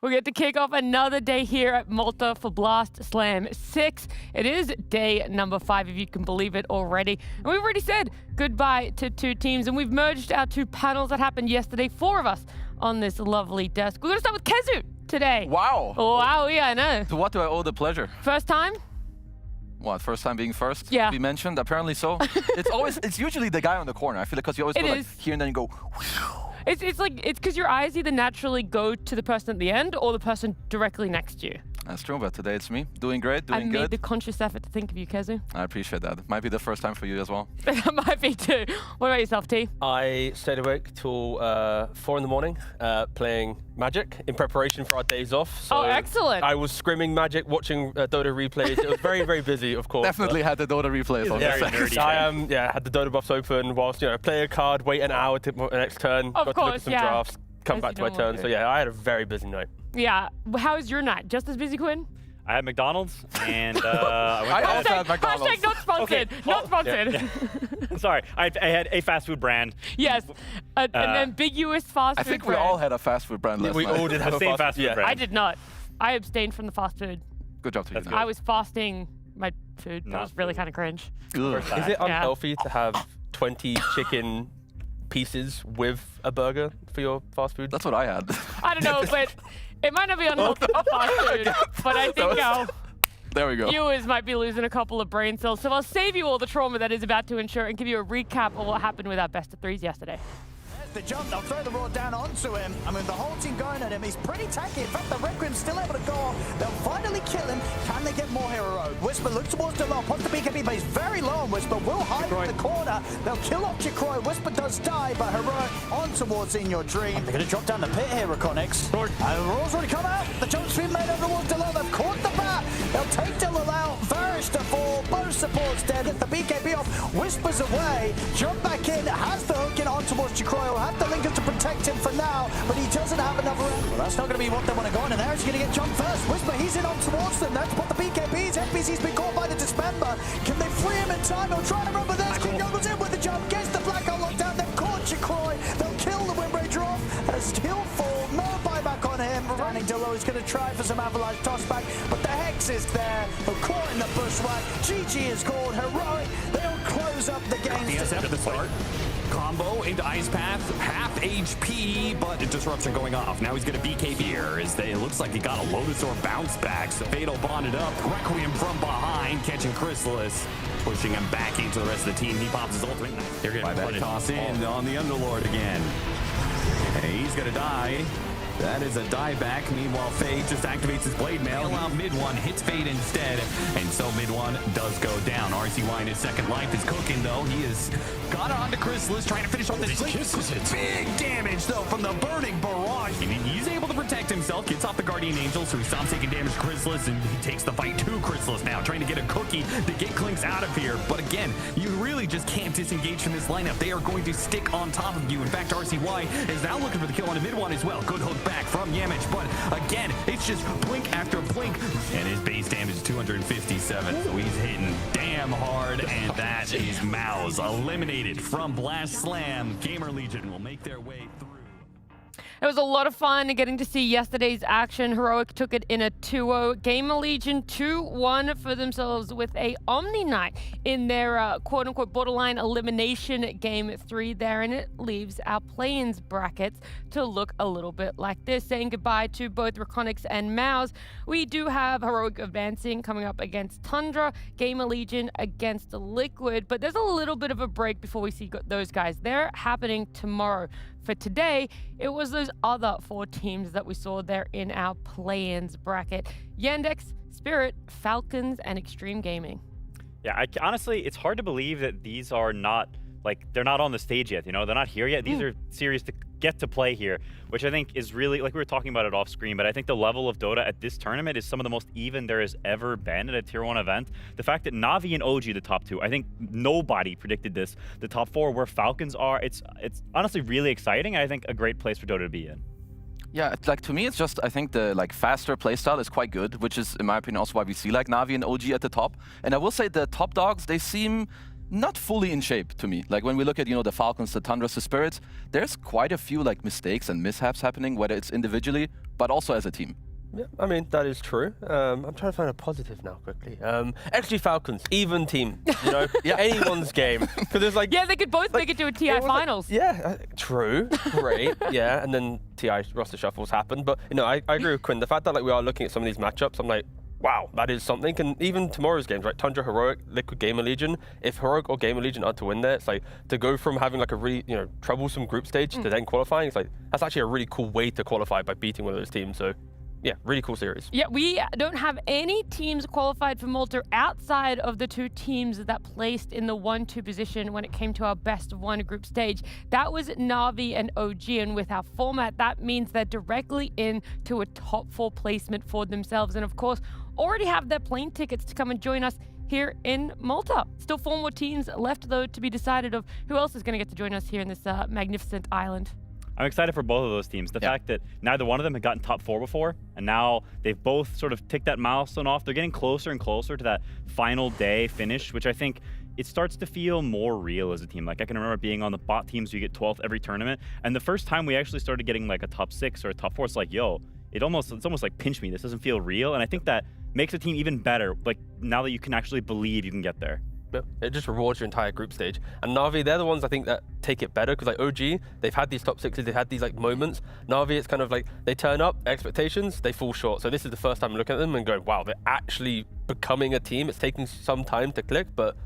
We get to kick off another day here at Malta for Blast Slam 6. It is day number 5, if you can believe it already. And we've already said goodbye to 2 teams, and we've merged our 2 panels that happened yesterday, 4 of us on this lovely desk. We're going to start with Kezu today. Wow. Wow, yeah, I know. To what do I owe the pleasure? First time? What, first time being first? Yeah. To be mentioned? Apparently so. It's usually the guy on the corner. I feel like because you always go like here and then you go. It's because your eyes either naturally go to the person at the end or the person directly next to you. That's true, but today it's me. Doing great, doing good. I made the conscious effort to think of you, Kezu. I appreciate that. Might be the first time for you as well. It might be too. What about yourself, T? I stayed awake till 4 in the morning playing Magic in preparation for our days off. So oh, excellent. I was scrimming Magic, watching Dota replays. It was very, very busy, of course. Definitely had the Dota replays on. Yeah, I had the Dota buffs open whilst, play a card, wait an hour to my next turn, Of got course, to look at some yeah. drafts, come back to my turn. So yeah, I had a very busy night. Yeah. How was your night? Just as busy, Quinn? I had McDonald's, and I went I also had McDonald's. Hashtag not sponsored. Okay. Not sponsored. Yeah. Sorry, I had a fast food brand. Yes. An ambiguous fast food I think we brand. all had a fast food brand last We night. all did have The a same fast food brand. I did not. I abstained from the fast food. Good job to you. That's I was fasting my food. That Not was really food. kind of cringe. Ugh. Is it Yeah. unhealthy to have 20 chicken pieces with a burger for your fast food? That's what I had. I don't know, but it might not be unhealthy for fast food, but I think our There we go. viewers might be losing a couple of brain cells. So I'll save you all the trauma that is about to ensure and give you a recap of what happened with our best of 3s yesterday. The jump, they'll throw the raw down onto him. I mean, the whole team going at him. He's pretty tacky. In fact, the Requiem's still able to go off. They'll finally kill him. Can they get more heroic? Whisper looks towards the low. Puts the BKB, but he's very low on Whisper. Will hide in the corner. They'll kill off Chikroy. Whisper does die, but Heroic on towards In Your Dream. They're going to drop down the pit here, Reconics. And Raw's already come out. The jump's been made over towards Dillon. They've caught the bat. They'll take Dillon out. Varish to fall. Both supports dead. Get the BKB off. Whispers away. Jump back in. Has the hook in on towards Chikroy. Will have the Lincoln to protect him for now, but he doesn't have another end. Well, that's not going to be what they want to go on, and Eric's going to get jumped first. Whisper, he's in on towards them. That's what the BKBs. FBC's been caught by the Dismember. Can they free him in time? He'll try to run, but there's King goes in with the jump, gets the Black Hole lockdown. They've caught Chikroy. They'll kill the Windbreaker off as he'll fall. No buyback on him. Running Delo is going to try for some avalanche tossback, but the Hex is there. They're caught in the bushwhack. GG is called. Heroic. They'll close up the game. DSF at the start. Combo into Ice Path, half HP, but a disruption going off. Now he's going to BKB here. It looks like he got a Lotus or bounce back. So Fatal bonded up. Requiem from behind, catching Chrysalis, pushing him back into the rest of the team. He pops his ultimate. They're going to toss in on the Underlord again. And he's going to die. That is a die back. Meanwhile, Fade just activates his blade mail. Out mid one, hits Fade instead. And so mid one does go down. RCY in his second life is cooking though. He has got on to Chrysalis, trying to finish off this big damage though from the burning barrage. And he's able to protect himself, gets off the Guardian Angel, so he stops taking damage to Chrysalis, and he takes the fight to Chrysalis now, trying to get a cookie to get Clinks out of here. But again, you really just can't disengage from this lineup. They are going to stick on top of you. In fact, RCY is now looking for the kill on the mid one as well. Good hook back from Yamich, but again, it's just blink after blink, and his base damage is 257, so he's hitting damn hard, and that is Mouse eliminated from Blast Slam. Gamer Legion will make their way through. It was a lot of fun getting to see yesterday's action. Heroic took it in a 2-0. Gamer Legion 2-1 for themselves with a Omni Knight in their quote-unquote borderline elimination game 3 there, and it leaves our play-ins brackets to look a little bit like this. Saying goodbye to both Reconics and Mouse. We do have Heroic advancing coming up against Tundra, Gamer Legion against Liquid, but there's a little bit of a break before we see those guys. They're happening tomorrow. For today, it was those other 4 teams that we saw there in our play-ins bracket. Yandex, Spirit, Falcons, and Xtreme Gaming. Yeah, honestly, it's hard to believe that these are not, they're not on the stage yet, They're not here yet. These are series to get to play here, which I think is really, we were talking about it off screen, but I think the level of Dota at this tournament is some of the most even there has ever been at a Tier 1 event. The fact that Na'Vi and OG, the top 2, I think nobody predicted this. The top 4, where Falcons are, it's honestly really exciting, and I think a great place for Dota to be in. Yeah, to me, it's just, I think the faster playstyle is quite good, which is, in my opinion, also why we see Na'Vi and OG at the top. And I will say the top dogs, they seem not fully in shape to me. When we look at, the Falcons, the Tundras, the Spirits, there's quite a few mistakes and mishaps happening, whether it's individually, but also as a team. Yeah, I mean, that is true. I'm trying to find a positive now quickly. XG Falcons, even team, you know, anyone's game. Because there's like... Yeah, they could both make it to a TI finals. True, great, yeah, and then TI roster shuffles happen. But, you know, I agree with Quinn. The fact that like we are looking at some of these matchups, I'm like, wow, that is something. And even tomorrow's games, right? Tundra, Heroic, Liquid, Gamer Legion. If Heroic or Gamer Legion are to win there, it's like to go from having like a really, you know, troublesome group stage to then qualifying. It's like that's actually a really cool way to qualify by beating one of those teams. So, yeah, really cool series. Yeah, we don't have any teams qualified for Malta outside of the 2 teams that placed in the 1-2 position when it came to our best of 1 group stage. That was Na'Vi and OG, and with our format, that means they're directly into a top 4 placement for themselves, and of course, already have their plane tickets to come and join us here in Malta. Still 4 more teams left, though, to be decided of who else is going to get to join us here in this magnificent island. I'm excited for both of those teams. The fact that neither one of them had gotten top 4 before, and now they've both sort of ticked that milestone off. They're getting closer and closer to that final day finish, which I think it starts to feel more real as a team. Like I can remember being on the bot teams, you get 12th every tournament, and the first time we actually started getting like a top 6 or a top 4, it's like, yo, it's almost like pinch me. This doesn't feel real, and I think that makes the team even better. Like now that you can actually believe you can get there. Yeah, it just rewards your entire group stage. And Na'Vi, they're the ones I think that take it better because like OG, they've had these top 6s, they've had these like moments. Na'Vi, it's kind of like they turn up, expectations, they fall short. So this is the first time I'm looking at them and going, wow, they're actually becoming a team. It's taking some time to click, but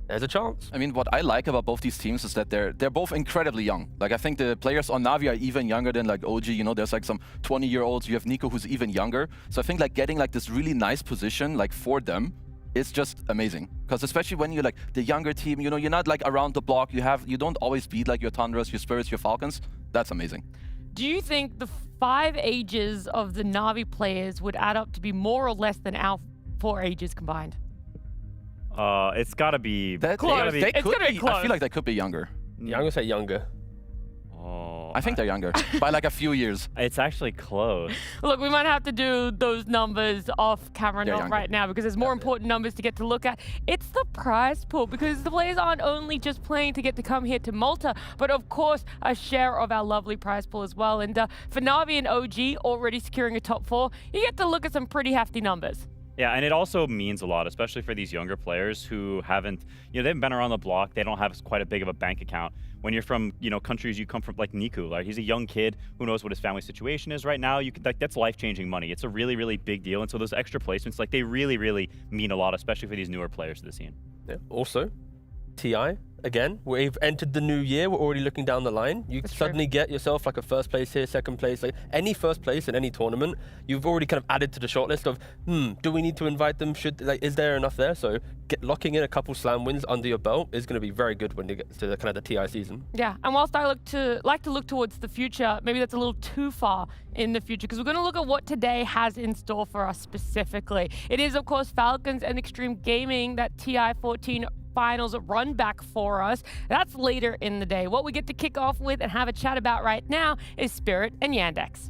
there's a chance. I mean, what I like about both these teams is that they're both incredibly young. Like I think the players on Na'Vi are even younger than like OG. You know, there's like some 20-year-olds. You have Nico who's even younger. So I think like getting like this really nice position like for them, it's just amazing, because especially when you're like the younger team, you know, you're not like around the block. You don't always beat like your Tundras, your Spirits, your Falcons. That's amazing. Do you think the 5 ages of the Na'Vi players would add up to be more or less than our 4 ages combined? It's got to be close. They It's could gonna be be, close. I feel like they could be younger. Yeah, I'm gonna say younger. Oh, I think they're younger by like a few years. it's actually close. Look, we might have to do those numbers off camera, They're not younger. right now, because there's more important numbers to get to look at. It's the prize pool, because the players aren't only just playing to get to come here to Malta, but of course a share of our lovely prize pool as well. And for Na'Vi and OG already securing a top 4, you get to look at some pretty hefty numbers. Yeah, and it also means a lot, especially for these younger players who haven't, you know, they haven't been around the block. They don't have quite a big of a bank account. When you're from, you know, countries you come from, like Niku, like he's a young kid who knows what his family situation is right now. You could, like, that's life-changing money. It's a really, really big deal. And so those extra placements, like, they really, really mean a lot, especially for these newer players to the scene. Yeah. Also, TI, again, we've entered the new year. We're already looking down the line. You That's suddenly get yourself like a first place here, second place, like any first place in any tournament. You've already kind of added to the shortlist of, do we need to invite them? Is there enough there? So locking in a couple slam wins under your belt is going to be very good when you get to the kind of the TI season. Yeah, and whilst I like to look towards the future, maybe that's a little too far in the future, because we're going to look at what today has in store for us specifically. It is, of course, Falcons and Xtreme Gaming, that TI 14 finals run back for us. That's later in the day. What we get to kick off with and have a chat about right now is Spirit and Yandex.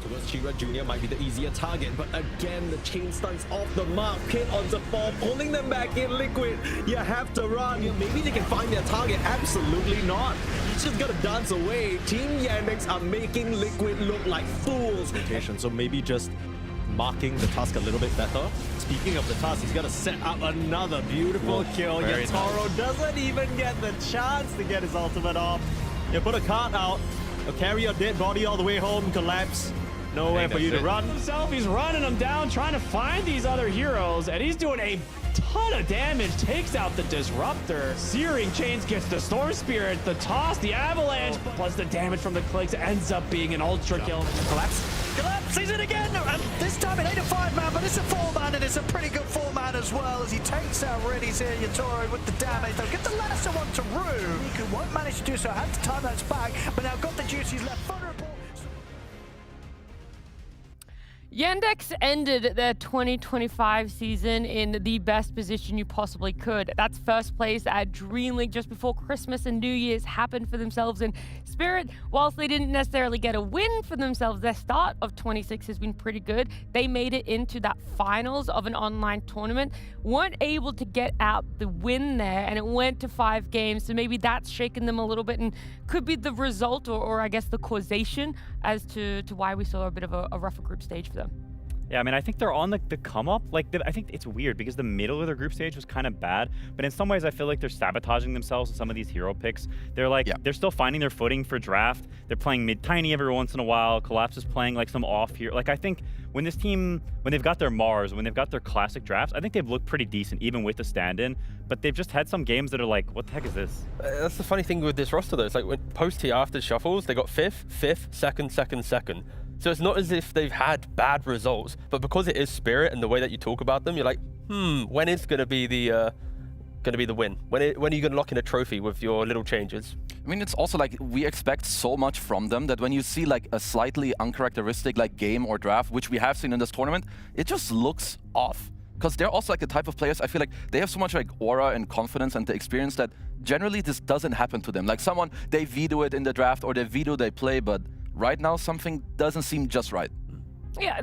Towards Chira Jr. might be the easier target, but again, the chain stunts off the mark. Pit on the fall, pulling them back in. Liquid, you have to run. Maybe they can find their target. Absolutely not. He's just gotta dance away. Team Yandex are making Liquid look like fools. So maybe just marking the task a little bit better. Speaking of the task, he's gonna set up another beautiful kill. Yet Toro doesn't even get the chance to get his ultimate off. You put a cart out, carry your dead body all the way home, collapse. Nowhere for you to run. Himself, he's running them down, trying to find these other heroes, and he's doing a ton of damage. Takes out the Disruptor. Searing Chains gets the Storm Spirit, the toss, the Avalanche, plus the damage from the clicks ends up being an ultra kill. Collapse. Sees it again, and this time it ain't a 5-man, but it's a 4-man, and it's a pretty good 4-man as well, as he takes out Reddy's here, Yatoro with the damage. They'll get the lasso one to Rue. Niku won't manage to do so, had to time that's back, but now got the juice, he's left vulnerable. Yandex ended their 2025 season in the best position you possibly could. That's first place at Dream League just before Christmas and New Year's happened for themselves. And Spirit, whilst they didn't necessarily get a win for themselves, their start of 26 has been pretty good. They made it into that finals of an online tournament, weren't able to get out the win there, and it went to 5 games. So maybe that's shaken them a little bit and could be the result or I guess the causation as to why we saw a bit of a rougher group stage for them. Yeah, I mean, I think they're on the come up. Like, I think it's weird because the middle of their group stage was kind of bad, but in some ways I feel like they're sabotaging themselves with some of these hero picks. They're like, they're still finding their footing for draft. They're playing mid-tiny every once in a while. Collapse is playing like some off here. Like, I think when this team, when they've got their Mars, when they've got their classic drafts, I think they've looked pretty decent even with the stand-in, but they've just had some games that are like, what the heck is this? That's the funny thing with this roster though. It's like when post-tier after shuffles, they got 5th, 2nd. So it's not as if they've had bad results, but because it is Spirit and the way that you talk about them, you're like, when is going to be the win? When are you going to lock in a trophy with your little changes? I mean, it's also like we expect so much from them that when you see like a slightly uncharacteristic like game or draft, which we have seen in this tournament, it just looks off. Because they're also like the type of players, I feel like they have so much like aura and confidence and the experience that generally this doesn't happen to them. Like someone, they veto it in the draft or they veto they play, but right now something doesn't seem just right. Yeah,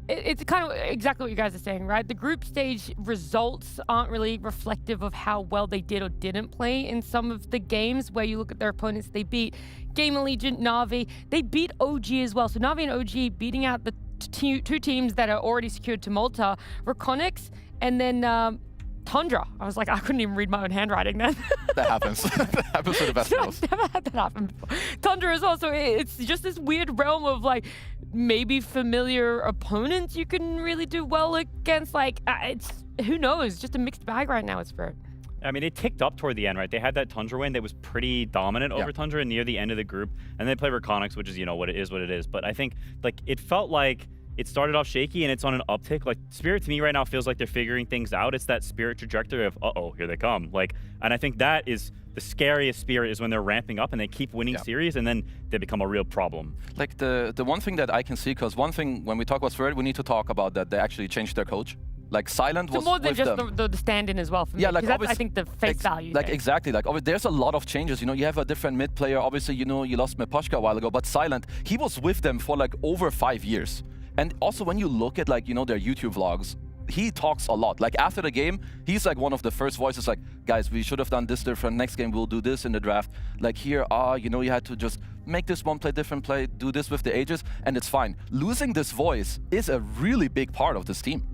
it's kind of exactly what you guys are saying, right? The group stage results aren't really reflective of how well they did or didn't play in some of the games where you look at their opponents. They beat Game Allegiant, Na'Vi. They beat OG as well. So Na'Vi and OG beating out the two teams that are already secured to Malta, Reconyx, and then Tundra. I was like, I couldn't even read my own handwriting then. That happens. That happens to the best of us. I've never had that happen before. Tundra as well. So it's just this weird realm of like maybe familiar opponents you can really do well against. Like it's who knows? Just a mixed bag right now with Spirit. I mean, it ticked up toward the end, right? They had that Tundra win that was pretty dominant over Tundra near the end of the group, and they play Reconyx, which is, you know, what it is. But I think like it felt like it started off shaky and it's on an uptick. Like Spirit to me right now feels like they're figuring things out. It's that Spirit trajectory of, here they come. Like, and I think that is the scariest Spirit is when they're ramping up and they keep winning series and then they become a real problem. Like the one thing that I can see, because one thing when we talk about Spirit, we need to talk about that they actually changed their coach. Like Silent was more than with just them. the stand-in as well for me. Yeah, like that's, I think the face value. Like thing. exactly, like there's a lot of changes. You know, you have a different mid player. Obviously, you know, you lost Meposhka a while ago, but Silent, he was with them for like over 5 years. And also when you look at like, you know, their YouTube vlogs, he talks a lot. Like after the game, he's like one of the first voices like, guys, we should have done this different. Next game, we'll do this in the draft. Like here, you know, you had to just make this one play different play, do this with the ages, and it's fine. Losing this voice is a really big part of this team.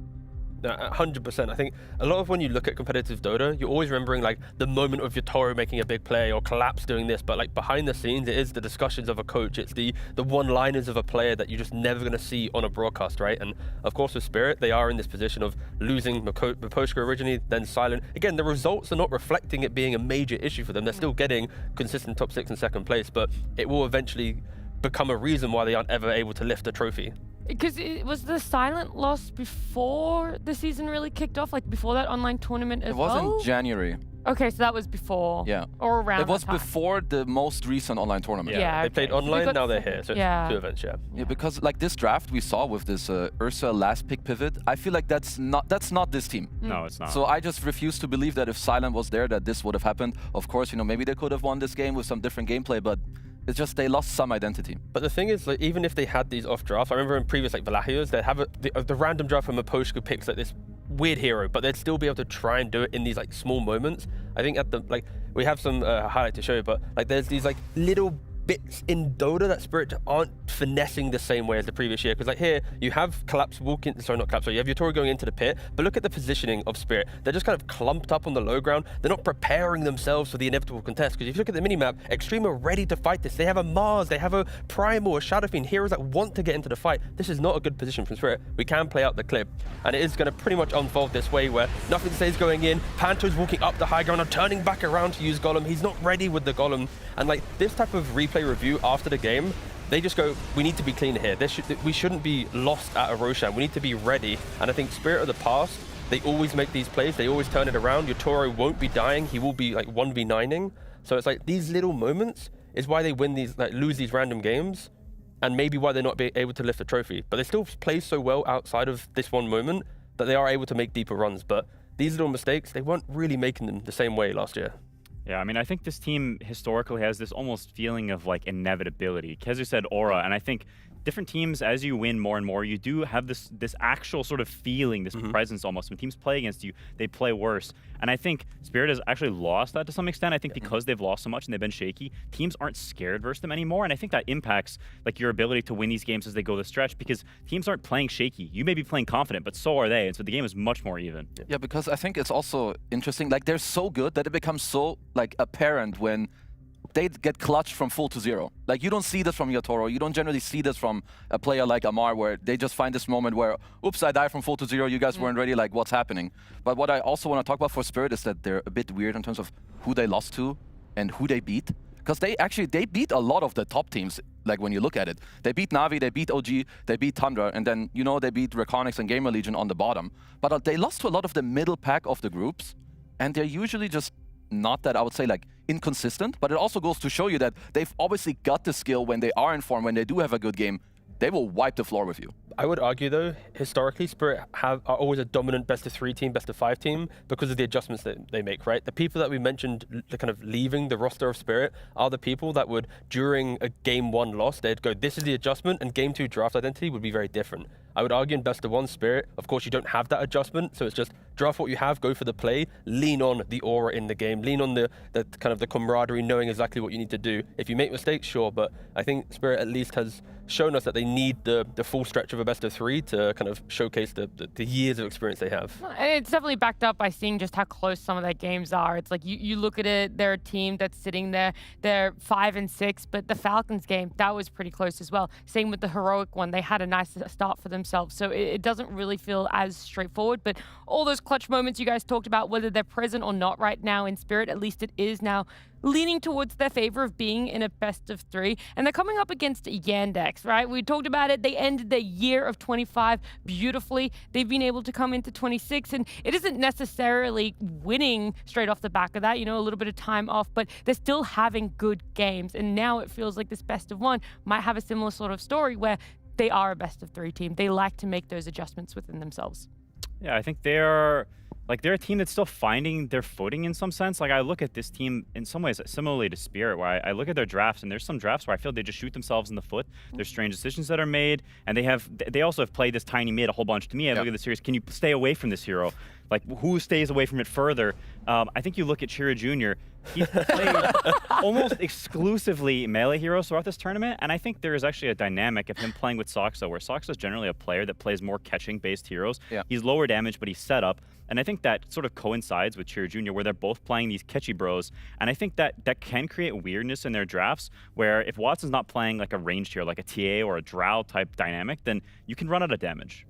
No, 100%. I think a lot of when you look at competitive Dota, you're always remembering like the moment of your Toro making a big play or Collapse doing this, but like behind the scenes, it is the discussions of a coach. It's the one-liners of a player that you're just never going to see on a broadcast, right? And of course with Spirit, they are in this position of losing Meposhka originally, then Silent. Again, the results are not reflecting it being a major issue for them. They're still getting consistent top 6 and 2nd place, but it will eventually become a reason why they aren't ever able to lift a trophy. Because it was the Silent loss before the season really kicked off, like before that online tournament as well? It was in January. Okay, so that was before. Yeah. Or around It was that time. before the most recent online tournament. Yeah, They played online, now they're here. So it's 2 events, Yeah, because like this draft we saw with this Ursa last pick pivot, I feel like that's not this team. No, it's not. So I just refuse to believe that if Silent was there that this would have happened. Of course, you know, maybe they could have won this game with some different gameplay, but it's just they lost some identity. But the thing is, like, even if they had these off drafts, I remember in previous like Valahios, they'd have the random draft from Meposhka picks like this weird hero, but they'd still be able to try and do it in these like small moments. I think at the like we have some highlight to show you, but like there's these like little bits in Dota that Spirit aren't finessing the same way as the previous year. Because like here, you have Collapse walking, sorry, not Collapse, sorry, you have your Toro going into the pit, but look at the positioning of Spirit. They're just kind of clumped up on the low ground. They're not preparing themselves for the inevitable contest. Because if you look at the minimap, Xtreme are ready to fight this. They have a Mars, they have a Primal, a Shadow Fiend, heroes that want to get into the fight. This is not a good position from Spirit. We can play out the clip, and it is going to pretty much unfold this way where nothing stays going in. Panto's walking up the high ground and turning back around to use Golem. He's not ready with the Golem. And like this type of replay review after the game, they just go, we need to be cleaner here. We shouldn't be lost at a Roshan. We need to be ready. And I think Spirit of the past, they always make these plays. They always turn it around. Your Toro won't be dying. He will be like 1v9ing. So it's like these little moments is why they win these, like lose these random games. and maybe why they're not able to lift the trophy. But they still play so well outside of this one moment that they are able to make deeper runs. But these little mistakes, they weren't really making them the same way last year. Yeah, I mean, I think this team historically has this almost feeling of like inevitability. Kezu said aura, and I think different teams, as you win more and more, you do have this actual sort of feeling, this presence almost. When teams play against you, they play worse. And I think Spirit has actually lost that to some extent. I think because they've lost so much and they've been shaky, teams aren't scared versus them anymore. And I think that impacts like your ability to win these games as they go the stretch, because teams aren't playing shaky. You may be playing confident, but so are they. And so the game is much more even. Yeah, because I think it's also interesting. Like, they're so good that it becomes so like apparent when they get clutched from full to zero. Like, you don't see this from Yatoro. You don't generally see this from a player like Amar, where they just find this moment where, oops, I died from full to zero. You guys weren't ready. Like, what's happening? But what I also want to talk about for Spirit is that they're a bit weird in terms of who they lost to and who they beat. Because they beat a lot of the top teams, like when you look at it. They beat Na'Vi, they beat OG, they beat Tundra, and then, you know, they beat Reconics and Gamer Legion on the bottom. But they lost to a lot of the middle pack of the groups, and they're usually just not that, I would say, like, inconsistent, but it also goes to show you that they've obviously got the skill when they are in form, when they do have a good game, they will wipe the floor with you. I would argue, though, historically, Spirit are always a dominant best-of-3 team, best-of-5 team, because of the adjustments that they make, right? The people that we mentioned kind of leaving the roster of Spirit are the people that would, during a Game 1 loss, they'd go, this is the adjustment, and Game 2 draft identity would be very different. I would argue in best-of-1 Spirit, of course, you don't have that adjustment, so it's just draft what you have, go for the play, lean on the aura in the game, lean on the kind of the camaraderie, knowing exactly what you need to do. If you make mistakes, sure, but I think Spirit at least has shown us that they need the full stretch of a best-of-3 to kind of showcase the years of experience they have. And it's definitely backed up by seeing just how close some of their games are. It's like you look at it, they're a team that's sitting there, they're 5-6, but the Falcons game, that was pretty close as well. Same with the Heroic one, they had a nice start for themselves, so it doesn't really feel as straightforward, but all those clutch moments you guys talked about, whether they're present or not right now in Spirit, at least it is now leaning towards their favor of being in a best-of-3, and they're coming up against Yandex, right? We talked about it. They ended the year of 25 beautifully. They've been able to come into 26, and it isn't necessarily winning straight off the back of that, you know, a little bit of time off, but they're still having good games, and now it feels like this best-of-1 might have a similar sort of story where they are a best-of-3 team. They like to make those adjustments within themselves. Yeah, I think they're a team that's still finding their footing in some sense. Like, I look at this team in some ways similarly to Spirit, where I look at their drafts, and there's some drafts where I feel they just shoot themselves in the foot. There's strange decisions that are made, and they also have played this tiny mid a whole bunch. To me, I look at the series, can you stay away from this hero? Like, who stays away from it further? I think you look at Chira Jr., he's played almost exclusively melee heroes throughout this tournament, and I think there is actually a dynamic of him playing with Soxa, where Soxa is generally a player that plays more catching-based heroes. Yeah. He's lower damage, but he's set up, and I think that sort of coincides with Chira Jr., where they're both playing these catchy bros, and I think that can create weirdness in their drafts, where if Watson's not playing like a ranged hero, like a TA or a Drow type dynamic, then you can run out of damage.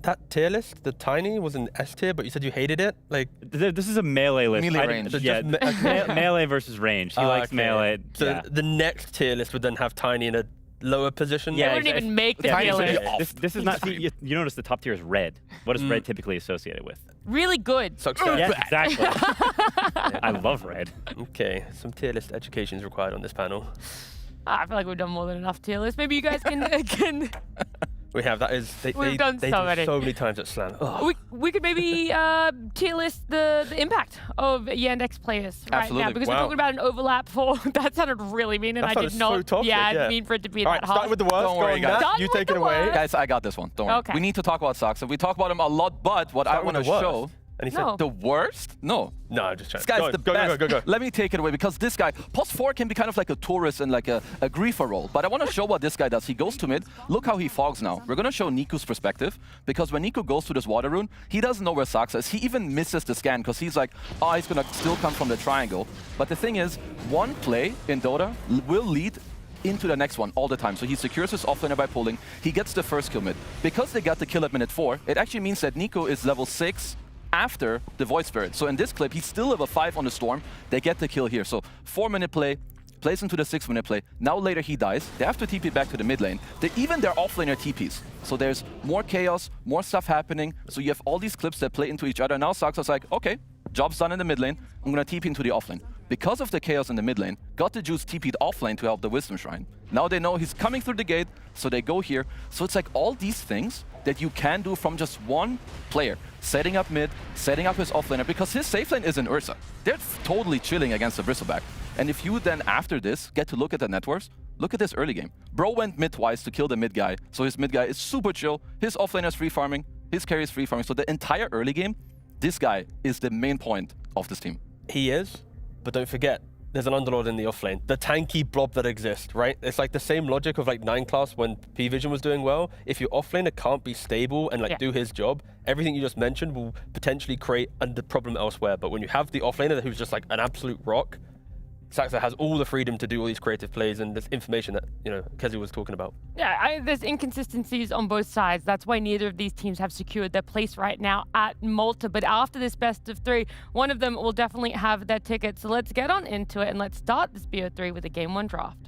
That tier list, the Tiny, was an S tier, but you said you hated it? Like, this is a melee list. Melee range. Yeah, melee versus range. He likes melee. So the next tier list would then have Tiny in a lower position? Yeah, they wouldn't even make the tier list. This is not, see, you notice the top tier is red. What is red typically associated with? Really good. Yeah, exactly. I love red. Okay, some tier list education is required on this panel. I feel like we've done more than enough tier lists. Maybe you guys can We have. That is, We've done so many times at Slam. We could maybe tier list the impact of Yandex players right now, because we're talking about an overlap for that sounded really mean, and I did not. So toxic, I mean for it to be all that right, hard. start with the worst. Don't worry, guys. You take it away. Guys, I got this one. Don't worry. Okay. We need to talk about Soxa. We talk about him a lot, but what I want to show. And he said, the worst? No. No, I'm just trying. This guy's the best. Go. Let me take it away, because this guy, Post 4 can be kind of like a tourist and like a griefer role. But I want to show what this guy does. He goes to mid. Look how he fogs now. We're going to show Niku's perspective, because when Niku goes to this water rune, he doesn't know where Soxa is. He even misses the scan, because he's like, oh, he's going to still come from the triangle. But the thing is, one play in Dota will lead into the next one all the time. So he secures his offlaner by pulling. He gets the first kill mid. Because they got the kill at minute 4, it actually means that Niku is level 6 after the Void Spirit. So in this clip, he's still level 5 on the Storm. They get the kill here. So 4-minute play, plays into the 6-minute play. Now later he dies. They have to TP back to the mid lane. Even their offlaner TPs. So there's more chaos, more stuff happening. So you have all these clips that play into each other. Now Soxa's like, okay, job's done in the mid lane. I'm going to TP into the offlane. because of the chaos in the mid lane, got the juice TP'd off lane to help the Wisdom Shrine. Now they know he's coming through the gate, so they go here. So it's like all these things that you can do from just one player. Setting up mid, setting up his offlaner, because his safe lane is in Ursa. They're totally chilling against the Bristleback. And if you then, after this, get to look at the networks, look at this early game. Bro went mid twice to kill the mid guy, so his mid guy is super chill. His offlaner is free farming, his carry is free farming. So the entire early game, this guy is the main point of this team. He is, but don't forget, there's an underlord in the offlane. The tanky blob that exists, right? It's like the same logic of like 9 class when P-Vision was doing well. If your offlaner can't be stable and like do his job, everything you just mentioned will potentially create a problem elsewhere. But when you have the offlaner who's just like an absolute rock, Saxa has all the freedom to do all these creative plays and this information that, you know, Kezi was talking about. Yeah, there's inconsistencies on both sides. That's why neither of these teams have secured their place right now at Malta. But after this best of 3, one of them will definitely have their ticket. So let's get on into it and let's start this BO3 with a Game 1 draft.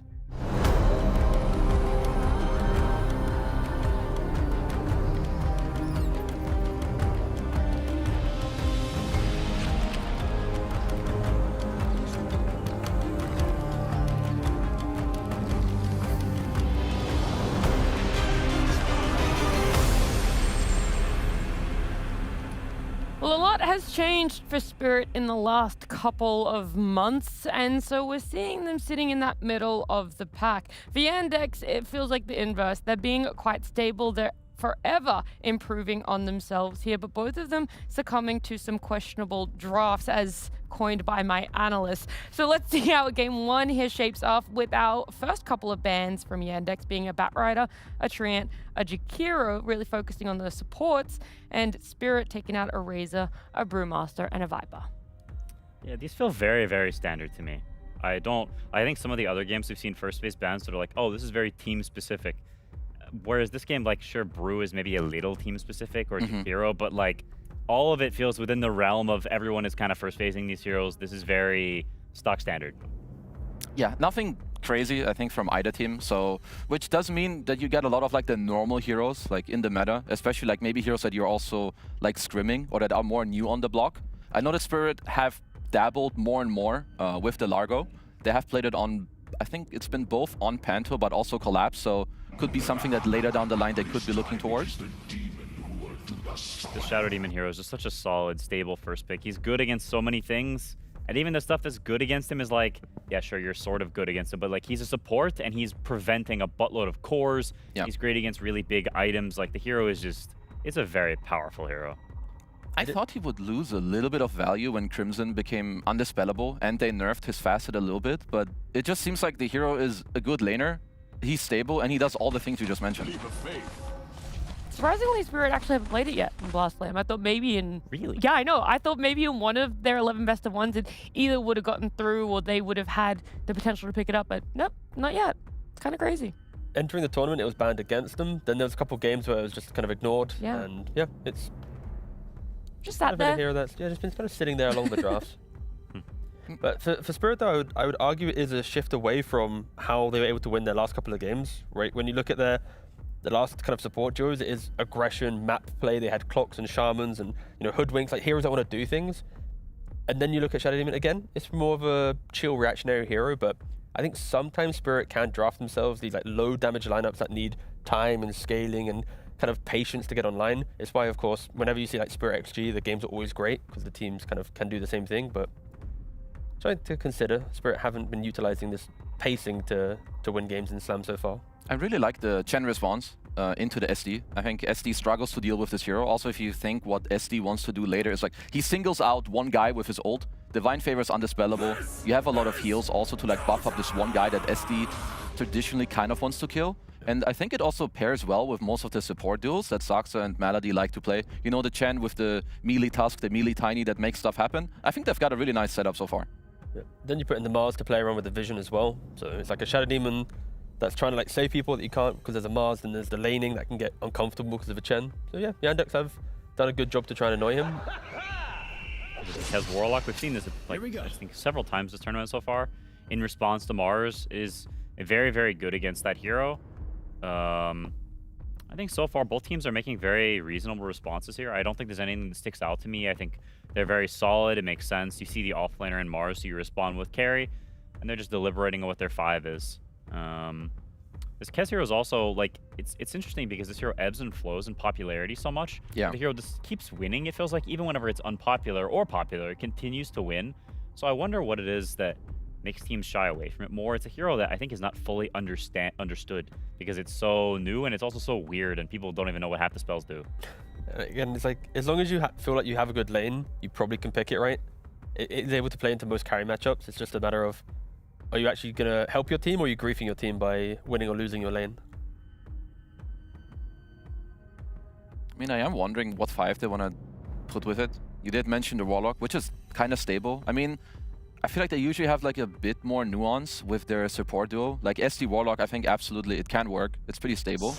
Well, a lot has changed for Spirit in the last couple of months, and so we're seeing them sitting in that middle of the pack. For Yandex, it feels like the inverse. They're being quite stable. They're forever improving on themselves here, but both of them succumbing to some questionable drafts, as coined by my analysts. So let's see how Game 1 here shapes off with our first couple of bans from Yandex being a Batrider, a Treant, a Jakiro, really focusing on the supports, and Spirit taking out a Razor, a Brewmaster, and a Viper. Yeah, these feel very, very standard to me. I think some of the other games we've seen first phase bans that are like, oh, this is very team specific. Whereas this game, like, sure, Brew is maybe a little team specific, or Jakiro, but like, all of it feels within the realm of everyone is kind of first phasing these heroes. This is very stock standard. Yeah, nothing crazy, I think, from either team. So, which does mean that you get a lot of like the normal heroes, like in the meta, especially like maybe heroes that you're also like scrimming or that are more new on the block. I know that Spirit have dabbled more and more with the Largo. They have played it on, I think it's been both on Panto, but also Collapse. So could be something that later down the line they could be looking towards. The Shadow Demon hero is just such a solid, stable first pick. He's good against so many things. And even the stuff that's good against him is like, yeah, sure, you're sort of good against him, but like he's a support and he's preventing a buttload of cores. Yeah. He's great against really big items. Like the hero is just, it's a very powerful hero. I thought he would lose a little bit of value when Crimson became undispellable and they nerfed his facet a little bit, but it just seems like the hero is a good laner. He's stable and he does all the things you just mentioned. Surprisingly, Spirit actually haven't played it yet in Blast Flame. I thought maybe in... Really? Yeah, I know. I thought maybe in one of their 11 best of ones, it either would have gotten through or they would have had the potential to pick it up, but nope, not yet. It's kind of crazy. Entering the tournament, it was banned against them. Then there was a couple games where it was just kind of ignored. Yeah. And yeah, it's... Just sat there. A hero that's just been kind of sitting there along the drafts. But for Spirit, though, I would argue it is a shift away from how they were able to win their last couple of games, right? When you look at the last kind of support duos, it is aggression, map play. They had clocks and shamans and, you know, hoodwinks, like heroes that want to do things. And then you look at Shadow Demon again, it's more of a chill reactionary hero, but I think sometimes Spirit can draft themselves these like low damage lineups that need time and scaling and kind of patience to get online. It's why, of course, whenever you see like Spirit XG, the games are always great because the teams kind of can do the same thing, but trying to consider, Spirit haven't been utilizing this pacing to win games in Slam so far. I really like the Chen response into the SD. I think SD struggles to deal with this hero. Also, if you think what SD wants to do later is like, he singles out one guy with his ult. Divine Favor is undispellable. You have a lot of heals also to like buff up this one guy that SD traditionally kind of wants to kill. And I think it also pairs well with most of the support duels that Saxa and Malady like to play. You know, the Chen with the melee tusk, the melee tiny that makes stuff happen. I think they've got a really nice setup so far. Yeah. Then you put in the Mars to play around with the vision as well. So it's like a Shadow Demon that's trying to like save people that you can't because there's a Mars, and there's the laning that can get uncomfortable because of a Chen. So yeah, Yandex have done a good job to try and annoy him. Because Warlock, we've seen this like I think several times this tournament so far, in response to Mars, is very, very good against that hero. I I think so far both teams are making very reasonable responses here. I don't think there's anything that sticks out to me. I think they're very solid. It makes sense. You see the offlaner in Mars, so you respond with carry, and they're just deliberating on what their 5 is. This Kez hero is also, like, it's interesting because this hero ebbs and flows in popularity so much. Yeah. The hero just keeps winning. It feels like even whenever it's unpopular or popular, it continues to win. So I wonder what it is that makes teams shy away from it more. It's a hero that I think is not fully understood because it's so new and it's also so weird and people don't even know what half the spells do. Again, it's like, as long as you feel like you have a good lane, you probably can pick it right. It's able to play into most carry matchups. It's just a matter of, are you actually going to help your team or are you griefing your team by winning or losing your lane? I mean, I am wondering what 5 they want to put with it. You did mention the Warlock, which is kind of stable. I mean, I feel like they usually have like a bit more nuance with their support duo. Like SD Warlock, I think absolutely it can work. It's pretty stable.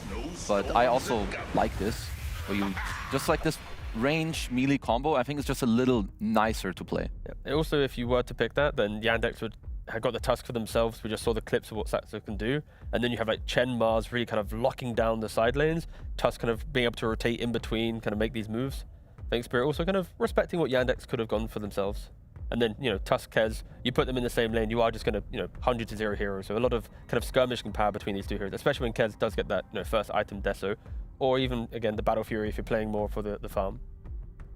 But I also like this, where you just like this range melee combo. I think it's just a little nicer to play. Yeah. Also, if you were to pick that, then Yandex would have got the Tusk for themselves. We just saw the clips of what Saxo can do. And then you have like Chen, Mars really kind of locking down the side lanes. Tusk kind of being able to rotate in between, kind of make these moves. I think Spirit also kind of respecting what Yandex could have gone for themselves. And then, you know, Tusk, Kez, you put them in the same lane, you are just going to, 100-0 heroes. So a lot of kind of skirmishing power between these two heroes, especially when Kez does get that, first item Deso. Or even, again, the Battle Fury if you're playing more for the farm.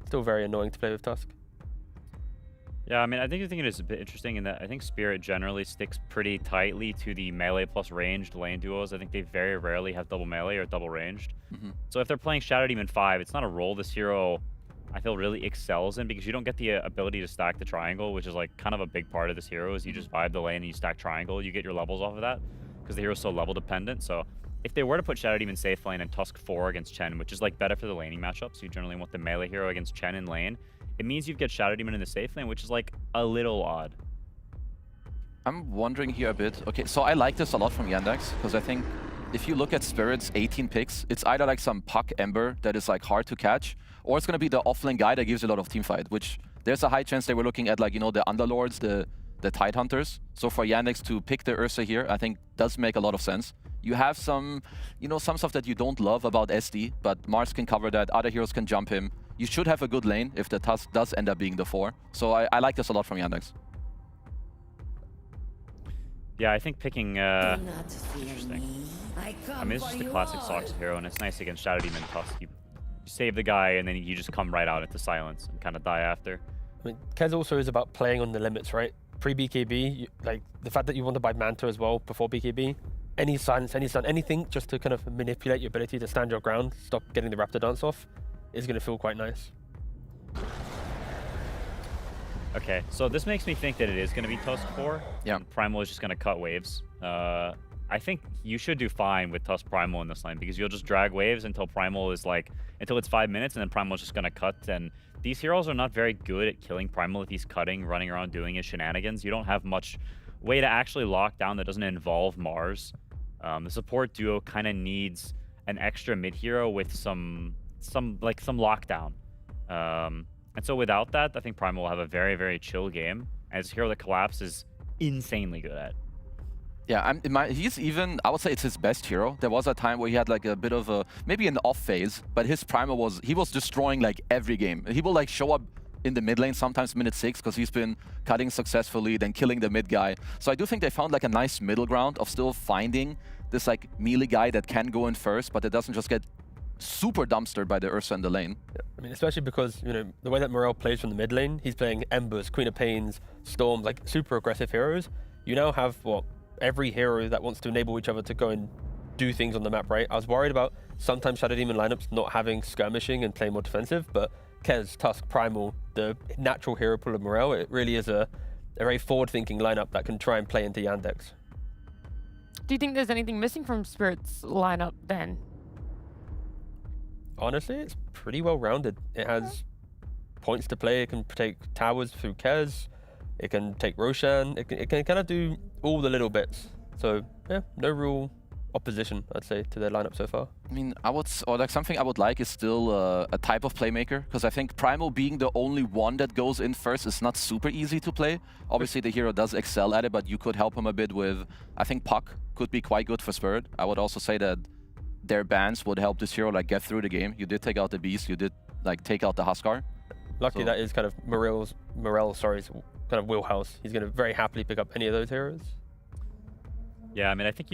Still very annoying to play with Tusk. Yeah, I mean, I think the thing is a bit interesting in that I think Spirit generally sticks pretty tightly to the melee plus ranged lane duos. I think they very rarely have double melee or double ranged. So if they're playing Shadow Demon 5, it's not a role this hero I feel really excels in because you don't get the ability to stack the triangle, which is like kind of a big part of this hero is you just vibe the lane and you stack triangle. You get your levels off of that because the hero's so level dependent. So if they were to put Shadow Demon safe lane and Tusk 4 against Chen, which is like better for the laning matchups, you generally want the melee hero against Chen in lane. It means you'd get Shadow Demon in the safe lane, which is like a little odd. I'm wondering here a bit. Okay, so I like this a lot from Yandex because I think if you look at Spirit's 18 picks, it's either like some Puck Ember that is like hard to catch, or it's going to be the offlane guy that gives you a lot of teamfight, which there's a high chance they were looking at like, the Underlords, the Tide Hunters. So for Yandex to pick the Ursa here, I think does make a lot of sense. You have some, some stuff that you don't love about SD, but Mars can cover that, other heroes can jump him. You should have a good lane if the Tusk does end up being the 4. So I like this a lot from Yandex. Yeah, I think picking, interesting. I mean, it's just a classic Sox hero, and it's nice against Shadow Demon Tusk. You save the guy, and then you just come right out into silence and kind of die after. I mean, Kez also is about playing on the limits, right? Pre-BKB, like the fact that you want to buy Manta as well before BKB, any silence, any stun, anything just to kind of manipulate your ability to stand your ground, stop getting the Raptor dance off, is going to feel quite nice. Okay, so this makes me think that it is going to be Tusk 4. Yeah. And Primal is just going to cut waves. I think you should do fine with Tusk Primal in this lane because you'll just drag waves until Primal is like, until it's 5 minutes and then Primal is just going to cut. And these heroes are not very good at killing Primal if he's cutting, running around doing his shenanigans. You don't have much way to actually lock down that doesn't involve Mars. The support duo kind of needs an extra mid hero with some lockdown. And so without that, I think Primal will have a very, very chill game. And it's a hero that Collapse is insanely good at. Yeah, he's even, I would say it's his best hero. There was a time where he had like a bit of maybe an off phase, but his Primal he was destroying like every game. He will like show up in the mid lane, sometimes minute 6, because he's been cutting successfully, then killing the mid guy. So I do think they found like a nice middle ground of still finding this like melee guy that can go in first, but it doesn't just get super dumpstered by the Ursa in the lane. Yeah. I mean, especially because, the way that Morel plays from the mid lane, he's playing Embers, Queen of Pains, Storms, like super aggressive heroes. You now have, every hero that wants to enable each other to go and do things on the map, right? I was worried about sometimes Shadow Demon lineups not having skirmishing and playing more defensive, but Kez, Tusk, Primal, the natural hero pool of Morel, it really is a very forward-thinking lineup that can try and play into Yandex. Do you think there's anything missing from Spirit's lineup then? Honestly, it's pretty well-rounded. It has points to play. It can take towers through Kez. It can take Roshan. It can kind of do all the little bits. So, yeah, no real opposition, I'd say, to their lineup so far. I mean, something I would like is still a type of playmaker, because I think Primal being the only one that goes in first is not super easy to play. Obviously, the hero does excel at it, but you could help him a bit with, I think Puck could be quite good for Spirit. I would also say that their bans would help this hero like get through the game. You did take out the Beast, you did like take out the Huskar. Lucky So- that is kind of Morel's kind of wheelhouse. He's going to very happily pick up any of those heroes. Yeah, I mean, I think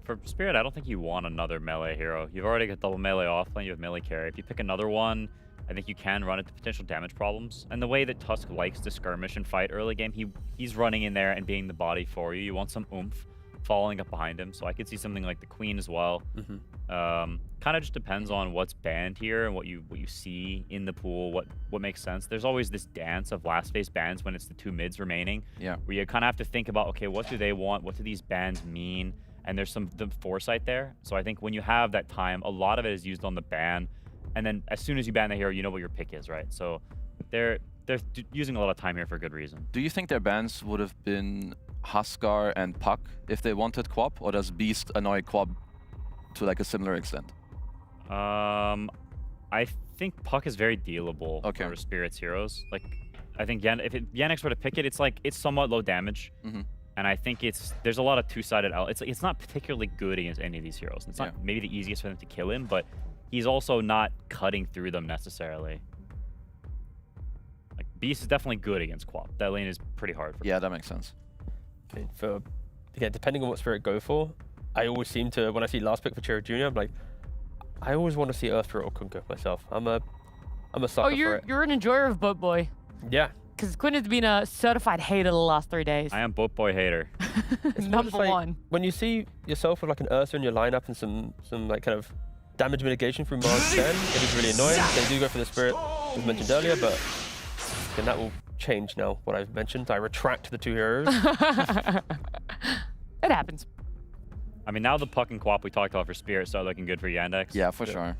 for Spirit, I don't think you want another melee hero. You've already got double melee offlane, you have melee carry. If you pick another one, I think you can run into potential damage problems. And the way that Tusk likes to skirmish and fight early game, he's running in there and being the body for you. You want some oomph following up behind him. So I could see something like the Queen as well. Kind of just depends on what's banned here and what you see in the pool, what makes sense. There's always this dance of last phase bans when it's the 2 mids remaining. Yeah. Where you kind of have to think about, okay, what do they want? What do these bans mean? And there's the foresight there. So I think when you have that time, a lot of it is used on the ban. And then as soon as you ban the hero, you know what your pick is, right? So they're using a lot of time here for a good reason. Do you think their bans would have been Huskar and Puck if they wanted Quap, or does Beast annoy Quap to like a similar extent? I think Puck is very dealable for Spirit's heroes. Like, I think if Yandex were to pick it, it's somewhat low damage. And I think there's a lot of two-sided it's not particularly good against any of these heroes. It's not maybe the easiest for them to kill him, but he's also not cutting through them necessarily. Like, Beast is definitely good against Quap. That lane is pretty hard for Yeah, that makes sense. Okay, depending on what Spirit go for, I always seem to, when I see last pick for Cherry Jr., I'm like, I always want to see Earth Spirit or Kunkka myself. I'm a sucker for it. You're an enjoyer of Boat Boy. Yeah. Because Quinn has been a certified hater the last 3 days. I am Boat Boy hater. Number one. When you see yourself with like an Ursa in your lineup and some like kind of damage mitigation through Mars 10, it is really annoying. They do go for the Spirit, as mentioned earlier, but then that will change now, what I've mentioned. I retract the 2 heroes. It happens. I mean, now the Puck and Quap we talked about for Spirit start looking good for Yandex. Yeah, for sure.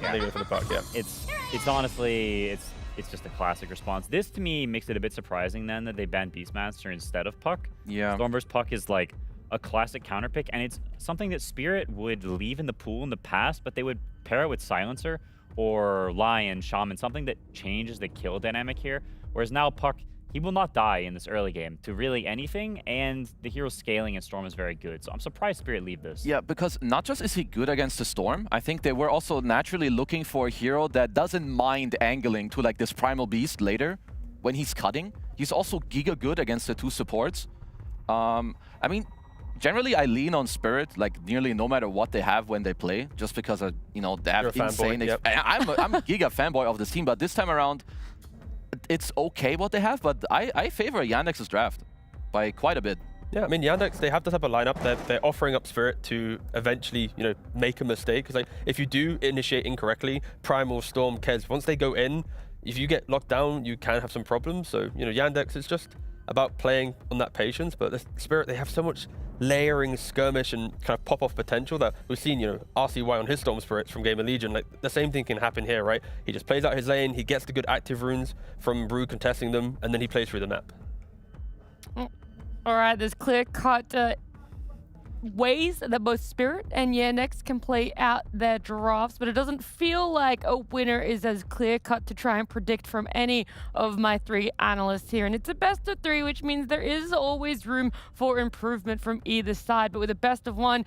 Yeah, they go for the Puck, yeah. It's honestly, it's just a classic response. This, to me, makes it a bit surprising then that they banned Beastmaster instead of Puck. Yeah. Storm vs. Puck is like a classic counter pick, and it's something that Spirit would leave in the pool in the past, but they would pair it with Silencer or Lion, Shaman, something that changes the kill dynamic here. Whereas now Puck, he will not die in this early game to really anything, and the hero scaling in Storm is very good. So I'm surprised Spirit leave this. Yeah, because not just is he good against the Storm, I think they were also naturally looking for a hero that doesn't mind angling to like this Primal Beast later when he's cutting. He's also giga good against the 2 supports. I mean, generally I lean on Spirit like nearly no matter what they have when they play, just because you know, they have insane. I'm a giga fanboy of this team, but this time around, it's okay what they have, but I favor Yandex's draft by quite a bit. Yeah, I mean, Yandex, they have this type of lineup that they're offering up Spirit to eventually, you know, make a mistake. Because like, if you do initiate incorrectly, Primal, Storm, Kez, once they go in, if you get locked down, you can have some problems. So, you know, Yandex is just about playing on that patience. But the Spirit, they have so much layering, skirmish, and kind of pop-off potential that we've seen, you know, RCY on his Storm Spirits from Game of Legion. Like, the same thing can happen here, right? He just plays out his lane, he gets the good active runes from Brew contesting them, and then he plays through the map. All right, there's clear-cut ways that both Spirit and Yandex can play out their drafts, but it doesn't feel like a winner is as clear-cut to try and predict from any of my 3 analysts here. And it's a best of 3, which means there is always room for improvement from either side. But with a best of one,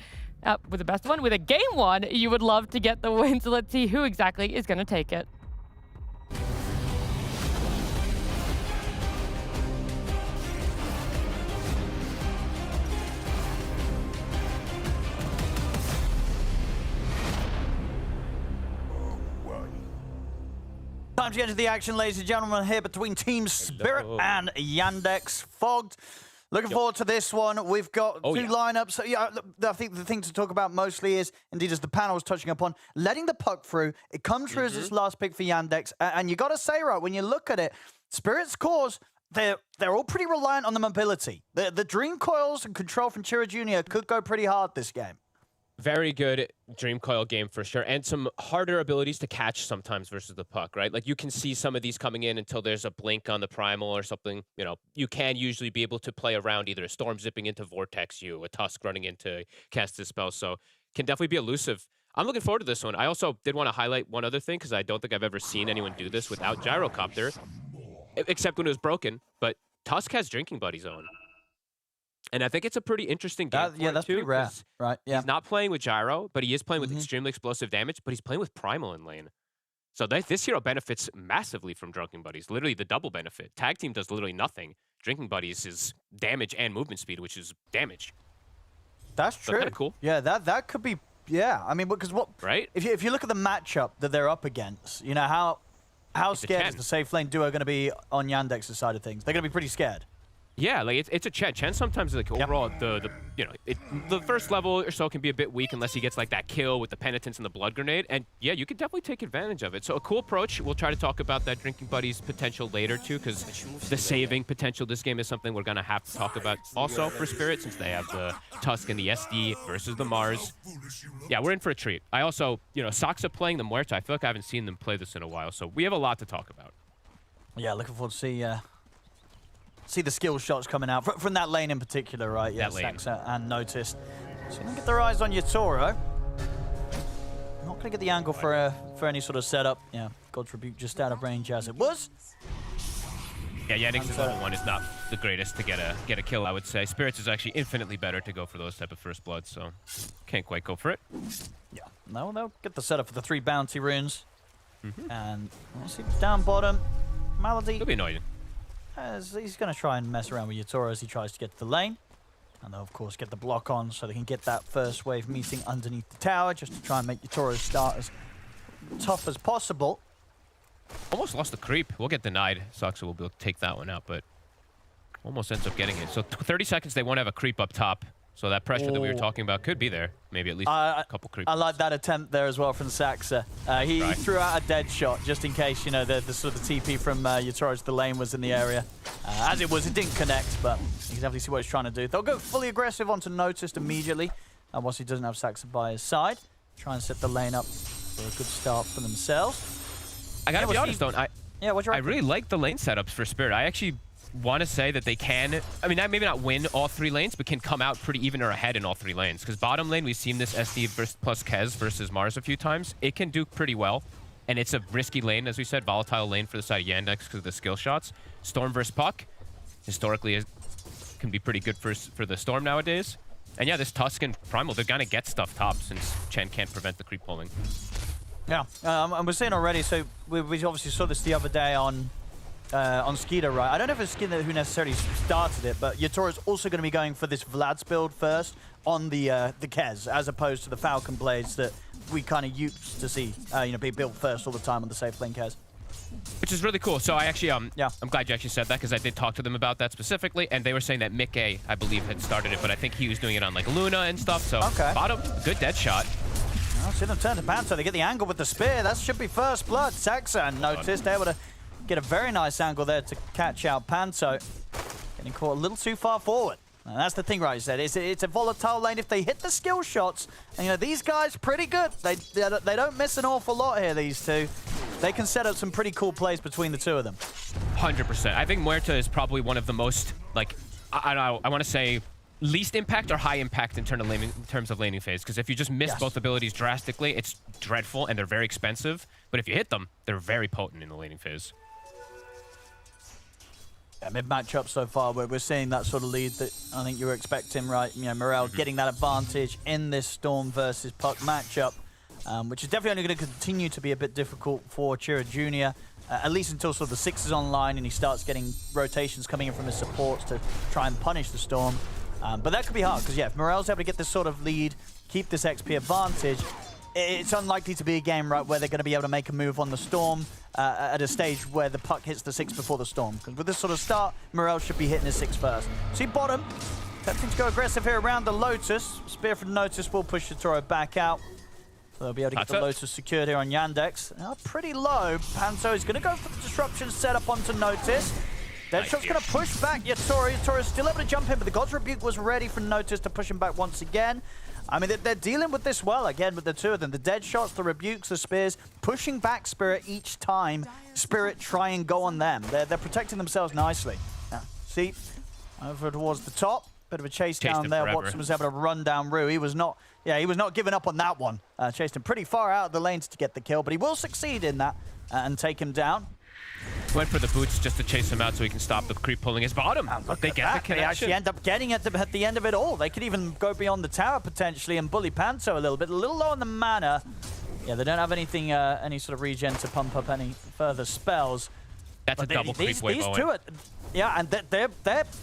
with a game 1, you would love to get the win. So let's see who exactly is going to take it. Time to get into the action, ladies and gentlemen, here between Team Spirit and Yandex. Fogged. Looking forward to this one. We've got 2 lineups. So, yeah, I think the thing to talk about mostly is, indeed, as the panel was touching upon, letting the Puck through. It comes through as this last pick for Yandex. And you got to say, right, when you look at it, Spirit's cores, they're all pretty reliant on the mobility. The Dream Coils and control from Chira Jr. could go pretty hard this game. Very good Dream Coil game for sure, and some harder abilities to catch sometimes versus the Puck, right? Like, you can see some of these coming in until there's a blink on the Primal or something. You know, you can usually be able to play around either a Storm zipping into Vortex you, a Tusk running into cast his spell, so can definitely be elusive. I'm looking forward to this one. I also did want to highlight one other thing, because I don't think I've ever seen anyone do this without Gyrocopter, except when it was broken, but Tusk has Drinking Buddy Zone. And I think it's a pretty interesting game. Yeah, that's pretty rare. Right, yeah. He's not playing with gyro, but he is playing with extremely explosive damage, but he's playing with primal in lane. So this hero benefits massively from Drinking Buddies, literally the double benefit. Tag team does literally nothing. Drinking Buddies is damage and movement speed, which is damage. That's So true. kind of cool. Yeah, that could be. Yeah, I mean, because what? Right? If you look at the matchup that they're up against, you know how scared is the safe lane duo going to be on Yandex's side of things? They're going to be pretty scared. Yeah, like it's a Chen. Chen sometimes like overall the first level or so can be a bit weak unless he gets like that kill with the penitence and the blood grenade. And yeah, you can definitely take advantage of it. So a cool approach. We'll try to talk about that Drinking Buddies potential later too, because the saving potential this game is something we're gonna have to talk about also for Spirit, since they have the Tusk and the SD versus the Mars. Yeah, we're in for a treat. I also, Saksa playing the Muerta. I feel like I haven't seen them play this in a while, so we have a lot to talk about. Yeah, looking forward to see the skill shots coming out from that lane in particular, right? Yeah, Saksa and Noticed. So you're gonna get their eyes on Yatoro. Not gonna get the angle for any sort of setup. Yeah, God's Rebuke just out of range as it was. Yeah, Yandex's level 1 is not the greatest to get a kill, I would say. Spirits is actually infinitely better to go for those type of first bloods, so can't quite go for it. Yeah, no, they'll get the setup for the 3 bounty runes. And we'll see down bottom. Malady. It'll be annoying. He's going to try and mess around with Yatoro as he tries to get to the lane. And they'll, of course, get the block on so they can get that first wave meeting underneath the tower just to try and make Yatoro's start as tough as possible. Almost lost the creep. We'll get denied. Saksa will be able to take that one out, but almost ends up getting it. So 30 seconds, they won't have a creep up top. So that pressure that we were talking about could be there. Maybe at least a couple creeps. I like that attempt there as well from Saksa. He threw out a dead shot just in case, the sort of TP from Yatoro to the lane was in the area. As it was, it didn't connect, but you can definitely see what he's trying to do. They'll go fully aggressive onto Noticed immediately, once he doesn't have Saksa by his side. Try and set the lane up for a good start for themselves. I gotta be honest, though. I really like the lane setups for Spirit. I actually want to say that they can, maybe not win all 3 lanes, but can come out pretty even or ahead in all 3 lanes. Because bottom lane, we've seen this SD plus Kez versus Mars a few times. It can do pretty well. And it's a risky lane, as we said, volatile lane for the side of Yandex because of the skill shots. Storm versus Puck, historically, can be pretty good for the Storm nowadays. And yeah, this Tusk and Primal, they're going to get stuff top since Chen can't prevent the creep pulling. Yeah, and we're seeing already, so we obviously saw this the other day on Skeeter, right? I don't know if it's Skeeter who necessarily started it, but Yatoro's also going to be going for this Vlad's build first on the Kez, as opposed to the Falcon blades that we kind of used to see, be built first all the time on the safe lane Kez. Which is really cool. So I actually, I'm glad you actually said that because I did talk to them about that specifically, and they were saying that Mickey, I believe, had started it, but I think he was doing it on like Luna and stuff. So bottom, good dead shot. Well, see them turn to Panto. They get the angle with the spear. That should be first blood. Saksa Noticed able to get a very nice angle there to catch out Panto. Getting caught a little too far forward. And that's the thing, right? You said it's a volatile lane. If they hit the skill shots, and these guys pretty good. They don't miss an awful lot here. These two, they can set up some pretty cool plays between the two of them. 100%. I think Muerta is probably one of the most I want to say least impact or high impact in terms of laning phase. Because if you just miss both abilities drastically, it's dreadful and they're very expensive. But if you hit them, they're very potent in the laning phase. Yeah, mid-matchup so far, we're seeing that sort of lead that I think you were expecting, right? Morel getting that advantage in this Storm versus Puck matchup, which is definitely only going to continue to be a bit difficult for Chira Jr., at least until sort of the 6 is online and he starts getting rotations coming in from his supports to try and punish the Storm. But that could be hard, because if Morel's able to get this sort of lead, keep this XP advantage, it's unlikely to be a game, right, where they're going to be able to make a move on the Storm at a stage where the Puck hits the 6 before the Storm. Because with this sort of start, Morel should be hitting his 6 first. See bottom, attempting to go aggressive here around the Lotus. Spear from Notice will push Yatoro back out. So they'll be able to get the Lotus secured here on Yandex. Pretty low. Panto is going to go for the disruption setup onto Notice. Deadshot's going to push back Yatoro. Yatoro's still able to jump in, but the God's Rebuke was ready for Notice to push him back once again. They're dealing with this well, again, with the two of them. The Deadshots, the Rebukes, the Spears, pushing back Spirit each time Spirit try and go on them. They're protecting themselves nicely. See, over towards the top. Bit of a chase down there. Forever. Watson was able to run down Rue. He was not giving up on that one. Chased him pretty far out of the lanes to get the kill, but he will succeed in that and take him down. Went for the boots just to chase him out so he can stop the creep pulling his bottom. But they get the They connection. actually end up getting at the end of it all. They could even go beyond the tower potentially and bully Panto a little bit. A little low on the mana. Yeah, they don't have anything, any sort of regen to pump up any further spells. That's But a double creep wave, these Owen. two are, yeah, and they're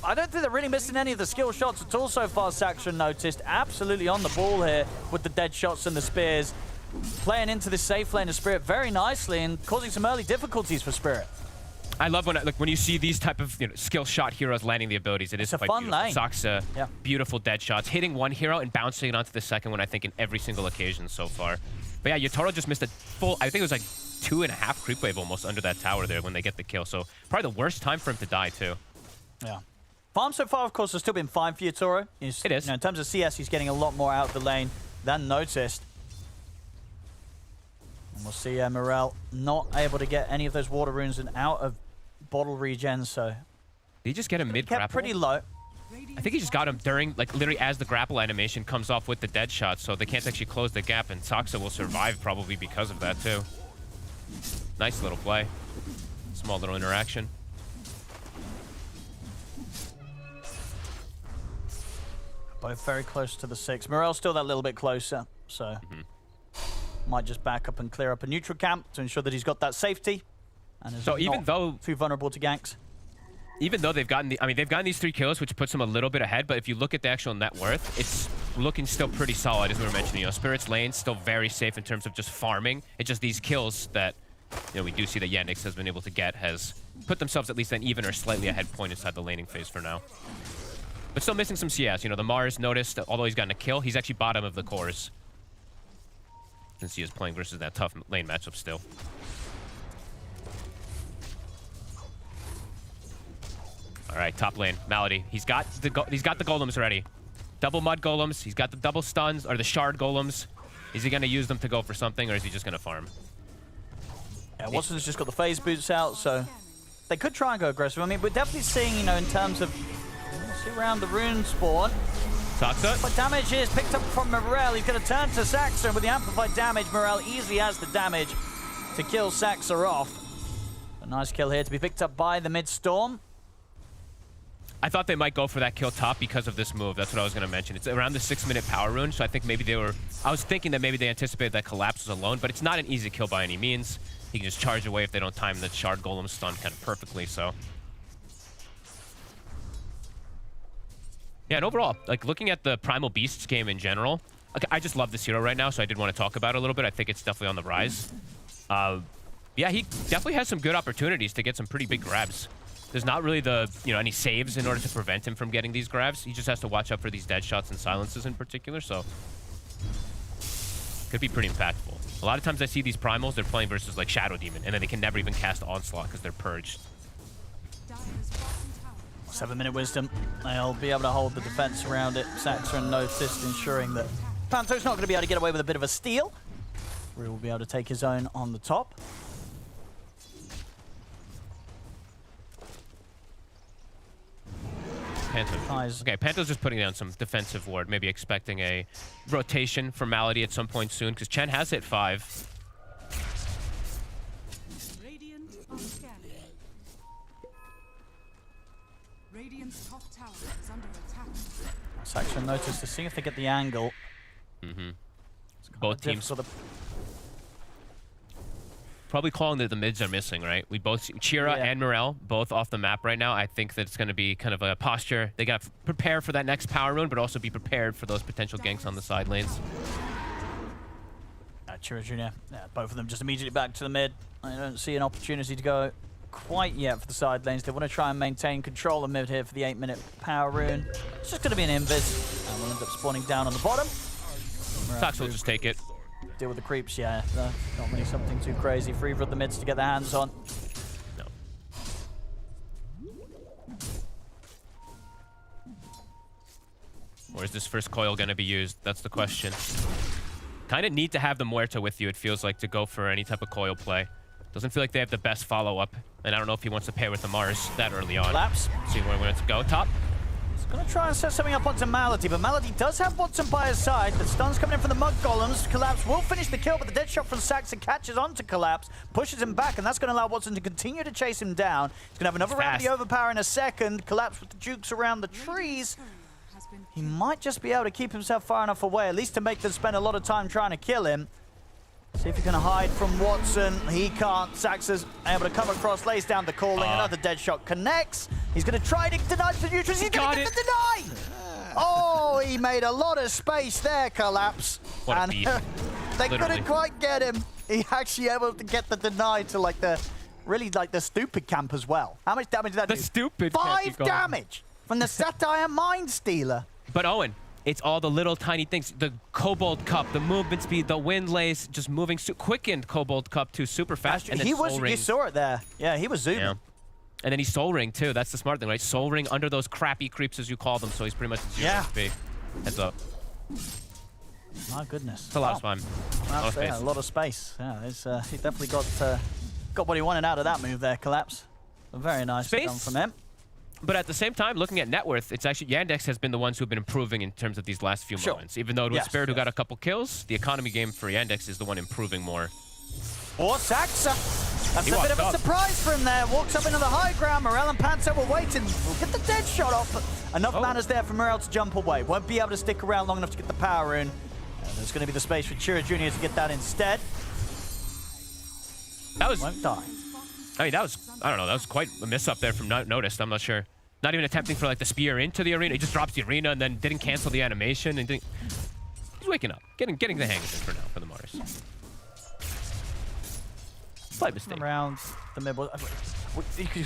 I don't think they're really missing any of the skill shots at all so far. Saxon noticed absolutely on the ball here with the dead shots and the spears, playing into this safe lane of Spirit very nicely and causing some early difficulties for Spirit. I love when you see these type of skill shot heroes landing the abilities. It is It's a quite fun beautiful. lane. Saksa, Yeah. beautiful dead shots, hitting one hero and bouncing it onto the second one. I think in every single occasion so far. But yeah, Yotaro just missed a full. I think it was like 2.5 creep wave almost under that tower there when they get the kill. So probably the worst time for him to die too. Yeah. Farm so far, of course, has still been fine for Yotaro. It is. You know, in terms of CS, he's getting a lot more out of the lane than noticed. And we'll see Morel not able to get any of those water runes and out of bottle regen, so... Did he just get a mid Kept grapple? pretty low. I think he just got him during, like, literally as the grapple animation comes off with the dead shot, so they can't actually close the gap, and Saksa will survive probably because of that, too. Nice little play. Small little interaction. Both very close to the 6. Morel's still that little bit closer, so... Might just back up and clear up a neutral camp to ensure that he's got that safety. And is So even not though too vulnerable to ganks. Even though they've gotten they've gotten these 3 kills, which puts them a little bit ahead, but if you look at the actual net worth, it's looking still pretty solid, as we were mentioning. You know, Spirit's lane still very safe in terms of just farming. It's just these kills that, you know, we do see that Yandex has been able to get has put themselves at least an even or slightly ahead point inside the laning phase for now. But still missing some CS. You know, the Mars noticed that although he's gotten a kill, he's actually bottom of the cores. Since he is playing versus that tough lane matchup still. All right, top lane, Malady. He's got the golems ready. Double mud golems. He's got the double stuns or the shard golems. Is he going to use them to go for something, or is he just going to farm? Yeah, Watson's just got the phase boots out, so they could try and go aggressive. I mean, we're definitely seeing, you know, in terms of see around the rune spawn. Saksa. But damage is picked up from Morel. He's going to turn to Saxon with the amplified damage. Morel easily has the damage to kill Saxa off. A nice kill here to be picked up by the mid-storm. I thought they might go for that kill top because of this move. That's what I was going to mention. It's around the 6-minute power rune, so I think maybe I was thinking that maybe they anticipated that Collapse was alone, but it's not an easy kill by any means. He can just charge away if they don't time the shard golem stun kind of perfectly, so. Yeah, and overall, like looking at the Primal Beasts game in general, like, I just love this hero right now, so I did want to talk about it a little bit. I think it's definitely on the rise. Yeah, he definitely has some good opportunities to get some pretty big grabs. There's not really any saves in order to prevent him from getting these grabs. He just has to watch out for these dead shots and silences in particular, so could be pretty impactful. A lot of times I see these primals, they're playing versus like Shadow Demon, and then they can never even cast Onslaught because they're purged. 7-minute wisdom. They'll be able to hold the defense around it. Saxa and Noticed, ensuring that Panto's not going to be able to get away with a bit of a steal. Rue will be able to take his own on the top. Panto. Okay, Panto's just putting down some defensive ward, maybe expecting a rotation for Malady at some point soon, because Chen has hit 5. Radiant are scanning. Radiant's top tower is under attack. Saxa Noticed to see if they get the angle. Both teams probably calling that the mids are missing, right? We both see Chira and Morel both off the map right now. I think that it's going to be kind of a posture. They got to prepare for that next power rune, but also be prepared for those potential ganks on the side lanes. Chira Jr., both of them just immediately back to the mid. I don't see an opportunity to go quite yet for the side lanes. They want to try and maintain control of mid here for the 8-minute power rune. It's just going to be an invis, and we'll end up spawning down on the bottom. Sax will just take it. Deal with the creeps, yeah. Not really something too crazy for either of the mids to get their hands on. No. Where's this first coil going to be used? That's the question. Kind of need to have the Muerta with you, it feels like, to go for any type of coil play. Doesn't feel like they have the best follow-up, and I don't know if he wants to pair with the Mars that early on. Collapse. See where he wants to go. Top. Gonna try and set something up onto Malady, but Malady does have Watson by his side. The stun's coming in from the Mud Golems. Collapse will finish the kill, but the dead shot from Saxon catches onto Collapse, pushes him back, and that's gonna allow Watson to continue to chase him down. He's gonna have another round of the overpower in a second. Collapse with the jukes around the trees. He might just be able to keep himself far enough away, at least to make them spend a lot of time trying to kill him. See if he can hide from Watson. He can't. Saxon's able to come across, lays down the calling. Another dead shot connects. He's going to try to deny the neutrals. He's going to get the deny! Oh, he made a lot of space there, Collapse. What a and beast. they Literally. couldn't quite get him. He actually able to get the deny to like the stupid camp as well. How much damage did that do? The stupid camp, you 5 call him. damage from the Satire Mind Stealer. But Owen, it's all the little tiny things. The Cobalt Cup, the movement speed, the wind lace, just moving, quickened Cobalt Cup too, super fast. And then He was, Soul Ring. you saw it there. Yeah, he was zooming. Yeah. And then he Soul Ring too. That's the smart thing, right? Soul Ring under those crappy creeps, as you call them. So he's pretty much 0 HP. Heads up. My goodness. It's a lot of fun. A lot of space. Yeah, he definitely got what he wanted out of that move there, Collapse. Very nice done from him. But at the same time, looking at net worth, it's actually Yandex has been the ones who've been improving in terms of these last few moments. Even though it was Spirit who got a couple kills, the economy game for Yandex is the one improving more. Or Saxa. That's He a bit of walked a up. surprise for him there. Walks up into the high ground. Morel and Panto were waiting. We'll get the dead shot off. But enough manners there for Morel to jump away. Won't be able to stick around long enough to get the power in. There's going to be the space for Chira Jr. to get that instead. That was... Won't die. I mean, that was... I don't know. That was quite a miss up there from Noticed. I'm not sure. Not even attempting for like the spear into the arena. He just drops the arena and then didn't cancel the animation and didn't... He's waking up. Getting the hang of it for now for the Mars. Slight mistake. Around the middle.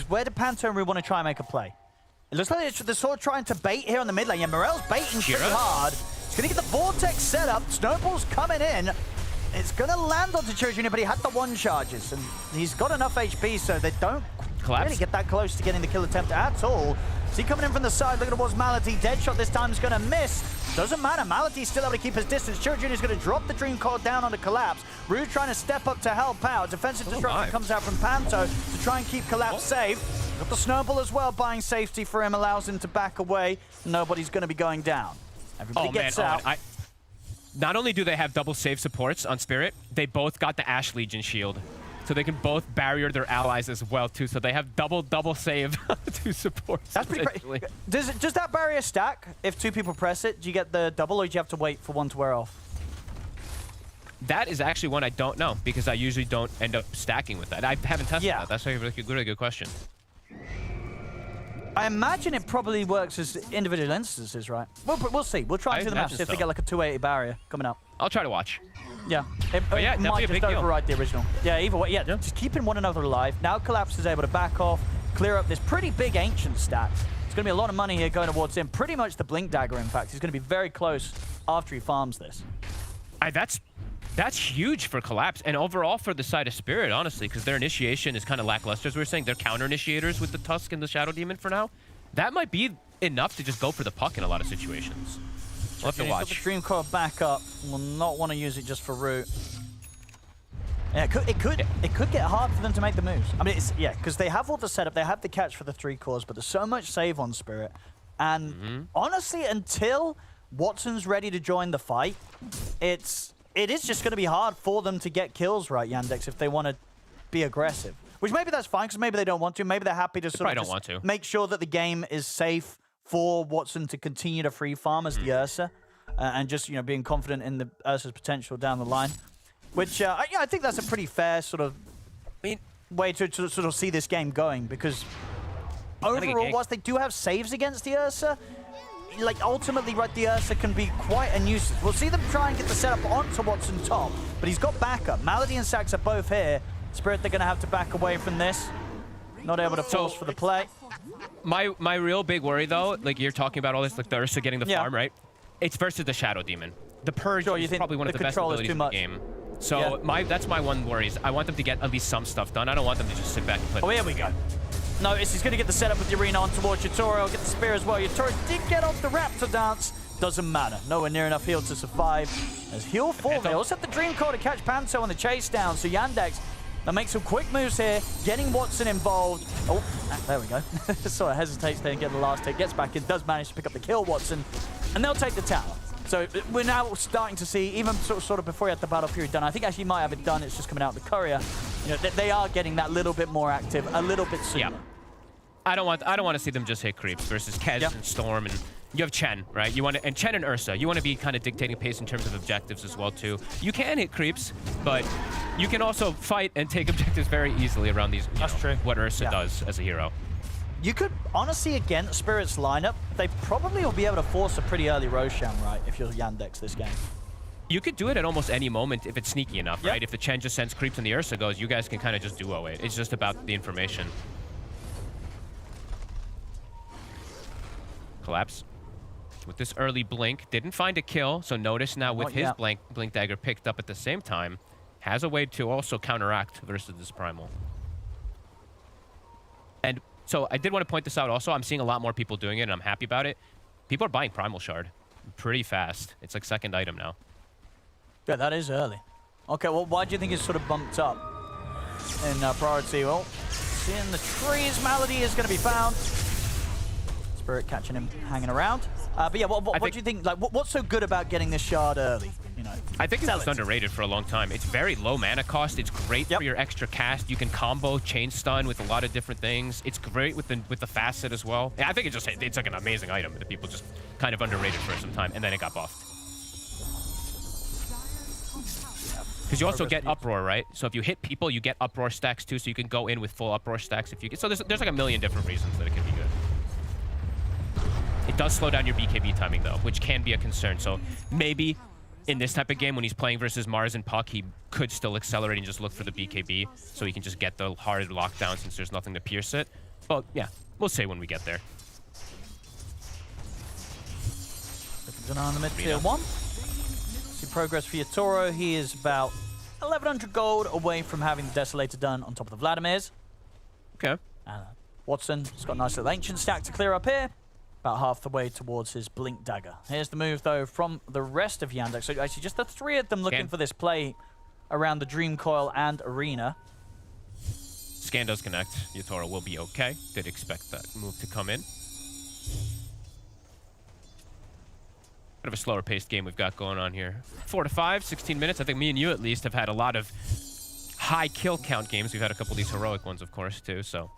Where did Panto and Rue want to try and make a play? It looks like they're sort of trying to bait here on the mid lane. Yeah, Morel's baiting pretty hard. He's going to get the Vortex set up. Snowball's coming in. It's going to land onto Chira Jr., but he had the 1 charges. And he's got enough HP, so they don't really get that close to getting the kill attempt at all. See coming in from the side, looking towards Malady. Deadshot this time is going to miss. Doesn't matter. Malady's still able to keep his distance. Chira Jr. is going to drop the Dream Coil down onto Collapse. Rue trying to step up to help out. Defensive disruption comes out from Panto to try and keep Collapse safe. Got the Snowball as well, buying safety for him, allows him to back away. Nobody's going to be going down. Everybody gets out. Not only do they have double save supports on Spirit, they both got the Ash Legion shield. So they can both barrier their allies as well, too. So they have double save two supports. That's pretty great. Does that barrier stack if 2 people press it? Do you get the double, or do you have to wait for 1 to wear off? That is actually one I don't know, because I usually don't end up stacking with that. I haven't tested that. That's a really good question. I imagine it probably works as individual instances, right? We'll see. We'll try and do the math, see if they get like a 280 barrier coming up. I'll try to watch. Yeah, it might just override the original. Yeah, either way, just keeping one another alive. Now Collapse is able to back off, clear up this pretty big Ancient stack. It's going to be a lot of money here going towards him. Pretty much the Blink Dagger, in fact. He's going to be very close after he farms this. That's huge for Collapse, and overall for the side of Spirit, honestly, because their initiation is kind of lackluster, as we were saying. They're counter-initiators with the Tusk and the Shadow Demon for now. That might be enough to just go for the puck in a lot of situations. We'll have to watch. Got the Dream Coil back up. Will not want to use it just for root. Yeah, it could get hard for them to make the moves. I mean, because they have all the setup, they have the catch for the 3 cores, but there's so much save on Spirit. And honestly, until Watson's ready to join the fight, it is just going to be hard for them to get kills right, Yandex, if they want to be aggressive. Which maybe that's fine, because maybe they don't want to. Maybe they're happy to sort of just make sure that the game is safe for Watson to continue to free farm as the Ursa, and just being confident in the Ursa's potential down the line. Which I think that's a pretty fair sort of way to sort of see this game going, because overall, whilst they do have saves against the Ursa, ultimately, right, the Ursa can be quite a nuisance. We'll see them try and get the setup onto Watson top, but he's got backup. Malady and Sax are both here. Spirit, they're going to have to back away from this. Not able to force for the play. My real big worry, though, you're talking about all this, the Ursa getting the farm, right? It's versus the Shadow Demon. The Purge is probably one of the best abilities in the game. So that's my one worry. Is I want them to get at least some stuff done. I don't want them to just sit back and play. Oh, here we go. Notice he's going to get the setup with the arena on towards Yatoro. Get the spear as well. Yatoro did get off the Raptor dance. Doesn't matter. Nowhere near enough heal to survive. As he'll fall, they also have the Dream Coil to catch Panto on the chase down. So Yandex They'll make some quick moves here, getting Watson involved. Oh, there we go. Sort of hesitates there and get the last hit, gets back in, does manage to pick up the kill, Watson, and they'll take the tower. So we're now starting to see, even sort of before he had the battle period done, I think actually he might have it done, it's just coming out of the courier. You know, they are getting that little bit more active, a little bit sooner. Yeah. I don't want to see them just hit creeps versus Kez and Storm, and you have Chen, right? You want to, and Chen and Ursa, you want to be kind of dictating pace in terms of objectives as well too. You can hit creeps, but you can also fight and take objectives very easily around these. That's true. What Ursa does as a hero. You could, honestly, against Spirit's lineup, they probably will be able to force a pretty early Roshan, right, if you're Yandex this game. You could do it at almost any moment if it's sneaky enough, right? If the Chen just sends creeps and the Ursa goes, you guys can kind of just duo it. It's just about the information. Collapse. With this early blink, didn't find a kill, so notice now with his blink dagger picked up at the same time, has a way to also counteract versus this primal. And so I did want to point this out also. I'm seeing a lot more people doing it, and I'm happy about it. People are buying Primal Shard pretty fast. It's like second item now. Yeah, that is early. Okay, well, why do you think it's sort of bumped up in priority? Well, seeing the trees, Malady is going to be found. Spirit catching him hanging around. But yeah, what do you think? Like, what's so good about getting this shard early? You know, I think it's underrated for a long time. It's very low mana cost. It's great for your extra cast. You can combo chain stun with a lot of different things. It's great with the facet as well. Yeah, I think it's like an amazing item that people just kind of underrated for some time, and then it got buffed. Because you also get uproar, right? So if you hit people, you get uproar stacks too. So you can go in with full uproar stacks if you get. So there's like a million different reasons that it can be good. It does slow down your BKB timing though, which can be a concern. So maybe in this type of game, when he's playing versus Mars and Puck, he could still accelerate and just look for the BKB, so he can just get the hard lockdown since there's nothing to pierce it. But yeah, we'll say when we get there. Looking on the mid tier 1. See progress for Yatoro. He is about 1,100 gold away from having the Desolator done on top of the Vladimir's. Okay. Watson's got a nice little ancient stack to clear up here. About half the way towards his Blink Dagger. Here's the move, though, from the rest of Yandex. So actually, just the three of them looking for this play around the Dream Coil and Arena. Scan does connect. Yatoro will be okay. Did expect that move to come in. Bit of a slower paced game we've got going on here. 4 to 5, 16 minutes. I think me and you, at least, have had a lot of high kill count games. We've had a couple of these heroic ones, of course, too, so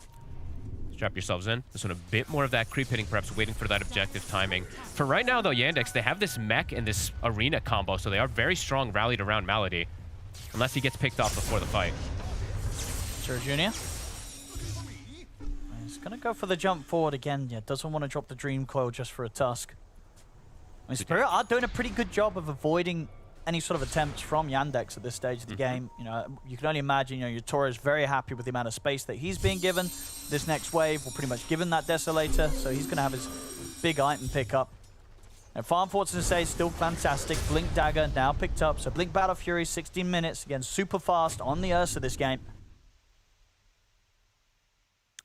strap yourselves in. This one a bit more of that creep hitting, perhaps waiting for that objective timing. For right now, though, Yandex, they have this mech and this Arena combo, so they are very strong rallied around Malady. Unless he gets picked off before the fight. Sir Junior. He's going to go for the jump forward again. Yeah, doesn't want to drop the Dream Coil just for a Tusk. I mean, Spirit are doing a pretty good job of avoiding any sort of attempts from Yandex at this stage of the game. You know, you can only imagine, you know, Yatoro is very happy with the amount of space that he's being given. This next wave will pretty much give him that Desolator, so he's going to have his big item pickup. And Farm Fortress is still fantastic. Blink Dagger now picked up, so Blink Battle Fury, 16 minutes. Again, super fast on the Ursa this game.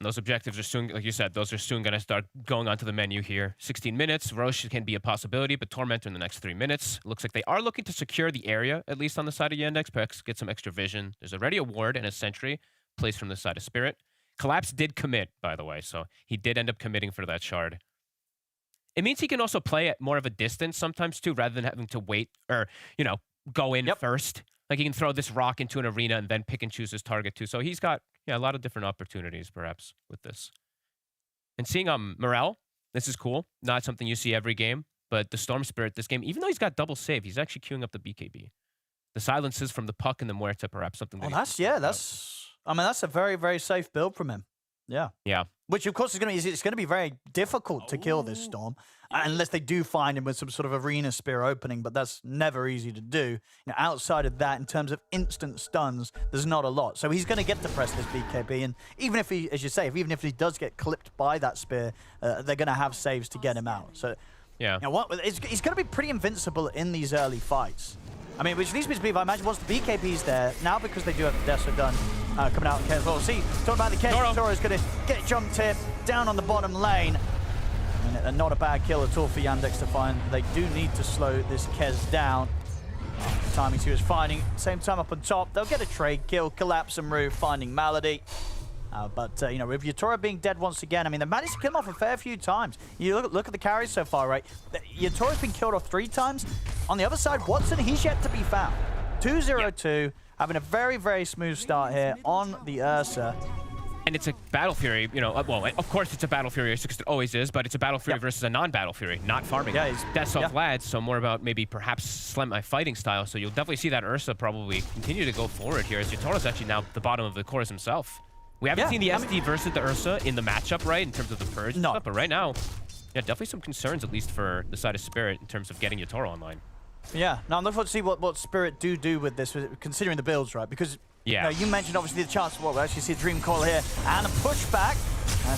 Those objectives are soon, like you said, those are soon going to start going onto the menu here. 16 minutes, Roche can be a possibility, but Tormentor in the next 3 minutes. Looks like they are looking to secure the area, at least on the side of Yandex. Perhaps get some extra vision. There's already a ward and a sentry placed from the side of Spirit. Collapse did commit, by the way, so he did end up committing for that shard. It means he can also play at more of a distance sometimes, too, rather than having to wait or, you know, go in first. Like, he can throw this rock into an arena and then pick and choose his target, too. So he's got, yeah, a lot of different opportunities, perhaps, with this. And seeing Morel, this is cool. Not something you see every game, but the Storm Spirit this game, even though he's got double save, he's actually queuing up the BKB. The silences from the Puck and the Muerta, perhaps something that I mean, that's a very, very safe build from him. Yeah. Yeah. Which, of course, is going to be very difficult to kill this Storm, unless they do find him with some sort of Arena Spear opening, but that's never easy to do. You know, outside of that, in terms of instant stuns, there's not a lot. So he's going to get to press this BKB, and even if he, as you say, even if he does get clipped by that Spear, they're going to have saves to get him out. So, yeah, you know, he's going to be pretty invincible in these early fights. I mean, which leads me to believe, I imagine, once the BKB's there, now because they do have the Deso done coming out as well. See, talking about the Kez, Toro is going to get jumped here down on the bottom lane. And not a bad kill at all for Yandex to find. They do need to slow this Kez down. perfect timing. He was finding, same time up on top. They'll get a trade kill, Collapse and Rue finding Malady. But you know, with Yatoro being dead once again, I mean, they managed to kill him off a fair few times. You look at the carries so far, right? Yatoro's been killed off 3 times. On the other side, Watson, he's yet to be found. 2-0-2, having a very, very smooth start here on the Ursa. And it's a Battle Fury, you know, well, of course it's a Battle Fury, because it always is, but it's a Battle Fury versus a non-Battle Fury, not farming. Yeah, he's That's off lads, so more about maybe perhaps slam my fighting style. So you'll definitely see that Ursa probably continue to go forward here, as Yatoro's actually now the bottom of the course himself. We haven't seen the SD versus the Ursa in the matchup, right, in terms of the Purge and stuff, but right now, yeah, definitely some concerns, at least for the side of Spirit, in terms of getting Yatoro online. Yeah, now I'm looking forward to see what Spirit do with this, considering the builds, right? Because you know, you mentioned obviously the chance of what we'll actually see a Dream Coil here and a pushback.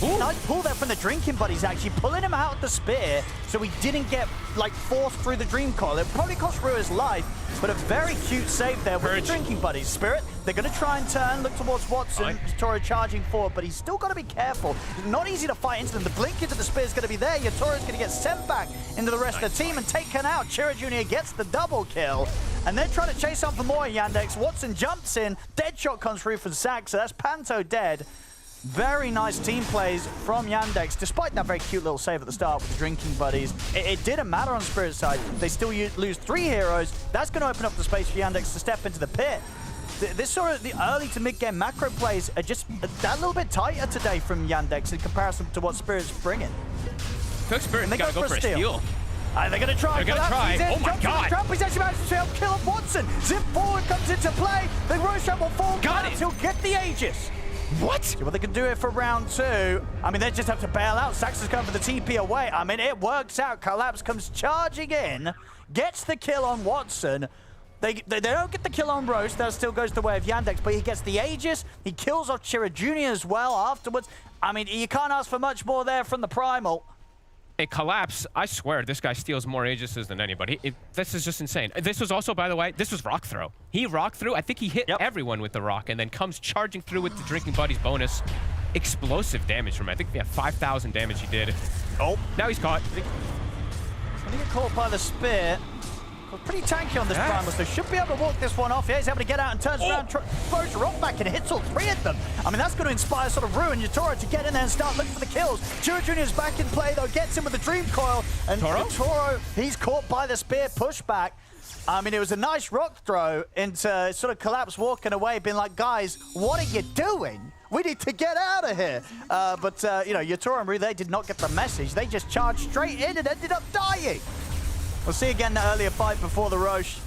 Nice pull there from the Drinking Buddies, actually pulling him out of the spear, so he didn't get like forced through the Dream Coil. It probably cost Rue his life, but a very cute save there with the Drinking Buddies. Spirit, they're going to try and turn, look towards Watson. Yatoro charging forward, but he's still got to be careful. It's not easy to fight into them. The blink into the spear is going to be there. Yatoro's going to get sent back into the rest of the team and taken out. Chira Jr. gets the double kill, and they're trying to chase on for more Yandex. Watson jumps in, dead shot comes through from Zach, so that's Panto dead. Very nice team plays from Yandex, despite that very cute little save at the start with the Drinking Buddies. It didn't matter on Spirit's side. They still lose 3 heroes. That's going to open up the space for Yandex to step into the pit. This sort of the early to mid-game macro plays are just that little bit tighter today from Yandex in comparison to what Spirit's bringing. Spirit's got to go for a steal. They're going to try. They're going to try. Oh my God. Trump, he's actually managed to kill off Watson. Zip forward comes into play. The Roshan will fall. Got it. He'll get the Aegis. What? See what they can do here for round 2. I mean, they just have to bail out. Saxon's going for the TP away. I mean, it works out. Collapse comes charging in, gets the kill on Watson. They don't get the kill on Roast. That still goes the way of Yandex, but he gets the Aegis. He kills off Chira Jr. as well afterwards. I mean, you can't ask for much more there from the Primal. A Collapse, I swear, this guy steals more Aegises than anybody. This is just insane. This was also, by the way, this was rock throw. He rock threw. I think he hit everyone with the rock and then comes charging through with the Drinking Buddies bonus. Explosive damage from him. I think we have 5,000 damage he did. Oh, now he's caught. When he get caught by the spear, pretty tanky on this Primal, so should be able to walk this one off. Yeah, he's able to get out and turns around, throws rock back and hits all 3 of them. I mean, that's going to inspire sort of Rue and Yatoro to get in there and start looking for the kills. Chira Jr. is back in play, though, gets him with the Dream Coil. And Yatoro, he's caught by the spear pushback. I mean, it was a nice rock throw into sort of Collapse walking away, being like, guys, what are you doing? We need to get out of here. But you know, Yatoro and Rue, they did not get the message. They just charged straight in and ended up dying. We'll see again the earlier fight before the Roche.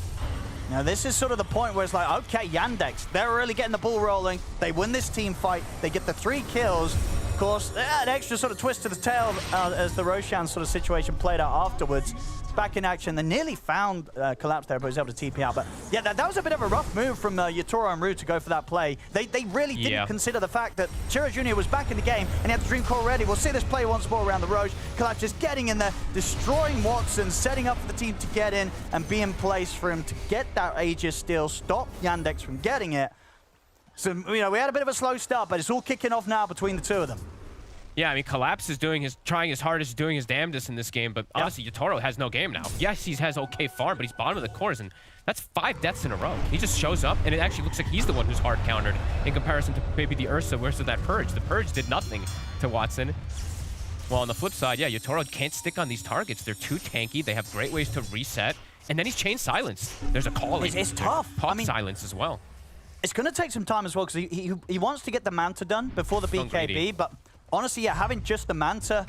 Now this is sort of the point where it's like, okay, Yandex, they're really getting the ball rolling. They win this team fight. They get the 3 kills. Of course, an extra sort of twist to the tail as the Roshan sort of situation played out afterwards. Back in action. They nearly found Collapse there, but was able to TP out. But yeah, that was a bit of a rough move from Yatoro and Rue to go for that play. They really didn't consider the fact that Chira Jr. was back in the game and he had the Dream Coil ready. We'll see this play once more around the Roche. Collapse just getting in there, destroying Watson, setting up for the team to get in and be in place for him to get that Aegis steal, stop Yandex from getting it. So, you know, we had a bit of a slow start, but it's all kicking off now between the 2 of them. Yeah, I mean, Collapse is trying his hardest, doing his damnedest in this game, but honestly, Yatoro has no game now. Yes, he has okay farm, but he's bottom of the course, and that's 5 deaths in a row. He just shows up, and it actually looks like he's the one who's hard countered in comparison to maybe the Ursa versus that Purge. The Purge did nothing to Watson. Well, on the flip side, yeah, Yatoro can't stick on these targets. They're too tanky. They have great ways to reset, and then he's chain silenced. There's a call. It's tough. I mean, silence as well. It's going to take some time as well, because he wants to get the Manta done before the BKB, but honestly, yeah, having just the Manta,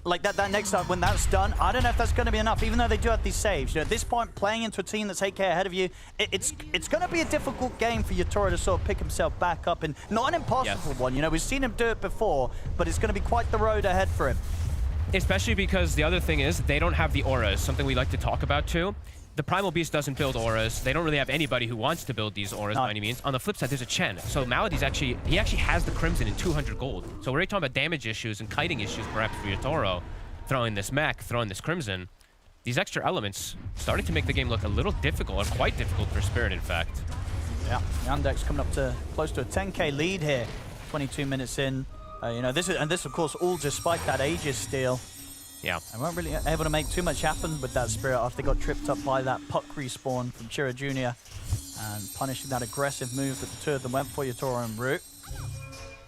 like that next time when that's done, I don't know if that's going to be enough, even though they do have these saves. You know, at this point, playing into a team that's 8K ahead of you, it's going to be a difficult game for Yatoro to sort of pick himself back up, and not an impossible one. You know, we've seen him do it before, but it's going to be quite the road ahead for him. Especially because the other thing is they don't have the auras, something we like to talk about too. The Primal Beast doesn't build auras. They don't really have anybody who wants to build these auras by any means. On the flip side, there's a Chen. So Malady's actually has the Crimson in 200 gold. So we're already talking about damage issues and kiting issues perhaps for Yatoro. Throwing this mech, throwing this Crimson. These extra elements starting to make the game look a little difficult, or quite difficult for Spirit, in fact. Yeah, Yandex coming up to close to a 10K lead here. 22 minutes in. You know, this of course all despite that Aegis steal. Yeah. They weren't really able to make too much happen with that Spirit after they got tripped up by that puck respawn from Chira Jr. and punishing that aggressive move that the two of them went for, Yatoro and Root.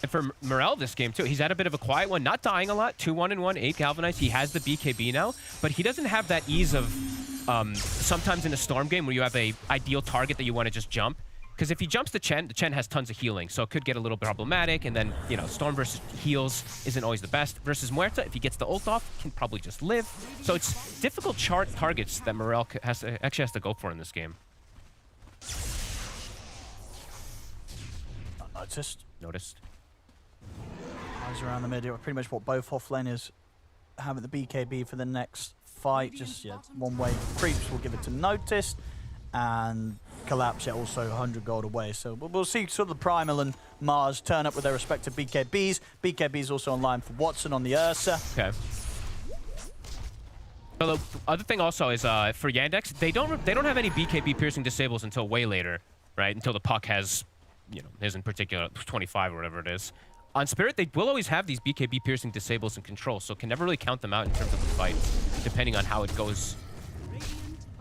And for Morel this game, too, he's had a bit of a quiet one, not dying a lot. 2-1-1, 8 Galvanized. He has the BKB now, but he doesn't have that ease of sometimes in a Storm game where you have a ideal target that you want to just jump. Because if he jumps the Chen has tons of healing, so it could get a little problematic, and then, you know, Storm versus heals isn't always the best. Versus Muerta, if he gets the ult off, can probably just live. So it's difficult targets that Morel actually has to go for in this game. Noticed. Eyes around the middle, pretty much what both offlaners have at the BKB for the next fight. Just one way. Creeps will give it to Noticed, and Collapse also 100 gold away. So we'll see sort of the Primal and Mars turn up with their respective BKBs. BKB's also online for Watson on the Ursa. Okay. Well, the other thing also is for Yandex, they don't have any BKB piercing disables until way later, right? Until the puck has, you know, his in particular 25 or whatever it is. On Spirit, they will always have these BKB piercing disables in control, so can never really count them out in terms of the fight, depending on how it goes.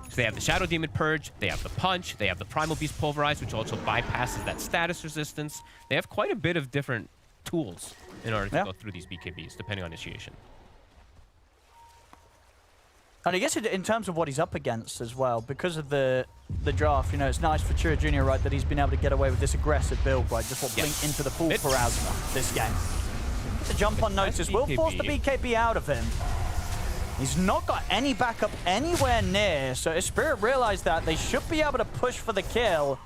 So they have the Shadow Demon Purge, they have the Punch, they have the Primal Beast Pulverize, which also bypasses that status resistance. They have quite a bit of different tools in order to go through these BKBs, depending on initiation. And I guess in terms of what he's up against as well, because of the draft, you know, it's nice for Chira Jr., right, that he's been able to get away with this aggressive build, right? Just blink into the pool for Asma this game. The jump on Notice will force the BKB out of him. He's not got any backup anywhere near, so if Spirit realized that, they should be able to push for the kill.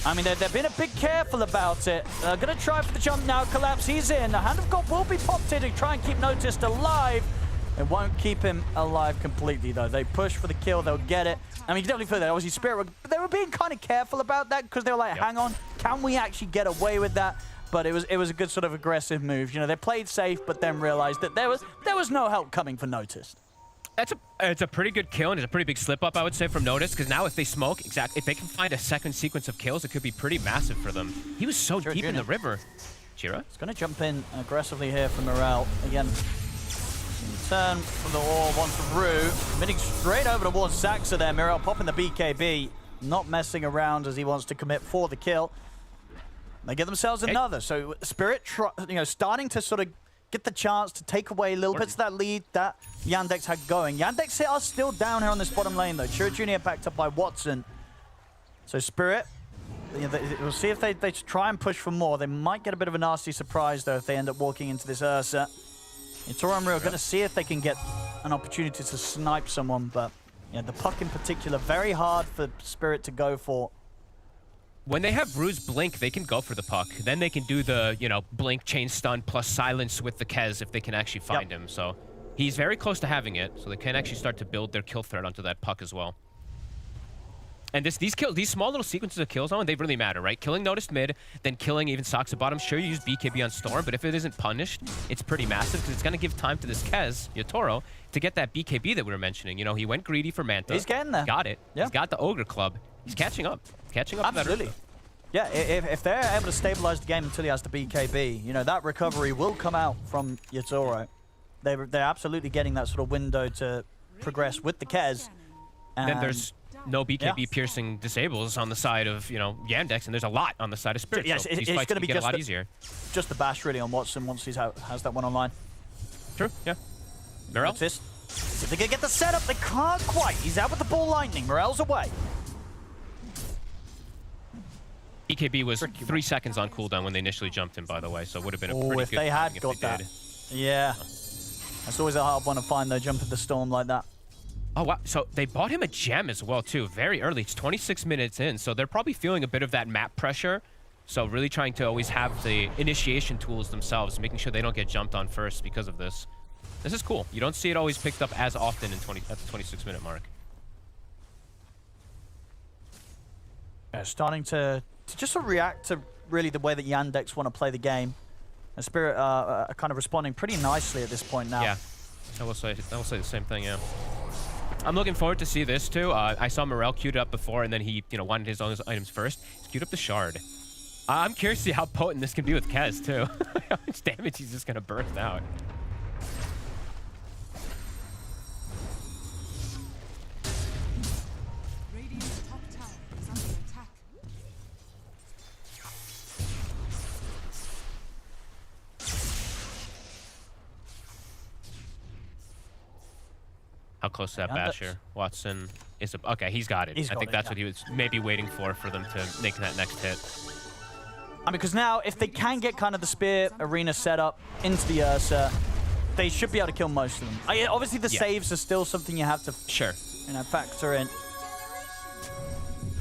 I mean, they've been a bit careful about it. They're going to try for the jump now. Collapse, he's in. The Hand of God will be popped in to try and keep Noticed alive. It won't keep him alive completely, though. They push for the kill, they'll get it. I mean, you definitely feel that. Obviously, Spirit, they were being kind of careful about that because they were like, hang on, can we actually get away with that? But it was a good sort of aggressive move. You know, they played safe, but then realized that there was no help coming for Noticed. It's a pretty good kill, and it's a pretty big slip-up, I would say, from Notice, because now if they smoke, if they can find a second sequence of kills, it could be pretty massive for them. He was so deep in the river. Chira? He's going to jump in aggressively here for Morel. Again, turn from the wall, one for Rue. Committing straight over towards Saxa there. Morel popping the BKB. Not messing around as he wants to commit for the kill. They get themselves another. So Spirit, starting to sort of get the chance to take away little bits of that lead that Yandex had going. Yandex are still down here on this bottom lane, though. Chira Jr. backed up by Watson. So Spirit, we'll see if they try and push for more. They might get a bit of a nasty surprise, though, if they end up walking into this Ursa. Toro and Rio are going to see if they can get an opportunity to snipe someone, but yeah, the puck in particular, very hard for Spirit to go for. When they have Rue's Blink, they can go for the puck. Then they can do the, Blink, Chain Stun, plus Silence with the Kez if they can actually find him. So he's very close to having it, so they can actually start to build their kill threat onto that puck as well. And these small little sequences of kills, they really matter, right? Killing Noticed mid, then killing even Soxa bottom. Sure, you use BKB on Storm, but if it isn't punished, it's pretty massive because it's going to give time to this Kez, Yatoro, to get that BKB that we were mentioning. He went greedy for Manta. He's getting there. Got it. Yeah. He's got the Ogre Club. He's catching up. Absolutely. Yeah, if they're able to stabilize the game until he has the BKB, that recovery will come out from Yatoro. They're absolutely getting that sort of window to progress with the Kez. And then there's no BKB piercing disables on the side of, Yandex, and there's a lot on the side of Spirit. Yes, so it's going to be a lot easier. Just the bash really on Watson once he has that one online. True, yeah. Morel? If they can get the setup, they can't quite. He's out with the ball lightning. Morel's away. BKB was 3 seconds on cooldown when they initially jumped him, by the way, so it would have been a pretty good if they had got that. Yeah. That's always a hard one to find, though, jump at the storm like that. Oh, wow. So they bought him a gem as well, too, very early. It's 26 minutes in, so they're probably feeling a bit of that map pressure. So really trying to always have the initiation tools themselves, making sure they don't get jumped on first because of this. This is cool. You don't see it always picked up as often at the 26-minute mark. Yeah, starting to just sort of react to really the way that Yandex want to play the game. And Spirit are kind of responding pretty nicely at this point now. Yeah, I will say the same thing, yeah. I'm looking forward to see this too. I saw Morel queued up before, and then he, wanted his own items first. He's queued up the Shard. I'm curious to see how potent this can be with Kez too. How much damage he's just gonna burst out. How close to that Yandex. bash here? Watson is okay. He's got it. He's I got think it, that's yeah. what he was maybe waiting for them to make that next hit. I mean, because now if they can get kind of the Spear arena set up into the Ursa, they should be able to kill most of them. Obviously, the saves are still something you have to factor in.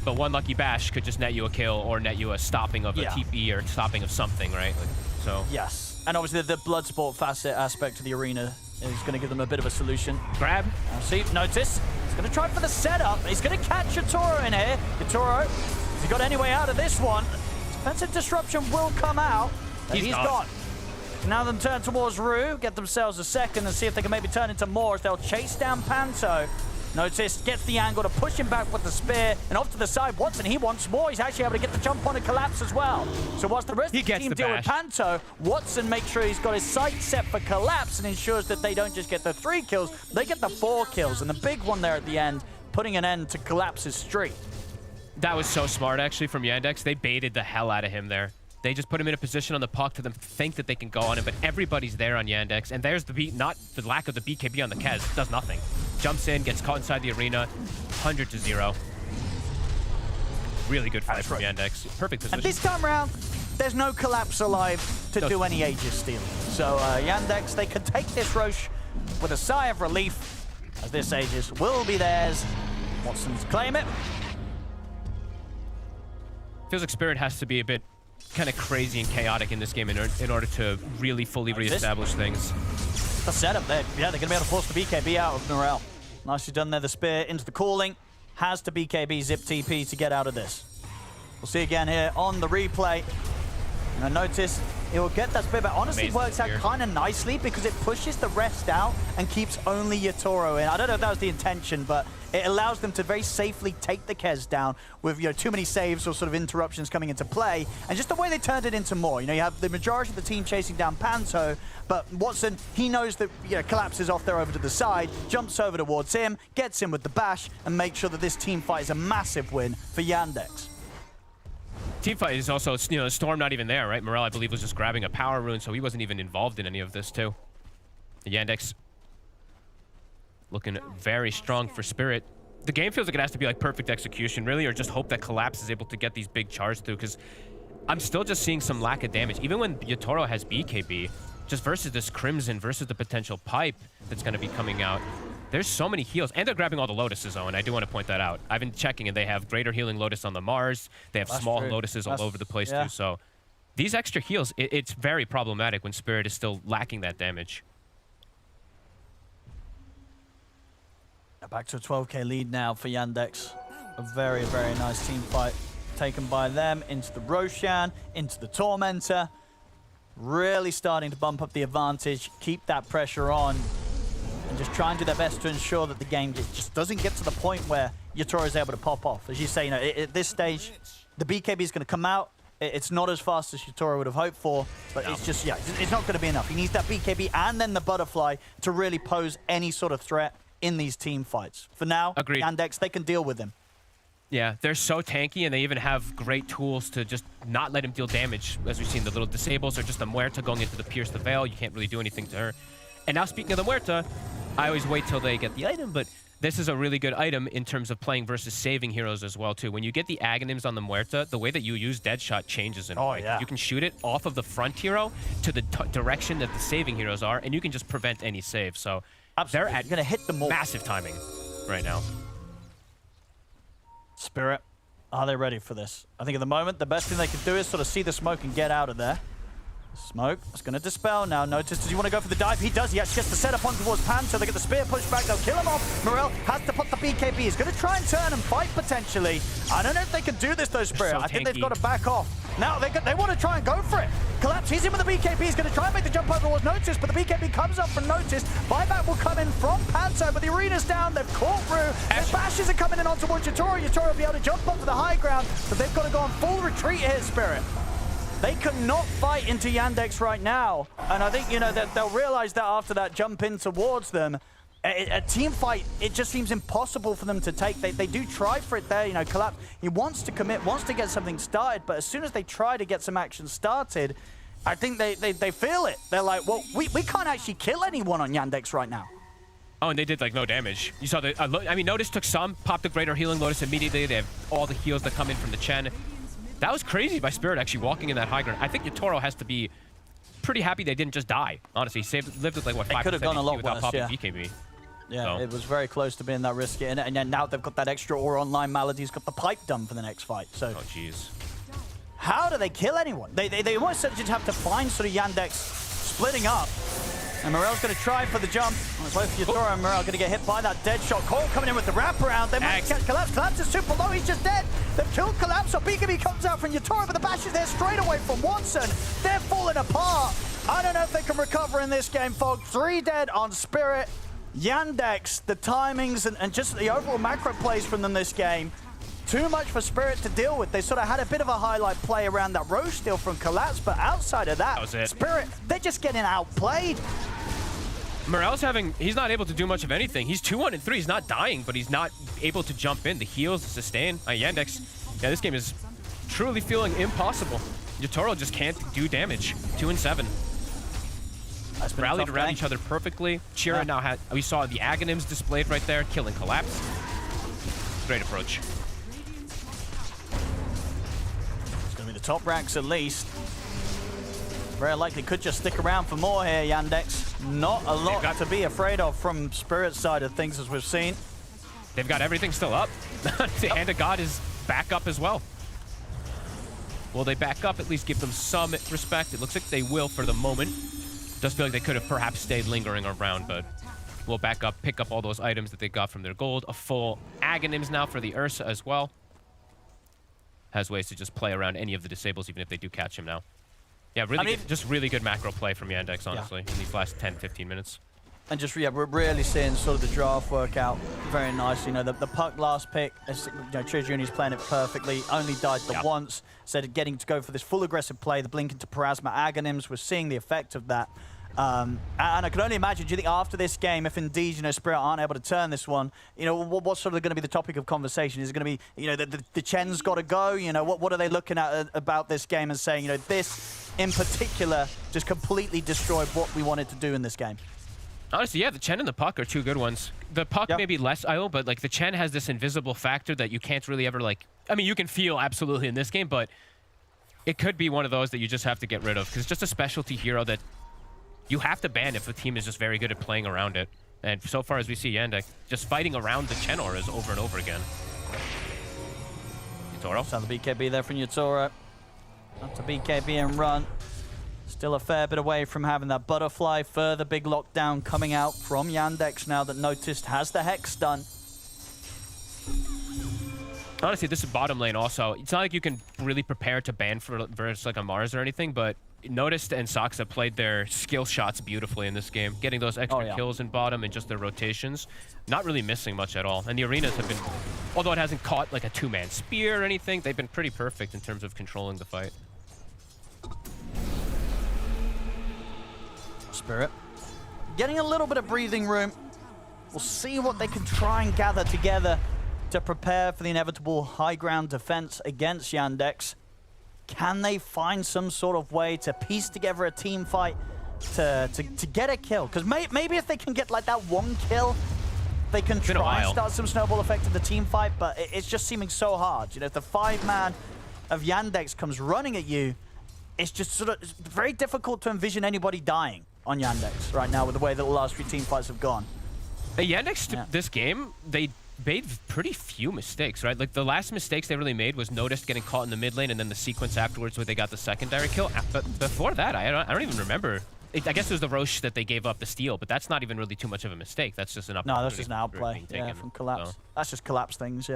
But one lucky bash could just net you a kill or net you a stopping of a TP or stopping of something, right? Like, so. Yes, and obviously the blood sport facet aspect of the arena is going to give them a bit of a solution. Grab. Now see, notice, he's going to try for the setup. He's going to catch Yatoro in here. Yatoro, has he got any way out of this one? Defensive disruption will come out. He's gone. Now them turn towards Rue, get themselves a second and see if they can maybe turn into more as they'll chase down Panto. Notice, gets the angle to push him back with the spear, and off to the side, Watson, he wants more. He's actually able to get the jump on and collapse as well. So whilst the rest of the team deal with Panto, Watson makes sure he's got his sight set for collapse and ensures that they don't just get the 3 kills, they get the 4 kills. And the big one there at the end, putting an end to Collapse's streak. That was so smart, actually, from Yandex. They baited the hell out of him there. They just put him in a position on the puck to them think that they can go on him, but everybody's there on Yandex, and there's the beat, not the lack of the BKB on the Kez, does nothing. Jumps in, gets caught inside the arena, 100-0. Really good fight from Yandex. Perfect position. And this time around, there's no Collapse alive to do any Aegis stealing. So Yandex, they can take this Roche with a sigh of relief, as this Aegis will be theirs. Watson's claim it. Feels like Spirit has to be a bit kind of crazy and chaotic in this game in order to really fully reestablish things. The setup there. Yeah, they're going to be able to force the BKB out of Morel. Nicely done there. The spear into the calling. Has to BKB zip TP to get out of this. We'll see again here on the replay. Now notice it will get that spear, but honestly works out kind of nicely because it pushes the rest out and keeps only Yatoro in. I don't know if that was the intention, but it allows them to very safely take the Kez down with too many saves or sort of interruptions coming into play. And just the way they turned it into more. You have the majority of the team chasing down Panto, but Watson, he knows that collapses off there over to the side, jumps over towards him, gets him with the bash, and makes sure that this team fight is a massive win for Yandex. Teamfight is also, Storm not even there, right? Morel, I believe, was just grabbing a power rune, so he wasn't even involved in any of this, too. The Yandex looking very strong for Spirit. The game feels like it has to be like perfect execution, really, or just hope that Collapse is able to get these big charges through, because I'm still just seeing some lack of damage. Even when Yatoro has BKB, just versus this Crimson, versus the potential pipe that's going to be coming out, there's so many heals, and they're grabbing all the Lotuses, Owen. I do want to point that out. I've been checking, and they have greater healing Lotus on the Mars. They have small Lotuses all over the place, too. So these extra heals, it's very problematic when Spirit is still lacking that damage. Back to a 12k lead now for Yandex. A very, very nice team fight taken by them into the Roshan, into the Tormentor. Really starting to bump up the advantage, keep that pressure on, and just try and do their best to ensure that the game just doesn't get to the point where Yatoro is able to pop off. As you say, at this stage, the BKB is going to come out. It's not as fast as Yatoro would have hoped for, but it's just, it's not going to be enough. He needs that BKB and then the Butterfly to really pose any sort of threat in these team fights. For now, Yandex, they can deal with him. Yeah, they're so tanky, and they even have great tools to just not let him deal damage. As we've seen, the little disables or just the Muerta going into the Pierce the Veil. You can't really do anything to her. And now, speaking of the Muerta, I always wait till they get the item, but this is a really good item in terms of playing versus saving heroes as well, too. When you get the Aghanims on the Muerta, the way that you use Deadshot changes in a way. You can shoot it off of the front hero to the direction that the saving heroes are, and you can just prevent any save. So they're at gonna hit them all. Massive timing right now. Spirit, are they ready for this? I think at the moment, the best thing they can do is sort of see the smoke and get out of there. Smoke is going to dispel now. Notice, does he want to go for the dive? He does. He actually gets the setup on towards Panto. They get the spear pushed back. They'll kill him off. Morel has to put the BKB. He's going to try and turn and fight potentially. I don't know if they can do this though, Spirit. I think they've got to back off. Now they want to try and go for it. Collapse, he's in with the BKB. He's going to try and make the jump over towards Notice, but the BKB comes up from Notice. Buyback will come in from Panto, but the arena's down. They've caught Rue. Their bashes are coming in on towards Yatoro. Yatoro will be able to jump onto the high ground, but they've got to go on full retreat here, Spirit. They cannot fight into Yandex right now. And I think, that they'll realize that after that jump in towards them. A team fight, it just seems impossible for them to take. They do try for it there, Collapse. He wants to commit, wants to get something started, but as soon as they try to get some action started, I think they feel it. They're like, well, we can't actually kill anyone on Yandex right now. Oh, and they did like no damage. You saw the, I mean, Lotus took some, popped the greater healing Lotus immediately. They have all the heals that come in from the Chen. That was crazy by Spirit actually walking in that high ground. I think Yatoro has to be pretty happy they didn't just die. Honestly, lived with like what 5% could have gone a lot without worse, popping yeah. BKB. Yeah, So. it was very close to being that risky. And then now they've got that extra aura online. Malady's got the pipe done for the next fight. So Oh jeez. how do they kill anyone? They almost just have to find sort of Yandex splitting up. And Morel's going to try for the jump. On his way for Yatoro, and Morel going to get hit by that dead shot. Cole coming in with the wraparound. They might catch Collapse. Collapse is super low. He's just dead. They've killed Collapse. So BKB comes out from Yatoro, but the bash is there straight away from Watson. They're falling apart. I don't know if they can recover in this game, folks. 3 dead on Spirit. Yandex, the timings and just the overall macro plays from them this game. Too much for Spirit to deal with. They sort of had a bit of a highlight play around that Roche steal from Collapse, but outside of that, was it. Spirit, they're just getting outplayed. Morel's he's not able to do much of anything. He's 2-1-3. He's not dying, but he's not able to jump in. The heals, the sustain. Yandex, yeah, this game is truly feeling impossible. Yatoro just can't do damage. 2-7. Rallied around each other perfectly. Chira now had, we saw the Aghanims displayed right there, killing Collapse. Great approach. It's going to be the top ranks at least. Very likely could just stick around for more here, Yandex. Not a lot to be afraid of from Spirit's side of things, as we've seen. They've got everything still up. The Hand of God is back up as well. Will they back up? At least give them some respect. It looks like they will for the moment. Does feel like they could have perhaps stayed lingering around, but we'll back up, pick up all those items that they got from their gold. A full Aghanims now for the Ursa as well. Has ways to just play around any of the disables, even if they do catch him now. Yeah, really good, just really good macro play from Yandex, honestly, in these last 10-15 minutes. And just, yeah, we're really seeing sort of the draft work out very nicely. You know, the puck last pick, you know, Trigioni's playing it perfectly, only died the once. Instead of getting to go for this full aggressive play, the blink into Parasma Aghanims, we're seeing the effect of that. And I can only imagine, do you think after this game, if indeed, you know, Spirit aren't able to turn this one, you know, what's sort of going to be the topic of conversation? Is it going to be, you know, the Chen's got to go? You know, what are they looking at about this game and saying, you know, this in particular just completely destroyed what we wanted to do in this game? Honestly, yeah, the Chen and the puck are two good ones. The puck may be less idle, but like the Chen has this invisible factor that you can't really ever like, I mean, you can feel absolutely in this game, but it could be one of those that you just have to get rid of because it's just a specialty hero that you have to ban if the team is just very good at playing around it. And so far as we see Yandex just fighting around the Chen auras over and over again. Yatoro. So the BKB there from Yatoro. Up to BKB and run. Still a fair bit away from having that butterfly. Further big lockdown coming out from Yandex now that Noticed has the Hex done. Honestly, this is bottom lane also. It's not like you can really prepare to ban for versus like a Mars or anything, but Noticed and Saksa played their skill shots beautifully in this game, getting those extra kills in bottom and just their rotations. Not really missing much at all. And the arenas have been, although it hasn't caught like a two-man spear or anything, they've been pretty perfect in terms of controlling the fight. Spirit getting a little bit of breathing room. We'll see what they can try and gather together to prepare for the inevitable high ground defense against Yandex. Can they find some sort of way to piece together a team fight to get a kill? Because maybe if they can get like that one kill, they can try and start some snowball effect of the team fight, but it's just seeming so hard. You know, if the 5-man of Yandex comes running at you, it's just sort of very difficult to envision anybody dying on Yandex right now with the way that the last few team fights have gone. Yandex, this game, they made pretty few mistakes, right? Like the last mistakes they really made was Noticed getting caught in the mid lane and then the sequence afterwards where they got the secondary kill. But before that, I don't even remember. I guess it was the Roche that they gave up the steal, but that's not even really too much of a mistake. That's just an opportunity. No, that's just an outplay, from Collapse. So. That's just Collapse things,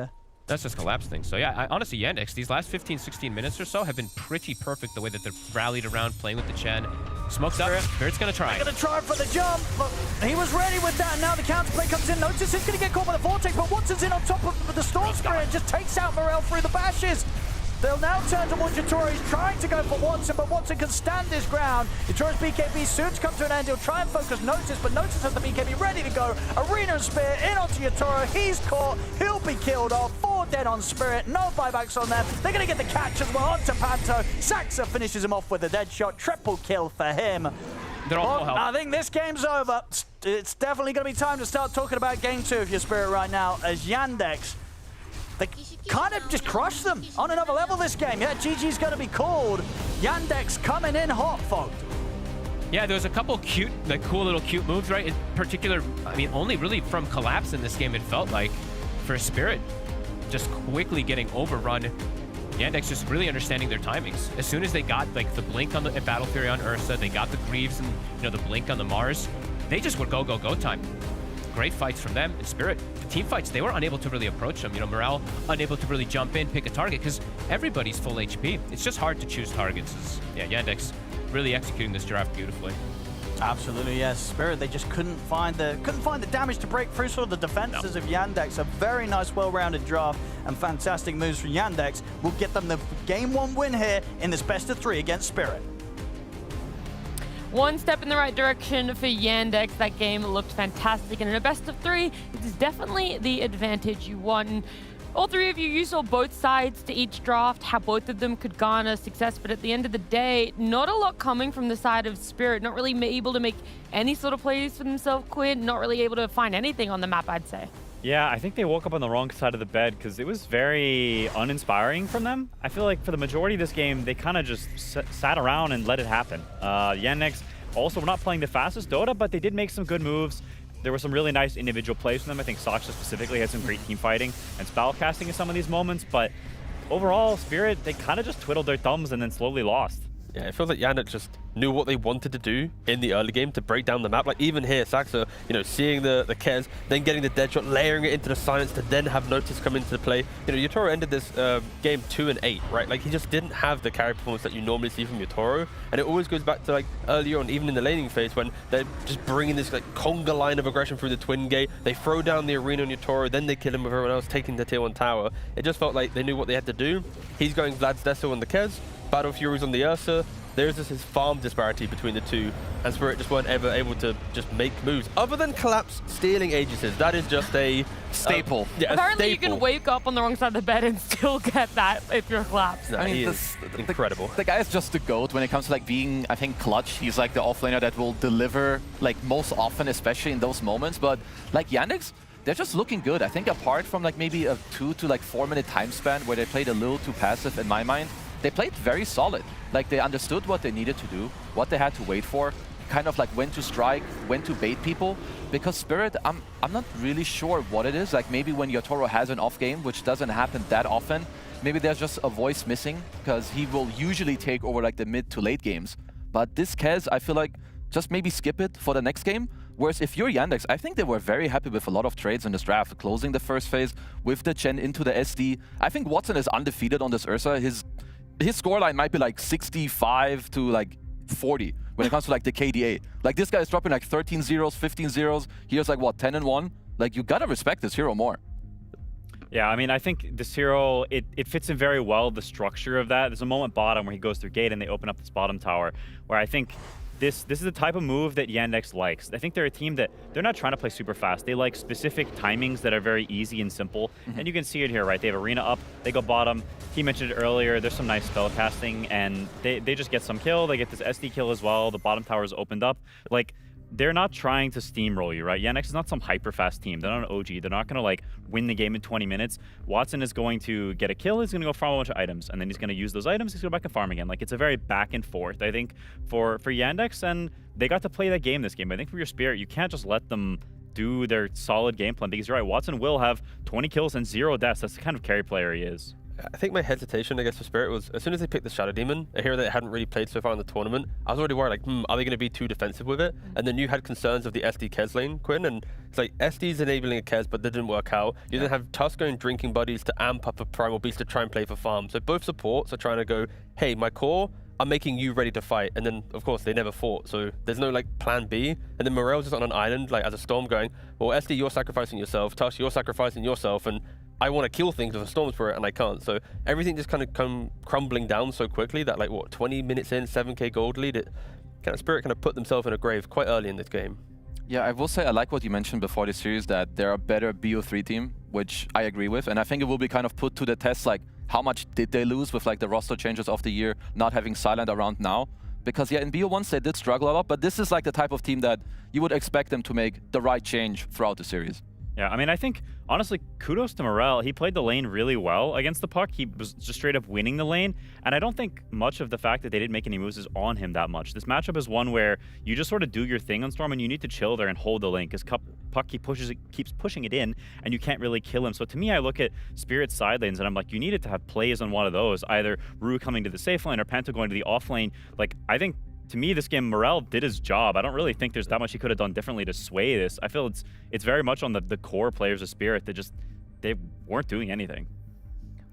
That's just Collapse things. So yeah, honestly, Yandex, these last 15-16 minutes or so have been pretty perfect the way that they've rallied around, playing with the Chen. Smoked up, Spirit's gonna try. They're gonna try for the jump, but he was ready with that, and now the counterplay comes in. Notice he's gonna get caught by the Vortex, but Watson's in on top of the Storm Spirit and just takes out Morel through the bashes. They'll now turn towards Yatoro. He's trying to go for Watson, but Watson can stand his ground. Yatoro's BKB soon to come to an end. He'll try and focus Notice, but Notice has the BKB ready to go. Arena and Spear in onto Yatoro. He's caught. He'll be killed off. 4 dead on Spirit. No buybacks on them. They're going to get the catch as well onto Panto. Saxa finishes him off with a dead shot. Triple kill for him. They're all Well, full health. I think this game's over. It's definitely going to be time to start talking about game 2 if you're Spirit right now, as Yandex, they kind of just crushed them on another level this game. Yeah, GG's going to be called. Yandex coming in hot, folks. Yeah, there was a couple cute, like cool little cute moves, right? In particular, I mean, only really from Collapse in this game, it felt like, for Spirit, just quickly getting overrun. Yandex just really understanding their timings. As soon as they got like the blink on the Battle Fury on Ursa, they got the Greaves and the blink on the Mars, they just would go time. Great fights from them. And Spirit, the team fights, they were unable to really approach them. Morale unable to really jump in, pick a target, because everybody's full HP. It's just hard to choose targets. Yeah, Yandex really executing this draft beautifully. Absolutely, yes. Spirit, they just couldn't find the damage to break through sort of the defenses of Yandex. A very nice, well-rounded draft and fantastic moves from Yandex will get them the game 1 win here in this best of 3 against Spirit. One step in the right direction for Yandex. That game looked fantastic, and in a best of 3, it is definitely the advantage you want. All 3 of you saw both sides to each draft, how both of them could garner success, but at the end of the day, not a lot coming from the side of Spirit. Not really able to make any sort of plays for themselves, Quinn. Not really able to find anything on the map, I'd say. Yeah, I think they woke up on the wrong side of the bed because it was very uninspiring from them. I feel like for the majority of this game, they kind of just sat around and let it happen. Yandex also were not playing the fastest Dota, but they did make some good moves. There were some really nice individual plays from them. I think Sasha specifically had some great team fighting and spell casting in some of these moments, but overall, Spirit, they kind of just twiddled their thumbs and then slowly lost. Yeah, it feels like Yandex just knew what they wanted to do in the early game to break down the map. Like even here, Saxa, seeing the Kez, then getting the dead shot, layering it into the silence to then have Notice come into play. Yotaro ended this game 2-8, right? Like he just didn't have the carry performance that you normally see from Yotaro. And it always goes back to like earlier on, even in the laning phase, when they're just bringing this like conga line of aggression through the twin gate. They throw down the arena on Yotaro, then they kill him with everyone else, taking the tier 1 tower. It just felt like they knew what they had to do. He's going Vlad's Deso on the Kez, Battle Fury's on the Ursa. There's just this farm disparity between the two, and Spirit just weren't ever able to just make moves. Other than Collapse stealing Aegises, that is just a staple. Yeah, Apparently staple. you can wake up on the wrong side of the bed and still get that if you're Collapsed. No, I mean, he is incredible. The guy is just the GOAT when it comes to like being, I think, clutch. He's like the offlaner that will deliver like most often, especially in those moments. But like Yandex, they're just looking good. I think apart from like maybe a 2 to like 4 minute time span where they played a little too passive in my mind, they played very solid. Like they understood what they needed to do, what they had to wait for, kind of like when to strike, when to bait people. Because Spirit, I'm not really sure what it is. Like maybe when Yotaro has an off game, which doesn't happen that often, maybe there's just a voice missing because he will usually take over like the mid to late games. But this Kez, I feel like just maybe skip it for the next game. Whereas if you're Yandex, I think they were very happy with a lot of trades in this draft, closing the first phase with the Chen into the SD. I think Watson is undefeated on this Ursa. His scoreline might be like 65 to like 40 when it comes to like the KDA. Like this guy is dropping like 13 zeros, 15 zeros. He has like what, 10 and 1? Like you gotta respect this hero more. Yeah, I mean, I think this hero, it fits in very well, the structure of that. There's a moment bottom where he goes through gate and they open up this bottom tower, where I think this is the type of move that Yandex likes. I think they're a team that they're not trying to play super fast. They like specific timings that are very easy and simple. And you can see it here, right? They have arena up, they go bottom. He mentioned it earlier, there's some nice spell casting, and they just get some kill. They get this SD kill as well. The bottom tower is opened up. Like, they're not trying to steamroll you, right? Yandex is not some hyper-fast team. They're not an OG. They're not going to, like, win the game in 20 minutes. Watson is going to get a kill. He's going to go farm a bunch of items, and then he's going to use those items. He's going to go back and farm again. Like, it's a very back and forth, I think, for Yandex, and they got to play that game this game. I think for your Spirit, you can't just let them do their solid game plan, because you're right, Watson will have 20 kills and 0 deaths. That's the kind of carry player he is. I think my hesitation, I guess, for Spirit was as soon as they picked the Shadow Demon, a hero that they hadn't really played so far in the tournament, I was already worried, like, are they going to be too defensive with it? And then you had concerns of the SD Kez lane, Quinn, and it's like SD's enabling a Kez, but that didn't work out. You then have Tusk going Drinking Buddies to amp up a Primal Beast to try and play for farm. So both supports are trying to go, hey, my core, I'm making you ready to fight. And then, of course, they never fought. So there's no, like, plan B. And then Morel's just on an island, like, as a Storm going, well, SD, you're sacrificing yourself. Tusk, you're sacrificing yourself. And I want to kill things with a Storm Spirit, and I can't. So everything just kind of come crumbling down so quickly that, like, what, 20 minutes in, 7k gold lead, it kind of Spirit kind of put themselves in a grave quite early in this game. Yeah, I will say I like what you mentioned before this series, that they're a better BO3 team, which I agree with. And I think it will be kind of put to the test, like, how much did they lose with like the roster changes of the year, not having Silent around now. Because yeah, in BO1s they did struggle a lot, but this is like the type of team that you would expect them to make the right change throughout the series. Yeah, I mean, I think, honestly, kudos to Morel. He played the lane really well against the puck. He was just straight up winning the lane. And I don't think much of the fact that they didn't make any moves is on him that much. This matchup is one where you just sort of do your thing on Storm and you need to chill there and hold the lane because puck keeps pushing it in and you can't really kill him. So to me, I look at Spirit's side lanes and I'm like, you needed to have plays on one of those, either Rue coming to the safe lane or Penta going to the off lane. Like, I think to me, this game, Morel did his job. I don't really think there's that much he could have done differently to sway this. I feel it's very much on the core players of Spirit that they weren't doing anything.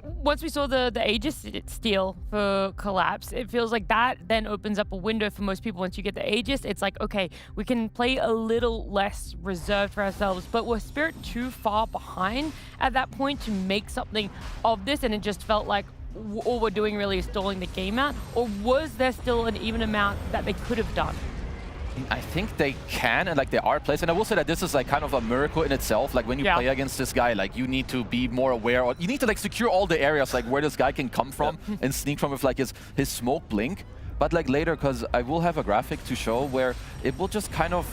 Once we saw the Aegis steal for Collapse, it feels like that then opens up a window for most people. Once you get the Aegis, it's like, okay, we can play a little less reserved for ourselves, but was Spirit too far behind at that point to make something of this? And it just felt like all we're doing really is stalling the game out? Or was there still an even amount that they could have done? I think they can, and like they are plays. And I will say that this is like kind of a miracle in itself. Like when you play against this guy, like you need to be more aware, or you need to like secure all the areas like where this guy can come from and sneak from with like his smoke blink. But like later, because I will have a graphic to show where it will just kind of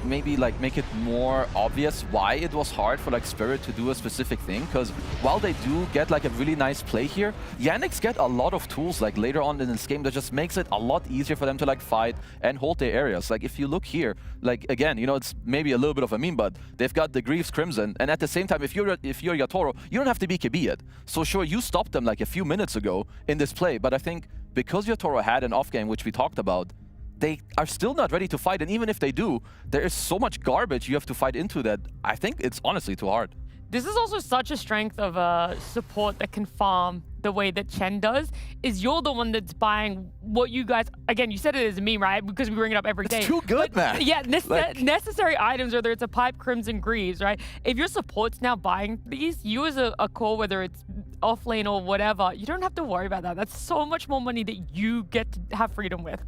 maybe like make it more obvious why it was hard for like Spirit to do a specific thing. Because while they do get like a really nice play here, Yandex get a lot of tools like later on in this game that just makes it a lot easier for them to like fight and hold their areas. Like if you look here, like again, you know, it's maybe a little bit of a meme, but they've got the Greaves Crimson, and at the same time, if you're Yatoro, you don't have to be KB yet. So sure, you stopped them like a few minutes ago in this play, but I think because Yatoro had an off game, which we talked about, they are still not ready to fight, and even if they do, there is so much garbage you have to fight into that I think it's honestly too hard. This is also such a strength of a support that can farm the way that Chen does, is you're the one that's buying what you guys, again, you said it as a meme, right? Because we bring it up every day. It's too good, man. Yeah, necessary items, whether it's a pipe, Crimson, Greaves, right? If your support's now buying these, you as a core, whether it's off lane or whatever, you don't have to worry about that. That's so much more money that you get to have freedom with.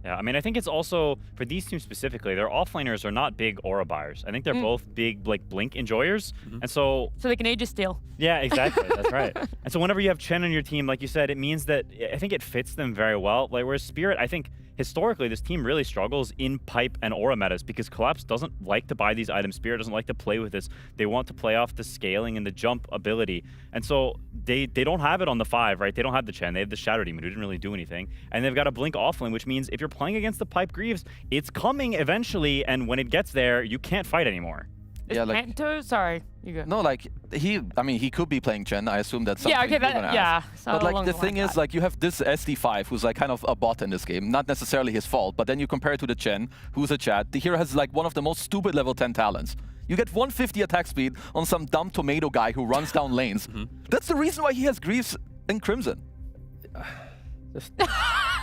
Yeah, I mean, I think it's also, for these teams specifically, their offlaners are not big aura buyers. I think they're both big, like, blink enjoyers. And so they can Aegis steal. Yeah, exactly. That's right. And so whenever you have Chen on your team, like you said, it means that I think it fits them very well. Like, whereas Spirit, I think historically, this team really struggles in pipe and aura metas because Collapse doesn't like to buy these items. Spirit doesn't like to play with this. They want to play off the scaling and the jump ability. And so they don't have it on the 5, right? They don't have the Chen. They have the Shadow Demon, who didn't really do anything. And they've got a blink offlane, which means if you're playing against the pipe Greaves, it's coming eventually, and when it gets there, you can't fight anymore. Yeah, like Panto? Sorry, you go. No, like I mean, he could be playing Chen. I assume that's something okay, But like the thing is, like you have this SD5 who's like kind of a bot in this game, not necessarily his fault. But then you compare it to the Chen, who's a Chat. The hero has like one of the most stupid level 10 talents. You get 150 attack speed on some dumb tomato guy who runs down lanes. That's the reason why he has Greaves and Crimson. Just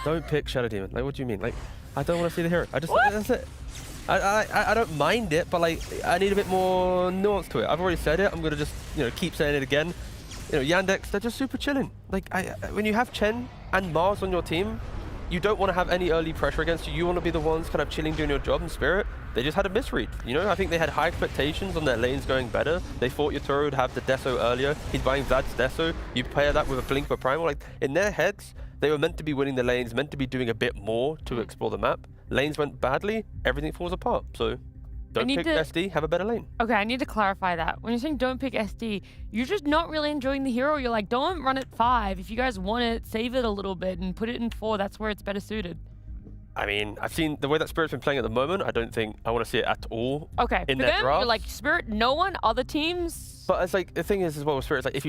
don't pick Shadow Demon. Like, what do you mean? Like, I don't want to see the hero. That's it. I don't mind it, but like I need a bit more nuance to it. I've already said it. I'm gonna just keep saying it again. Yandex, they're just super chilling. Like when you have Chen and Mars on your team, you don't want to have any early pressure against you. You want to be the ones kind of chilling, doing your job. In Spirit, they just had a misread. I think they had high expectations on their lanes going better. They thought Yatoro would have the Deso earlier. He's buying Vlad's Deso. You pair that with a Blink for Primal. Like in their heads, they were meant to be winning the lanes, meant to be doing a bit more to explore the map. Lanes went badly, everything falls apart. So don't pick SD, have a better lane. Okay, I need to clarify that. When you're saying don't pick SD, you're just not really enjoying the hero. You're like, don't run it 5. If you guys want it, save it a little bit and put it in 4. That's where it's better suited. I mean, I've seen the way that Spirit's been playing at the moment. I don't think I want to see it at all. Okay, in for their them, draft. you're like, Spirit, no one, other teams. But it's like, the thing is as well with Spirit, it's like if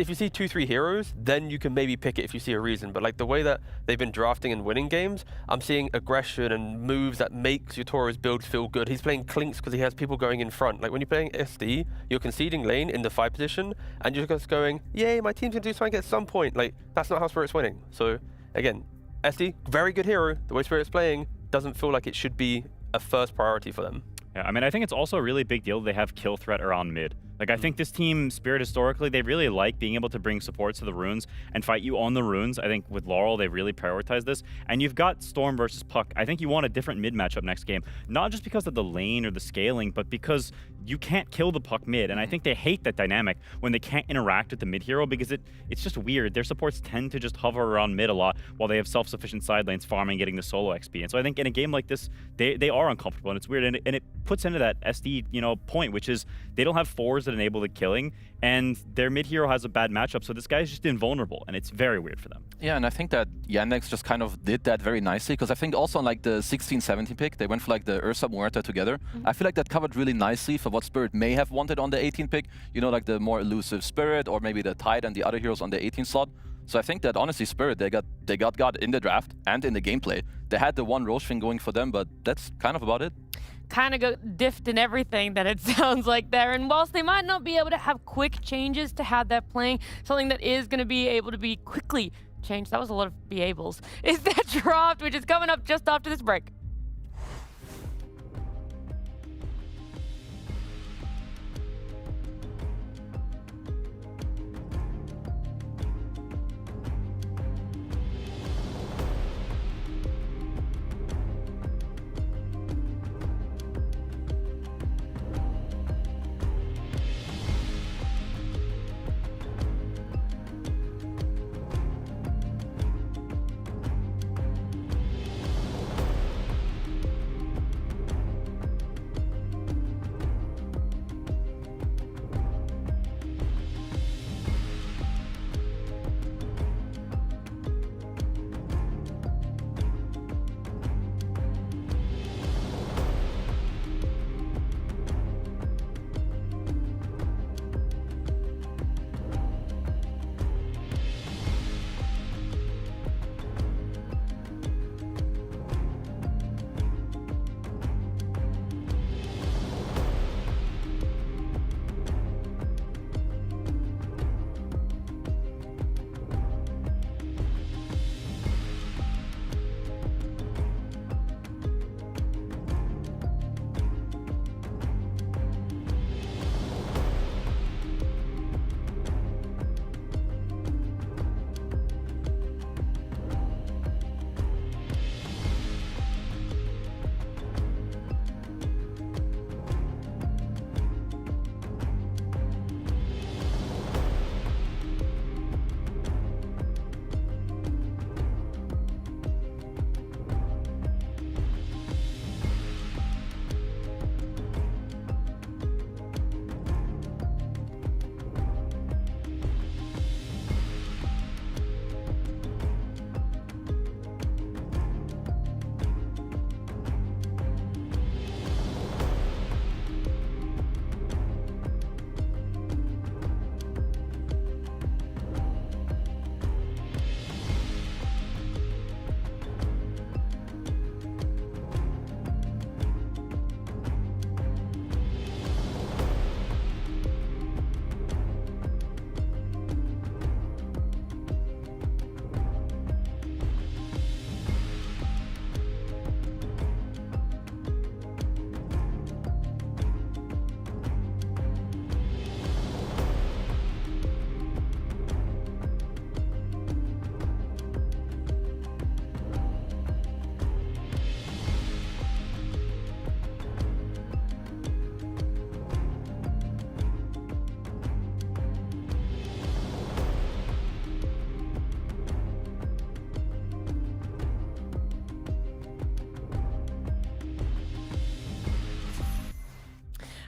you see 2-3 heroes, then you can maybe pick it if you see a reason. But like the way that they've been drafting and winning games, I'm seeing aggression and moves that makes Yatoro's build feel good. He's playing Clinks because he has people going in front. Like when you're playing SD, you're conceding lane in the 5 position, and you're just going, yay, my team's gonna do something at some point. Like that's not how Spirit's winning. So again, SD, very good hero. The way Spirit's playing doesn't feel like it should be a first priority for them. Yeah, I mean, I think it's also a really big deal they have kill threat around mid. Like, I think this team, Spirit, historically, they really like being able to bring supports to the runes and fight you on the runes. I think with Laurel, they really prioritize this. And you've got Storm versus Puck. I think you want a different mid matchup next game, not just because of the lane or the scaling, but because you can't kill the Puck mid. And I think they hate that dynamic when they can't interact with the mid hero because it's just weird. Their supports tend to just hover around mid a lot while they have self-sufficient side lanes farming, getting the solo XP. And so I think in a game like this, they are uncomfortable, and it's weird. And it puts into that SD, point, which is they don't have fours that enable the killing, and their mid hero has a bad matchup, so this guy's just invulnerable, and it's very weird for them. Yeah, and I think that Yandex just kind of did that very nicely, because I think also on like the 16-17 pick, they went for like the Ursa Muerta together. I feel like that covered really nicely for what Spirit may have wanted on the 18 pick, like the more elusive Spirit, or maybe the Tide and the other heroes on the 18 slot. So I think that honestly Spirit, they got God in the draft and in the gameplay. They had the one Roche thing going for them, but that's kind of about it. Kind of got diffed in everything that it sounds like there. And whilst they might not be able to have quick changes to how they're playing, something that is going to be able to be quickly changed, that was a lot of be-ables, is their draft, which is coming up just after this break.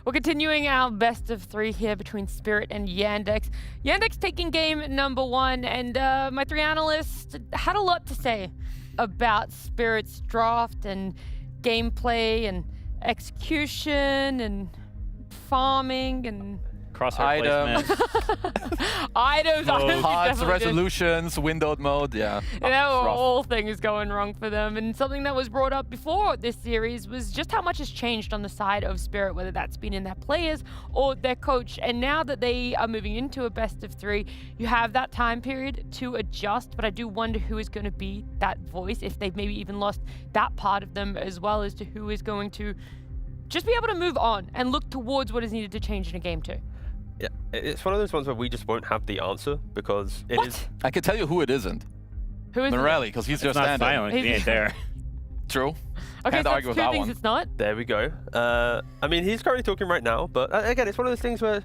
We're continuing our best of three here between Spirit and Yandex. Yandex taking game number one, and my three analysts had a lot to say about Spirit's draft and gameplay and execution and farming and crosshair placement. Items. Hearts, resolutions, windowed mode, yeah. There were all things going wrong for them, and something that was brought up before this series was just how much has changed on the side of Spirit, whether that's been in their players or their coach. And now that they are moving into a best of three, you have that time period to adjust, but I do wonder who is going to be that voice, if they've maybe even lost that part of them, as well as to who is going to just be able to move on and look towards what is needed to change in a game too. It's one of those ones where we just won't have the answer because it is. I can tell you who it isn't. Who is Morelli, because he's just Not standing. silent. He ain't there. True. Okay, Can't so argue that's with two that things one. it's not. There we go. I mean, he's currently talking right now, but again, it's one of those things where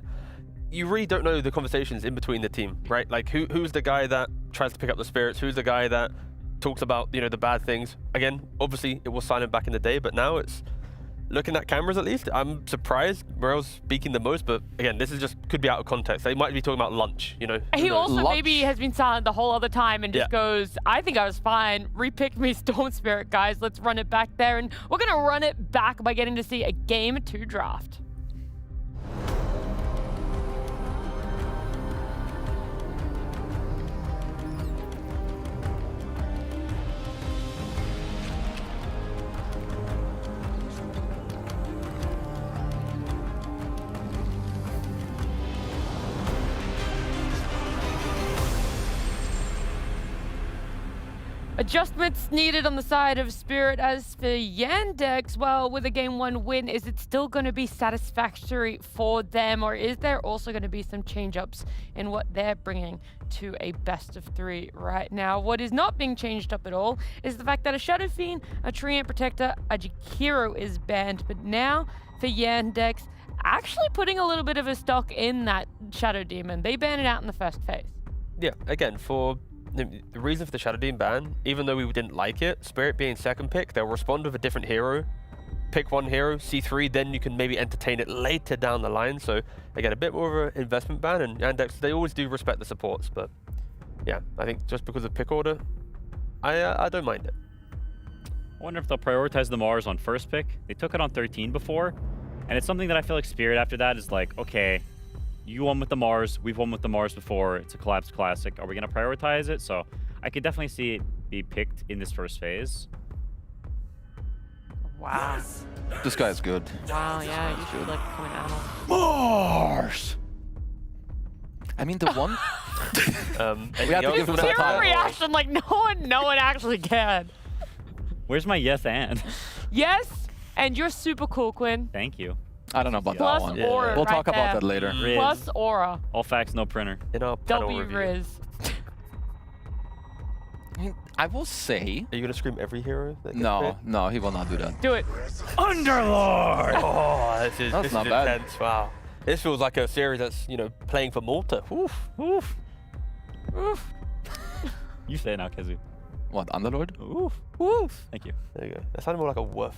you really don't know the conversations in between the team, right? Like, who's the guy that tries to pick up the spirits? Who's the guy that talks about, you know, the bad things? Again, obviously, it was silent back in the day, but now it's looking at cameras at least. I'm surprised Morel's speaking the most, but again, this is just could be out of context. They might be talking about lunch, you know. He also Lunch. maybe has been silent the whole other time and just Yeah. goes, I think I was fine. Repicked me Storm Spirit, guys. Let's run it back there. And we're going to run it back by getting to see a Game 2 draft. Adjustments needed on the side of Spirit. As for Yandex, well, with a Game 1 win, is it still going to be satisfactory for them, or is there also going to be some change-ups in what they're bringing to a best of 3 right now? What is not being changed up at all is the fact that a Shadow Fiend, a Treant Protector, a Jakiro is banned, but now for Yandex, actually putting a little bit of a stock in that Shadow Demon. They banned it out in the first phase. Yeah, again, for the reason for the Shadow Demon ban, even though we didn't like it, Spirit being second pick, they'll respond with a different hero. Pick one hero, C3, then you can maybe entertain it later down the line. So again, a bit more of an investment ban, and Yandex, they always do respect the supports, but yeah, I think just because of pick order, I don't mind it. I wonder if they'll prioritize the Mars on first pick. They took it on 13 before, and it's something that I feel like Spirit after that is like, okay, you won with the Mars, we've won with the Mars before, it's a collapsed classic. Are we going to prioritize it? So I could definitely see it be picked in this first phase. Wow. This guy's good. Wow, yeah, you should like coming out. Mars! I mean, the one... We have to give him Zero some time. reaction, like no one actually can. Where's my yes and? Yes, and you're super cool, Quinn. Thank you. I don't know about Plus that one. aura We'll right talk about there. that later. Riz. Plus aura. All facts, no printer. In our panel W review. Riz. I mean, I will say... Are you going to scream every hero? that gets No, picked? no, he will not do that. Do it. Underlord! Oh, this That's is not bad. intense. Wow. This feels like a series that's, you know, playing for Malta. Oof. Oof. Oof. You say it now, Kezu. What, Underlord? Oof. Woof. Thank you. There you go. That sounded more like a woof.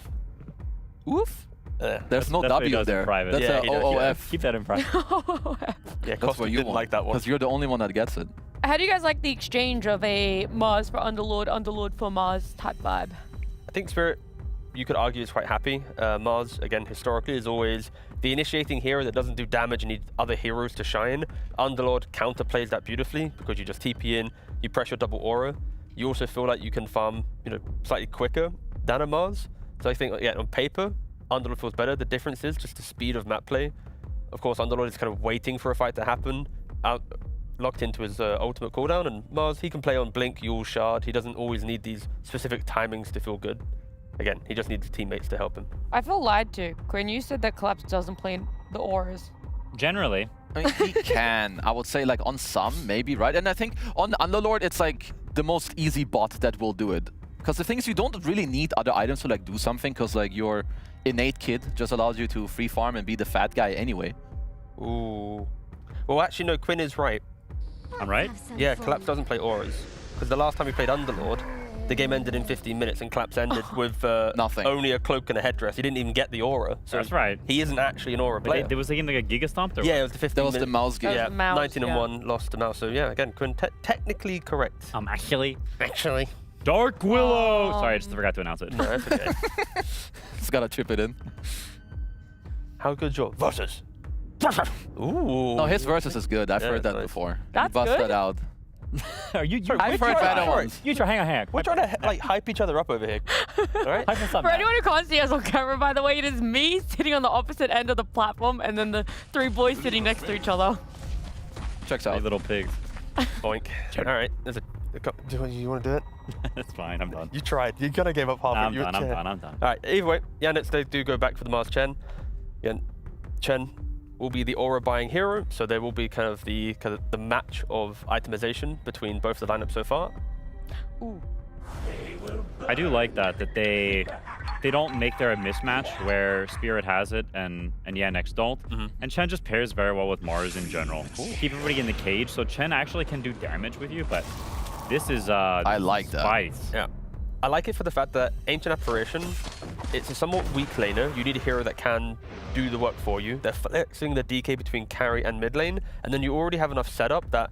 Woof. There's That's no what he W does in there. private. That's Yeah, a he does, OOF. Keep that in private. Yeah, That's Costa what you didn't want. like that one. Because you're the only one that gets it. How do you guys like the exchange of a Mars for Underlord, Underlord for Mars type vibe? I think Spirit, you could argue, is quite happy. Mars, again, historically, is always the initiating hero that doesn't do damage and needs other heroes to shine. Underlord counterplays that beautifully because you just TP in, you press your double aura. You also feel like you can farm, you know, slightly quicker than a Mars. So I think, yeah, on paper, Underlord feels better. The difference is just the speed of map play. Of course, Underlord is kind of waiting for a fight to happen, locked into his ultimate cooldown, and Mars, he can play on Blink, Yule, Shard. He doesn't always need these specific timings to feel good. Again, he just needs teammates to help him. I feel lied to. Quinn, you said that Collapse doesn't play the auras. Generally. I mean, he can. I would say, like, on some, maybe, right? And I think on Underlord, it's, like, the most easy bot that will do it. Because the thing is, you don't really need other items to, like, do something, because, like, your innate kid just allows you to free farm and be the fat guy anyway. Ooh. Well, actually, no, Quinn is right. I'm right? Yeah, Collapse doesn't play auras. Because the last time he played Underlord, the game ended in 15 minutes and Collapse ended with Nothing. only a cloak and a headdress. He didn't even get the aura. So That's right. He isn't actually an aura But player. there was a game like a Giga Stomp? Yeah, it was the 15 That was the minute- mouse game. That was Yeah, the mouse, 19 and yeah. 1, lost to mouse. So yeah, again, Quinn technically correct. Actually. Actually. Dark Willow! Sorry, I just forgot to announce it. No, that's okay. Just gotta chip it in. How good's your versus? Ooh. No, his versus is good. I've Yeah, heard that nice. before. That's Bust good? that out. Are you I've heard better ones. You try, hang on. We're trying to like hype each other up over here. All right? Hype us up, For man. anyone who can't see us on camera, by the way, it is me sitting on the opposite end of the platform and then the 3 boys sitting next to each other. Checks Hey, out. little pig. Boink. All right. There's a. Do you want to do it? That's fine, I'm done. You tried. You kind of gave up half. I'm You were done, I'm Chen. done, I'm done. All right. Either way, Yandex, they do go back for the Mars Chen. Again, Chen, will be the aura buying hero, so there will be kind of the match of itemization between both the lineups so far. Ooh. I do like that they don't make there a mismatch where Spirit has it and Yandex don't. And Chen just pairs very well with Mars in general. Keep everybody in the cage, so Chen actually can do damage with you, but this is I like that. spice. Yeah. I like it for the fact that Ancient Apparition, it's a somewhat weak laner. You need a hero that can do the work for you. They're flexing the DK between carry and mid lane, and then you already have enough setup that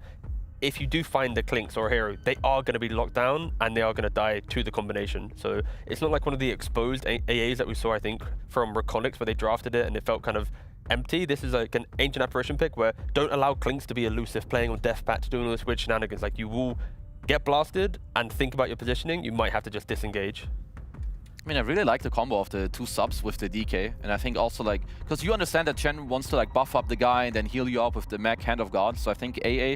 if you do find the Clinks or a hero, they are going to be locked down and they are going to die to the combination. So it's not like one of the exposed AAs that we saw, I think, from Reconics where they drafted it and it felt kind of empty. This is like an Ancient Apparition pick where don't allow Clinks to be elusive, playing on Deathpatch, doing all this weird shenanigans. Like, you will get blasted and think about your positioning, you might have to just disengage. I mean, I really like the combo of the 2 subs with the DK, and I think also like, because you understand that Chen wants to like buff up the guy and then heal you up with the mech Hand of God, so I think AA,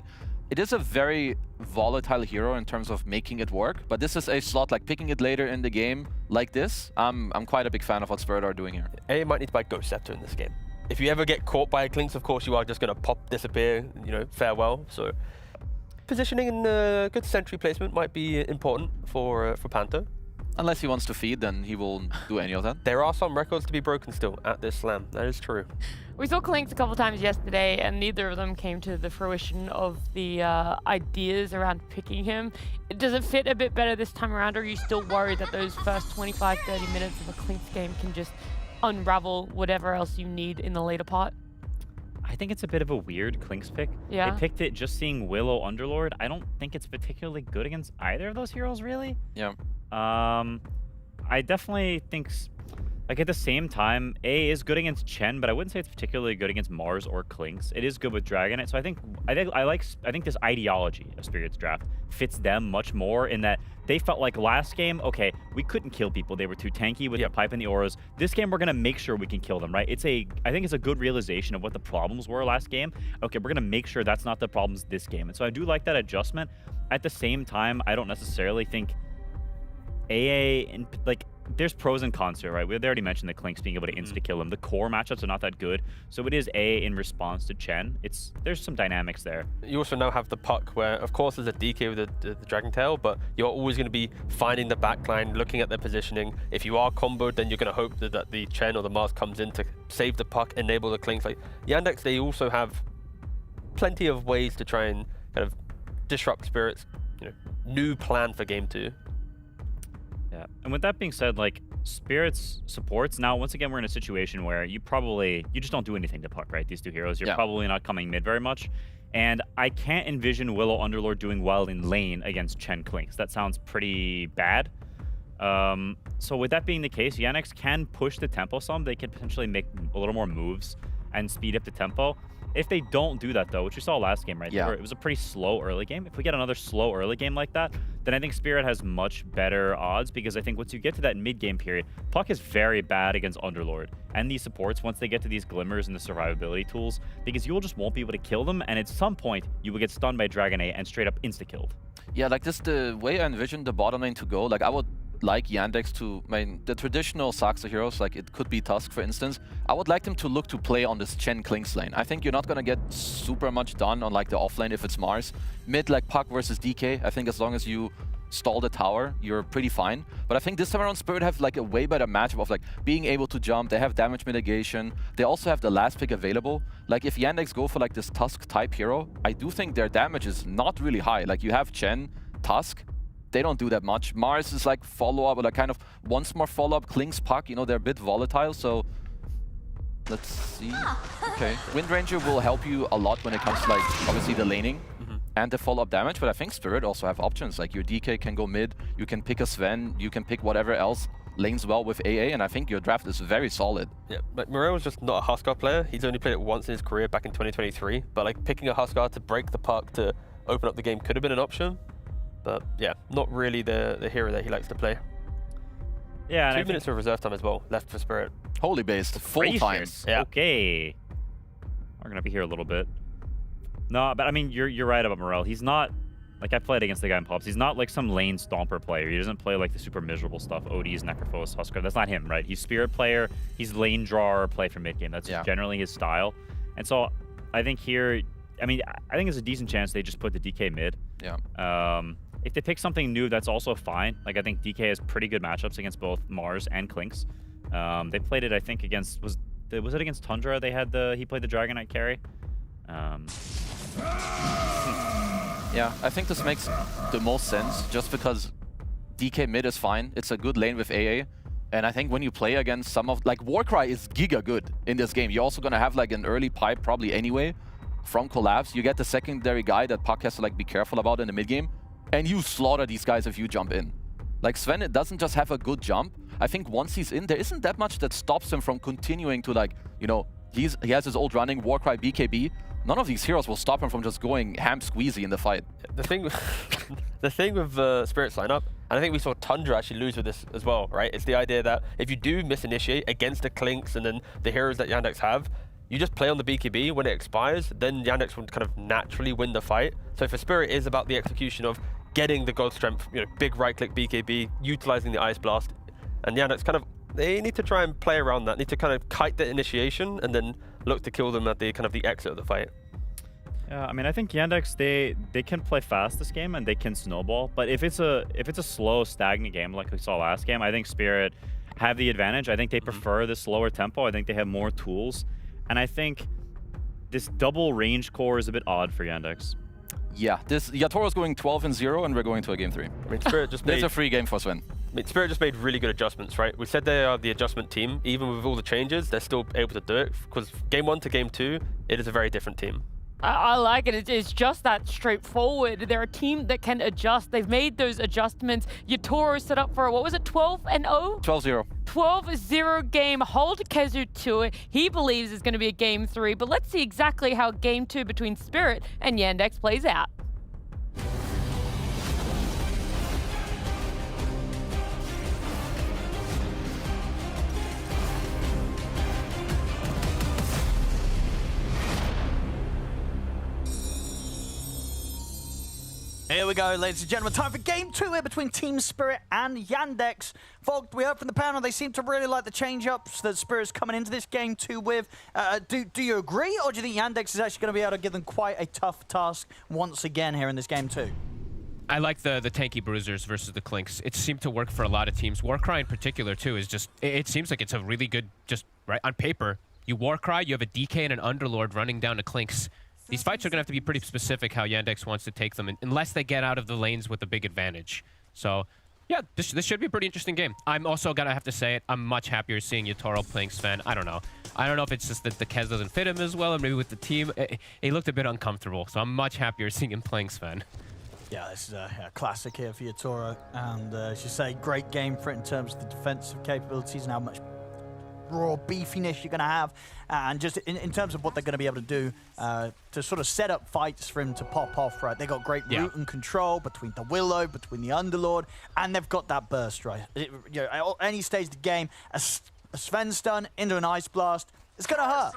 it is a very volatile hero in terms of making it work, but this is a slot like picking it later in the game like this. I'm quite a big fan of what Spirit are doing here. AA might need to buy Ghost Scepter in this game. If you ever get caught by a Clinks, of course you are just going to pop, disappear, you know, farewell. So positioning and good sentry placement might be important for Panto. Unless he wants to feed, then he will do any of that. There are some records to be broken still at this slam. That is true. We saw Clinks a couple times yesterday, and neither of them came to the fruition of the ideas around picking him. Does it fit a bit better this time around, or are you still worried that those first 25, 30 minutes of a Clinks game can just unravel whatever else you need in the later part? I think it's a bit of a weird Clinks pick. Yeah. They picked it just seeing Willow Underlord. I don't think it's particularly good against either of those heroes, really. Yeah. I definitely think, like, at the same time, A is good against Chen, but I wouldn't say it's particularly good against Mars or Clinks. It is good with Dragonite, so I think this ideology of Spirit's draft fits them much more in that they felt like last game, okay, we couldn't kill people. They were too tanky with the pipe and the auras. This game, we're going to make sure we can kill them, right? I think it's a good realization of what the problems were last game. Okay, we're going to make sure that's not the problems this game. And so I do like that adjustment. At the same time, I don't necessarily think AA, like, there's pros and cons here, right? We already mentioned the Clinks being able to insta-kill him. The core matchups are not that good, so it is A in response to Chen. There's some dynamics there. You also now have the puck where, of course, there's a DK with the Dragon Tail, but you're always going to be finding the backline, looking at their positioning. If you are comboed, then you're going to hope that the Chen or the Mars comes in to save the puck, enable the Clinks. Like Yandex, they also have plenty of ways to try and kind of disrupt Spirit's new plan for Game 2. Yeah, and with that being said, like, Spirit's supports, now once again we're in a situation where you just don't do anything to puck, right? These two heroes, you're probably not coming mid very much. And I can't envision Willow Underlord doing well in lane against Chen Clinks. That sounds pretty bad. So with that being the case, Yandex can push the tempo some. They could potentially make a little more moves and speed up the tempo. If they don't do that, though, which we saw last game, right? Yeah. It was a pretty slow early game. If we get another slow early game like that, then I think Spirit has much better odds, because I think once you get to that mid-game period, Puck is very bad against Underlord. And these supports, once they get to these glimmers and the survivability tools, because you just won't be able to kill them, and at some point, you will get stunned by Dragonite and straight up insta-killed. Yeah, like this, the way I envision the bottom lane to go, like I would like Yandex to, the traditional Saxo heroes, like it could be Tusk for instance, I would like them to look to play on this Chen Clinks lane. I think you're not gonna get super much done on like the off lane if it's Mars. Mid, like Puck versus DK, I think as long as you stall the tower, you're pretty fine. But I think this time around Spirit have like a way better matchup of like being able to jump, they have damage mitigation, they also have the last pick available. Like if Yandex go for like this Tusk type hero, I do think their damage is not really high. Like you have Chen, Tusk, they don't do that much. Mars is like follow-up, or like kind of once more follow-up, Clinks, Puck, they're a bit volatile, so let's see. Okay, Wind Ranger will help you a lot when it comes to like, obviously the laning and the follow-up damage, but I think Spirit also have options. Like your DK can go mid, you can pick a Sven, you can pick whatever else lanes well with AA, and I think your draft is very solid. Yeah, but Morel was just not a Huskar player. He's only played it once in his career back in 2023, but like picking a Huskar to break the puck to open up the game could have been an option. But yeah, not really the hero that he likes to play. Yeah, 2 minutes of reserve time as well left for Spirit. Holy based, full time. Yeah. Okay. We're gonna be here a little bit. No, but I mean, you're right about Morel. He's not, like, I played against the guy in Pops. He's not like some lane stomper player. He doesn't play like the super miserable stuff, ODs, Necrophos, Huskar. That's not him, right? He's Spirit player. He's lane drawer, play for mid game. That's generally his style. And so I think here, I mean, I think there's a decent chance they just put the DK mid. Yeah. If they pick something new, that's also fine. Like, I think DK has pretty good matchups against both Mars and Klinks. They played it, I think, against was it against Tundra? They had he played the Dragon Knight carry. Yeah, I think this makes the most sense just because DK mid is fine. It's a good lane with AA. And I think when you play against some of, like, Warcry is giga good in this game. You're also gonna have like an early pipe probably anyway from Collapse. You get the secondary guy that Puck has to like be careful about in the mid game, and you slaughter these guys if you jump in. Like Sven, it doesn't just have a good jump. I think once he's in, there isn't that much that stops him from continuing to, like, you know, he has his old running Warcry BKB. None of these heroes will stop him from just going ham squeezy in the fight. The thing with Spirit's lineup, and I think we saw Tundra actually lose with this as well, right? It's the idea that if you do misinitiate against the Klinks and then the heroes that Yandex have, you just play on the BKB. When it expires, then Yandex will kind of naturally win the fight. So for Spirit, it is about the execution of getting the God Strength, you know, big right-click BKB, utilizing the Ice Blast, and Yandex kind of, they need to try and play around that, need to kind of kite the initiation and then look to kill them at the kind of the exit of the fight. Yeah, I mean, I think Yandex, they can play fast this game and they can snowball, but if it's a slow, stagnant game like we saw last game, I think Spirit have the advantage. I think they prefer the slower tempo. I think they have more tools, and I think this double range core is a bit odd for Yandex. Yeah, this Yatoro's going 12-0 and we're going to a game 3. I mean, Spirit just made... It's a free game for Sven. I mean, Spirit just made really good adjustments, right? We said they are the adjustment team. Even with all the changes, they're still able to do it, because game 1 to game 2, it is a very different team. I like it. It's just that straightforward. They're a team that can adjust. They've made those adjustments. Yatoro set up for, what was it, 12-0? 12-0. 12-0 game. Hold Kezu to it. He believes it's going to be a game 3, but let's see exactly how game 2 between Spirit and Yandex plays out. Here we go, ladies and gentlemen. Time for game 2 here between Team Spirit and Yandex. Vogt, we heard from the panel, they seem to really like the change-ups that Spirit's coming into this game 2 with. Do you agree, or do you think Yandex is actually going to be able to give them quite a tough task once again here in this game 2? I like the tanky bruisers versus the Klinks. It seemed to work for a lot of teams. Warcry in particular, too, is just... It seems like it's a really good, just right on paper. You Warcry, you have a DK and an Underlord running down to Klinks. These fights are going to have to be pretty specific how Yandex wants to take them, unless they get out of the lanes with a big advantage. So, yeah, this should be a pretty interesting game. I'm also going to have to say it, I'm much happier seeing Yatoro playing Sven. I don't know. I don't know if it's just that the Kez doesn't fit him as well, or maybe with the team. He looked a bit uncomfortable, so I'm much happier seeing him playing Sven. Yeah, this is a classic here for Yatoro. And as you say, great game for it in terms of the defensive capabilities and how much raw beefiness you're going to have, and just in terms of what they're going to be able to do to sort of set up fights for him to pop off, right? They got great root and control between the Willow, between the Underlord, and they've got that burst, right? You know, at any stage of the game, a Sven stun into an Ice Blast, it's going to hurt.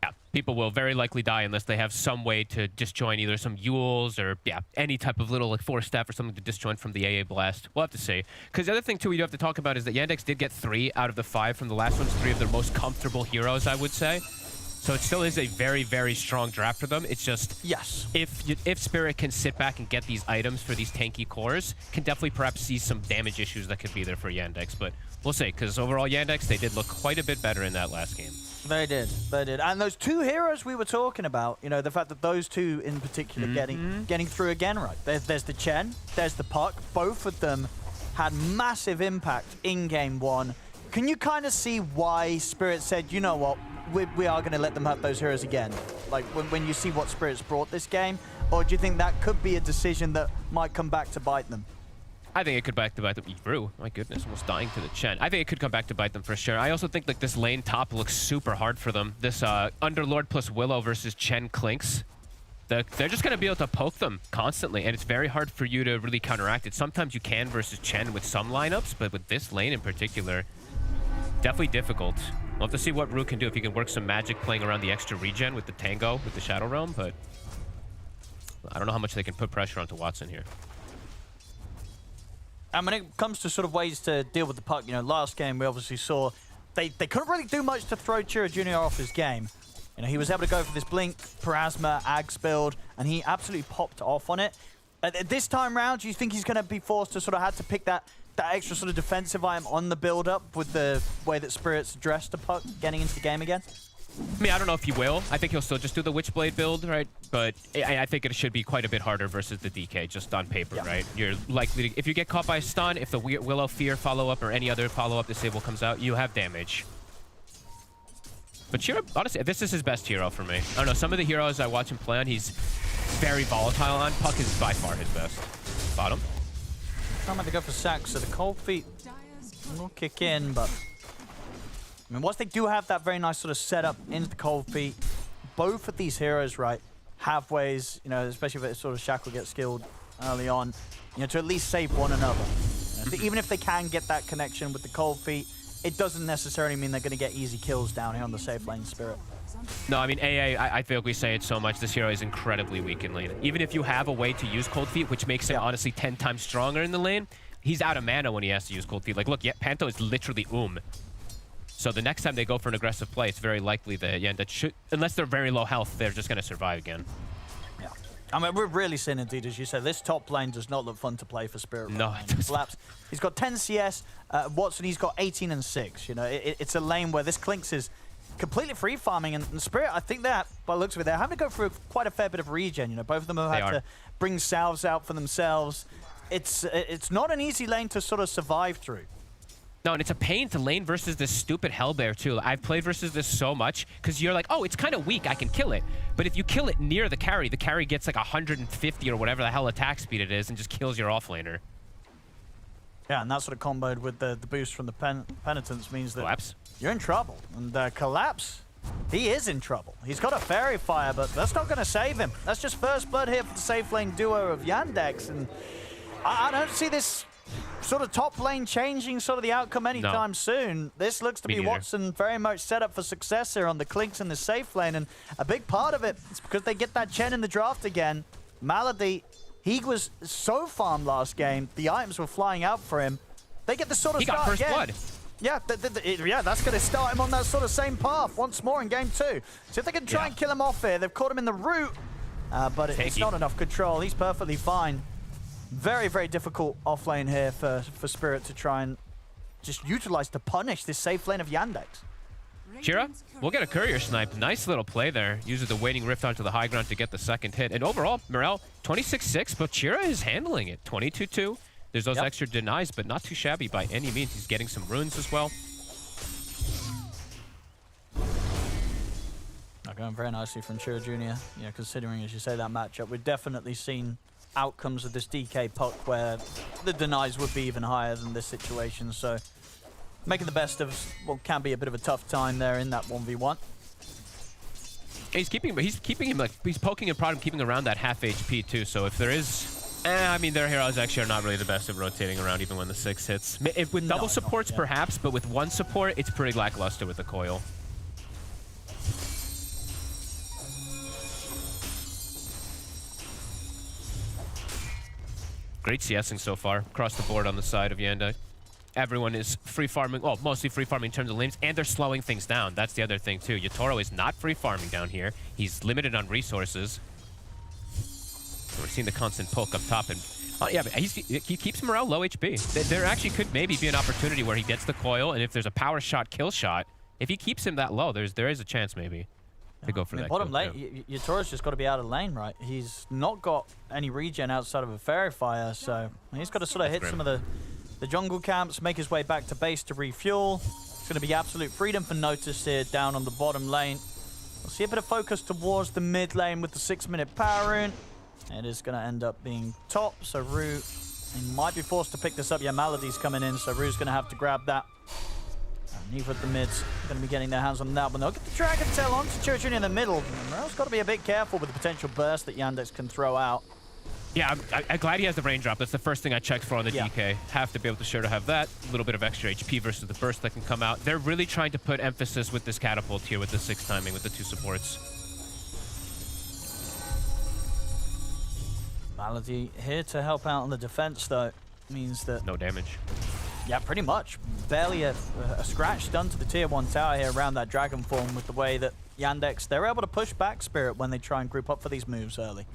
Yeah, people will very likely die unless they have some way to disjoin either some Yules or, any type of little, like, Force Staff or something to disjoin from the AA Blast. We'll have to see. Because the other thing, too, we do have to talk about is that Yandex did get 3 out of the 5 from the last ones, 3 of their most comfortable heroes, I would say. So it still is a very, very strong draft for them. It's just, if Spirit can sit back and get these items for these tanky cores, can definitely perhaps see some damage issues that could be there for Yandex. But we'll see, because overall Yandex, they did look quite a bit better in that last game. They did. And those 2 heroes we were talking about, you know, the fact that those 2 in particular getting through again, right? There's the Chen, there's the Puck. Both of them had massive impact in game 1. Can you kind of see why Spirit said, you know what, we are going to let them have those heroes again? Like, when you see what Spirit's brought this game? Or do you think that could be a decision that might come back to bite them? I think it could back to bite them. Through. My goodness, almost dying to the Chen. I think it could come back to bite them for sure. I also think like this lane top looks super hard for them. This Underlord plus Willow versus Chen Klinks. They're just going to be able to poke them constantly, and it's very hard for you to really counteract it. Sometimes you can versus Chen with some lineups, but with this lane in particular, definitely difficult. We'll have to see what Ru can do, if he can work some magic playing around the extra regen with the Tango, with the Shadow Realm, but I don't know how much they can put pressure onto Watson here. And when it comes to sort of ways to deal with the Puck, you know, last game we obviously saw they couldn't really do much to throw Chira Jr. off his game. You know, he was able to go for this Blink, Parasma, Ags build, and he absolutely popped off on it. This time round, do you think he's going to be forced to sort of have to pick that extra sort of defensive item on the build-up with the way that Spirit's addressed the puck getting into the game again? I mean, I don't know if he will. I think he'll still just do the Witchblade build, right? But I think it should be quite a bit harder versus the DK, just on paper, right? You're likely to, if you get caught by a stun, if the Willow Fear follow-up or any other follow-up disable comes out, you have damage. But Chira, honestly, this is his best hero for me. I don't know, some of the heroes I watch him play on, he's very volatile on. Puck is by far his best. Bottom. I'm going to go for sack, so the cold feet will kick in, but I mean, once they do have that very nice sort of setup into the cold feet, both of these heroes, right, have ways, you know, especially if it sort of Shackle gets skilled early on, you know, to at least save one another. You know, so even if they can get that connection with the cold feet, it doesn't necessarily mean they're going to get easy kills down here on the safe lane Spirit. No, I mean, AA, I feel like we say it so much, this hero is incredibly weak in lane. Even if you have a way to use Cold Feet, which makes him honestly 10 times stronger in the lane, he's out of mana when he has to use Cold Feet. Like, look, yeah, Panto is literally So the next time they go for an aggressive play, it's very likely that, yeah, that should, unless they're very low health, they're just going to survive again. Yeah. I mean, we're really seeing, indeed, as you said, this top lane does not look fun to play for Spirit. No, it doesn't. Collapse. He's got 10 CS. Watson, he's got 18 and 6. You know, it's a lane where this Clinks is completely free farming, and Spirit, I think that, by the looks of it, they're having to go through quite a fair bit of regen. You know, both of them have had to bring salves out for themselves. It's not an easy lane to sort of survive through. No, and it's a pain to lane versus this stupid Hellbear, too. I've played versus this so much, because you're like, oh, it's kind of weak, I can kill it. But if you kill it near the carry gets like 150 or whatever the hell attack speed it is, and just kills your offlaner. Yeah, and that sort of comboed with the boost from the Penitence means that Collapse. You're in trouble. And Collapse, he is in trouble. He's got a Fairy Fire, but that's not going to save him. That's just first blood here for the safe lane duo of Yandex, and I don't see this sort of top lane changing sort of the outcome anytime soon. This looks to be Watson very much set up for success here on the Clinks in the safe lane, and a big part of it is because they get that Chen in the draft again. Malady, he was so farmed last game. The items were flying out for him. They get the sort of start got first again. blood. Yeah, yeah, that's going to start him on that sort of same path once more in game 2. So if they can try and kill him off here, they've caught him in the root, but it's not enough control. He's perfectly fine. Very, very difficult off lane here for Spirit to try and just utilize to punish this safe lane of Yandex. Chira, we'll get a courier snipe. Nice little play there. Uses the waiting rift onto the high ground to get the second hit. And overall, Morel, 26-6, but Chira is handling it. 22-2. There's those extra denies, but not too shabby by any means. He's getting some runes as well. Going very nicely from Chira Jr. You know, considering, as you say, that matchup, we've definitely seen outcomes of this DK puck where the denies would be even higher than this situation. So making the best of what can be a bit of a tough time there in that 1v1. He's keeping him like, he's poking and prodding, keeping around that half HP too. So if there is, I mean, their heroes actually are not really the best at rotating around even when the 6 hits. If with double supports perhaps, but with one support, it's pretty lackluster with the coil. Great CSing so far, across the board on the side of Yandex. Everyone is free farming, well, mostly free farming in terms of lanes, and they're slowing things down. That's the other thing too. Yatoro is not free farming down here. He's limited on resources. So we're seeing the constant poke up top, and yeah, but he keeps Morale low HP. There actually could maybe be an opportunity where he gets the coil, and if there's a power shot, kill shot, if he keeps him that low, there is a chance maybe to go for that. Bottom lane, Yatoro's just got to be out of lane, right? He's not got any regen outside of a Fairy Fire, so he's got to sort of hit some of the jungle camps, make his way back to base to refuel. It's going to be absolute freedom for Notice here down on the bottom lane. We'll see a bit of focus towards the mid lane with the 6-minute power rune. It is going to end up being top, so Rue, he might be forced to pick this up. Yeah, Malady's coming in, so Rue's going to have to grab that. And neither of the mids going to be getting their hands on that one. They'll get the Dragon Tail onto Children in the middle. Morel's got to be a bit careful with the potential burst that Yandex can throw out. Yeah, I'm glad he has the raindrop. That's the first thing I checked for on the DK. Have to be able to have that. A little bit of extra HP versus the burst that can come out. They're really trying to put emphasis with this catapult here with the 6 timing with the 2 supports. Malady here to help out on the defense, though. Means that... no damage. Yeah, pretty much. Barely a scratch done to the tier 1 tower here around that dragon form with the way that Yandex, they're able to push back Spirit when they try and group up for these moves early.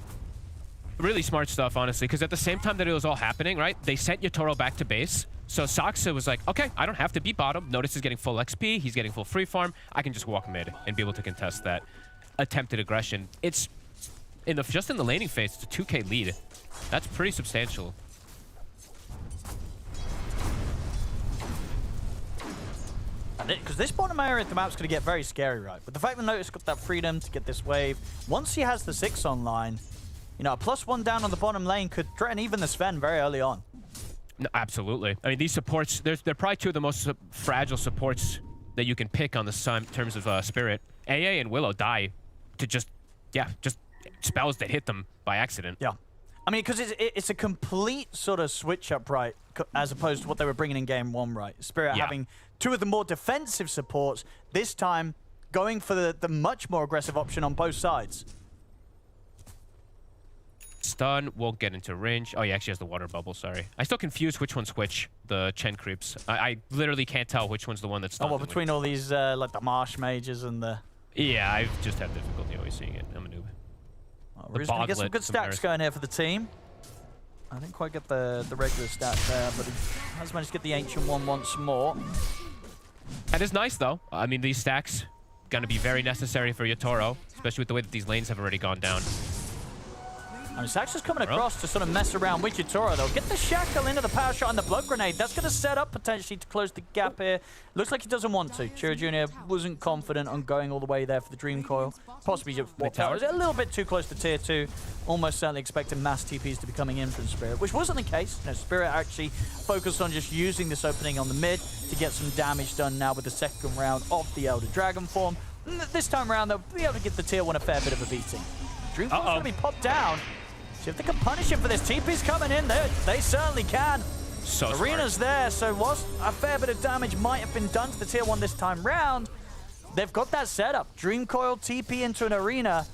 Really smart stuff, honestly, because at the same time that it was all happening, right, they sent Yatoro back to base. So Saksa was like, okay, I don't have to beat bottom. Notice is getting full XP. He's getting full free farm. I can just walk mid and be able to contest that attempted aggression. It's just in the laning phase, it's a 2K lead. That's pretty substantial. Because this bottom area of the map's going to get very scary, right? But the fact that Notice got that freedom to get this wave, once he has the 6 online, you know, a +1 down on the bottom lane could threaten even the Sven very early on. No, absolutely. I mean, these supports, they're probably two of the most fragile supports that you can pick on the terms of Spirit. AA and Willow die to just spells that hit them by accident. Yeah. I mean, because it's a complete sort of switch up, right, as opposed to what they were bringing in game 1, right? Spirit having two of the more defensive supports, this time going for the much more aggressive option on both sides. Stun, won't get into range. Oh, he actually has the water bubble, sorry. I still confuse which one's which, the Chen creeps. I literally can't tell which one's the one that's stunned. Oh, well, between all these, like the Marsh mages and the... Yeah, I just have difficulty always seeing it. I'm a noob. We're going to get some good stacks going here for the team. I didn't quite get the regular stats there, but he has managed to get the Ancient one once more. That is nice, though. I mean, these stacks going to be very necessary for Yatoro, especially with the way that these lanes have already gone down. I mean, Sax is coming across to sort of mess around with Yatoro, though. Get the Shackle into the power shot and the blood grenade. That's going to set up potentially to close the gap here. Looks like he doesn't want to. Chiro Jr. wasn't confident on going all the way there for the Dream Coil. Possibly just walked out. A little bit too close to tier 2. Almost certainly expecting mass TPs to be coming in from Spirit, which wasn't the case. You know, Spirit actually focused on just using this opening on the mid to get some damage done now with the second round of the Elder Dragon form. This time around, they'll be able to give the tier 1 a fair bit of a beating. Dream Coil's going to be popped down. See if they can punish him for this. TP's coming in. They certainly can. So Arena's there, so whilst a fair bit of damage might have been done to the tier 1 this time round, they've got that setup. Dream Coil, TP into an arena.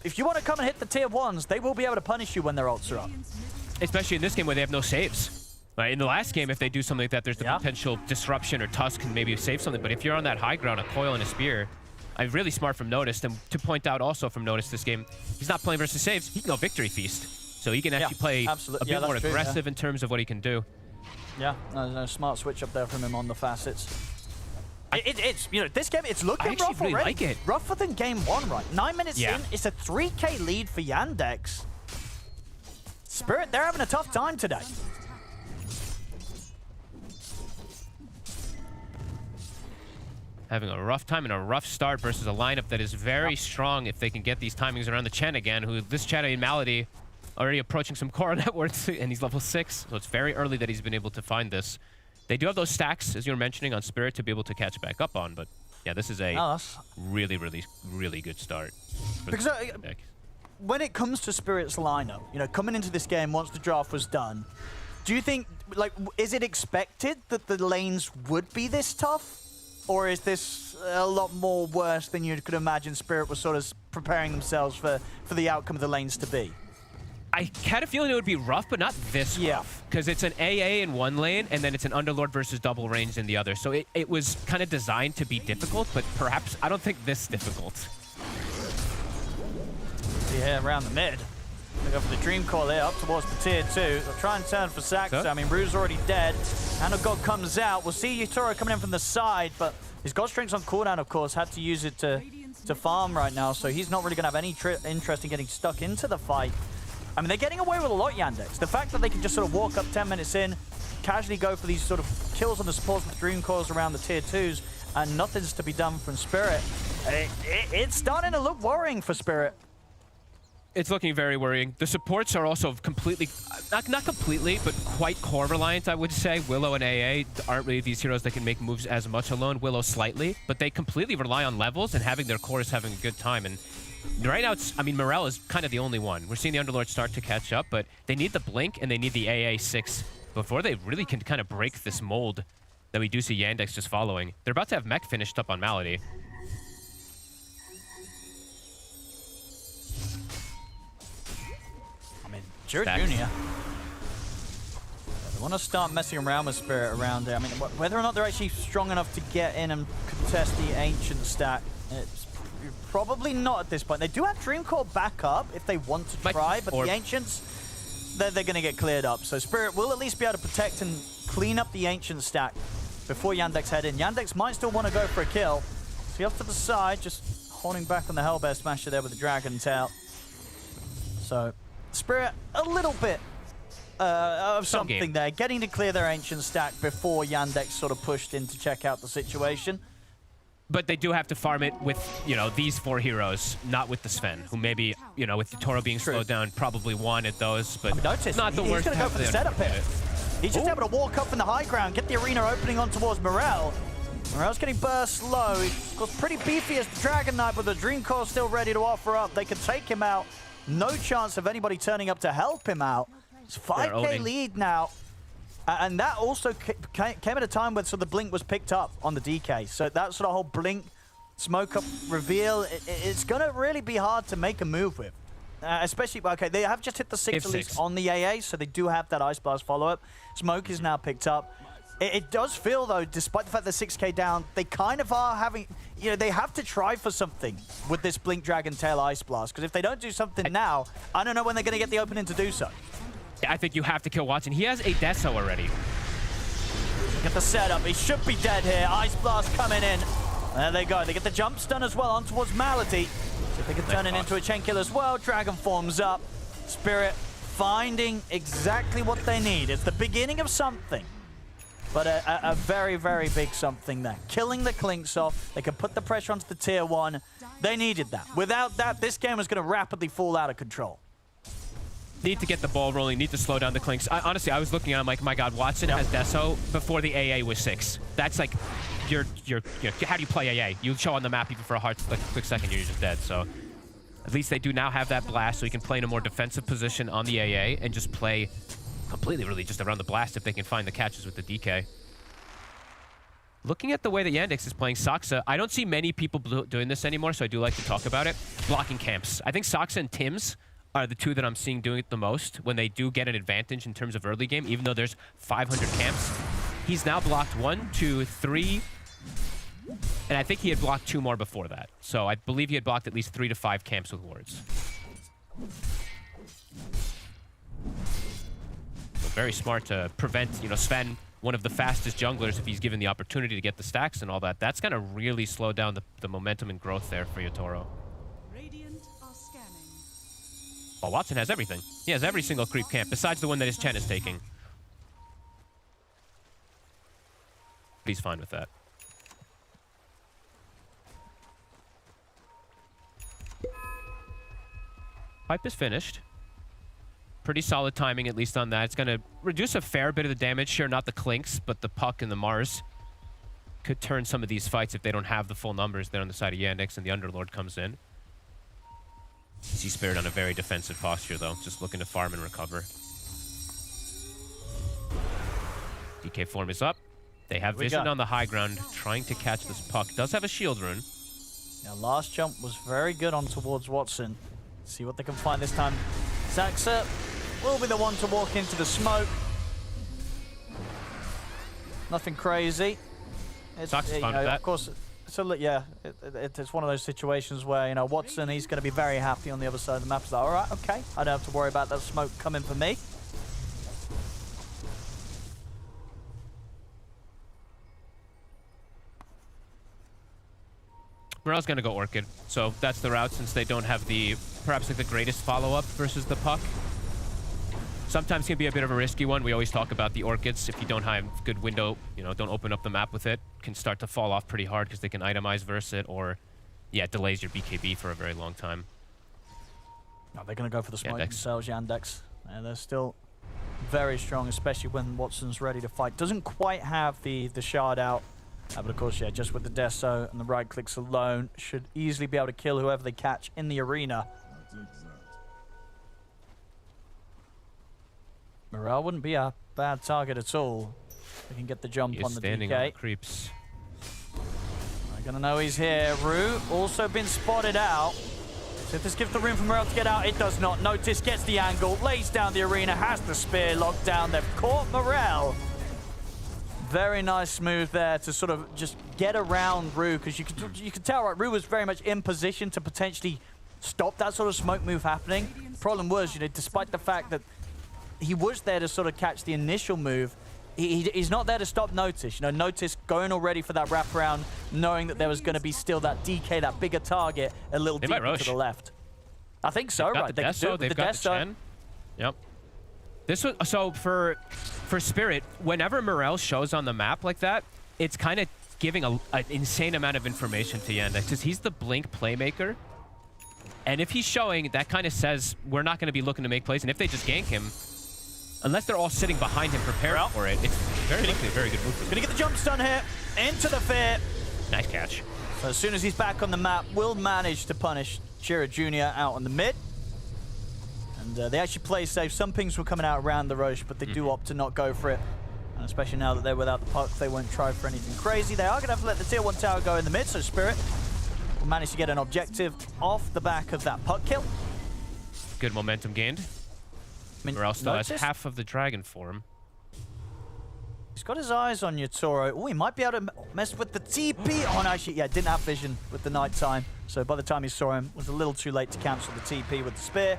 If you want to come and hit the tier 1s, they will be able to punish you when their ults are up. Especially in this game where they have no saves. Right? In the last game, if they do something like that, there's the potential disruption or Tusk can maybe save something. But if you're on that high ground, a coil and a spear, really smart from Notice. And to point out also from Notice this game, he's not playing versus saves. He can go Victory Feast. So he can actually play a bit more aggressive in terms of what he can do. Yeah, no, smart switch up there from him on the facets. It's you know, this game, it's looking rough already. Like it. Rougher than game 1, right? 9 minutes in, it's a 3K lead for Yandex. Spirit, they're having a tough time today. Having a rough time and a rough start versus a lineup that is very strong if they can get these timings around the Chen again, who this Chen in Malady already approaching some core net worth, and he's level 6, so it's very early that he's been able to find this. They do have those stacks, as you were mentioning, on Spirit to be able to catch back up on, but yeah, this is a really, really, really good start. Because when it comes to Spirit's lineup, you know, coming into this game once the draft was done, do you think, like, is it expected that the lanes would be this tough? Or is this a lot more worse than you could imagine Spirit was sort of preparing themselves for the outcome of the lanes to be? I had a feeling it would be rough, but not this rough. Because it's an AA in one lane, and then it's an Underlord versus double range in the other. So it was kind of designed to be difficult, but perhaps, I don't think this difficult. Yeah, around the mid. They go for the Dream Coil here, up towards the tier 2. They'll try and turn for Saxa. I mean, Rue's already dead. Hand of God comes out. We'll see Yatoro coming in from the side, but his God Strength's on cooldown, of course. Had to use it to farm right now, so he's not really going to have any interest in getting stuck into the fight. I mean, they're getting away with a lot, Yandex. The fact that they can just sort of walk up 10 minutes in, casually go for these sort of kills on the supports with Dream Coils around the tier 2s, and nothing's to be done from Spirit. It's starting to look worrying for Spirit. It's looking very worrying. The supports are also completely, not completely, but quite core reliant, I would say. Willow and AA aren't really these heroes that can make moves as much alone. Willow slightly, but they completely rely on levels and having their cores having a good time. And right now, I mean, Morel is kind of the only one. We're seeing the Underlord start to catch up, but they need the Blink and they need the AA6 before they really can kind of break this mold that we do see Yandex just following. They're about to have Mech finished up on Malady. Chiro Jr. They want to start messing around with Spirit around there. I mean, whether or not they're actually strong enough to get in and contest the Ancient stack, it's Probably not at this point. They do have Dreamcore back up if they want to try, but the Ancients, they're going to get cleared up. So Spirit will at least be able to protect and clean up the Ancient stack before Yandex head in. Yandex might still want to go for a kill. See off to the side, just holding back on the Hellbear Smasher there with the Dragon Tail. So Spirit, a little bit of something there, getting to clear their Ancient stack before Yandex sort of pushed in to check out the situation. But they do have to farm it with, you know, these 4 heroes, not with the Sven, who maybe, you know, with the Toro being slowed down, probably wanted those, but notice, not the worst. He's going to go for the setup here. He's just able to walk up from the high ground, get the arena opening on towards Morel. Morel's getting burst low. He's got pretty beefy as the Dragon Knight, but the Dreamcore still ready to offer up. They can take him out. No chance of anybody turning up to help him out. It's 5k lead now. And that also came at a time when the blink was picked up on the DK. So that sort of whole blink, smoke up, reveal, it's going to really be hard to make a move with. Especially, okay, they have just hit the 6 at least on the AA, so they do have that Ice Blast follow-up. Smoke is now picked up. It does feel, though, despite the fact they're 6k down, they kind of are having, you know, they have to try for something with this Blink Dragon Tail Ice Blast. Because if they don't do something now, I don't know when they're going to get the opening to do so. I think you have to kill Watson. He has a Deso already. Get the setup. He should be dead here. Ice Blast coming in. There they go. They get the jump stun as well on towards Malady. So if they can turn it into a chain kill as well, Dragon forms up. Spirit finding exactly what they need. It's the beginning of something. But a very, very big something there. Killing the Clinks off. They can put the pressure onto the tier 1. They needed that. Without that, this game was going to rapidly fall out of control. Need to get the ball rolling, need to slow down the Clinks. Honestly, I was looking at him like, my God, Watson has Deso before the AA was 6. That's like, how do you play AA? You show on the map even for a quick second, you're just dead. So at least they do now have that blast, so he can play in a more defensive position on the AA and just play completely really just around the blast if they can find the catches with the DK. Looking at the way that Yandex is playing Saksa, I don't see many people doing this anymore, so I do like to talk about it. Blocking camps. I think Saksa and Tims are the 2 that I'm seeing doing it the most when they do get an advantage in terms of early game, even though there's 500 camps. He's now blocked 1, 2, 3, and I think he had blocked 2 more before that. So I believe he had blocked at least 3 to 5 camps with wards. So very smart to prevent, you know, Sven, one of the fastest junglers, if he's given the opportunity to get the stacks and all that. That's going to really slow down the momentum and growth there for Yotoro. Well, Watson has everything. He has every single creep camp, besides the one that his Chen is taking. He's fine with that. Pipe is finished. Pretty solid timing, at least on that. It's going to reduce a fair bit of the damage. Sure, not the Clinks, but the Puck and the Mars could turn some of these fights if they don't have the full numbers there on the side of Yandex and the Underlord comes in. You see Spirit on a very defensive posture, though, just looking to farm and recover. DK form is up. They have vision on the high ground, trying to catch this Puck. Does have a shield rune. Now, last jump was very good on towards Watson. See what they can find this time. Saksa will be the one to walk into the smoke. Nothing crazy. It's fine with that. Of course. So yeah, it's one of those situations where, you know, Watson, he's going to be very happy on the other side of the map. He's like, all right, okay, I don't have to worry about that smoke coming for me. Morel's going to go Orchid, so that's the route since they don't have the, perhaps like the greatest follow-up versus the Puck. Sometimes can be a bit of a risky one. We always talk about the Orchids. If you don't have good window, you know, don't open up the map with it, can start to fall off pretty hard because they can itemize verse it, or, yeah, it delays your BKB for a very long time. No, they're going to go for the smoke themselves, Yandex. And they're still very strong, especially when Watson's ready to fight. Doesn't quite have the shard out. But of course, yeah, just with the Deso and the right clicks alone, should easily be able to kill whoever they catch in the arena. Morel wouldn't be a bad target at all. They can get the jump on the standing DK. on the creeps. They're gonna know he's here. Rue also been spotted out. So if this gives the room for Morel to get out, it does not. Notice gets the angle, lays down the arena, has the spear locked down. They've caught Morel. Very nice move there to sort of just get around Rue, because you could tell, right, Rue was very much in position to potentially stop that sort of smoke move happening. Problem was, you know, despite the fact that he was there to sort of catch the initial move, he's not there to stop Notice. You know, Notice going already for that wraparound, knowing that there was going to be still that DK, that bigger target, a little deeper to the left. I think so, right? They've got the Chen. Yep. This was so for Spirit. Whenever Morel shows on the map like that, it's kind of giving an insane amount of information to Yandex, because he's the blink playmaker. And if he's showing, that kind of says we're not going to be looking to make plays. And if they just gank him, unless they're all sitting behind him prepared for it, it's very likely a very good move. Gonna get the jump stun here into the Fear. Nice catch. So as soon as he's back on the map, will manage to punish Shira Jr. out on the mid. And they actually play safe. Some pings were coming out around the Roche, but they do opt to not go for it. And especially now that they're without the puck, they won't try for anything crazy. They are going to have to let the tier 1 tower go in the mid, so Spirit will manage to get an objective off the back of that puck kill. Good momentum gained. Morel still has half of the dragon form. He's got his eyes on Yatoro. Oh, he might be able to mess with the TP. Oh, no, actually, yeah, didn't have vision with the nighttime. So by the time he saw him, it was a little too late to cancel the TP with the spear.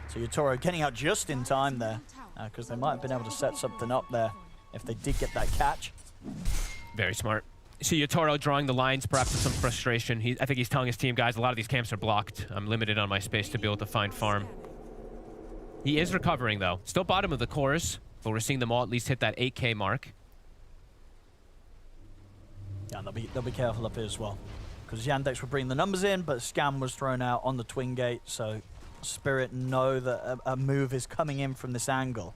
So Yatoro getting out just in time there, because they might have been able to set something up there if they did get that catch. Very smart. So Yatoro drawing the lines, perhaps with some frustration. I think he's telling his team, guys, a lot of these camps are blocked. I'm limited on my space to be able to find farm. He is recovering, though. Still bottom of the cores, but we're seeing them all at least hit that 8K mark. Yeah, and they'll be careful up here as well, because Yandex will bring the numbers in, but Scam was thrown out on the twin gate, so Spirit know that a move is coming in from this angle.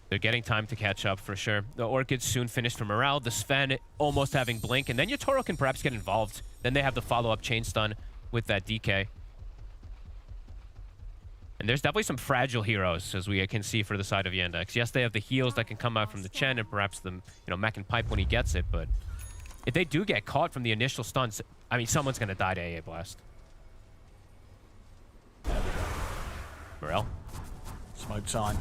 They're getting time to catch up for sure. The Orchids soon finished for Morale. The Sven almost having Blink, and then Yatoro can perhaps get involved. Then they have the follow-up chain stun with that DK. And there's definitely some fragile heroes, as we can see for the side of Yandex. Yes, they have the heals that can come out from the Chen, and perhaps the mech and pipe when he gets it, but if they do get caught from the initial stuns, I mean, someone's going to die to AA Blast. Morel. Smoke time.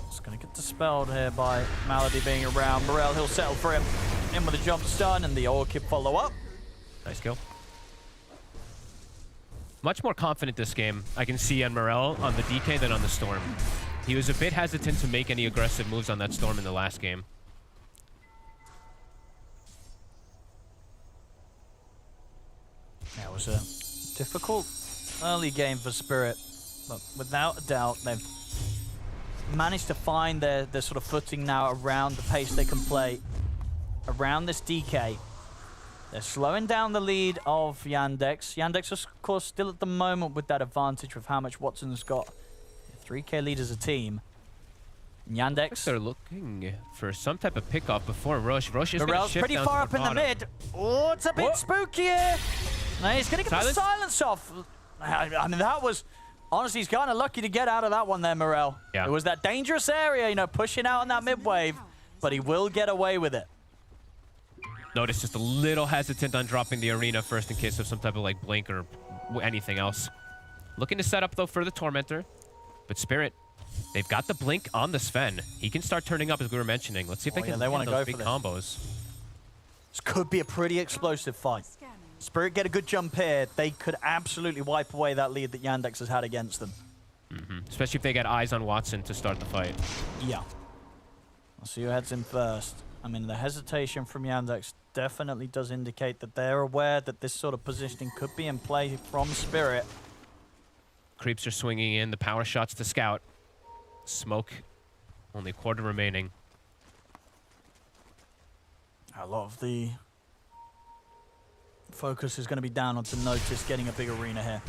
It's going to get dispelled here by Malady being around. Morel, he'll settle for him. In with a jump stun, and the Orchid follow up. Nice kill. Much more confident this game, I can see on Morel on the DK than on the Storm. He was a bit hesitant to make any aggressive moves on that Storm in the last game. That was a difficult early game for Spirit, but without a doubt, they've managed to find their sort of footing now around the pace they can play around this DK. They're slowing down the lead of Yandex. Yandex, of course, still at the moment with that advantage with how much Watson's got. 3K lead as a team. Yandex. They're looking for some type of pickoff before Roche. Roche is going to shift pretty down far up in the mid. Oh, it's a bit spooky here. No, he's going to get the silence off. I mean, that was... Honestly, he's kind of lucky to get out of that one there, Morel. Yeah. It was that dangerous area, you know, pushing out on that mid-wave, but he will get away with it. Notice just a little hesitant on dropping the arena first in case of some type of like blink or anything else. Looking to set up though for the Tormentor, but Spirit, they've got the blink on the Sven. He can start turning up as we were mentioning. Let's see if they can land those big combos. This could be a pretty explosive fight. Spirit get a good jump here. They could absolutely wipe away that lead that Yandex has had against them. Especially if they get eyes on Watson to start the fight. Yeah. I'll see who heads in first. I mean, the hesitation from Yandex definitely does indicate that they're aware that this sort of positioning could be in play from Spirit. Creeps are swinging in. The power shots to Scout. Smoke. Only a quarter remaining. A lot of the focus is going to be down onto Notice getting a big arena here.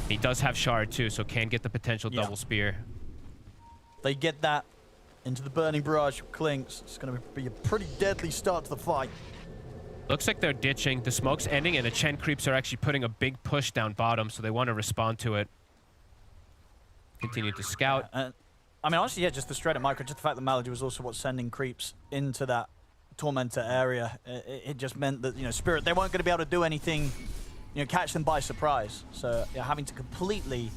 He does have Shard too, so can get the potential double spear. They get that into the Burning Barrage of Clinks. It's going to be a pretty deadly start to the fight. Looks like they're ditching. The smoke's ending, and the Chen creeps are actually putting a big push down bottom, so they want to respond to it. Continue to scout. I mean, honestly, yeah, just the straight-up micro, just the fact that Malady was also what's sending creeps into that Tormentor area. It just meant that, you know, Spirit, they weren't going to be able to do anything, you know, catch them by surprise. So, yeah, having to completely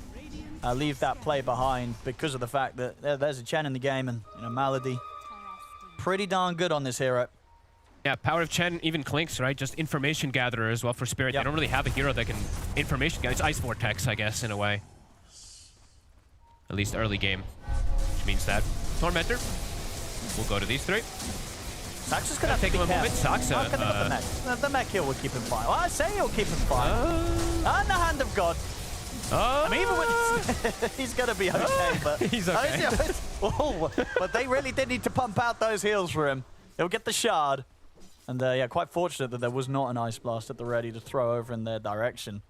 leave that play behind because of the fact that there's a Chen in the game, and Malady pretty darn good on this hero. Yeah, power of Chen, even Clinks, right? Just information gatherer as well for Spirit. Yep. They don't really have a hero that can information gather. It's Ice Vortex, I guess, in a way. At least early game, which means that Tormentor will go to these three. Saxa's gonna have to take him a moment. Saxa, Saxa. the mech heal will keep him fine. Well, I say he'll keep him fine. And the hand of God. I mean, even with he's gonna be okay, but he's okay. But they really did need to pump out those heals for him. He'll get the shard, and yeah, quite fortunate that there was not an Ice Blast at the ready to throw over in their direction.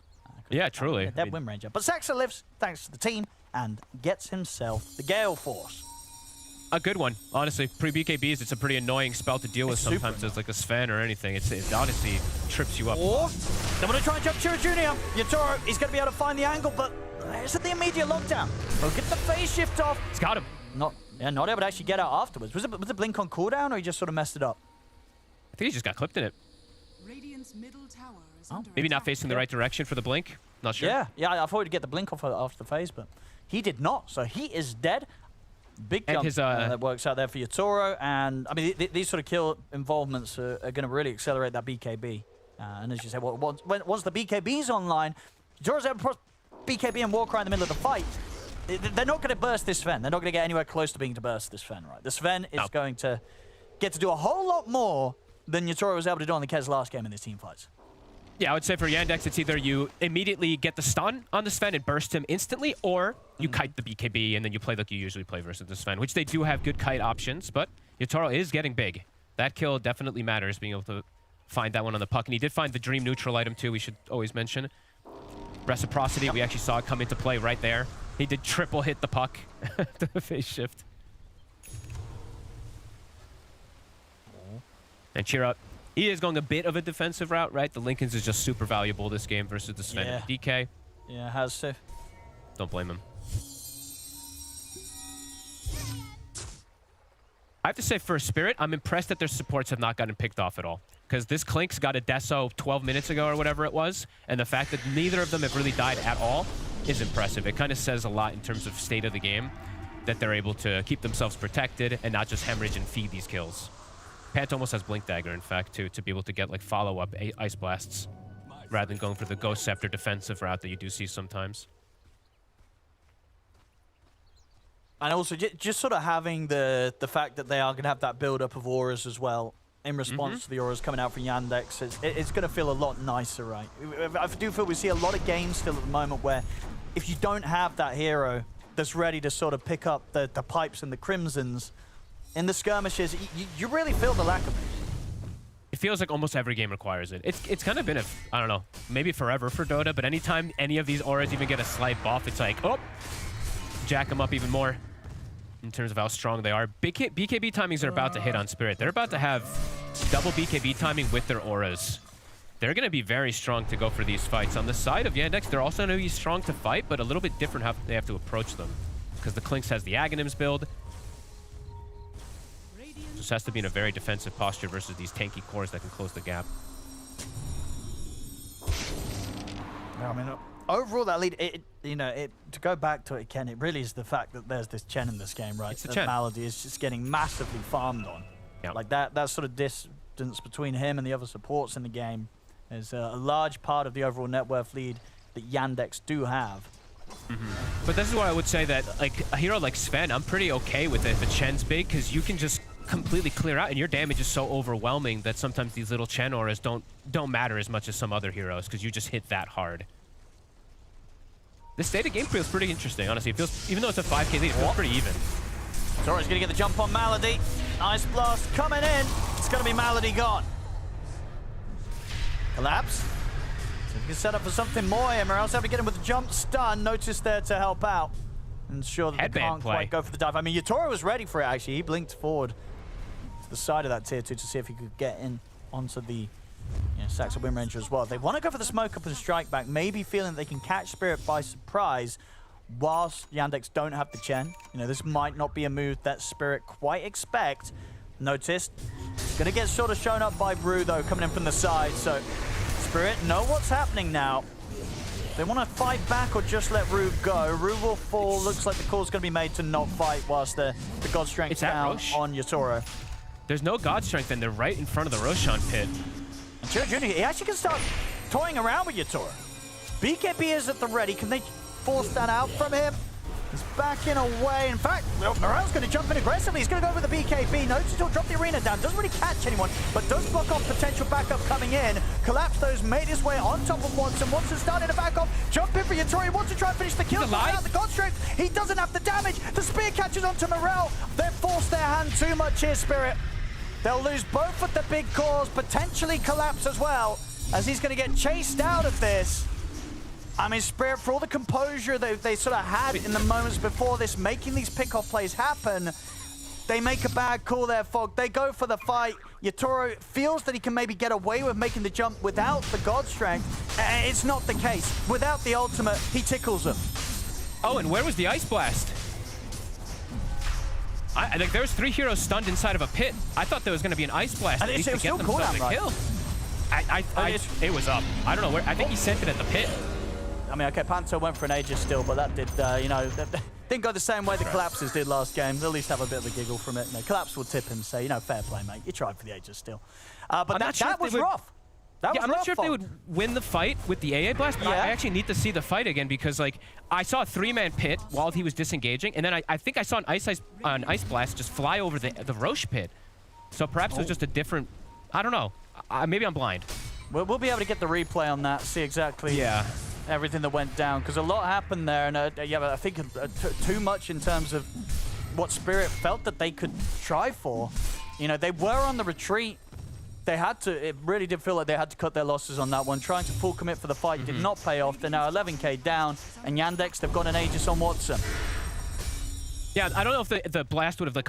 Yeah, truly. Dead Wind Ranger, but Saxa lives thanks to the team and gets himself the Gale Force. A good one, honestly. Pre-BKBs, it's a pretty annoying spell to deal with sometimes as like a Sven or anything. It honestly trips you up. Or they're going to try and jump Chira Jr. Yatoro, he's going to be able to find the angle, but is it the immediate lockdown? We'll get the phase shift off. He's got him. Not able to actually get out afterwards. Was it Blink on cooldown, or he just sort of messed it up? I think he just got clipped in it. Radiant's middle tower is under Maybe not attack. facing the right direction for the blink. Not sure. Yeah, I thought he'd get the blink off after the phase, but he did not. So he is dead. Big jump that works out there for Yatoro, and I mean these sort of kill involvements are going to really accelerate that BKB. And as you said, once the BKB's online, Yatoro's able to put BKB and Warcry in the middle of the fight. They're not going to burst this Sven. They're not going to get anywhere close to being to burst this Sven, right? The Sven is going to get to do a whole lot more than Yatoro was able to do on the Kez last game in these team fights. Yeah, I would say for Yandex, it's either you immediately get the stun on the Sven and burst him instantly, or you kite the BKB and then you play like you usually play versus the Sven, which they do have good kite options, but Yatoro is getting big. That kill definitely matters, being able to find that one on the puck. And he did find the Dream neutral item too, we should always mention. Reciprocity, we actually saw it come into play right there. He did triple hit the puck to the phase shift. And Chira, he is going a bit of a defensive route, right? The Lincolns is just super valuable this game versus the Sven and DK. Yeah, has to. Don't blame him. I have to say, for Spirit, I'm impressed that their supports have not gotten picked off at all. Because this Clinks got a Deso 12 minutes ago or whatever it was, and the fact that neither of them have really died at all is impressive. It kind of says a lot in terms of state of the game, that they're able to keep themselves protected and not just hemorrhage and feed these kills. Pant almost has Blink Dagger, in fact, too, to be able to get like follow-up Ice Blasts rather than going for the Ghost Scepter defensive route that you do see sometimes. And also, just sort of having the fact that they are going to have that build-up of auras as well in response to the auras coming out from Yandex, it's going to feel a lot nicer, right? I do feel we see a lot of games still at the moment where if you don't have that hero that's ready to sort of pick up the pipes and the crimsons in the skirmishes, you really feel the lack of it. It feels like almost every game requires it. It's kind of been I don't know, maybe forever for Dota, but anytime any of these auras even get a slight buff, it's like, oh, jack them up even more in terms of how strong they are. BKB timings are about to hit on Spirit. They're about to have double BKB timing with their auras. They're going to be very strong to go for these fights. On the side of Yandex, they're also going to be strong to fight, but a little bit different how they have to approach them. Because the Clinks has the Aghanims build. Just has to be in a very defensive posture versus these tanky cores that can close the gap. I mean, overall, that lead, to go back to it, Ken, it really is the fact that there's this Chen in this game, right? It's the that Chen. Malady is just getting massively farmed on. Yep. Like that sort of distance between him and the other supports in the game is a large part of the overall net worth lead that Yandex do have. But this is what I would say, that like a hero like Sven, I'm pretty okay with it if a Chen's big, because you can just completely clear out, and your damage is so overwhelming that sometimes these little Chen auras don't matter as much as some other heroes, because you just hit that hard. This state of game feels pretty interesting, honestly. It feels, even though it's a 5k lead, it feels pretty even. Zoro's gonna get the jump on Malady. Ice Blast coming in. It's gonna be Malady gone. Collapse. So you can set up for something more here, or else have to get him with the jump stun. Notice there to help out. Ensure that they can't quite go for the dive. I mean, Yatoro was ready for it, actually. He blinked forward to the side of that tier 2 to see if he could get in onto the Saxa Wind Ranger as well. They want to go for the smoke up and strike back, maybe feeling they can catch Spirit by surprise whilst Yandex don't have the Chen. This might not be a move that Spirit quite expect. Noticed. Gonna get sort of shown up by Brew, though, coming in from the side. So Spirit know what's happening now. They want to fight back or just let Rue go. Rue will fall. Looks like the call's going to be made to not fight whilst the God Strength's down on Yatoro. There's no God Strength, and they're right in front of the Roshan pit. And Joe Jr., he actually can start toying around with Yatoro. BKB is at the ready. Can they force that out from him? He's backing away. In fact, Morel's going to jump in aggressively. He's going to go with the BKB. Notice he'll drop the arena down. Doesn't really catch anyone, but does block off potential backup coming in. Collapse those, made his way on top of Watson. Watson starting to back off. Jump in for Yatoro. He wants to try and finish the kill. Without the God Strength, he doesn't have the damage. The spear catches onto Morel. They've forced their hand too much here, Spirit. They'll lose both of the big cores, potentially Collapse as well, as he's going to get chased out of this. I mean, Spirit, for all the composure they sort of had in the moments before this, making these pick-off plays happen, they make a bad call there, Fog. They go for the fight. Yatoro feels that he can maybe get away with making the jump without the God Strength. It's not the case. Without the ultimate, he tickles them. Oh, and where was the Ice Blast? I think there was 3 heroes stunned inside of a pit. I thought there was going to be an Ice Blast And at least to get themselves a kill. It was up. I don't know where. I think he sent it at the pit. I mean, okay, Panto went for an Aegis still, but that did, you know, didn't go the same way the Collapses did last game. They'll at least have a bit of a giggle from it. You know, Collapse will tip him and say, you know, fair play, mate. You tried for the Aegis still. But that was rough. I'm not sure if they would win the fight with the AA Blast, but I actually need to see the fight again because, like, I saw a 3-man pit while he was disengaging, and then I think I saw an Ice Blast just fly over the Roche pit. So perhaps it was just a different... I don't know. Maybe I'm blind. We'll be able to get the replay on that, see exactly everything that went down, because a lot happened there, and I think too much in terms of what Spirit felt that they could try for. You know, they were on the retreat. They had to, it really did feel like they had to cut their losses on that one. Trying to full commit for the fight did not pay off. They're now 11k down, and Yandex, they've got an Aegis on Watson. Yeah, I don't know if the blast would have...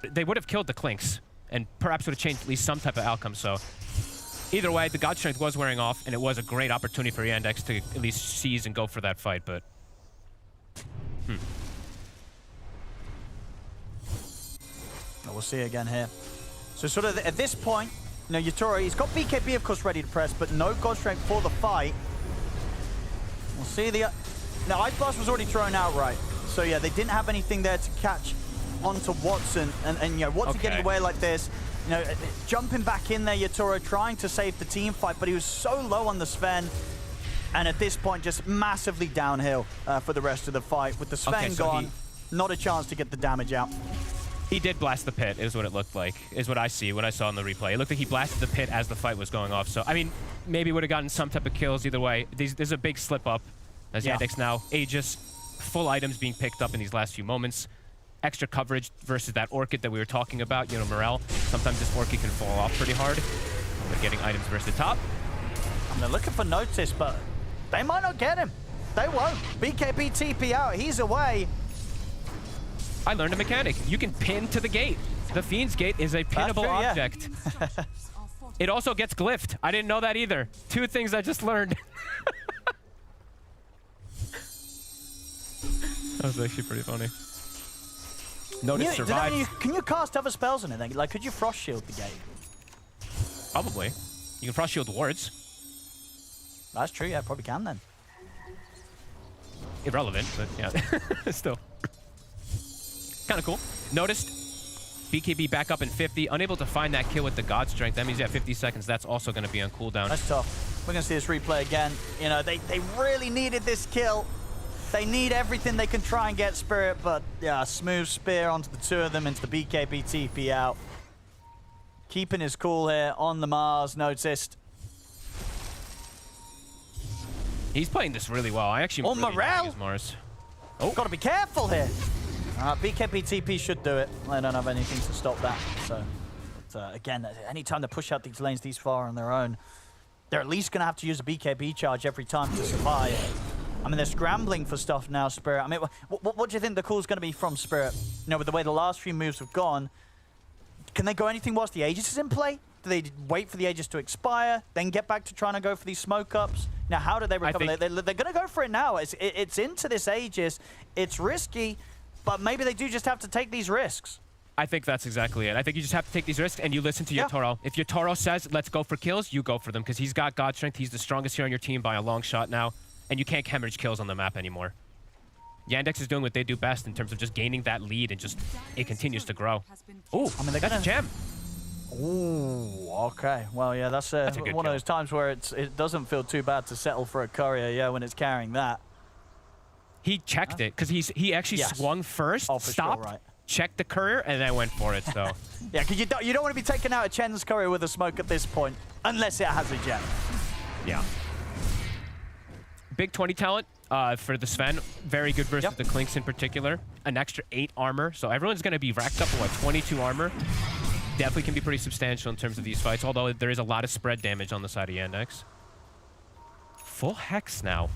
They would have killed the Clinks, and perhaps would have changed at least some type of outcome, so... Either way, the God Strength was wearing off, and it was a great opportunity for Yandex to at least seize and go for that fight, but... We'll see again here. So sort of at this point, you know, Yatoro, he's got BKB, of course, ready to press, but no God Strength for the fight. We'll see the... Now, Ice Blast was already thrown out, right? So, yeah, they didn't have anything there to catch onto Watson, and you know, Watson getting away like this, you know, jumping back in there, Yatoro trying to save the team fight, but he was so low on the Sven, and at this point, just massively downhill for the rest of the fight. With the Sven gone, not a chance to get the damage out. He did blast the pit, is what it looked like, is what I see, what I saw in the replay. It looked like he blasted the pit as the fight was going off. So, I mean, maybe would have gotten some type of kills either way. There's a big slip up as Yandex now. Aegis, full items being picked up in these last few moments. Extra coverage versus that Orchid that we were talking about, you know, Morel. Sometimes this Orchid can fall off pretty hard. They're getting items versus the top. And they're looking for Notice, but they might not get him. They won't. BKB TP out, he's away. I learned a mechanic. You can pin to the gate. The Fiend's Gate is a pinnable object. It also gets glyphed. I didn't know that either. 2 things I just learned. That was actually pretty funny. Notice survives. Can you cast other spells on anything? Like, could you Frost Shield the gate? Probably. You can Frost Shield wards. That's true, yeah, probably can then. Irrelevant, but yeah. Still. Kind of cool. Noticed BKB back up in 50. Unable to find that kill with the God Strength. That means you have 50 seconds. That's also going to be on cooldown. That's tough. We're going to see this replay again. You know, they really needed this kill. They need everything they can try and get Spirit, but yeah, smooth spear onto the 2 of them into the BKB TP out. Keeping his cool here on the Mars, Noticed. He's playing this really well. I actually really like his Mars. Oh, got to be careful here. BKB TP should do it. They don't have anything to stop that. So, but, again, anytime they push out these lanes these far on their own, they're at least going to have to use a BKB charge every time to survive. I mean, they're scrambling for stuff now, Spirit. I mean, what do you think the call's going to be from Spirit? You know, with the way the last few moves have gone, can they go anything whilst the Aegis is in play? Do they wait for the Aegis to expire, then get back to trying to go for these smoke ups? Now, how do they recover? They're going to go for it now. It's into this Aegis. It's risky, but maybe they do just have to take these risks. I think that's exactly it. I think you just have to take these risks and you listen to Yotaro. If Yotaro says, let's go for kills, you go for them because he's got God Strength. He's the strongest here on your team by a long shot now, and you can't hemorrhage kills on the map anymore. Yandex is doing what they do best in terms of just gaining that lead and just it continues to grow. Ooh, I mean, that's a gem. Ooh, okay. Well, yeah, that's one of those times where it doesn't feel too bad to settle for a courier, yeah, when it's carrying that. He checked it because he actually swung first, stopped, sure, right. checked the courier, and then went for it. So yeah, because you don't want to be taking out a Chen's courier with a smoke at this point, unless it has a gem. Yeah. Big 20 talent for the Sven. Very good versus the Clinks in particular. An extra 8 armor, so everyone's going to be racked up with 22 armor. Definitely can be pretty substantial in terms of these fights, although there is a lot of spread damage on the side of Yandex. Full Hex now.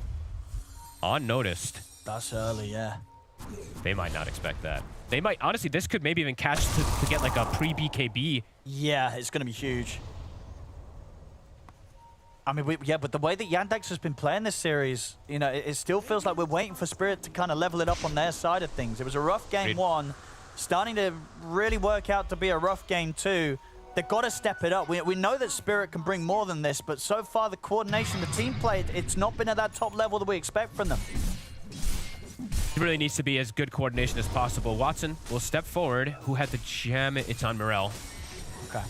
Unnoticed. That's early, yeah. They might not expect that. They might, honestly, this could maybe even catch to get like a pre-BKB. Yeah, it's going to be huge. I mean, but the way that Yandex has been playing this series, you know, it still feels like we're waiting for Spirit to kind of level it up on their side of things. It was a rough game 1, starting to really work out to be a rough game 2. They've got to step it up. We know that Spirit can bring more than this, but so far the coordination, the team play, it's not been at that top level that we expect from them. It really needs to be as good coordination as possible. Watson will step forward. Who had the gem? It's on Morel. Okay.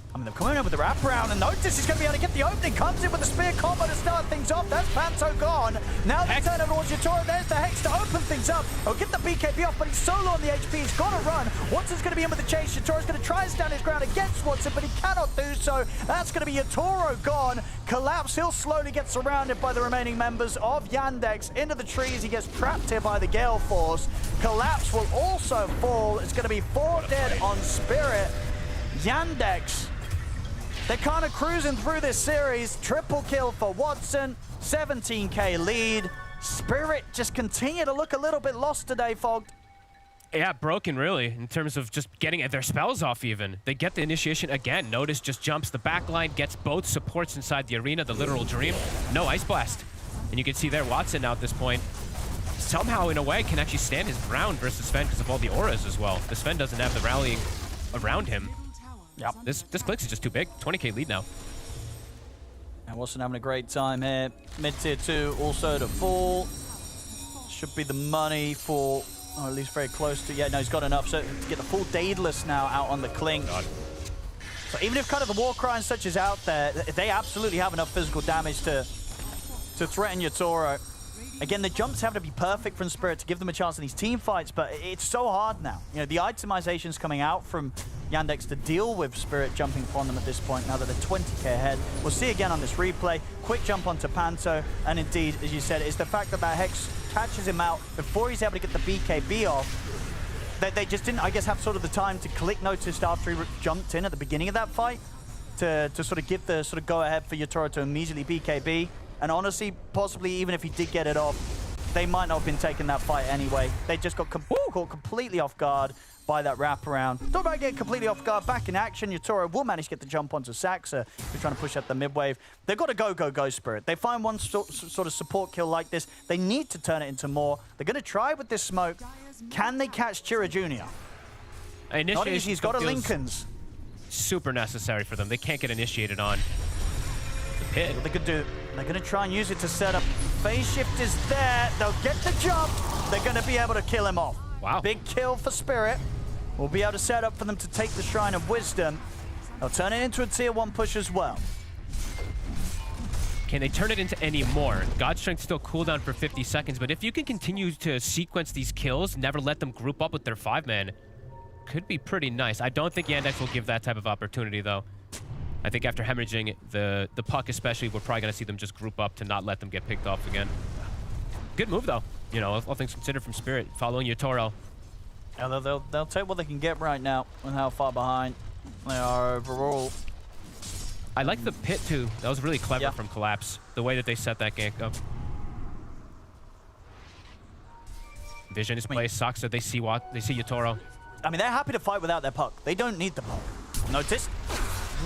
I mean, they're coming in with the wraparound, and notice he's going to be able to get the opening. Comes in with the spear combo to start things off. That's Panto gone. Now they turn over towards Yotaro. There's the Hex to open things up. He'll get the BKB off, but he's so low on the HP. He's got to run. Watson's going to be in with the chase. Yotoro's going to try and stand his ground against Watson, but he cannot do so. That's going to be Yotaro gone. Collapse. He'll slowly get surrounded by the remaining members of Yandex. Into the trees. He gets trapped here by the Gale Force. Collapse will also fall. It's going to be 4 dead on Spirit. Yandex, they're kind of cruising through this series. Triple kill for Watson, 17k lead. Spirit just continue to look a little bit lost today, Fogged. Yeah, broken really, in terms of just getting their spells off even. They get the initiation again. Notice just jumps the back line, gets both supports inside the arena, the literal dream. No Ice Blast. And you can see there Watson now at this point, somehow in a way can actually stand his ground versus Sven because of all the auras as well. The Sven doesn't have the rallying around him. Yep. This Clicks is just too big. 20k lead now. And Watson having a great time here. Mid-tier 2 also to fall. Should be the money for, or at least very close to, yeah, no, he's got enough so to get the full Daedalus now out on the Clink. So even if kind of the Warcry and such is out there, they absolutely have enough physical damage to threaten Yotaro. Again, the jumps have to be perfect from Spirit to give them a chance in these team fights, but it's so hard now. You know, the itemization's coming out from Yandex to deal with Spirit jumping upon them at this point, now that they're 20k ahead. We'll see again on this replay. Quick jump onto Panto, and indeed, as you said, it's the fact that that Hex catches him out before he's able to get the BKB off. They just didn't, I guess, have sort of the time to click noticed after he jumped in at the beginning of that fight to sort of give the sort of go-ahead for Yotaro to immediately BKB. And honestly, possibly even if he did get it off, they might not have been taking that fight anyway. They just got caught completely off guard by that wraparound. Talk about getting completely off guard. Back in action, Yotaro will manage to get the jump onto Saxa, who's trying to push up the mid-wave. They've got to go, Spirit. They find one sort of support kill like this. They need to turn it into more. They're going to try with this smoke. Can they catch Chira Jr.? Not easy. He's got a Lincoln's. Super necessary for them. They can't get initiated on. What they could do, they're going to try and use it to set up. Phase shift is there. They'll get the jump. They're going to be able to kill him off. Wow. Big kill for Spirit. We'll be able to set up for them to take the Shrine of Wisdom. They'll turn it into a tier 1 push as well. Can they turn it into any more? God Strength still cooldown for 50 seconds, but if you can continue to sequence these kills, never let them group up with their 5-man, could be pretty nice. I don't think Yandex will give that type of opportunity, though. I think after hemorrhaging the puck especially, we're probably going to see them just group up to not let them get picked off again. Good move, though. You know, all things considered from Spirit, following Yotaro. Yeah, they'll take what they can get right now and how far behind they are overall. I like the pit, too. That was really clever from Collapse, the way that they set that gank up. Vision is placed. Saxa, they see Yotaro. I mean, they're happy to fight without their puck. They don't need the puck. Notice.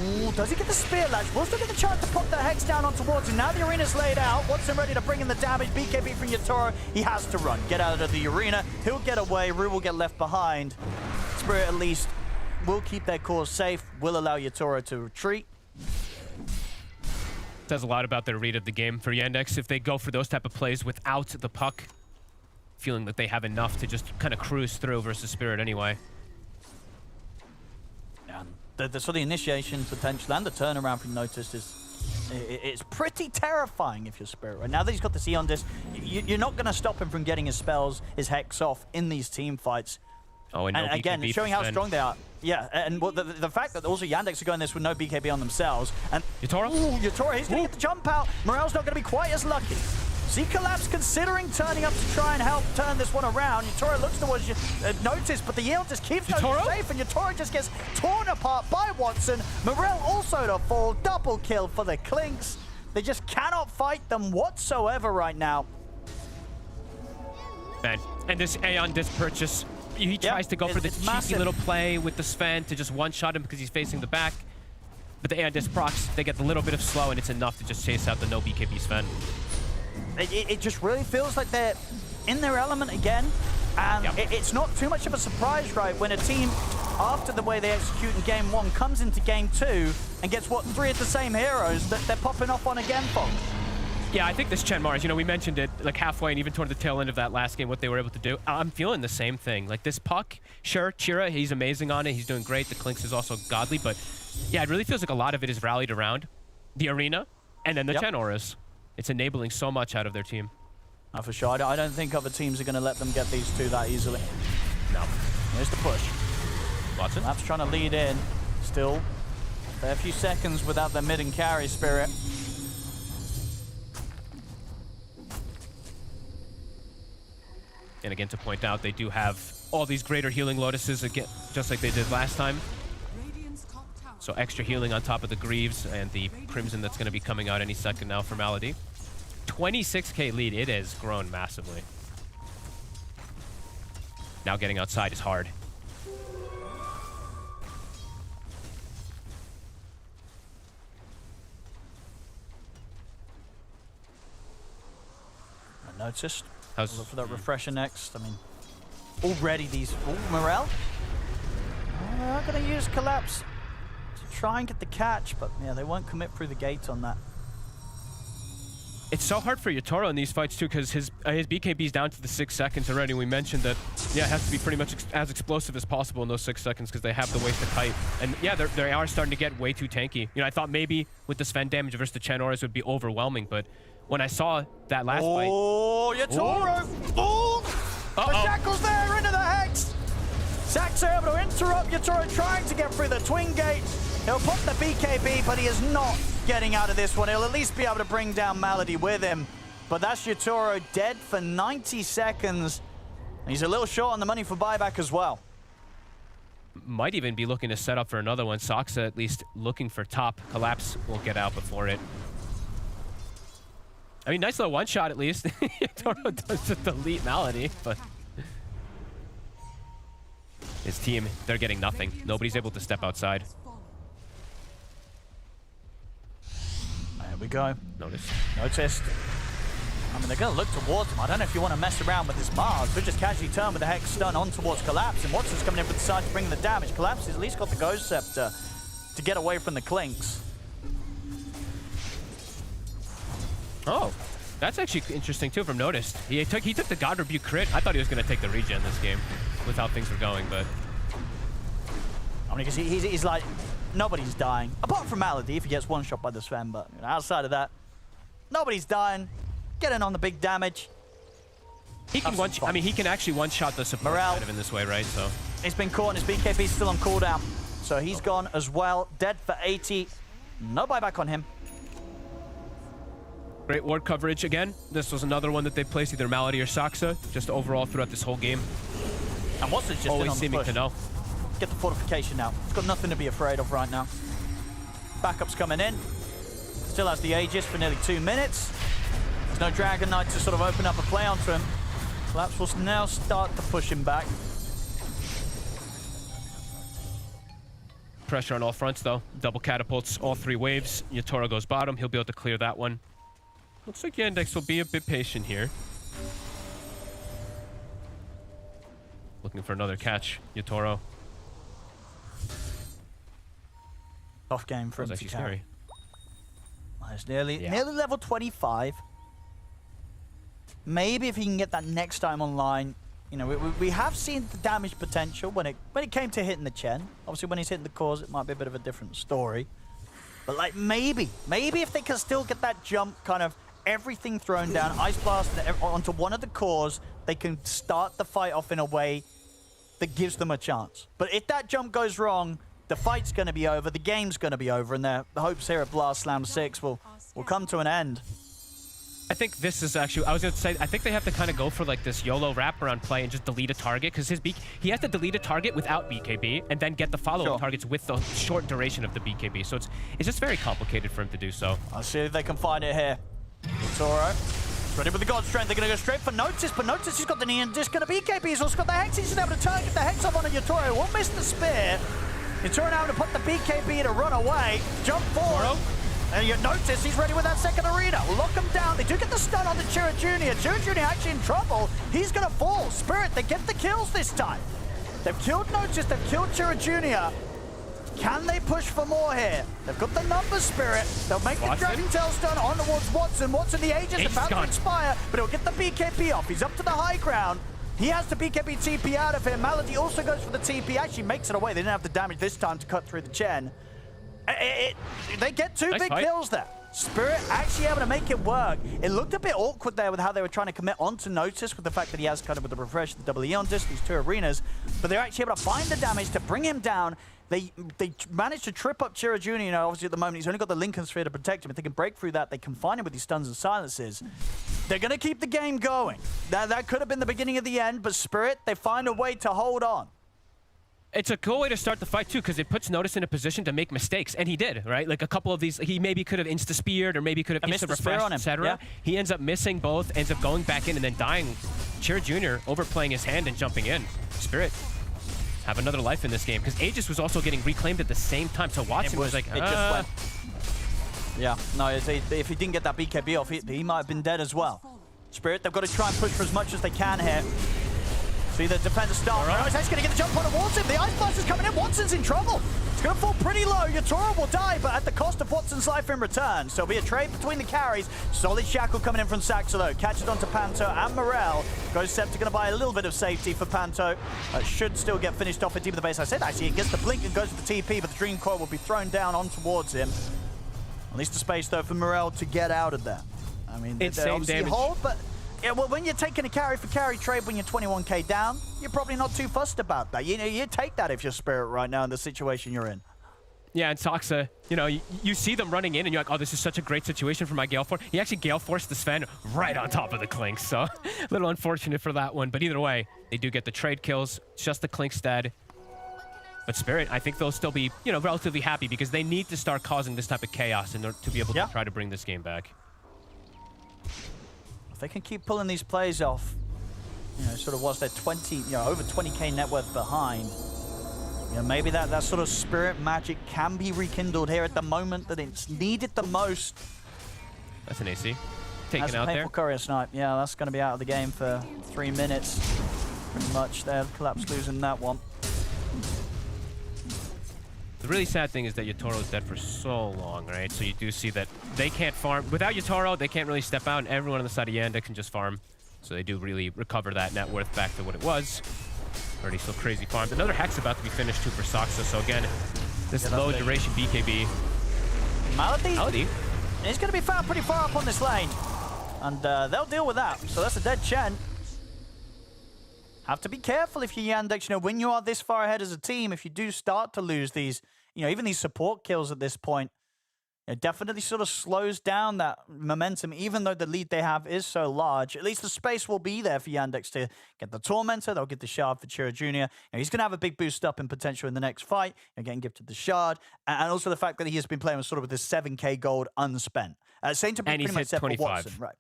Ooh, does he get the spear latch? Will still get the chance to pop that Hex down onto Watson. Now the arena's laid out. Watson ready to bring in the damage. BKB from Yotaro. He has to run. Get out of the arena. He'll get away. Rue will get left behind. Spirit at least will keep their cores safe, will allow Yatoro to retreat. Says a lot about their read of the game for Yandex. If they go for those type of plays without the puck, feeling that they have enough to just kind of cruise through versus Spirit anyway. And the sort of initiation potential and the turnaround from Noticed is it's pretty terrifying if you're Spirit. Right now that he's got the Xeon disc, you're not going to stop him from getting his spells, his Hex off in these team fights. Oh, and, and again, showing how strong they are. Yeah, and the fact that also Yandex are going this with no BKB on themselves. And Yatoro? Yatoro, he's going to get the jump out. Morel's not going to be quite as lucky. See Collapse considering turning up to try and help turn this one around. Yatoro looks towards Notice, but the yield just keeps Notice safe, and Yatoro just gets torn apart by Watson. Morel also to fall. Double kill for the Clinks. They just cannot fight them whatsoever right now. Man, and this Aeon disc purchase, he tries to go for the cheeky little play with the Sven to just one-shot him because he's facing the back. But the Aeon disc procs, they get a little bit of slow, and it's enough to just chase out the no BKB Sven. It just really feels like they're in their element again. And it's not too much of a surprise, right, when a team, after the way they execute in Game 1, comes into Game 2 and gets, what, 3 of the same heroes that they're popping off on again, folks. Yeah, I think this Chen Mars, you know, we mentioned it like halfway and even toward the tail end of that last game, what they were able to do. I'm feeling the same thing. Like this puck, sure, Chira, he's amazing on it. He's doing great. The Clinks is also godly. But yeah, it really feels like a lot of it is rallied around the arena and then the Chen Auras. It's enabling so much out of their team. For sure. I don't think other teams are going to let them get these two that easily. No. Here's the push. Watson? Lab's trying to lead in. Still a fair few seconds without the mid and carry Spirit. And again, to point out, they do have all these greater healing Lotuses, again, just like they did last time. So extra healing on top of the Greaves and the Crimson that's going to be coming out any second now for Malady. 26k lead, it has grown massively. Now getting outside is hard. I noticed. How's look for that refresher next. I mean, already these... Oh, Morel. They're going to use Collapse to try and get the catch, but yeah, they won't commit through the gate on that. It's so hard for Yatoro in these fights too, because his BKB is down to the 6 seconds already. We mentioned that, yeah, it has to be pretty much as explosive as possible in those 6 seconds because they have the waste to kite. And yeah, they are starting to get way too tanky. You know, I thought maybe with the Sven damage versus the Chen Auras would be overwhelming, but when I saw that last fight... Oh, Yatoro! Oh! The shackles there into the Hex! Sax are able to interrupt Yatoro trying to get through the twin gate. He'll pop the BKB, but he is not getting out of this one. He'll at least be able to bring down Malady with him. But that's Yatoro dead for 90 seconds. And he's a little short on the money for buyback as well. Might even be looking to set up for another one. Soxa at least looking for top. Collapse will get out before it. I mean, nice little one-shot at least. Yatoro does just delete Malady, but... his team, they're getting nothing. Nobody's able to step outside. There we go. Noticed. I mean, they're going to look towards him. I don't know if you want to mess around with this Mars. Could just casually turn with the Hex stun on towards Collapse. And Watson's coming in with the side to bring the damage. Collapse has at least got the Ghost Scepter to get away from the Clinks. Oh, that's actually interesting too from Noticed. He took the God Rebuke crit. I thought he was going to take the regen this game with how things were going, but... I mean, because he's like, nobody's dying. Apart from Malady, if he gets one shot by the Sven, but you know, outside of that, nobody's dying. Getting on the big damage. He can he can actually one-shot the support kind of in this way, right? So he's been caught and his BKB's still on cooldown. So he's gone as well. Dead for 80. No buyback on him. Great ward coverage again. This was another one that they placed either Malady or Soxa, just overall throughout this whole game. And Watson's just always in on the seeming push. to know. Get the fortification now. It's got nothing to be afraid of right now. Backup's coming in. Still has the Aegis for nearly 2 minutes. There's no Dragon Knight to sort of open up a play onto him. Collapse will now start to push him back. Pressure on all fronts though. Double catapults, all 3 waves. Yatoro goes bottom. He'll be able to clear that one. Looks like Yandex will be a bit patient here. Looking for another catch, Yatoro. Tough game for That him was to actually carry. scary. Well, it's nearly Yeah. nearly level 25. Maybe if he can get that next time online, you know, we have seen the damage potential when it came to hitting the Chen. Obviously, when he's hitting the cores, it might be a bit of a different story. But like maybe if they can still get that jump, kind of everything thrown down, Ice Blast onto one of the cores, they can start the fight off in a way that gives them a chance. But if that jump goes wrong, the fight's going to be over, the game's going to be over, and the hopes here at Blast Slam 6 will come to an end. I think this is actually, I was going to say, I think they have to kind of go for like this YOLO wraparound play and just delete a target, because he has to delete a target without BKB and then get the follow-up targets with the short duration of the BKB. So it's just very complicated for him to do so. I'll see if they can find it here. It's all right. Ready with the God Strength. They're going to go straight for Notice, but Notice, he's got the Neon Disc, going to BKB. He's also got the Hex. He's able to target the Hex up on a Yatoro. Won't miss the Spear. Yatoro now to put the BKB to run away. Jump forward. And you notice he's ready with that second arena. Lock him down. They do get the stun on the Chira Jr. Chira Jr. actually in trouble. He's going to fall. Spirit, they get the kills this time. They've killed Notice. They've killed Chira Jr. Can they push for more here? They've got the numbers, Spirit. They'll make the Dragon Tail stun on towards Watson. Watson, the Aegis about to expire, but he'll get the BKB off. He's up to the high ground. He has the BKB TP out of him. Malady also goes for the TP. Actually makes it away. They didn't have the damage this time to cut through the Chen. They get two big kills there. Spirit actually able to make it work. It looked a bit awkward there with how they were trying to commit onto Notice with the fact that he has kind of with the refresh, the double Eon disc, these two arenas. But they're actually able to find the damage to bring him down. They managed to trip up Chira Jr. You know, obviously at the moment he's only got the Lincoln Sphere to protect him. If they can break through that, they confine him with these stuns and silences. They're going to keep the game going. That could have been the beginning of the end, but Spirit, they find a way to hold on. It's a cool way to start the fight, too, because it puts Notice in a position to make mistakes. And he did, right? Like a couple of these, he maybe could have insta-speared or maybe could have insta-refreshed, etc. Yeah. He ends up missing both, ends up going back in and then dying. Chira Jr. overplaying his hand and jumping in. Spirit have another life in this game, because Aegis was also getting reclaimed at the same time. So Watson was like, it just went. Yeah, no, if he didn't get that BKB off, he might have been dead as well. Spirit, they've got to try and push for as much as they can here. See the defender start. He's actually going to get the jump on Watson. The Ice Blast is coming in. Watson's in trouble. It's going to fall pretty low. Yatoro will die, but at the cost of Watson's life in return. So it'll be a trade between the carries. Solid Shackle coming in from Saxo. Catches onto Panto and Morel. Goes Scepter, going to buy a little bit of safety for Panto. Should still get finished off at deep of the base. I said actually it gets the blink and goes for the TP, but the Dream Coil will be thrown down on towards him. At least the space though for Morel to get out of there. I mean, they obviously hold, but yeah, well, when you're taking a carry for carry trade when you're 21k down, you're probably not too fussed about that. You know, you take that if you're Spirit right now in the situation you're in. Yeah, and Soxa, you know, you see them running in and you're like, oh, this is such a great situation for my Gale Force. He actually Gale Forced the Sven right on top of the Clink, so a little unfortunate for that one. But either way, they do get the trade kills, just the Klinkstead. But Spirit, I think they'll still be, you know, relatively happy because they need to start causing this type of chaos in order to be able to try to bring this game back. If they can keep pulling these plays off, you know, sort of whilst they're 20, you know, over 20k net worth behind, you know, maybe that sort of Spirit magic can be rekindled here at the moment that it's needed the most. That's an AC. Taken That's out a painful there. Courier Snipe. Yeah, that's going to be out of the game for 3 minutes. Pretty much there. Collapse losing that one. The really sad thing is that Yatoro is dead for so long, right? So you do see that they can't farm. Without Yatoro, they can't really step out, and everyone on the side of Yandex can just farm. So they do really recover that net worth back to what it was. Already still crazy farmed. Another Hex about to be finished too for Soxa. So again, this low duration BKB. Malady? He's going to be found pretty far up on this lane. And they'll deal with that. So that's a dead Chen. Have to be careful if you're Yandex, you know, when you are this far ahead as a team, if you do start to lose these, you know, even these support kills at this point, it definitely sort of slows down that momentum, even though the lead they have is so large. At least the space will be there for Yandex to get the Tormentor. They'll get the Shard for Chira Jr. You know, he's going to have a big boost up in potential in the next fight, you know, getting gifted the Shard. And also the fact that he has been playing with sort of with this 7k gold unspent. Same to pretty much set for Watson. Right.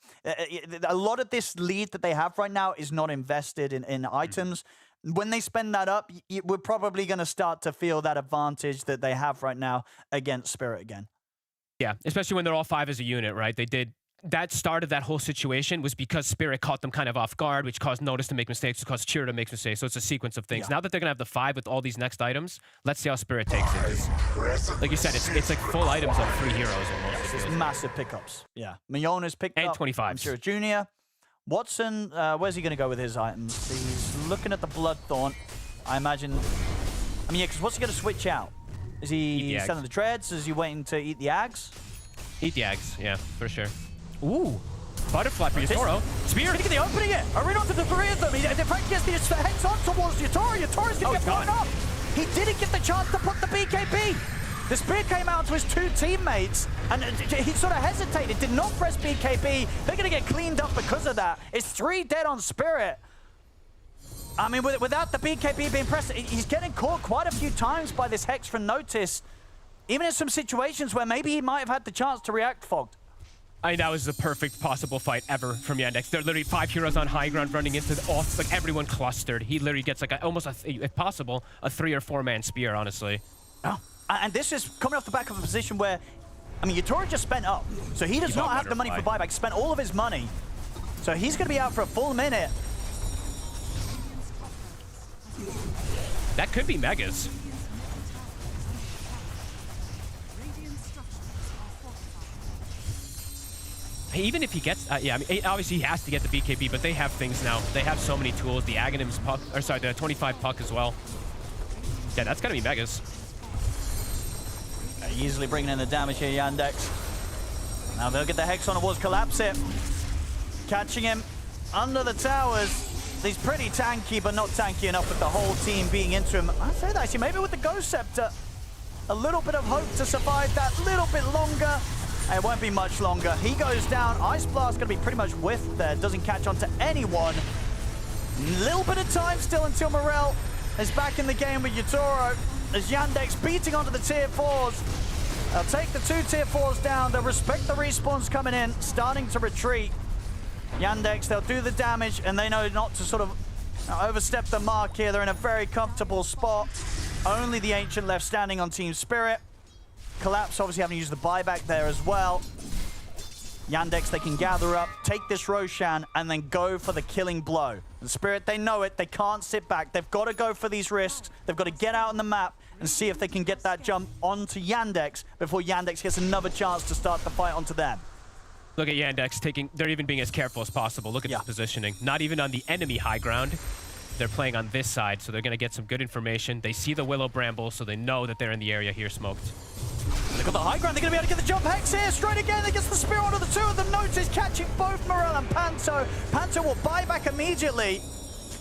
A lot of this lead that they have right now is not invested in items. When they spend that up, we're probably going to start to feel that advantage that they have right now against Spirit again. Yeah, especially when they're all 5 as a unit, right? They did that started that whole situation was because Spirit caught them kind of off guard, which caused Notice to make mistakes, which caused Chira to make mistakes. So it's a sequence of things. Now that they're going to have the 5 with all these next items, let's see how Spirit takes it. Like you said, it's like full items on 3 heroes almost. It's massive pickups. Yeah. Miona's picked and up. 25s. Chira Jr. Watson, where's he going to go with his items? He's looking at the Bloodthorn. I imagine... I mean, yeah, because what's he going to switch out? Is he selling the treads? Is he waiting to eat the Ags? Eat the Ags, yeah, for sure. Ooh, butterfly for Yatoro. Spear. Did he get the opening it? Arena onto the 3 of them. He, in fact, gets the heads on towards Yatoro. Yatoro's going to get blown up. He didn't get the chance to put the BKB. The Spear came out to his 2 teammates, and he sort of hesitated, did not press BKB. They're going to get cleaned up because of that. It's 3 dead on Spirit. I mean, without the BKB being pressed, he's getting caught quite a few times by this Hex from Notice, even in some situations where maybe he might have had the chance to react fogged. I mean, that was the perfect possible fight ever from Yandex. There are literally 5 heroes on high ground running into the off, like everyone clustered. He literally gets like almost, if possible, a 3 or 4 man spear, honestly. Oh, and this is coming off the back of a position where, I mean, Yatoro just spent up. So he does not have the money for buyback, spent all of his money. So he's going to be out for a full minute. That could be Megas. Even if he gets, yeah, I mean, obviously he has to get the BKB, but they have things now. They have so many tools. The Aghanims puck, or sorry, the 25 puck as well. Yeah, that's gotta be Megas. Easily bringing in the damage here, Yandex. Now they'll get the Hex on the walls, collapse it. Catching him under the towers. He's pretty tanky, but not tanky enough with the whole team being into him. I'd say that actually, maybe with the Ghost Scepter, a little bit of hope to survive that little bit longer. It won't be much longer. He goes down. Ice Blast going to be pretty much whiffed there. Doesn't catch on to anyone. Little bit of time still until Morel is back in the game with Yatoro. As Yandex beating onto the tier 4s. They'll take the 2 tier 4s down. They'll respect the respawns coming in, starting to retreat. Yandex, they'll do the damage, and they know not to sort of overstep the mark here. They're in a very comfortable spot. Only the Ancient left standing on Team Spirit. Collapse obviously having used the buyback there as well. Yandex, they can gather up, take this Roshan, and then go for the killing blow. The Spirit, they know it. They can't sit back. They've got to go for these risks. They've got to get out on the map and see if they can get that jump onto Yandex before Yandex gets another chance to start the fight onto them. Look at Yandex taking, they're even being as careful as possible. Look at this positioning. Not even on the enemy high ground. They're playing on this side, so they're going to get some good information. They see the Willow Bramble, so they know that they're in the area here smoked. They've got the high ground. They're going to be able to get the jump Hex here. Straight again. They get the Spear onto the 2 of them. Notice catching both Morel and Panto. Panto will buy back immediately.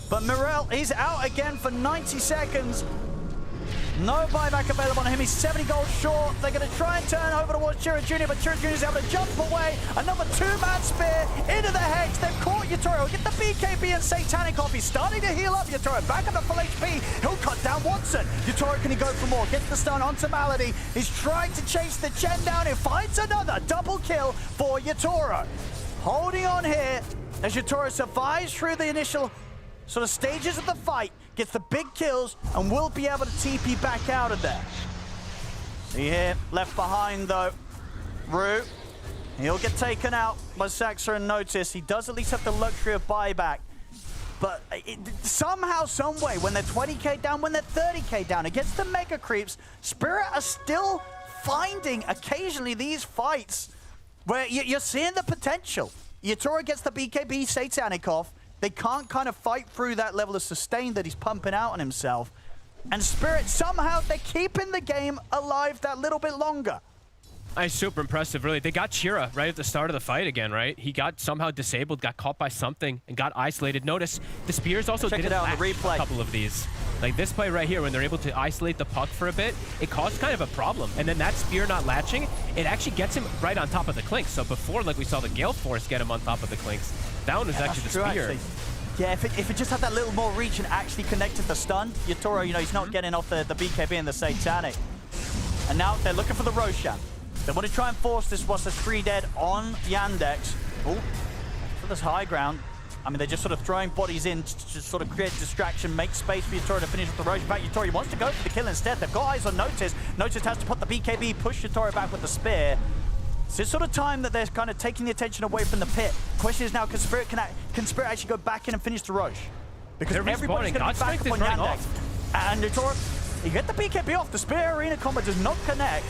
But Morel, he's out again for 90 seconds. No buyback available on him. He's 70 gold short. They're going to try and turn over towards Chira Jr., but Chira Jr. is able to jump away. Another 2-man spear into the Hex. They've caught Yatoro. Get the BKB and Satanic off. He's starting to heal up. Yatoro back up to full HP. He'll cut down Watson. Yatoro, can he go for more? Gets the stun onto Malady. He's trying to chase the Chen down. He finds another double kill for Yatoro. Holding on here as Yatoro survives through the initial sort of stages of the fight, gets the big kills, and will be able to TP back out of there. See here, left behind though, Rue. He'll get taken out by Saxa and Notice. He does at least have the luxury of buyback. But somehow, some way, when they're 20k down, when they're 30k down, against the Mega Creeps, Spirit are still finding occasionally these fights where you're seeing the potential. Yatoro gets the BKB Satanic off. They can't kind of fight through that level of sustain that he's pumping out on himself. And Spirit, somehow, they're keeping the game alive that little bit longer. It's super impressive, really. They got Chira right at the start of the fight again, right? He got somehow disabled, got caught by something, and got isolated. Notice the spears also didn't latch a couple of these. Like this play right here, when they're able to isolate the puck for a bit, it caused kind of a problem. And then that spear not latching, it actually gets him right on top of the clinks. So before, like we saw the Gale Force get him on top of the clinks, that one was actually the spear. Actually. Yeah, if it just had that little more reach and actually connected the stun, Yatoro, you know, he's not getting off the BKB and the Satanic. And now they're looking for the Roshan. They want to try and force this whilst there's 3 dead on Yandex. Oh, for this high ground. I mean, they're just sort of throwing bodies in to sort of create distraction, make space for Yatoro to finish with the Roshan. Back, Yatoro wants to go for the kill instead. They've got eyes on Notice. Notice has to put the BKB, push Yatoro back with the spear. this sort of time that they're kind of taking the attention away from the pit. Question is now, can Spirit actually go back in and finish the Roche? Because They're everybody's going to be back up on Yandex. And Utoro, you get the BKB off. The Spirit Arena combo does not connect.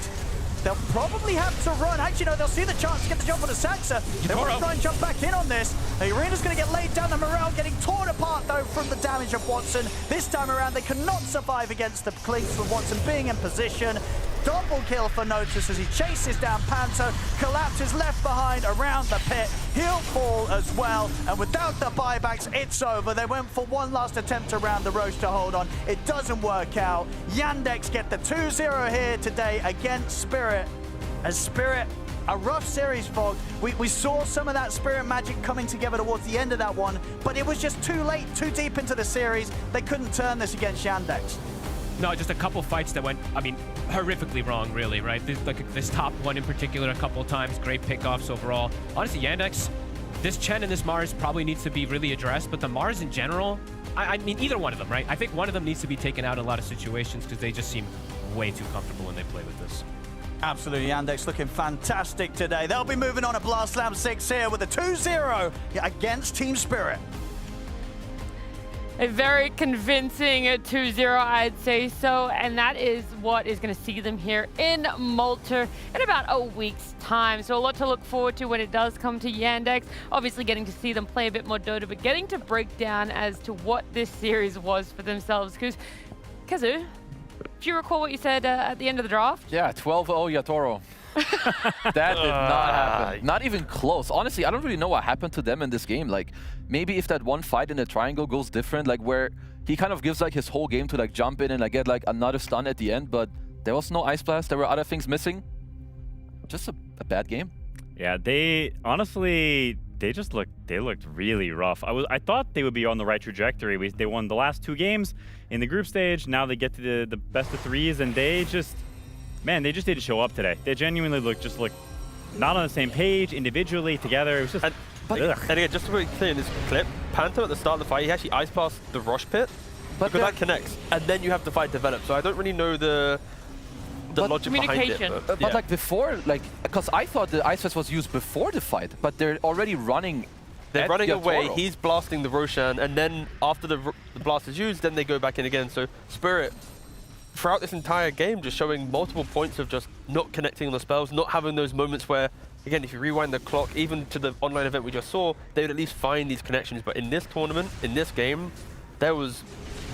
They'll probably have to run. Actually, no, they'll see the chance to get the jump on the Saxa. They want to try and jump back in on this. The Arena's going to get laid down. The morale getting torn apart, though, from the damage of Watson. This time around, they cannot survive against the clinks with Watson being in position. Double kill for Notus as he chases down Panto. Collapses left behind around the pit. He'll fall as well. And without the buybacks, it's over. They went for one last attempt around the Roche to hold on. It doesn't work out. Yandex get the 2-0 here today against Spirit. As Spirit, a rough series, Fog. We saw some of that Spirit magic coming together towards the end of that one, but it was just too late, too deep into the series. They couldn't turn this against Yandex. No, just a couple fights that went, I mean, horrifically wrong, really, right? This top one in particular a couple of times, great pickoffs overall. Honestly, Yandex, this Chen and this Mars probably needs to be really addressed, but the Mars in general, I mean, either one of them, right? I think one of them needs to be taken out in a lot of situations because they just seem way too comfortable when they play with this. Absolutely, Yandex looking fantastic today. They'll be moving on to Blast Slam 6 here with a 2-0 against Team Spirit. A very convincing 2-0, I'd say so, and that is what is going to see them here in Malta in about a week's time. So a lot to look forward to when it does come to Yandex. Obviously getting to see them play a bit more Dota, but getting to break down as to what this series was for themselves. Because, Kazu, do you recall what you said at the end of the draft? Yeah, 12-0 Yatoro. That did not happen. Not even close. Honestly, I don't really know what happened to them in this game. Like, maybe if that one fight in the triangle goes different, like where he kind of gives like his whole game to like jump in and like get like another stun at the end, but there was no Ice Blast. There were other things missing. Just a bad game. Yeah, they honestly, they looked really rough. I thought they would be on the right trajectory. They won the last 2 games in the group stage. Now they get to the best of 3s, and they just didn't show up today. They genuinely looked not on the same page, individually, together. It was just... And again, just to be clear in this clip, Panto at the start of the fight, he actually ice passed the Roche pit, because that connects, and then you have the fight develop. So I don't really know the logic behind it. But like before, like, because I thought the Ice Fist was used before the fight, but they're already running. They're running away, he's blasting the Roshan, and then after the blast is used, then they go back in again. So Spirit, throughout this entire game, just showing multiple points of just not connecting on the spells, not having those moments where, again, if you rewind the clock, even to the online event we just saw, they would at least find these connections. But in this tournament, in this game, there was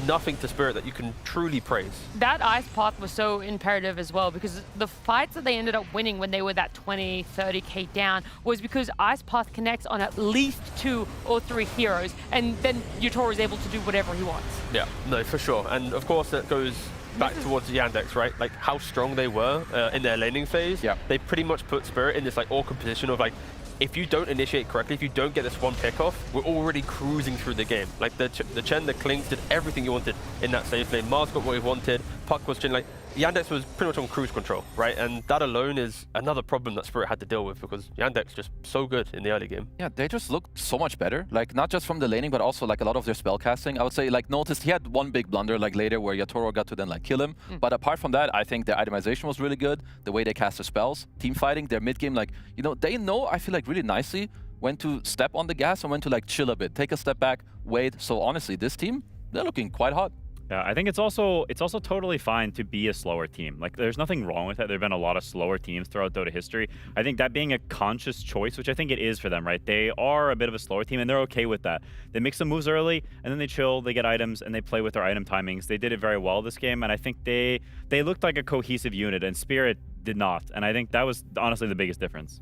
nothing to Spirit that you can truly praise. That ice path was so imperative as well, because the fights that they ended up winning when they were that 20, 30k down was because ice path connects on at least 2 or 3 heroes, and then Utoro is able to do whatever he wants. Yeah, no, for sure. And of course, that goes back towards Yandex, right? Like how strong they were in their laning phase. Yeah. They pretty much put Spirit in this like awkward position of like, if you don't initiate correctly, if you don't get this one pick off, we're already cruising through the game. Like the Chen, the Clinks did everything you wanted in that safe lane. Mars got what he wanted. Puck was like, Yandex was pretty much on cruise control, right? And that alone is another problem that Spirit had to deal with, because Yandex just so good in the early game. Yeah, they just looked so much better. Like, not just from the laning, but also like a lot of their spell casting. I would say, like, noticed he had one big blunder like later where Yatoro got to then like kill him. But apart from that, I think their itemization was really good. The way they cast their spells, team fighting, their mid game, like, you know, they know, I feel like, really nicely when to step on the gas and when to like chill a bit, take a step back, wait. So honestly, this team, they're looking quite hot. Yeah, I think it's also totally fine to be a slower team. Like, there's nothing wrong with it. There have been a lot of slower teams throughout Dota history. I think that being a conscious choice, which I think it is for them, right? They are a bit of a slower team, and they're okay with that. They make some moves early, and then they chill, they get items, and they play with their item timings. They did it very well this game, and I think they looked like a cohesive unit, and Spirit did not. And I think that was honestly the biggest difference.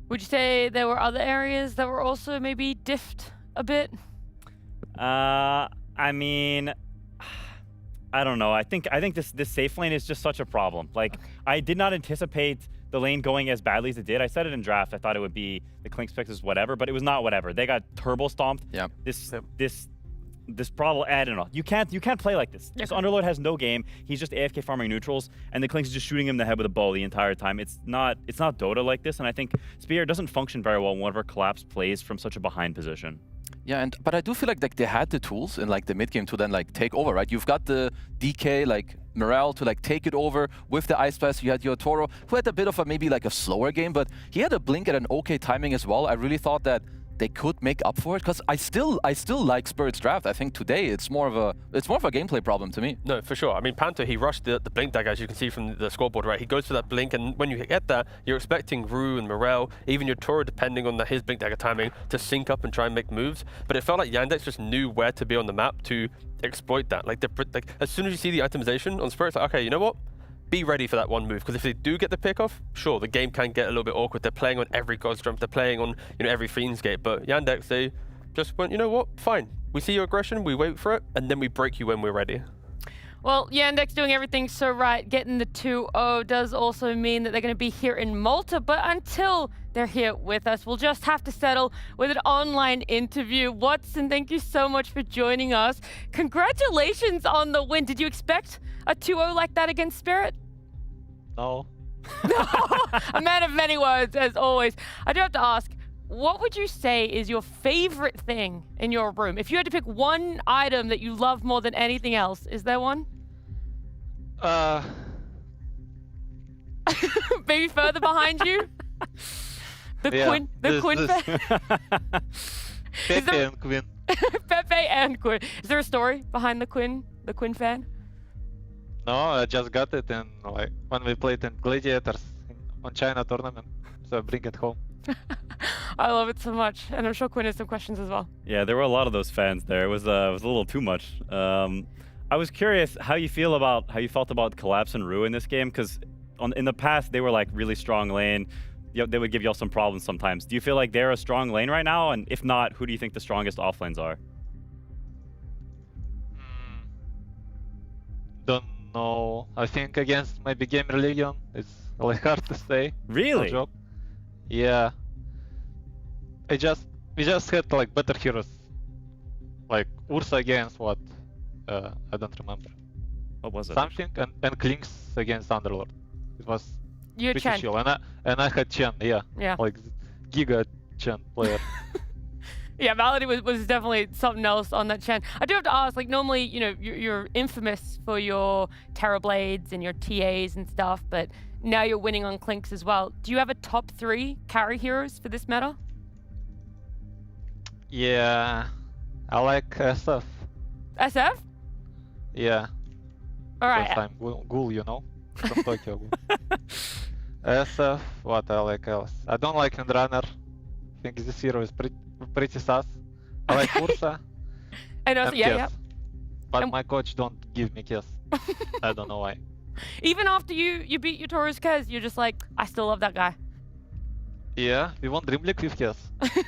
Would you say there were other areas that were also maybe diffed a bit? I mean, I don't know. I think this safe lane is just such a problem. Like, I did not anticipate the lane going as badly as it did. I said it in draft. I thought it would be the Clinks fixes whatever, but it was not whatever. They got turbo stomped. Yeah. This problem, I don't know. You can't play like this. This Underlord has no game. He's just AFK farming neutrals, and the Clinks is just shooting him in the head with a bow the entire time. It's not Dota like this, and I think Spirit doesn't function very well whenever Collapse plays from such a behind position. Yeah, but I do feel like they had the tools in like the mid game to then like take over, right? You've got the DK like morale to like take it over with the Ice Pass. You had your Toro, who had a bit of a maybe like a slower game, but he had a blink at an okay timing as well. I really thought that they could make up for it, because I still like Spirit's draft. I think today it's more of a gameplay problem to me. No, for sure. I mean, Panther, he rushed the blink dagger, as you can see from the scoreboard, right? He goes for that blink, and when you get that, you're expecting Rue and Morel, even your Toro, depending on his blink dagger timing, to sync up and try and make moves. But it felt like Yandex just knew where to be on the map to exploit that. Like as soon as you see the itemization on Spirit, it's like, okay, you know what? Be ready for that one move, because if they do get the pick off, sure, the game can get a little bit awkward. They're playing on every God's Jump, they're playing on every Fiend's Gate, but Yandex, they just went, you know what, fine. We see your aggression, we wait for it, and then we break you when we're ready. Well, Yandex doing everything so right, getting the 2-0 does also mean that they're going to be here in Malta, but until they're here with us, we'll just have to settle with an online interview. Watson, thank you so much for joining us. Congratulations on the win. Did you expect a 2-0 like that against Spirit? No. A man of many words, as always. I do have to ask, what would you say is your favorite thing in your room? If you had to pick one item that you love more than anything else, is there one? Maybe further behind you? Queen. Pepe and Queen. Pepe and Quinn. Is there a story behind the Quinn fan? No, I just got it in like when we played in Gladiators on China tournament, so I bring it home. I love it so much, and I'm sure Quinn has some questions as well. Yeah, there were a lot of those fans there. It was a little too much. I was curious how you felt about Collapse and Rue in this game, because in the past they were like really strong lane. They would give y'all some problems sometimes. Do you feel like they're a strong lane right now? And if not, who do you think the strongest off lanes are? Don't know. I think against maybe Game Religion, it's like hard to say. Really? No joke. Yeah. We just had like better heroes. Like Ursa against what? I don't remember. What was it? Something and Klinks against Underlord. It was You're pretty Chen. chill. And I had Chen, yeah. Like Giga Chen player. Yeah, Malady was definitely something else on that Chen. I do have to ask, like normally, you're infamous for your Terror Blades and your TAs and stuff, but now you're winning on Klinks as well. Do you have a top 3 carry heroes for this meta? Yeah, I like SF. SF? Yeah. Alright. First time Ghoul, you know? From Tokyo. SF, what I like else? I don't like Windrunner. I think this hero is pretty sus. I like Ursa. And also, yeah. But my coach don't give me Kiss. I don't know why. Even after you beat your Taurus Kez, you're just like, I still love that guy. Yeah, we won Dream League with Kiss.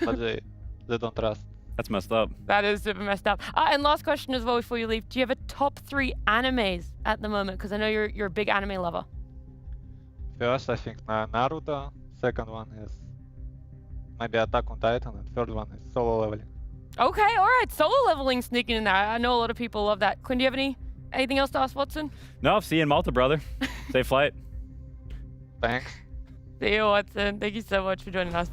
But they don't trust. That's messed up. That is super messed up. And last question as well before you leave. Do you have a top 3 animes at the moment? Because I know you're a big anime lover. First, I think Naruto. Second one is maybe Attack on Titan. And third one is Solo Leveling. Okay, all right. Solo leveling sneaking in there. I know a lot of people love that. Quinn, do you have anything else to ask Watson? No, see you in Malta, brother. Safe flight. Thanks. See you, Watson. Thank you so much for joining us.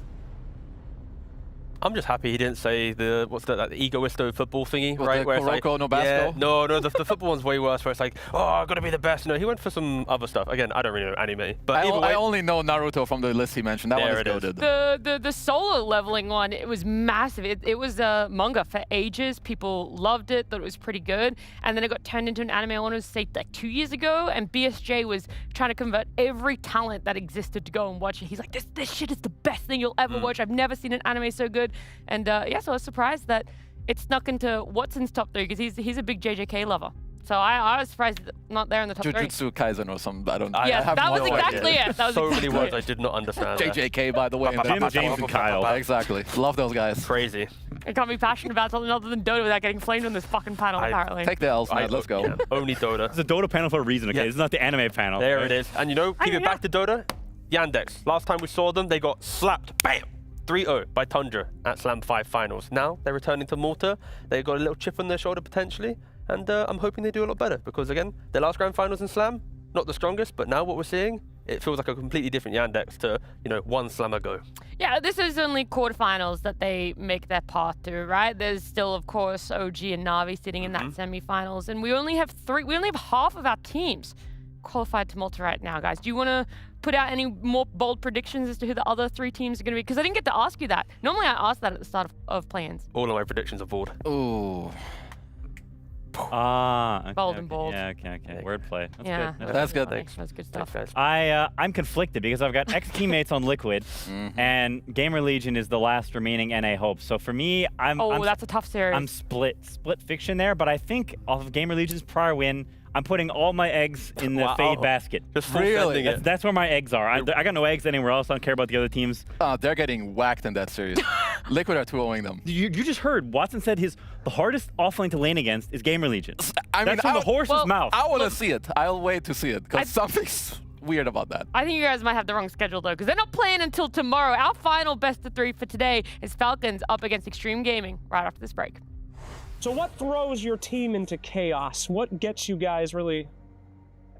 I'm just happy he didn't say the egoisto football thingy, What, right? the Where it's like, Kuroko no Basco? yeah, no, the football one's way worse. Where it's like, oh, I gotta be the best. No, he went for some other stuff. Again, I don't really know anime, but I either way, only know Naruto from the list he mentioned. That one is goated. The solo leveling one, it was massive. It was a manga for ages. People loved it, thought it was pretty good. And then it got turned into an anime, I want to say like 2 years ago. And BSJ was trying to convert every talent that existed to go and watch it. He's like, this shit is the best thing you'll ever watch. I've never seen an anime so good. And yeah, so I was surprised that it snuck into Watson's top 3 because he's a big JJK lover. So I was surprised it's not there in the top 3. Jujutsu Kaisen or something. I don't. Yes, I have that was no exactly idea. it. That was so exactly many words it. I did not understand. JJK, by the way. James and Kyle. Exactly. Love those guys. Crazy. I can't be passionate about something other than Dota without getting flamed on this fucking panel, apparently. Take the L's, man. Let's go. Yeah, only Dota. It's a Dota panel for a reason, okay? Yeah. This is not the anime panel. There right? it is. And keep it back to Dota. Yandex. Last time we saw them, they got slapped. Bam! 3-0 by Tundra at Slam 5 finals. Now they're returning to Malta. They got a little chip on their shoulder potentially, and I'm hoping they do a lot better because again, their last grand finals in Slam, not the strongest, but now what we're seeing, it feels like a completely different Yandex to, you know, one slam ago. Yeah, this is only quarterfinals that they make their path to, right? There's still, of course, OG and Na'Vi sitting in that semifinals, and we only have half of our teams qualified to Malta right now, guys. Do you want to put out any more bold predictions as to who the other 3 teams are going to be? Because I didn't get to ask you that. Normally I ask that at the start of play-ins. All of my predictions are bold. Ooh. Okay, Bold and bold. Yeah, okay. Wordplay. That's Yeah, good. That's good. Thanks. That's good stuff. Thanks, guys. I'm conflicted because I've got ex-teammates on Liquid, and Gamer Legion is the last remaining NA hope. So for me, I'm that's a tough series. I'm split fiction there, but I think off of Gamer Legion's prior win, I'm putting all my eggs in the Fade basket. Just really? That's where my eggs are. I got no eggs anywhere else. I don't care about the other teams. They're getting whacked in that series. Liquid are 2-0ing them. You just heard Watson said the hardest offlane to lane against is Gamer Legion. I mean, That's from the horse's mouth. I want to see it. I'll wait to see it because something's weird about that. I think you guys might have the wrong schedule, though, because they're not playing until tomorrow. Our final best of 3 for today is Falcons up against Xtreme Gaming right after this break. So what throws your team into chaos? What gets you guys really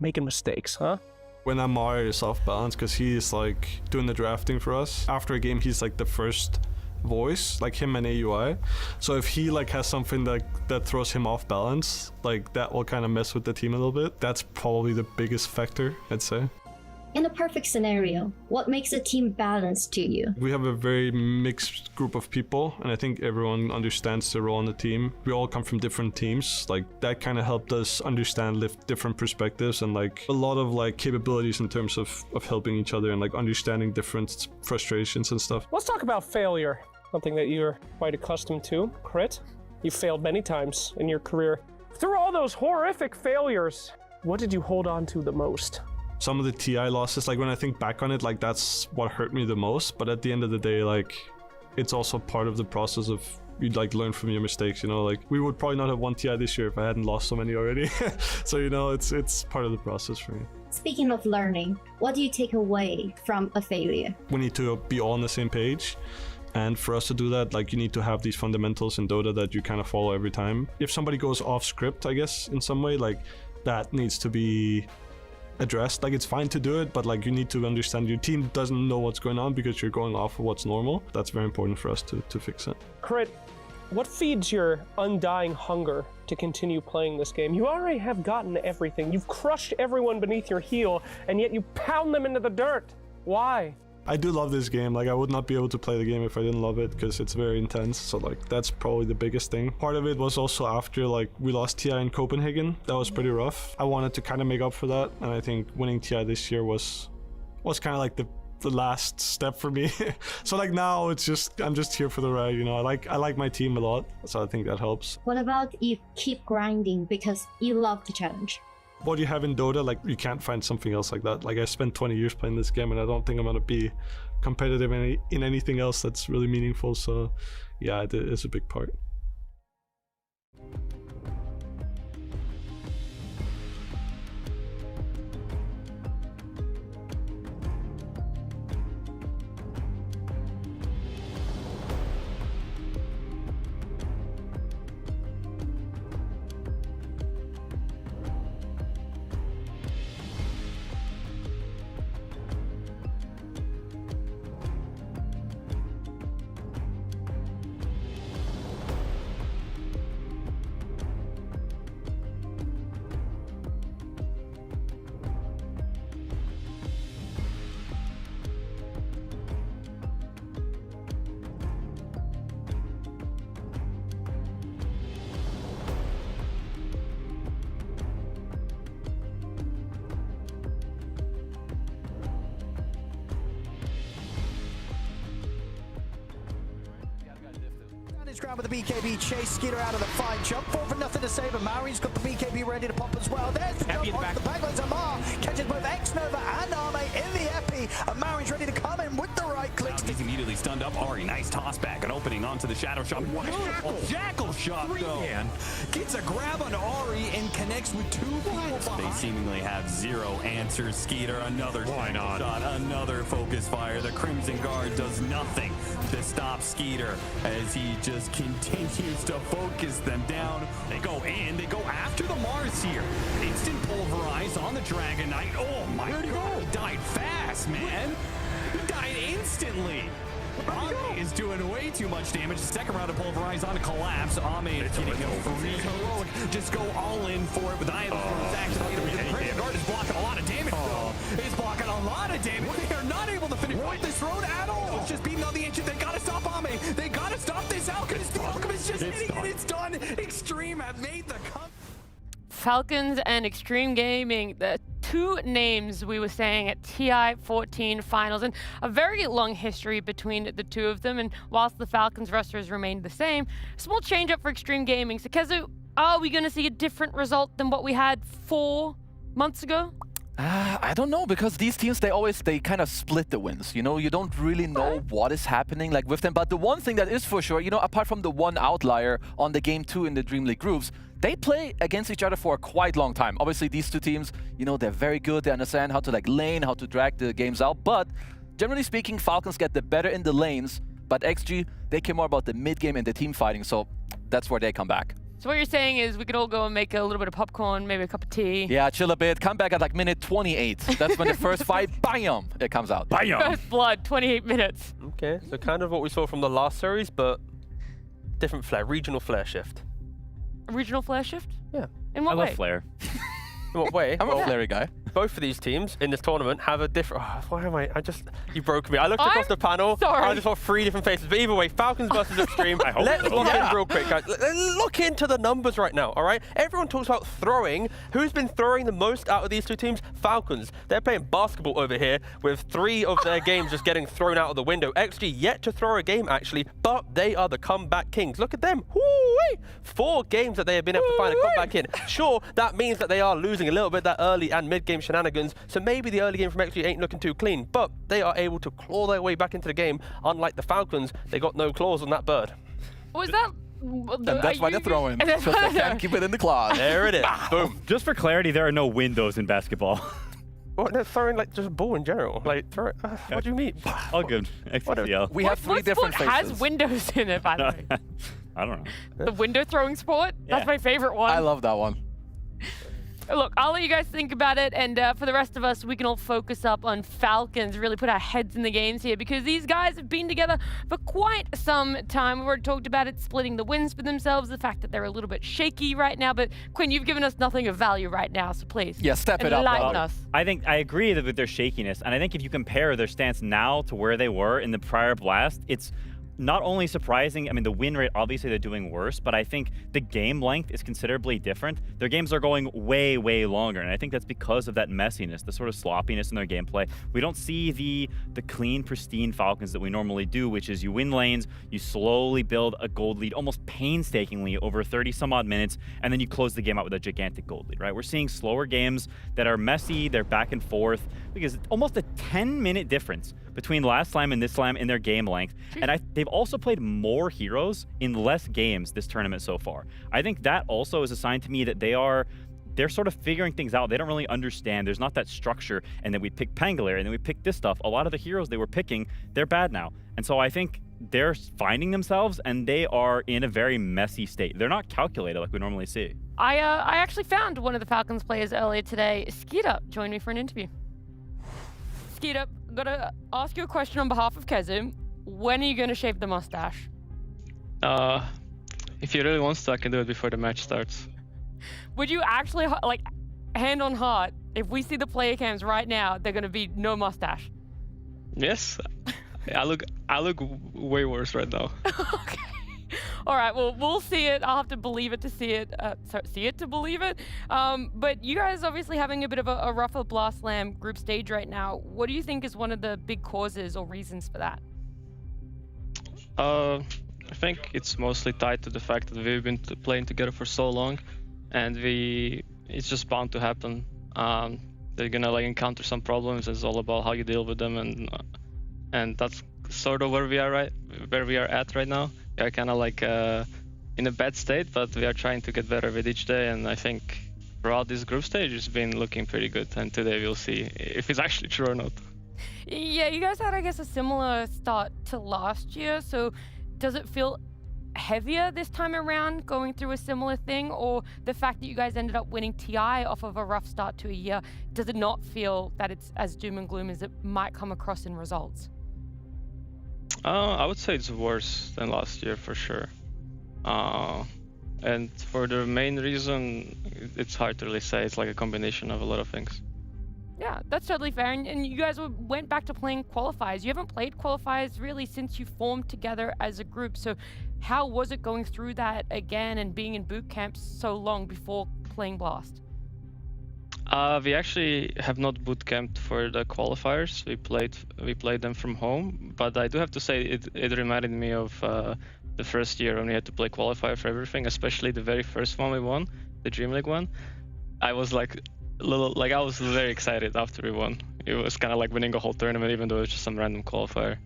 making mistakes, huh? When Amar is off balance, because he is like doing the drafting for us. After a game, he's like the first voice, like him and AUI. So if he like has something that throws him off balance, like that will kind of mess with the team a little bit. That's probably the biggest factor, I'd say. In a perfect scenario, what makes a team balanced to you? We have a very mixed group of people, and I think everyone understands their role on the team. We all come from different teams. Like that kind of helped us understand different perspectives and like a lot of like capabilities in terms of helping each other and like understanding different frustrations and stuff. Let's talk about failure, something that you're quite accustomed to. Crit, you failed many times in your career. Through all those horrific failures, what did you hold on to the most? Some of the TI losses, like when I think back on it, like that's what hurt me the most. But at the end of the day, like it's also part of the process of you like learn from your mistakes, you know, like we would probably not have won TI this year if I hadn't lost so many already. So, you know, it's part of the process for me. Speaking of learning, what do you take away from a failure? We need to be all on the same page. And for us to do that, like you need to have these fundamentals in Dota that you kind of follow every time. If somebody goes off script, I guess, in some way, like that needs to be addressed. Like it's fine to do it, but like you need to understand your team doesn't know what's going on because you're going off of what's normal. That's very important for us to fix it. Crit, what feeds your undying hunger to continue playing this game? You already have gotten everything. You've crushed everyone beneath your heel, and yet you pound them into the dirt. Why? I do love this game. Like I would not be able to play the game if I didn't love it because it's very intense. So like that's probably the biggest thing. Part of it was also after like we lost TI in Copenhagen. That was pretty rough. I wanted to kind of make up for that, and I think winning TI this year was kind of like the last step for me. So like now it's just I'm just here for the ride, you know. I like my team a lot, so I think that helps. What about you keep grinding because you love the challenge? What you have in Dota, like you can't find something else like that. Like I spent 20 years playing this game and I don't think I'm gonna be competitive in anything else that's really meaningful. So yeah, it is a big part. Ground with the BKB chase Skeeter out of the fight. Jump 4 for nothing to save, and Maori's got the BKB ready to pop as well. There's the jump onto the backlines. Amar catches both X-Nova and Arme in the epi, and Maori's ready to come in Xtreme with the right clicks. He's immediately stunned up. Ari, nice toss back, an opening onto the shadow shot. Jackal shot though. Gets a grab on Ari and connects with 2 people behind. They seemingly have 0 answers. Skeeter, another shot, another focus fire. The Crimson Guard does nothing to stop Skeeter as he just continues to focus them down. They go in, they go after the Mars here. Instant pulverize on the Dragon Knight. Oh my god, he died fast, man. He died instantly. Ame is doing way too much damage. Second round of pulverize on a collapse. Ame is getting a free heroic. Just go all in for it with Eye of the Storm activated. The Crimson Guard is blocking a lot of damage though. He's blocking a lot of damage. They are not able to finish this road at all. It's just beating on the ancient. They gotta stop Ame. They gotta stop this Alchemist. The Alchemist just hitting it. It's done. Xtreme have made the cut. Falcons and Xtreme Gaming, the 2 names we were saying at TI 14 finals, and a very long history between the 2 of them. And whilst the Falcons roster has remained the same, a small change up for Xtreme Gaming. So Kezu, are we going to see a different result than what we had 4 months ago? I don't know, because these teams, they kind of split the wins. You know, you don't really know what is happening like with them. But the one thing that is for sure, you know, apart from the one outlier on the game 2 in the Dream League groups, they play against each other for a quite long time. Obviously, these 2 teams, you know, they're very good. They understand how to like lane, how to drag the games out. But generally speaking, Falcons get the better in the lanes. But XG, they care more about the mid game and the team fighting. So that's where they come back. So what you're saying is we could all go and make a little bit of popcorn, maybe a cup of tea. Yeah, chill a bit. Come back at like minute 28. That's when the first fight, bam, it comes out. Bam! First blood, 28 minutes. Okay, so kind of what we saw from the last series, but different flair, regional flair shift. A regional flare shift? Yeah. In what I way? love Flare. In what way? I'm a flary guy. Both of these teams in this tournament have a different... Oh, why am I... You broke me. I looked across the panel. Sorry. I just saw 3 different faces. But either way, Falcons versus Xtreme. Let's look in real quick, guys. Look into the numbers right now, all right? Everyone talks about throwing. Who's been throwing the most out of these 2 teams? Falcons. They're playing basketball over here with 3 of their games just getting thrown out of the window. XG yet to throw a game, actually, but they are the comeback kings. Look at them. Woo-wee! 4 games that they have been able to find a comeback in. Sure, that means that they are losing a little bit that early and mid-game shenanigans, so maybe the early game from XG ain't looking too clean, but they are able to claw their way back into the game. Unlike the Falcons, they got no claws on that bird. Was that... And that's why they're throwing. Because they can't keep it in the claws. There it is. Boom. Just for clarity, there are no windows in basketball. Well, they're throwing like just a ball in general. Like, throw it. What do you mean? All good. XCL. We have 3 different sport faces. has windows in it, by the way? I don't know. The window throwing sport? Yeah. That's my favorite one. I love that one. Look, I'll let you guys think about it, and for the rest of us, we can all focus up on Falcons, really put our heads in the games here, because these guys have been together for quite some time. We've already talked about it, splitting the wins for themselves, the fact that they're a little bit shaky right now, but Quinn, you've given us nothing of value right now, so please. Yeah, step it up. Enlighten us. I think I agree with their shakiness, and I think if you compare their stance now to where they were in the prior blast, it's not only surprising, I mean, the win rate, obviously they're doing worse, but I think the game length is considerably different. Their games are going way, way longer, and I think that's because of that messiness, the sort of sloppiness in their gameplay. We don't see the clean, pristine Falcons that we normally do, which is you win lanes, you slowly build a gold lead, almost painstakingly over 30-some-odd minutes, and then you close the game out with a gigantic gold lead, right? We're seeing slower games that are messy, they're back and forth, because almost a 10-minute difference between last slam and this slam in their game length. And they've also played more heroes in less games this tournament so far. I think that also is a sign to me that they're sort of figuring things out. They don't really understand. There's not that structure. And then we pick Pangolier, and then we pick this stuff. A lot of the heroes they were picking, they're bad now. And so I think they're finding themselves, and they are in a very messy state. They're not calculated like we normally see. I actually found one of the Falcons players earlier today. Skeeter joined me for an interview. Skeeter, I'm gonna ask you a question on behalf of Kezu. When are you gonna shave the mustache? If you really want to, I can do it before the match starts. Would you actually, like, hand on heart, if we see the player cams right now, they're gonna be no mustache? Yes, I look way worse right now. Okay. All right, well, we'll see it. I'll have to believe it to see it. See it to believe it. But you guys obviously having a bit of a rougher Blast Slam group stage right now. What do you think is one of the big causes or reasons for that? I think it's mostly tied to the fact that we've been playing together for so long, and it's just bound to happen. They're gonna like encounter some problems. It's all about how you deal with them, and and that's sort of where we are at right now. We are kind of like in a bad state, but we are trying to get better with each day, and I think throughout this group stage it's been looking pretty good, and today we'll see if it's actually true or not. Yeah, you guys had, I guess, a similar start to last year, so does it feel heavier this time around going through a similar thing, or the fact that you guys ended up winning TI off of a rough start to a year, does it not feel that it's as doom and gloom as it might come across in results? I would say it's worse than last year for sure. And for the main reason, it's hard to really say. It's like a combination of a lot of things. Yeah, that's totally fair. And you guys went back to playing qualifiers. You haven't played qualifiers really since you formed together as a group. So how was it going through that again and being in boot camp so long before playing Blast? We actually have not boot camped for the qualifiers. We played them from home. But I do have to say it reminded me of the first year when we had to play qualifier for everything, especially the very first one we won, the Dream League one. I was like I was very excited after we won. It was kind of like winning a whole tournament, even though it was just some random qualifier.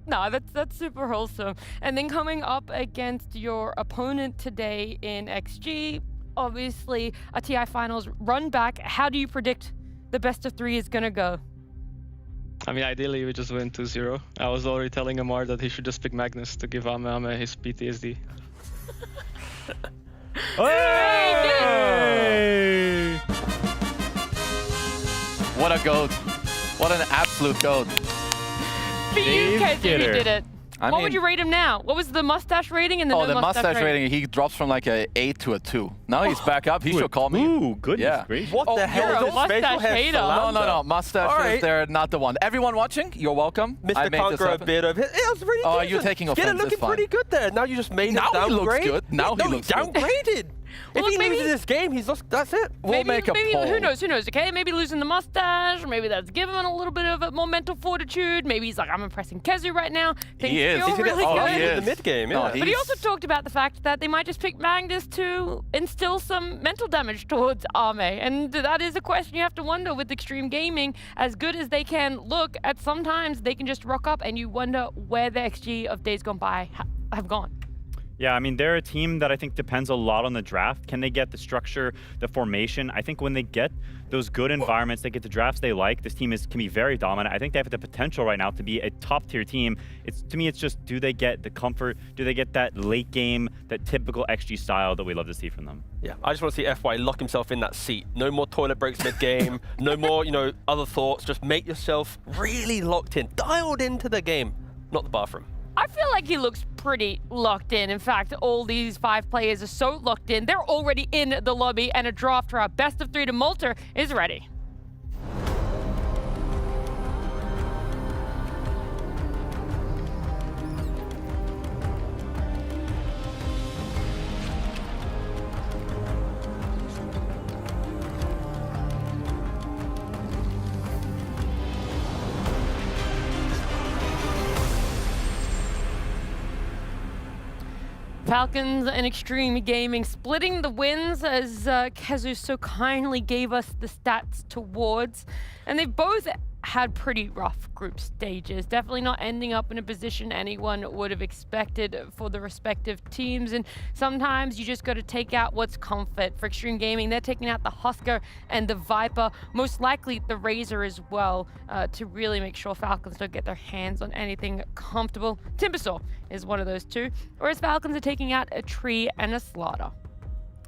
No, that's super wholesome. And then coming up against your opponent today in XG, obviously a TI finals run back. How do you predict the best of 3 is gonna go? I mean, ideally we just win 2-0. I was already telling Amar that he should just pick Magnus to give Ame his PTSD. Hey! What a goat. What an absolute goat. For you, Kezu, who did it. What would you rate him now? What was the mustache rating and the the mustache rating? He drops from like a 8 to a 2. Now he's back up. He should call me. Ooh, goodness gracious. What the hell is this facial hair? No. Mustache, they're not the one. Everyone watching, you're welcome. Mr. Conqueror a bit of it. It was really Oh, you're taking offense. Skinner looking pretty good there. Now you just made him downgrade. He looks good. Now he looks good. Downgraded. If he loses this game, he's lost. That's it. We'll make a poll. Who knows? Okay, maybe losing the mustache. Maybe that's giving him a little bit of more mental fortitude. Maybe he's like, I'm impressing Kezu right now. He is. He's really good. He is. In the mid game, yeah. But he also talked about the fact that they might just pick Magnus to instill some mental damage towards Ame, and that is a question you have to wonder with Xtreme Gaming. As good as they can look, at sometimes they can just rock up, and you wonder where the XG of days gone by have gone. Yeah, I mean, they're a team that I think depends a lot on the draft. Can they get the structure, the formation? I think when they get those good environments, they get the drafts they like, this team can be very dominant. I think they have the potential right now to be a top-tier team. To me, it's just, do they get the comfort? Do they get that late game, that typical XG style that we love to see from them? Yeah, I just want to see FY lock himself in that seat. No more toilet breaks mid-game. No more, other thoughts. Just make yourself really locked in, dialed into the game, not the bathroom. I feel like he looks pretty locked in. In fact, all these 5 players are so locked in, they're already in the lobby, and a draft for our best of 3 to Malta is ready. Falcons and Xtreme Gaming splitting the wins, as Kezu so kindly gave us the stats towards. And they've both had pretty rough group stages, definitely not ending up in a position anyone would have expected for the respective teams. And sometimes you just got to take out what's comfort. For Xtreme Gaming, they're taking out the Husker and the Viper, most likely the Razor as well, to really make sure Falcons don't get their hands on anything comfortable. Timbersaw is one of those two, whereas Falcons are taking out a Tree and a Slaughter.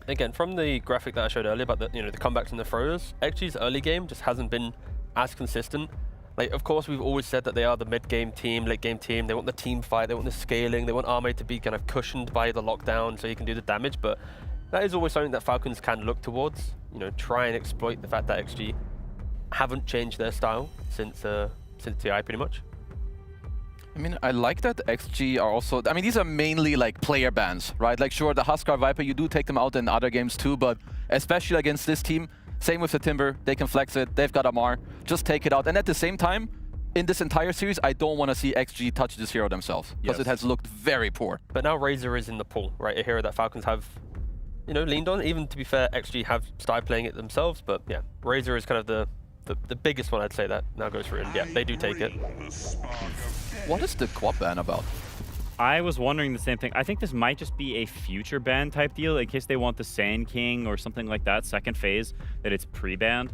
Again, from the graphic that I showed earlier about the comebacks and the throwers, XG's early game just hasn't been as consistent. Like, of course, we've always said that they are the mid-game team, late-game team. They want the team fight, they want the scaling, they want Ame to be kind of cushioned by the lockdown so he can do the damage, but that is always something that Falcons can look towards, try and exploit the fact that XG haven't changed their style since TI pretty much. I mean, I like that XG are also, I mean, these are mainly like player bans, right? Like, sure, the Husker Viper, you do take them out in other games too, but especially against this team, same with the Timber, they can flex it, they've got Amar, just take it out. And at the same time, in this entire series, I don't want to see XG touch this hero themselves, because it has looked very poor. But now Razor is in the pool, right? A hero that Falcons have, leaned on. Even to be fair, XG have started playing it themselves, but yeah, Razor is kind of the the biggest one I'd say that now goes for it. Yeah, they do take it. What is the quad ban about? I was wondering the same thing. I think this might just be a future ban type deal in case they want the Sand King or something like that, second phase, that it's pre-banned.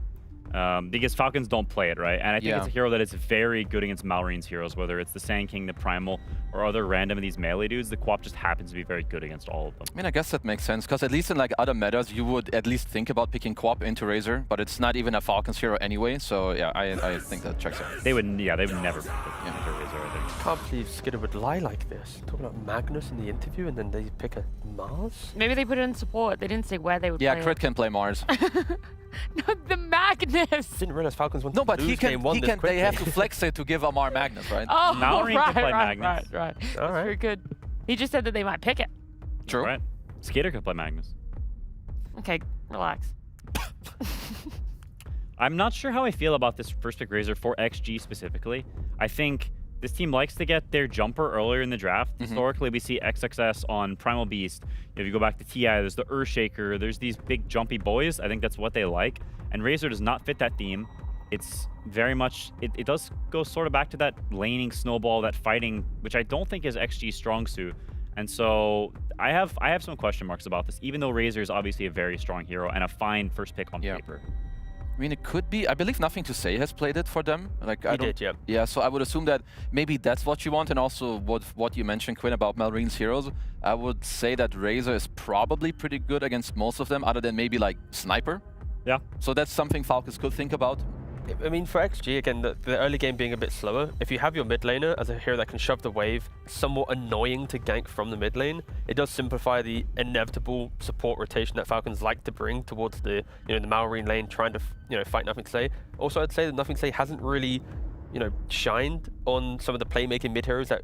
Because Falcons don't play it, right? And I think it's a hero that is very good against Malreen's heroes, whether it's the Sand King, the Primal, or other random of these melee dudes. The Quap just happens to be very good against all of them. I mean, I guess that makes sense, because at least in like other metas, you would at least think about picking Quap into Razor, but it's not even a Falcons hero anyway, so yeah, I think that checks out. They would never pick it into Razor, I think. I can't believe Skidder would lie like this. Talking about Magnus in the interview, and then they pick a Mars? Maybe they put it in support. They didn't say where they would play Crit can play Mars. No, the Magnus! Didn't realize Falcons won. No, but he can. They have to flex it to give Amar Magnus, right? Oh, Malreen can play right. Magnus. That's very good. He just said that they might pick it. True. Right. Skater could play Magnus. Okay, relax. I'm not sure how I feel about this first pick Razor for XG specifically. I think this team likes to get their jumper earlier in the draft. Historically, we see XXS on Primal Beast. If you go back to TI, there's the Earthshaker. There's these big jumpy boys. I think that's what they like. And Razor does not fit that theme. It's very much, it does go sort of back to that laning snowball, that fighting, which I don't think is XG's strong suit. And so I have some question marks about this, even though Razor is obviously a very strong hero and a fine first pick on paper. I mean, it could be. I believe Nothing to Say has played it for them. Like He did, yeah. Yeah, so I would assume that maybe that's what you want, and also what you mentioned, Quinn, about Malreen's heroes. I would say that Razor is probably pretty good against most of them, other than maybe like Sniper. Yeah. So that's something Falcons could think about. I mean, for XG, again, the early game being a bit slower, if you have your mid laner as a hero that can shove the wave, somewhat annoying to gank from the mid lane, it does simplify the inevitable support rotation that Falcons like to bring towards the the Malreen lane, trying to fight Nothing to Say. Also, I'd say that Nothing to Say hasn't really shined on some of the playmaking mid heroes that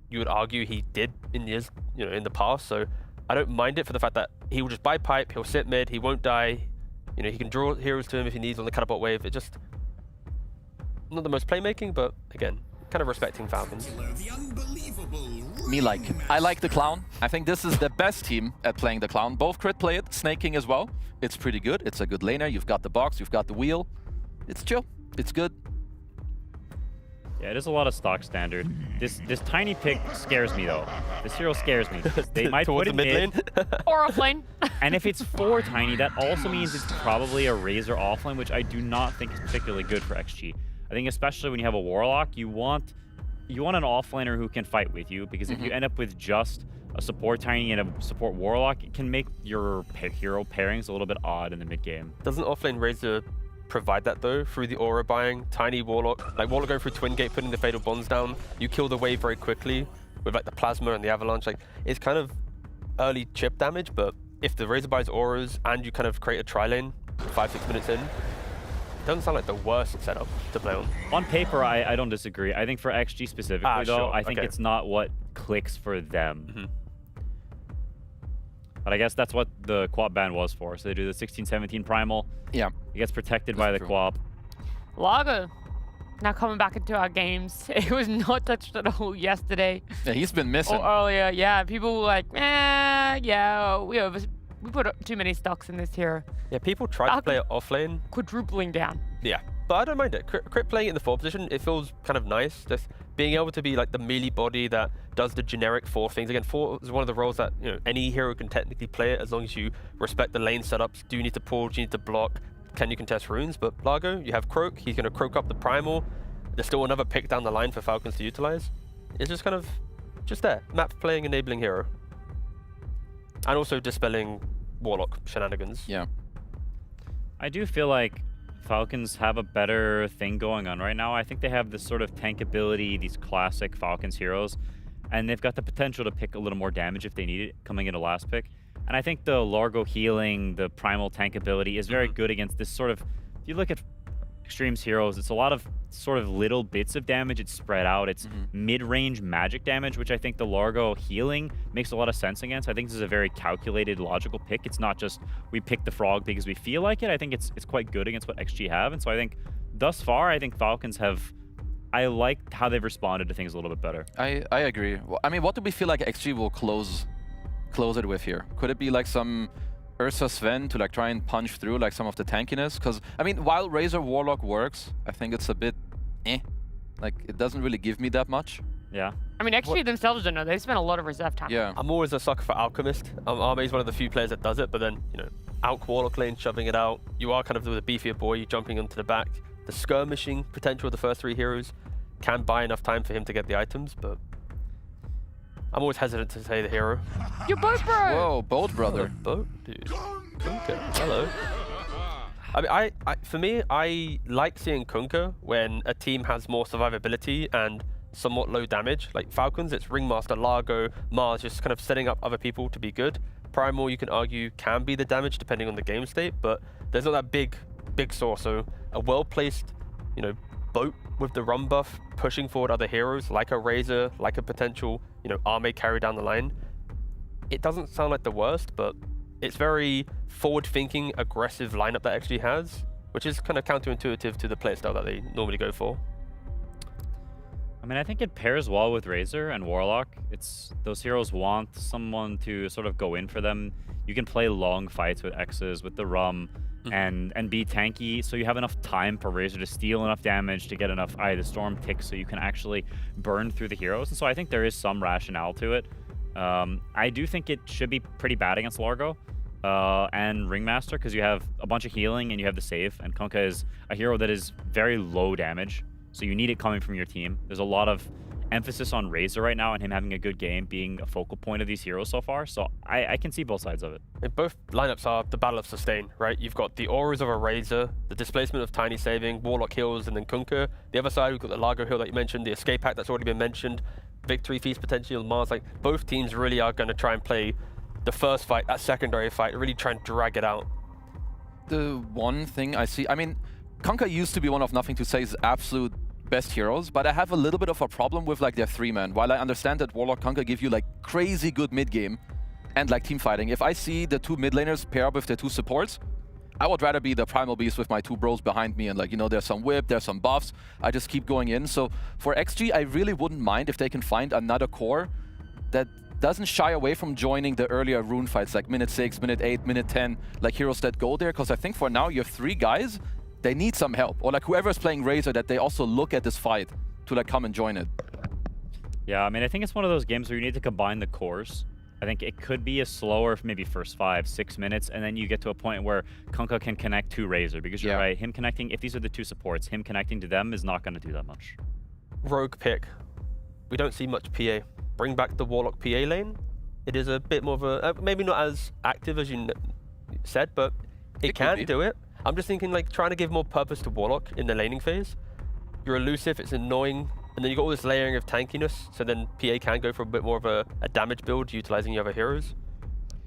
you would argue he did in years in the past. So I don't mind it for the fact that he will just buy pipe, he'll sit mid, he won't die. He can draw heroes to him if he needs on the catapult wave. It just not the most playmaking, but again, kind of respecting Falcons. I like the Clown. I think this is the best team at playing the Clown. Both Crit play it, Snake King as well. It's pretty good. It's a good laner. You've got the box, you've got the wheel. It's chill. It's good. Yeah, it is a lot of stock standard. This tiny pick scares me though. This hero scares me. They might put it mid lane. Or offlane. And if it's 4 tiny, that also means it's probably a Razor offlane, which I do not think is particularly good for XG. I think especially when you have a Warlock, you want an offlaner who can fight with you, because if you end up with just a support tiny and a support Warlock, it can make your hero pairings a little bit odd in the mid game. Doesn't offlane Razor provide that though, through the aura buying? Tiny Warlock, like Warlock going through Twin Gate, putting the Fatal Bonds down, you kill the wave very quickly with like the Plasma and the Avalanche. Like, it's kind of early chip damage, but if the Razor buys auras and you kind of create a tri-lane 5-6 minutes in, it doesn't sound like the worst setup to play on. On paper, I don't disagree. I think for XG specifically though, I think it's not what clicks for them. But I guess that's what the Quap ban was for. So they do the 16-17 Primal. Yeah. It gets protected by the Quap. Lago, now coming back into our games. It was not touched at all yesterday. Yeah, he's been missing. Or earlier, yeah. People were like, yeah, we put too many stocks in this hero. Yeah, people try to play it off lane. Quadrupling down. Yeah, but I don't mind it. Crit playing it in the 4 position, it feels kind of nice. Just being able to be like the melee body that does the generic 4 things. Again, 4 is one of the roles that any hero can technically play it, as long as you respect the lane setups. Do you need to pull? Do you need to block? Can you contest runes? But Largo, you have Croak. He's going to Croak up the Primal. There's still another pick down the line for Falcons to utilize. It's just kind of there. Map playing, enabling hero. And also dispelling Warlock shenanigans. Yeah. I do feel like Falcons have a better thing going on right now. I think they have this sort of tank ability, these classic Falcons heroes, and they've got the potential to pick a little more damage if they need it coming into last pick. And I think the Largo healing, the primal tank ability is very good against this sort of, if you look at Xtreme's heroes, it's a lot of sort of little bits of damage. It's spread out. It's mid-range magic damage, which I think the Largo healing makes a lot of sense against. I think this is a very calculated, logical pick. It's not just we pick the frog because we feel like it. I think it's quite good against what XG have. And so I think thus far, I think Falcons have, I like how they've responded to things a little bit better. I agree. I mean, what do we feel like XG will close it with here? Could it be like some Ursa Sven to like try and punch through like some of the tankiness. Because, I mean, while Razor Warlock works, I think it's a bit like, it doesn't really give me that much. Yeah. I mean, XG themselves don't know. They spent a lot of reserve time. Yeah. I'm always a sucker for Alchemist. Arme is one of the few players that does it, but then, you know, Alch Warlock lane, shoving it out. You are kind of with a beefier boy, you're jumping onto the back. The skirmishing potential of the first 3 heroes can buy enough time for him to get the items, but I'm always hesitant to say the hero. You're both bro! Whoa, boat brother. Boat, dude. Okay. Hello. I mean, for me, I like seeing Kunkka when a team has more survivability and somewhat low damage. Like Falcons, it's Ringmaster, Largo, Mars, just kind of setting up other people to be good. Primal, you can argue, can be the damage depending on the game state, but there's not that big source. So a well-placed, you know, boat with the run buff, pushing forward other heroes, like a Razor, like a potential, you know, Arme carry down the line. It doesn't sound like the worst, but it's very forward-thinking, aggressive lineup that actually has, which is kind of counterintuitive to the playstyle that they normally go for. I mean, I think it pairs well with Razor and Warlock. Those heroes want someone to sort of go in for them. You can play long fights with X's, with the Rum, and be tanky, so you have enough time for Razor to steal enough damage to get enough Eye of the Storm ticks so you can actually burn through the heroes. And so I think there is some rationale to it. I do think it should be pretty bad against Largo and Ringmaster, because you have a bunch of healing and you have the save, and Kunkka is a hero that is very low damage, so you need it coming from your team. There's a lot of emphasis on Razor right now and him having a good game being a focal point of these heroes so far, so I can see both sides of it. And both lineups are the battle of sustain, right? You've got the auras of a Razor, the displacement of Tiny saving, Warlock heals, and then Kunkka. The other side, we've got the Largo heal that you mentioned, the escape hack that's already been mentioned, Victory Feast potentially on Mars. Like, both teams really are going to try and play the first fight, that secondary fight, really try and drag it out. The one thing I see, I mean, Kunkka used to be one of Nothing to Say's absolute best heroes, but I have a little bit of a problem with like their 3-man. While I understand that Warlock Kunkka give you like crazy good mid-game and like team fighting, if I see the 2 mid laners pair up with their 2 supports, I would rather be the Primal Beast with my 2 bros behind me and like, you know, there's some whip, there's some buffs, I just keep going in. So for XG, I really wouldn't mind if they can find another core that doesn't shy away from joining the earlier rune fights, like minute 6, minute 8, minute 10, like heroes that go there, because I think for now you have 3 guys, they need some help. Or like whoever's playing Razor, that they also look at this fight to like come and join it. Yeah, I mean, I think it's one of those games where you need to combine the cores. I think it could be a slower, maybe first 5-6 minutes, and then you get to a point where Kunkka can connect to Razor, because you're right, him connecting, if these are the 2 supports, him connecting to them is not going to do that much. Rogue pick. We don't see much PA. Bring back the Warlock PA lane. It is a bit more of a, maybe not as active as you said, but it can do it. I'm just thinking like trying to give more purpose to Warlock in the laning phase. You're elusive, it's annoying, and then you got all this layering of tankiness, so then PA can go for a bit more of a damage build utilizing your other heroes.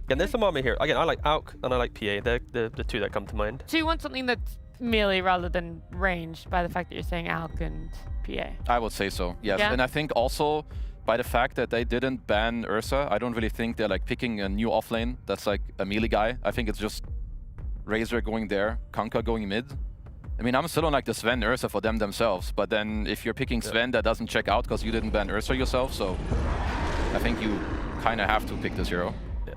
Again, there's some army here. Again, I like Alch and I like PA. They're the 2 that come to mind. So you want something that's melee rather than ranged by the fact that you're saying Alch and PA? I would say so, yes. Yeah? And I think also by the fact that they didn't ban Ursa, I don't really think they're like picking a new offlane that's like a melee guy. I think it's just Razor going there, Kunkka going mid. I mean, I'm still on like the Sven Ursa for them themselves, but then if you're picking Sven, that doesn't check out because you didn't ban Ursa yourself, so I think you kind of have to pick this hero. Yeah.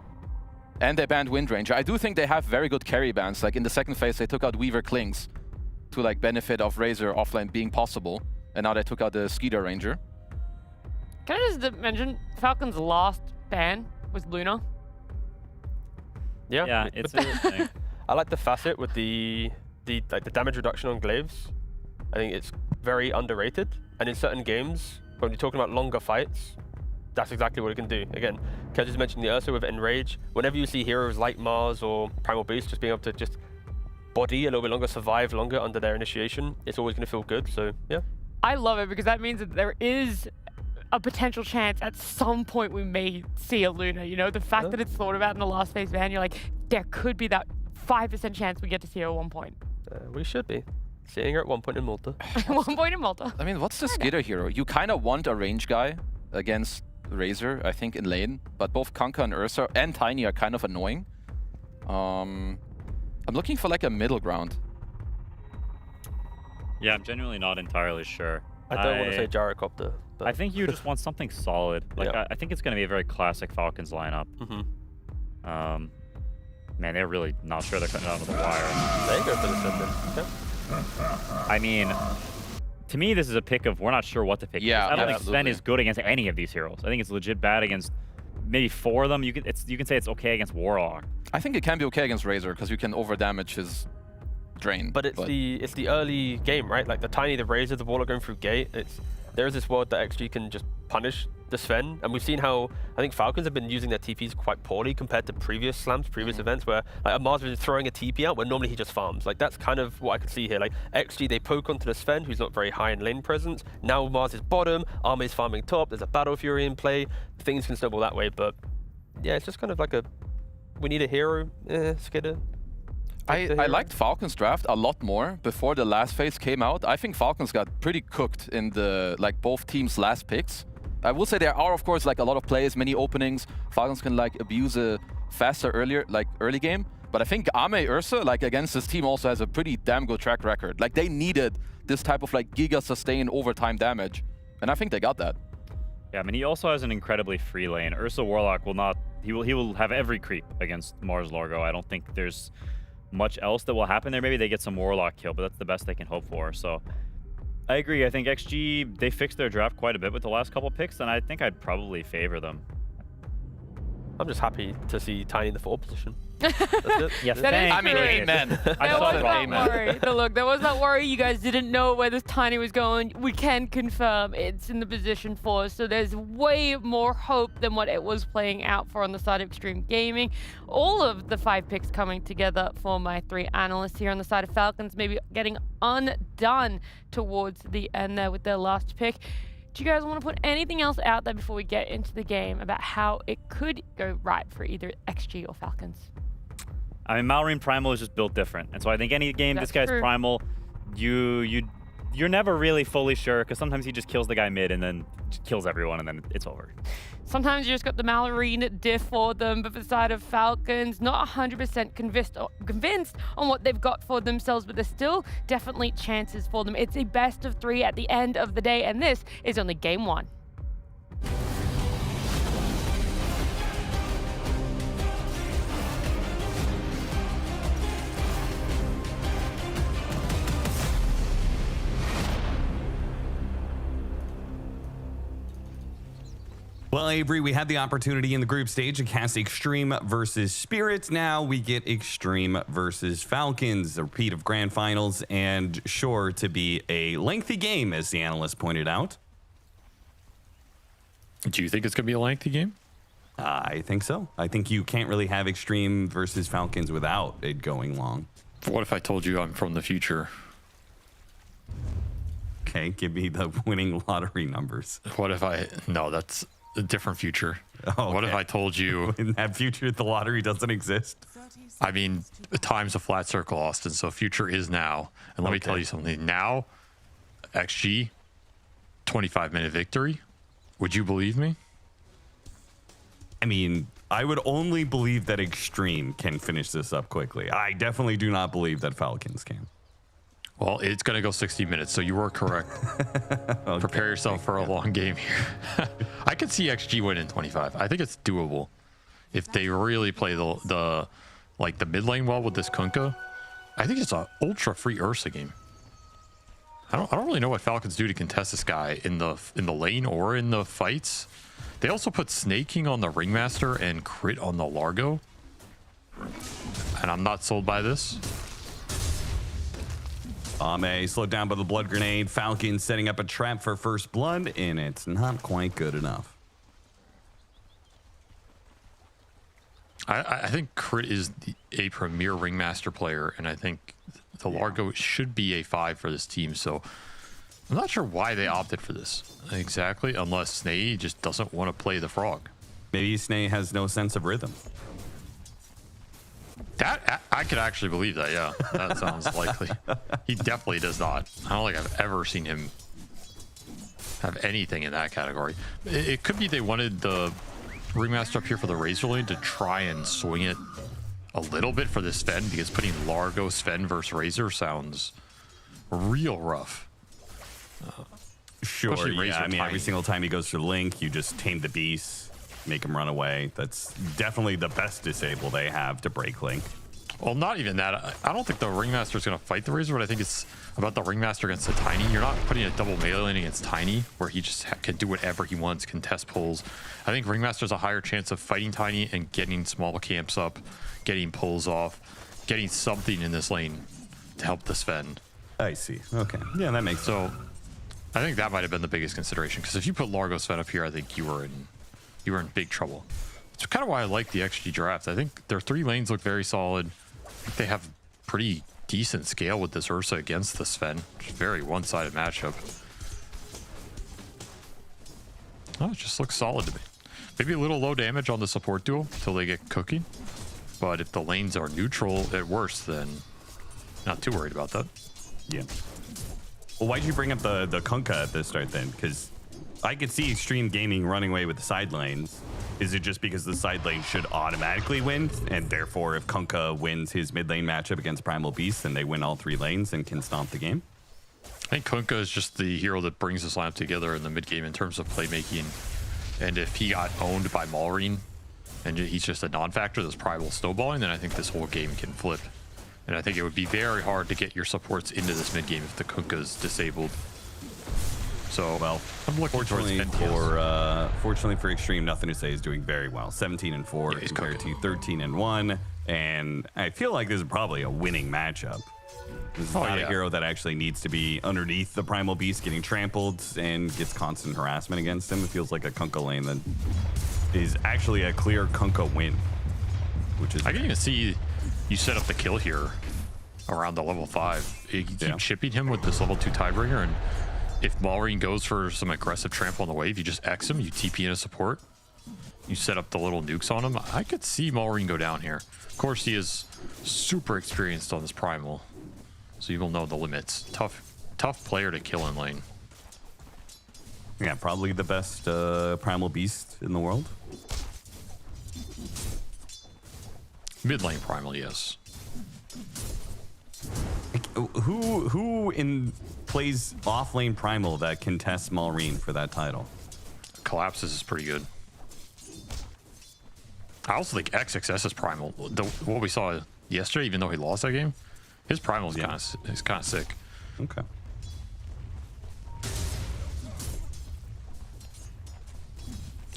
And they banned Wind Ranger. I do think they have very good carry bans. Like in the second phase, they took out Weaver Klings to like benefit of Razor offlane being possible, and now they took out the Skeeter Ranger. Can I just mention, Falcon's last ban was Luna? Yeah, it's interesting. I like the facet with the damage reduction on glaives. I think it's very underrated. And in certain games, when you're talking about longer fights, that's exactly what it can do. Again, Kez just mentioned the Ursa with Enrage. Whenever you see heroes like Mars or Primal Beast just being able to just body a little bit longer, survive longer under their initiation, it's always going to feel good. So yeah. I love it because that means that there is a potential chance at some point we may see a Luna. You know, the fact that it's thought about in the last phase ban, you're like, there could be that 5% chance we get to see her at one point. We should be seeing her at one point in Malta. One point in Malta. I mean, what's the Skitter hero? You kind of want a range guy against Razor, I think, in lane, but both Kunkka and Ursa and Tiny are kind of annoying. I'm looking for like a middle ground. Yeah, I'm genuinely not entirely sure. I don't want to say Gyrocopter. But I think you just want something solid. Like I think it's going to be a very classic Falcons lineup. Man, they're really not sure they're cutting it out of the wire. They go for the Sven. I mean, to me, this is a pick of we're not sure what to pick. Yeah, I don't think absolutely. Sven is good against any of these heroes. I think it's legit bad against maybe 4 of them. You can say it's okay against Warlock. I think it can be okay against Razor because you can overdamage his drain. But it's the early game, right? Like the Tiny, the Razor, the Warlock going through gate. There's this world that XG can just punish the Sven, and we've seen how I think Falcons have been using their TPs quite poorly compared to previous slams, previous events where like Mars is throwing a TP out where normally he just farms. Like that's kind of what I could see here. Like XG, they poke onto the Sven, who's not very high in lane presence. Now Mars is bottom, Arme's farming top. There's a Battle Fury in play. Things can snowball that way, but yeah, it's just kind of like we need a hero, Skidder. I liked Falcons draft a lot more before the last phase came out. I think Falcons got pretty cooked in the both teams' last picks. I will say there are of course like a lot of plays, many openings. Falcons can like abuse a faster early game. But I think Ame Ursa against this team also has a pretty damn good track record. Like they needed this type of giga sustain overtime damage, and I think they got that. Yeah, I mean he also has an incredibly free lane. Ursa Warlock will not. He will have every creep against Mars Largo. I don't think there's much else that will happen there. Maybe they get some Warlock kill, but that's the best they can hope for. So I agree. I think XG, they fixed their draft quite a bit with the last couple picks, and I think I'd probably favor them. I'm just happy to see Tiny in the 4 position. That's it. Yes, I mean, amen. There was that worry. Look, there was that worry. You guys didn't know where this Tiny was going. We can confirm it's in the position 4, so there's way more hope than what it was playing out for on the side of Xtreme Gaming. All of the 5 picks coming together for my 3 analysts here on the side of Falcons, maybe getting undone towards the end there with their last pick. Do you guys want to put anything else out there before we get into the game about how it could go right for either XG or Falcons? I mean, Malrine Primal is just built different, and so I think any game this guy's Primal, you're never really fully sure because sometimes he just kills the guy mid and then just kills everyone and then it's over. Sometimes you just got the Malrine diff for them, but for the side of Falcons, not 100% convinced on what they've got for themselves, but there's still definitely chances for them. It's a best of 3 at the end of the day, and this is only game 1. Well, Avery, we had the opportunity in the group stage to cast Xtreme versus Spirit. Now we get Xtreme versus Falcons, a repeat of grand finals, and sure to be a lengthy game, as the analyst pointed out. Do you think it's going to be a lengthy game? I think so. I think you can't really have Xtreme versus Falcons without it going long. What if I told you I'm from the future? Okay, give me the winning lottery numbers. What if no, that's a different future. Oh, what if I told you in that future the lottery doesn't exist? I mean, time's a flat circle, Austin, so future is now. And let me tell you something. Now, XG, 25-minute victory. Would you believe me? I mean, I would only believe that Xtreme can finish this up quickly. I definitely do not believe that Falcons can. Well, it's going to go 60 minutes, so you were correct. Okay. Prepare yourself for a long game here. I could see XG win in 25. I think it's doable. If they really play the mid lane well with this Kunkka, I think it's an ultra free Ursa game. I don't really know what Falcons do to contest this guy in the lane or in the fights. They also put Snaking on the Ringmaster and crit on the Largo. And I'm not sold by this. Ame slowed down by the blood grenade. Falcons setting up a trap for first blood, and it's not quite good enough. I think Crit is a premier Ringmaster player, and I think the Largo should be a 5 for this team, so I'm not sure why they opted for this exactly, unless Snay just doesn't want to play the Frog. Maybe Snay has no sense of rhythm. That I could actually believe that, yeah. That sounds likely. He definitely does not. I don't think I've ever seen him have anything in that category. It could be they wanted the Ringmaster up here for the Razor lane to try and swing it a little bit for this Sven, because putting Largo, Sven versus Razor sounds real rough. Sure, yeah. I mean, every single time he goes for Link, you just tame the beast. make him run away. That's definitely the best disable they have to break Link. Well, not even that. I don't think the Ringmaster is going to fight the Razor, but I think it's about the Ringmaster against the Tiny. You're not putting a double melee lane against Tiny, where he just can do whatever he wants, contest pulls. I think Ringmaster's a higher chance of fighting Tiny and getting small camps up, getting pulls off, getting something in this lane to help the Sven. I see. Okay. Yeah, that makes sense. So I think that might have been the biggest consideration, because if you put Largo Sven up here, I think you were in big trouble. It's kind of why I like the XG draft. I think their 3 lanes look very solid. I think they have pretty decent scale with this Ursa against the Sven. Very one-sided matchup. Oh, it just looks solid to me. Maybe a little low damage on the support duel until they get cooking. But if the lanes are neutral at worst, then not too worried about that. Yeah. Well, why'd you bring up the Kunkka at the start then? Because I could see Xtreme Gaming running away with the side lanes. Is it just because the side lane should automatically win, and therefore if Kunkka wins his mid lane matchup against Primal Beast, then they win all 3 lanes and can stomp the game? I think Kunkka is just the hero that brings this lineup together in the mid game in terms of playmaking. And if he got owned by Malrine and he's just a non-factor that's Primal snowballing, then I think this whole game can flip. And I think it would be very hard to get your supports into this mid game if the Kunkka's disabled. So, well, I'm looking fortunately for Xtreme, Nothing to Say is doing very well. 17-4 compared to 13-1, and I feel like this is probably a winning matchup. This is not a hero that actually needs to be underneath the Primal Beast getting trampled and gets constant harassment against him. It feels like a Kunkka lane that is actually a clear Kunkka win, which is. I can even see you set up the kill here around the level 5. You keep chipping him with this level 2 Tidebringer, and if Malrine goes for some aggressive trample on the wave, you just X him, you TP in a support, you set up the little nukes on him. I could see Malrine go down here. Of course, he is super experienced on this Primal, so you will know the limits. Tough player to kill in lane. Yeah, probably the best Primal Beast in the world. Mid lane Primal, yes. Who plays off lane Primal that contests Malrine for that title? Collapses is pretty good. I also think XXS's Primal, what we saw yesterday, even though he lost that game, his Primal is kind of sick. Okay.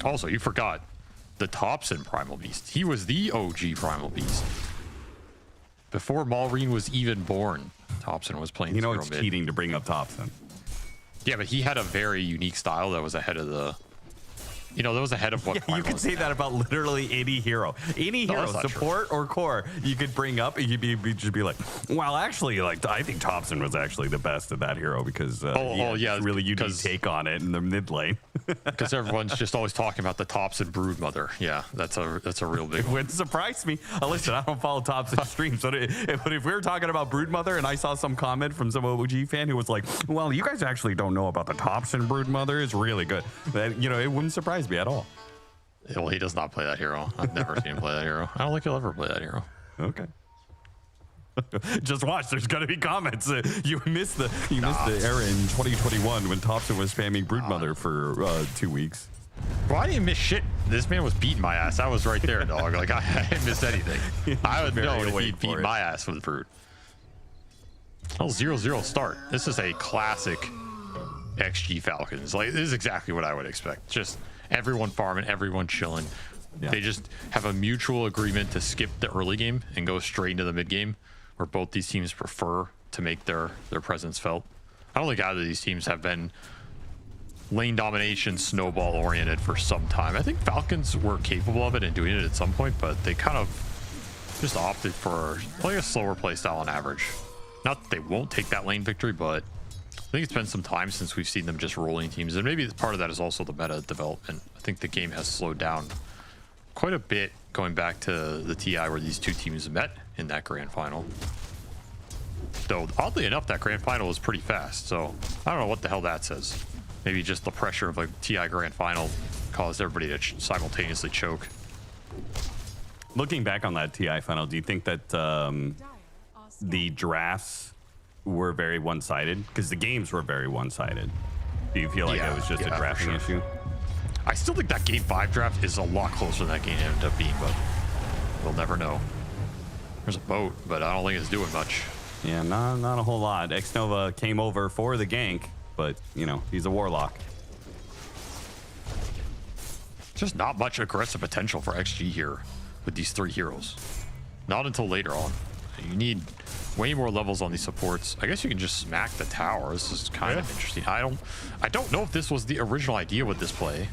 Also, you forgot the Thompson Primal Beast. He was the OG Primal Beast. Before Malrine was even born, Thompson was playing. You know it's cheating to bring up Thompson. Yeah, but he had a very unique style that was ahead of the. That was ahead of what. Yeah, you could say that about literally any hero. Any hero, support or core, you could bring up, and you'd just be like, well, actually, like I think Thompson was actually the best of that hero because he had a really unique take on it in the mid lane. Because everyone's just always talking about the Thompson Broodmother. Yeah, that's a real big one. It wouldn't surprise me. Listen, I don't follow Thompson streams, but if we were talking about Broodmother and I saw some comment from some OG fan who was like, well, you guys actually don't know about the Thompson Broodmother, it's really good. That, it wouldn't surprise me at all. Well, he does not play that hero. I've never seen him play that hero. I don't think he'll ever play that hero. Okay. Just watch. There's gonna be comments. You missed the era in 2021 when Thompson was spamming Broodmother for 2 weeks. Well, I didn't miss shit. This man was beating my ass. I was right there, dog. Like I didn't miss anything. I would know if he'd beat my ass with Brood. Oh, 0-0 start. This is a classic XG Falcons. Like this is exactly what I would expect. Just everyone farming, everyone chilling. Yeah. They just have a mutual agreement to skip the early game and go straight into the mid game, where both these teams prefer to make their presence felt. I don't think either of these teams have been lane domination, snowball oriented for some time. I think Falcons were capable of it and doing it at some point, but they kind of just opted for like a slower play style on average. Not that they won't take that lane victory, but I think it's been some time since we've seen them just rolling teams, and maybe part of that is also the meta development. I think the game has slowed down quite a bit going back to the TI where these two teams met in that grand final. Though, oddly enough, that grand final was pretty fast, so I don't know what the hell that says. Maybe just the pressure of a TI grand final caused everybody to simultaneously choke. Looking back on that TI final, do you think that the drafts were very one-sided? Because the games were very one-sided. Do you feel like it was just a drafting issue? I still think that game 5 draft is a lot closer than that game ended up being, but we'll never know. There's a boat, but I don't think it's doing much. Yeah, not a whole lot. Xnova came over for the gank, but, you know, he's a warlock. Just not much aggressive potential for XG here with these 3 heroes. Not until later on. You need way more levels on these supports. I guess you can just smack the tower. This is kind of interesting. I don't know if this was the original idea with this play,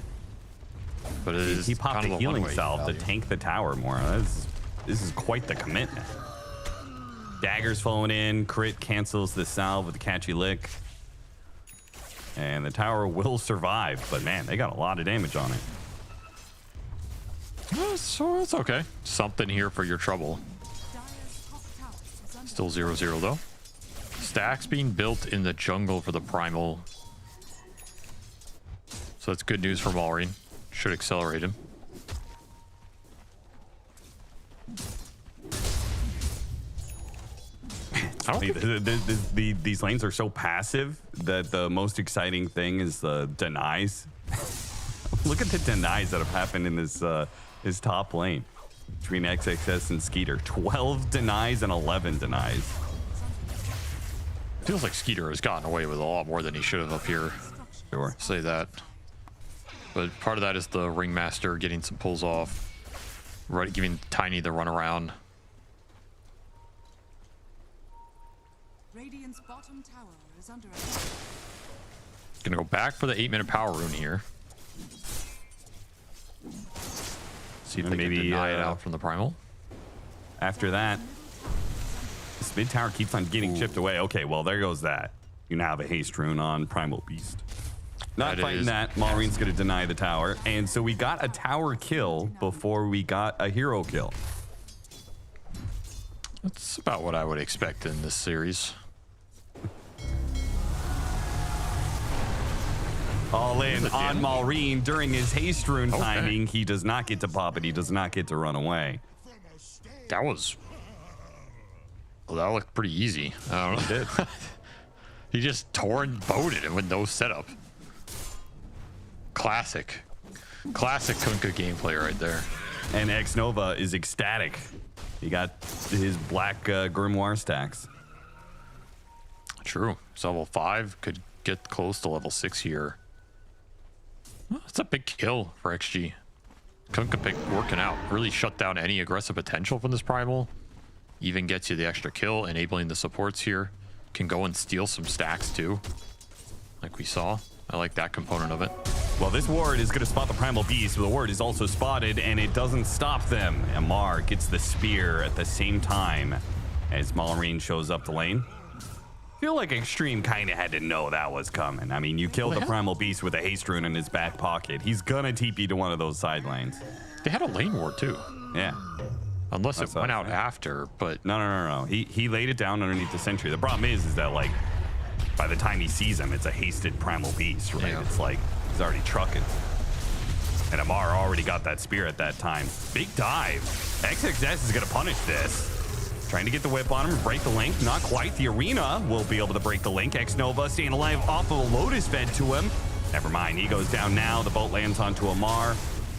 but it is. He popped kind a of healing one-way salve to value. tank the tower more. This is quite the commitment. Daggers flowing in. Crit cancels the salve with a catchy lick. And the tower will survive, but man, they got a lot of damage on it. So it's okay. Something here for your trouble. Still 0-0 though. Stacks being built in the jungle for the primal. So that's good news for Malrine. Should accelerate him. These lanes are so passive that the most exciting thing is the denies. Look at the denies that have happened in this top lane between XXS and Skeeter. 12 denies and 11 denies. Feels like Skeeter has gotten away with a lot more than he should have up here. Sure. Say that. But part of that is the Ringmaster getting some pulls off. Right, giving Tiny the run around. Radiant's bottom tower is under attack. Gonna go back for the 8-minute power rune here. See if they maybe can deny it out from the primal. After that, this mid tower keeps on getting chipped away. Okay, well, there goes that. You now have a haste rune on Primal Beast. Not fighting that. Malrine's going to deny the tower. And so we got a tower kill before we got a hero kill. That's about what I would expect in this series. All in on Malrine during his haste rune timing. He does not get to pop it. He does not get to run away. That was... Well, that looked pretty easy. I don't know. It did. He just tore and boated it with no setup. Classic Kunkka gameplay right there. And Xnova is ecstatic. He got his black grimoire stacks. True. So level 5 could get close to level 6 here. That's a big kill for XG. Kunkka pick working out. Really shut down any aggressive potential from this primal. Even gets you the extra kill, enabling the supports here. Can go and steal some stacks too, like we saw. I like that component of it. Well, this ward is going to spot the Primal Beast. The ward is also spotted, and it doesn't stop them. Amar gets the spear at the same time as Malrine shows up the lane. I feel like Xtreme kind of had to know that was coming. I mean, you killed the Primal Beast with a haste rune in his back pocket. He's going to TP to one of those side lanes. They had a lane ward too. Yeah. Unless it went out after, but... No. He laid it down underneath the sentry. The problem is that, like, by the time he sees him, it's a hasted Primal Beast, right? Yeah. It's like, he's already trucking. And Amar already got that spear at that time. Big dive. XXS is going to punish this. Trying to get the whip on him, break the link. Not quite. The arena will be able to break the link. Xnova staying alive off of a Lotus fed to him. Never mind. He goes down now. The boat lands onto Amar.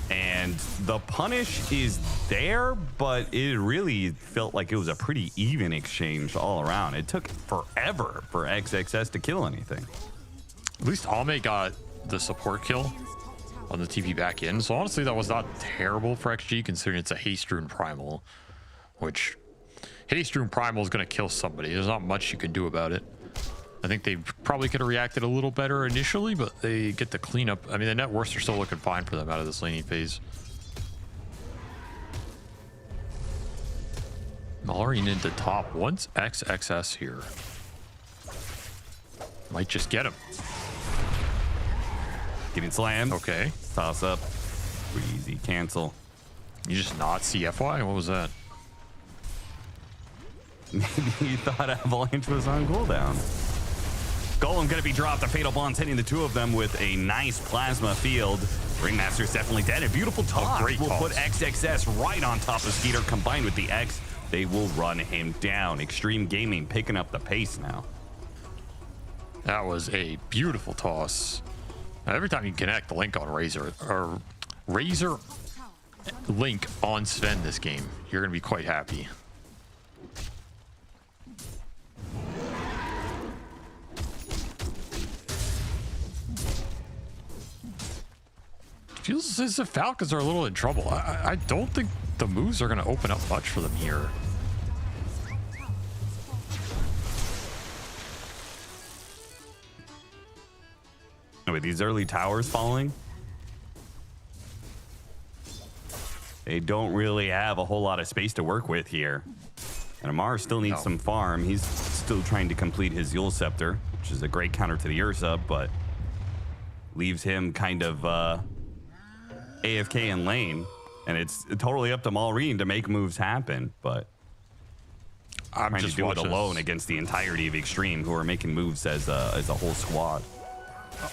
And the punish is there, but it really felt like it was a pretty even exchange all around. It took forever for XXS to kill anything. At least Ame got the support kill on the TP back in. So honestly, that was not terrible for XG, considering it's a haste rune primal, which haste rune primal is going to kill somebody. There's not much you can do about it. I think they probably could have reacted a little better initially, but they get the cleanup. I mean, the net worths are still looking fine for them out of this laning phase. Malrine into top. Once XXS here. Might just get him. Getting slammed. Okay. Toss up. Pretty easy. Cancel. You just not CFY? What was that? Maybe you thought Avalanche was on cooldown. Golem gonna be dropped. The Fatal Bond's hitting the two of them with a nice plasma field. Ringmaster's definitely dead. A beautiful toss. Great will toss. put XXS right on top of Skeeter. Combined with the X, they will run him down. Xtreme Gaming picking up the pace now. That was a beautiful toss. Every time you connect the link on Razor, or Razor link on Sven this game, you're going to be quite happy. Feels as if Falcons are a little in trouble. I don't think the moves are going to open up much for them here. With these early towers falling, they don't really have a whole lot of space to work with here. And Amar still needs some farm. He's still trying to complete his Yule Scepter, which is a great counter to the Ursa, but leaves him kind of AFK in lane. And it's totally up to Malrine to make moves happen, but I'm trying just to do it watching alone against the entirety of Xtreme, who are making moves as a whole squad.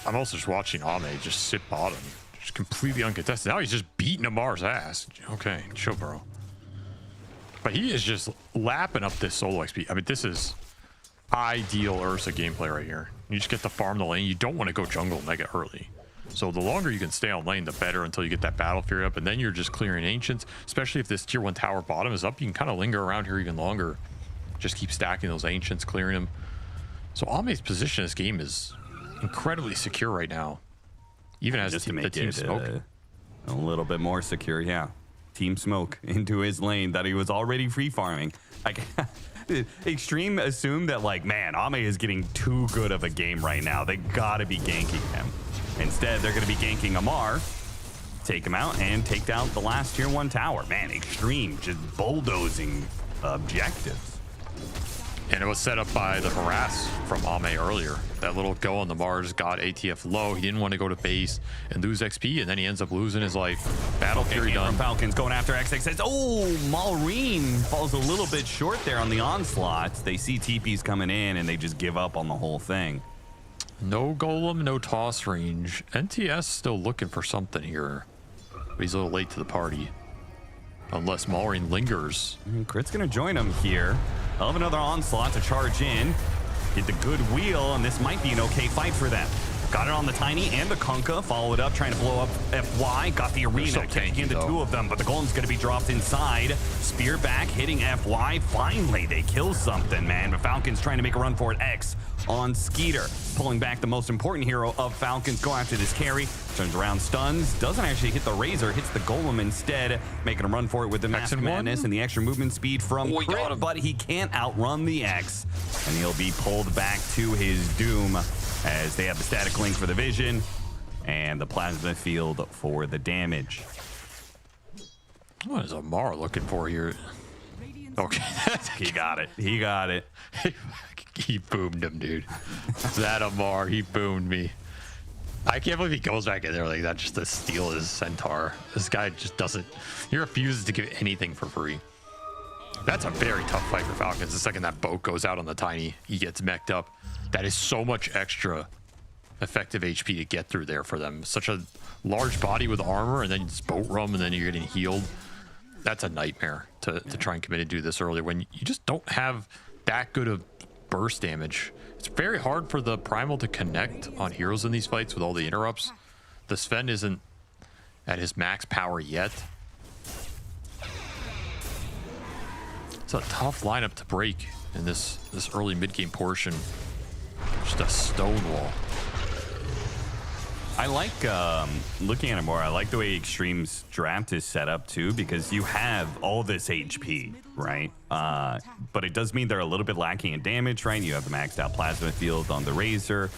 I'm also just watching Ame just sit bottom, just completely uncontested. Now he's just beating Amar's ass. Okay, chill, bro. But he is just lapping up this solo XP. I mean, this is ideal Ursa gameplay right here. You just get to farm the lane. You don't want to go jungle mega early. So the longer you can stay on lane, the better until you get that battle fury up. And then you're just clearing ancients, especially if this tier 1 tower bottom is up. You can kind of linger around here even longer. Just keep stacking those ancients, clearing them. So Ame's position in this game is incredibly secure right now, even as just the to make team it smoke a little bit more secure. Yeah, team smoke into his lane that he was already free farming. Like Xtreme assumed that, like, man, Ame is getting too good of a game right now. They gotta be ganking him. Instead, they're gonna be ganking Amar, take him out, and take down the last tier 1 tower. Man, Xtreme just bulldozing objectives. And it was set up by the harass from Ame earlier. That little go on the Mars got ATF low. He didn't want to go to base and lose XP, and then he ends up losing his life. Battle fury done. From Falcons going after XX says, oh, Malrine falls a little bit short there on the onslaught. They see TPs coming in, and they just give up on the whole thing. No golem, no toss range. NTS still looking for something here. But he's a little late to the party. Unless Malrine lingers. Crit's gonna join him here. I'll have another onslaught to charge in. Get the good wheel, and this might be an okay fight for them. Got it on the Tiny and the Kunkka. Follow it up, trying to blow up FY. Got the arena, so taking into 2 of them, but the golem's gonna be dropped inside. Spear back, hitting FY. Finally, they kill something, man. But Falcons trying to make a run for it. X on Skeeter, pulling back the most important hero of Falcons. Go after this carry. Turns around, stuns. Doesn't actually hit the Razor, hits the golem instead, making a run for it with the Mask Madness and the extra movement speed from Crit, but he can't outrun the X, and he'll be pulled back to his doom as they have the static link for the vision and the plasma field for the damage. What is Amar looking for here? Okay. He got it. He got it. He boomed him, dude. That Amar, he boomed me. I can't believe he goes back in there like that just to steal his centaur. This guy just doesn't, he refuses to give anything for free. That's a very tough fight for Falcons. The second that boat goes out on the Tiny, he gets mech'd up. That is so much extra effective HP to get through there for them. Such a large body with armor, and then it's boat rum, and then you're getting healed. That's a nightmare to try and commit and do this early when you just don't have that good of burst damage. It's very hard for the Primal to connect on heroes in these fights with all the interrupts. The Sven isn't at his max power yet. It's a tough lineup to break in this early mid-game portion. Just a stone wall. I like looking at it more. I like the way Xtreme's draft is set up too, because you have all this HP, right? But it does mean they're a little bit lacking in damage, right? You have the maxed out plasma field on the Razor.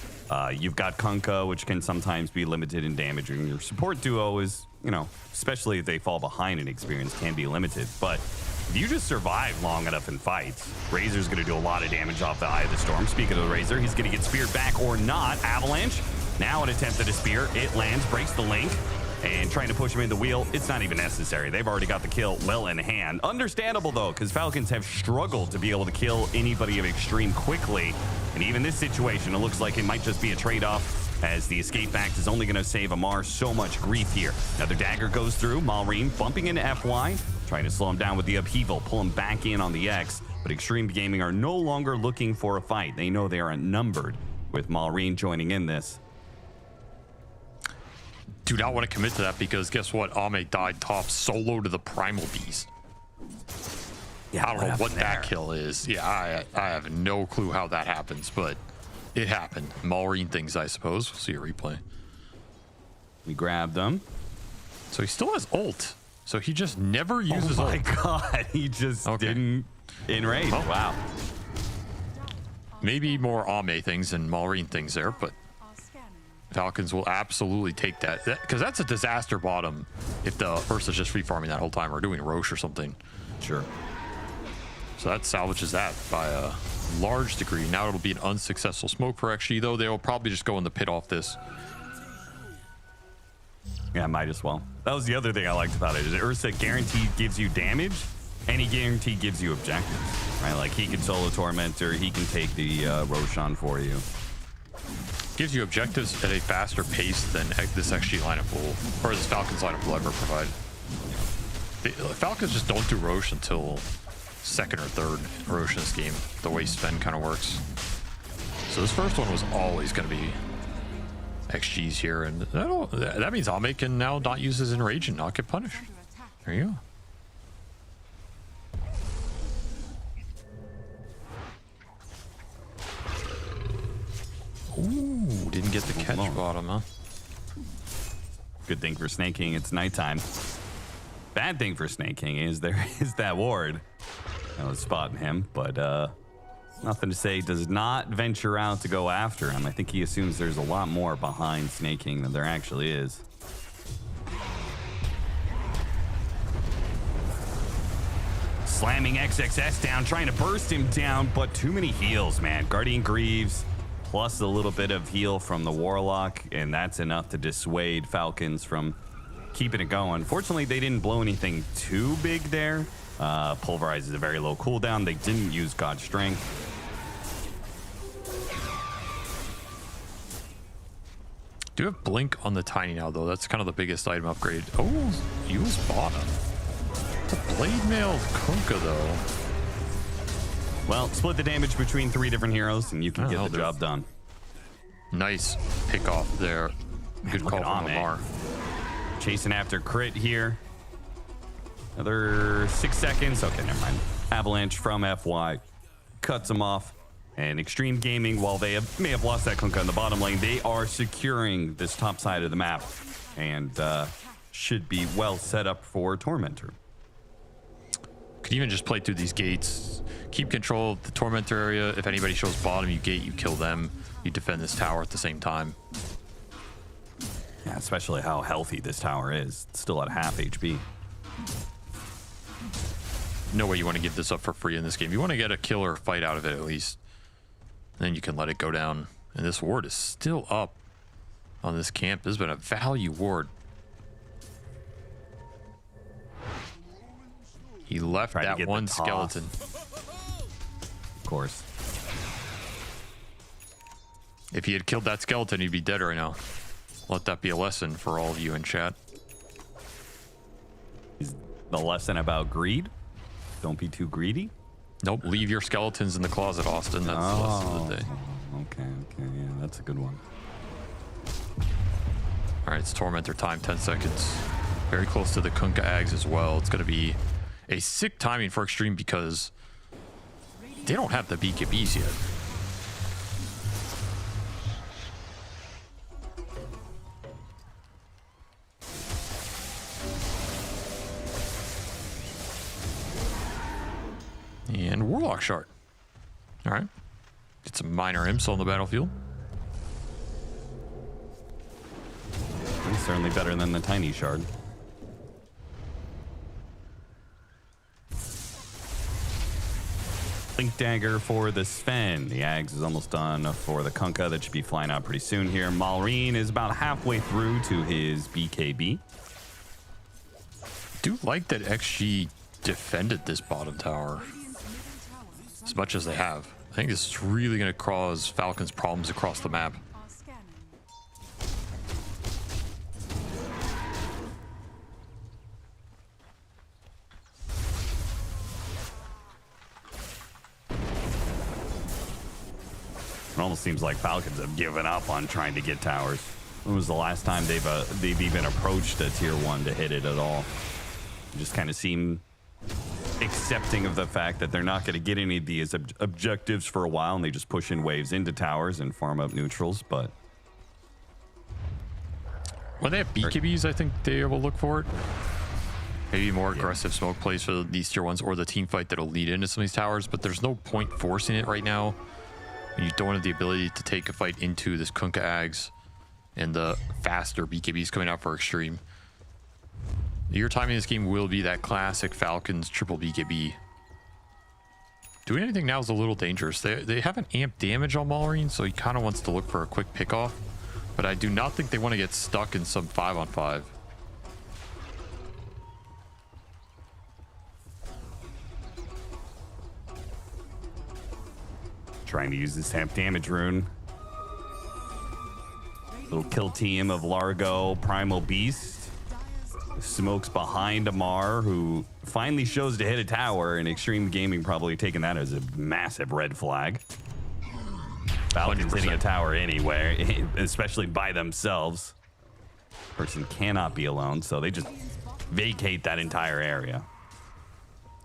You've got Kunkka, which can sometimes be limited in damage, and your support duo is, you know, especially if they fall behind in experience, can be limited. But if you just survive long enough in fights, Razor's going to do a lot of damage off the Eye of the Storm. Speaking of the Razor, he's going to get speared back or not. Avalanche. Now an attempt at a spear. It lands, breaks the link, and trying to push him in the wheel. It's not even necessary. They've already got the kill well in hand. Understandable, though, because Falcons have struggled to be able to kill anybody of Xtreme quickly. And even this situation, it looks like it might just be a trade-off, as the escape act is only going to save Amar so much grief here. Another dagger goes through. Malrine bumping into FY, trying to slow him down with the upheaval, pull him back in on the X. But Xtreme Gaming are no longer looking for a fight. They know they are outnumbered, with Malrine joining in this. do not want to commit to that because guess what? Ame died top solo to the Primal Beast. Yeah, I don't know what that kill is. Yeah, I have no clue how that happens, but it happened. Malrine things, I suppose. We'll see a replay. We grabbed him. So he still has ult. So he just never uses ult. Oh my god, he just didn't enrage. Oh. Wow. Maybe more Ame things and Malrine things there, but Falcons will absolutely take that. Because that's a disaster bottom if the Ursa's just free farming that whole time or doing Roche or something. Sure. So that salvages that by a large degree. Now it'll be an unsuccessful smoke for XG, though. They will probably just go in the pit off this. Yeah, might as well. That was the other thing I liked about it. Is Ursa guaranteed gives you damage, and he guaranteed gives you objectives. Right? Like he can solo Tormentor, he can take the Roshan for you. Gives you objectives at a faster pace than this XG lineup will, or this Falcons lineup will ever provide. The Falcons just don't do Roche until second or third Roche in this game, the way Sven kind of works. So this first one was always going to be XG's here, and that means Ame can now not use his Enrage and not get punished. There you go. Ooh, didn't get the catch bottom, huh? Good thing for Snake King, it's nighttime. Bad thing for Snake King is there is that ward. I was spotting him, but nothing to say. Does not venture out to go after him. I think he assumes there's a lot more behind Snake King than there actually is. Slamming XXS down, trying to burst him down, but too many heals, man. Guardian Greaves, plus a little bit of heal from the Warlock, and that's enough to dissuade Falcons from keeping it going. Fortunately, they didn't blow anything too big there. Pulverize is a very low cooldown. They didn't use God's Strength. Do have Blink on the Tiny now, though. That's kind of the biggest item upgrade. Oh, use bottom. It's a Blade Mail Kunkka, though. Well, split the damage between 3 different heroes, and you can get the job done. Nice pick off there. Good call from Lamar. Chasing after crit here. Another 6 seconds. Okay, never mind. Avalanche from FY. Cuts him off. And Xtreme Gaming, while they may have lost that Kunkka in the bottom lane, they are securing this top side of the map. And should be well set up for Tormentor. Could even just play through these gates. Keep control of the Tormentor area. If anybody shows bottom, you gate, you kill them. You defend this tower at the same time. Yeah, especially how healthy this tower is. It's still at half HP. No way you want to give this up for free in this game. You want to get a killer fight out of it at least. Then you can let it go down. And this ward is still up on this camp. This has been a value ward. He left that one skeleton. Of course. If he had killed that skeleton, he'd be dead right now. Let that be a lesson for all of you in chat. Is the lesson about greed? Don't be too greedy? Nope, leave your skeletons in the closet, Austin. That's the lesson of the day. Okay, yeah, that's a good one. All right, it's Tormentor time, 10 seconds. Very close to the Kunkka Ags as well. It's going to be a sick timing for Xtreme because they don't have the BKBs yet. And Warlock Shard. All right. Get some minor imps on the battlefield. It's certainly better than the Tiny Shard. Blink Dagger for the Sven. The Ags is almost done for the Kunkka. That should be flying out pretty soon here. Malrine is about halfway through to his BKB. Do like that XG defended this bottom tower as much as they have. I think this is really going to cause Falcons problems across the map. It almost seems like Falcons have given up on trying to get towers. When was the last time they've even approached a tier 1 to hit it at all? Just kind of seem accepting of the fact that they're not going to get any of these objectives for a while, and they just push in waves into towers and farm up neutrals. But when they have BKBs, I think they will look for it. Maybe more aggressive smoke plays for these tier 1s or the team fight that'll lead into some of these towers, but there's no point forcing it right now. And you don't have the ability to take a fight into this Kunkka Ags and the faster BKBs coming out for Xtreme. Your timing in this game will be that classic Falcons triple BKB. Doing anything now is a little dangerous. They haven't amped damage on Malrine, so he kind of wants to look for a quick pickoff. But I do not think they want to get stuck in some 5-on-5. trying to use this amp damage rune. Little kill team of Largo, Primal Beast. Smokes behind Amar, who finally shows to hit a tower, and Xtreme Gaming probably taking that as a massive red flag. Falcons hitting a tower anywhere, especially by themselves. Person cannot be alone, so they just vacate that entire area.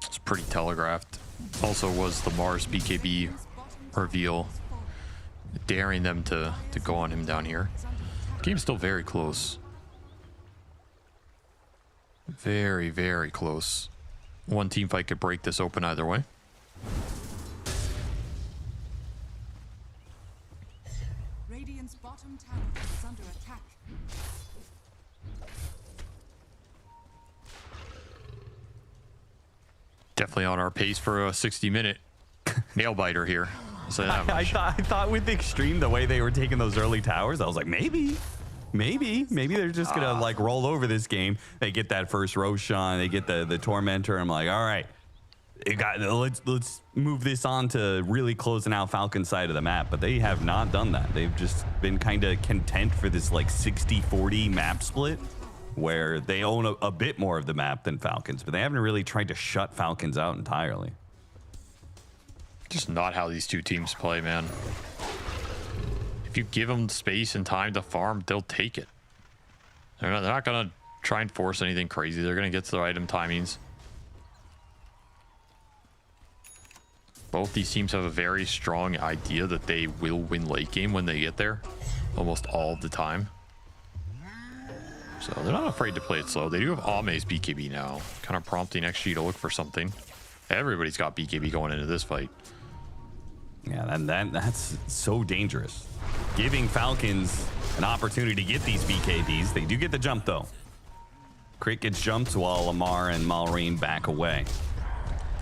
It's pretty telegraphed. Also was the Mars BKB reveal, daring them to go on him down here. Game's still very close. Very, very close. One team fight could break this open either way. Radiant's bottom tower is under attack. Definitely on our pace for a 60-minute nail biter here. So I thought with Xtreme, the way they were taking those early towers, I was like, maybe they're just gonna like roll over this game. They get that first Roshan, they get the Tormentor. I'm like, all right, let's move this on to really closing out Falcon side of the map. But they have not done that. They've just been kind of content for this like 60-40 map split, where they own a bit more of the map than Falcons, but they haven't really tried to shut Falcons out entirely. Just not how these two teams play, man. If you give them space and time to farm, they'll take it. They're not going to try and force anything crazy. They're going to get to their item timings. Both these teams have a very strong idea that they will win late game when they get there, almost all the time. So they're not afraid to play it slow. They do have Ame's BKB now, kind of prompting XG to look for something. Everybody's got BKB going into this fight. Yeah, and that's so dangerous. Giving Falcons an opportunity to get these BKBs. They do get the jump, though. Crit gets jumped while Amar and Malrine back away.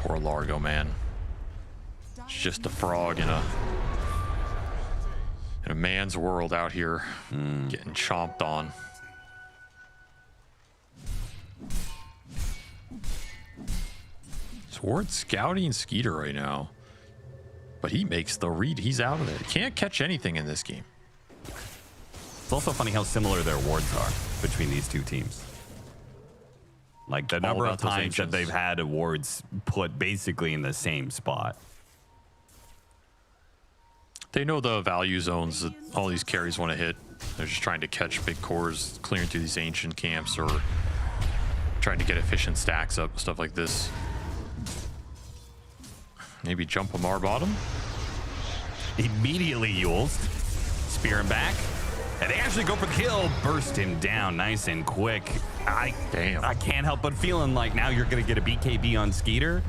Poor Largo, man. It's just a frog in a man's world out here, getting chomped on. Sword scouting Skeeter right now. But he makes the read. He's out of there. Can't catch anything in this game. It's also funny how similar their wards are between these two teams. Like the number of times that they've had wards put basically in the same spot. They know the value zones that all these carries want to hit. They're just trying to catch big cores, clearing through these ancient camps, or trying to get efficient stacks up, stuff like this. Maybe jump Amar bottom. Immediately Yules. Spear him back. And they actually go for the kill. Burst him down nice and quick. I can't help but feeling like now you're going to get a BKB on Skeeter.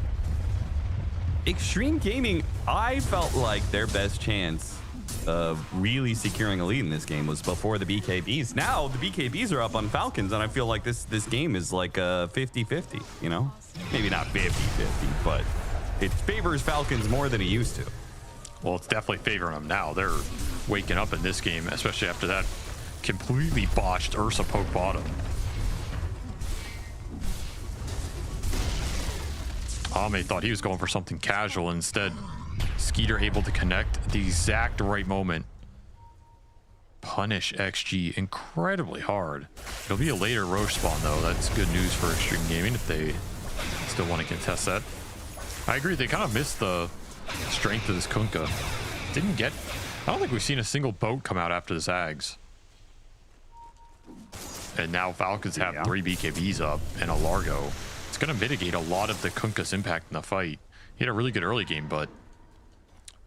Xtreme Gaming, I felt like their best chance of really securing a lead in this game was before the BKBs. Now the BKBs are up on Falcons, and I feel like this game is like a 50-50, you know? Maybe not 50-50, but it favors Falcons more than it used to. Well, it's definitely favoring them now. They're waking up in this game, especially after that completely botched Ursa poke bottom. Ame thought he was going for something casual. Instead, Skeeter able to connect at the exact right moment. Punish XG incredibly hard. It'll be a later Roche spawn, though. That's good news for Xtreme Gaming if they still want to contest that. I agree, they kind of missed the strength of this Kunkka. I don't think we've seen a single boat come out after this Ags. And now Falcons have 3 BKBs up and a Largo. It's going to mitigate a lot of the Kunkka's impact in the fight. He had a really good early game, but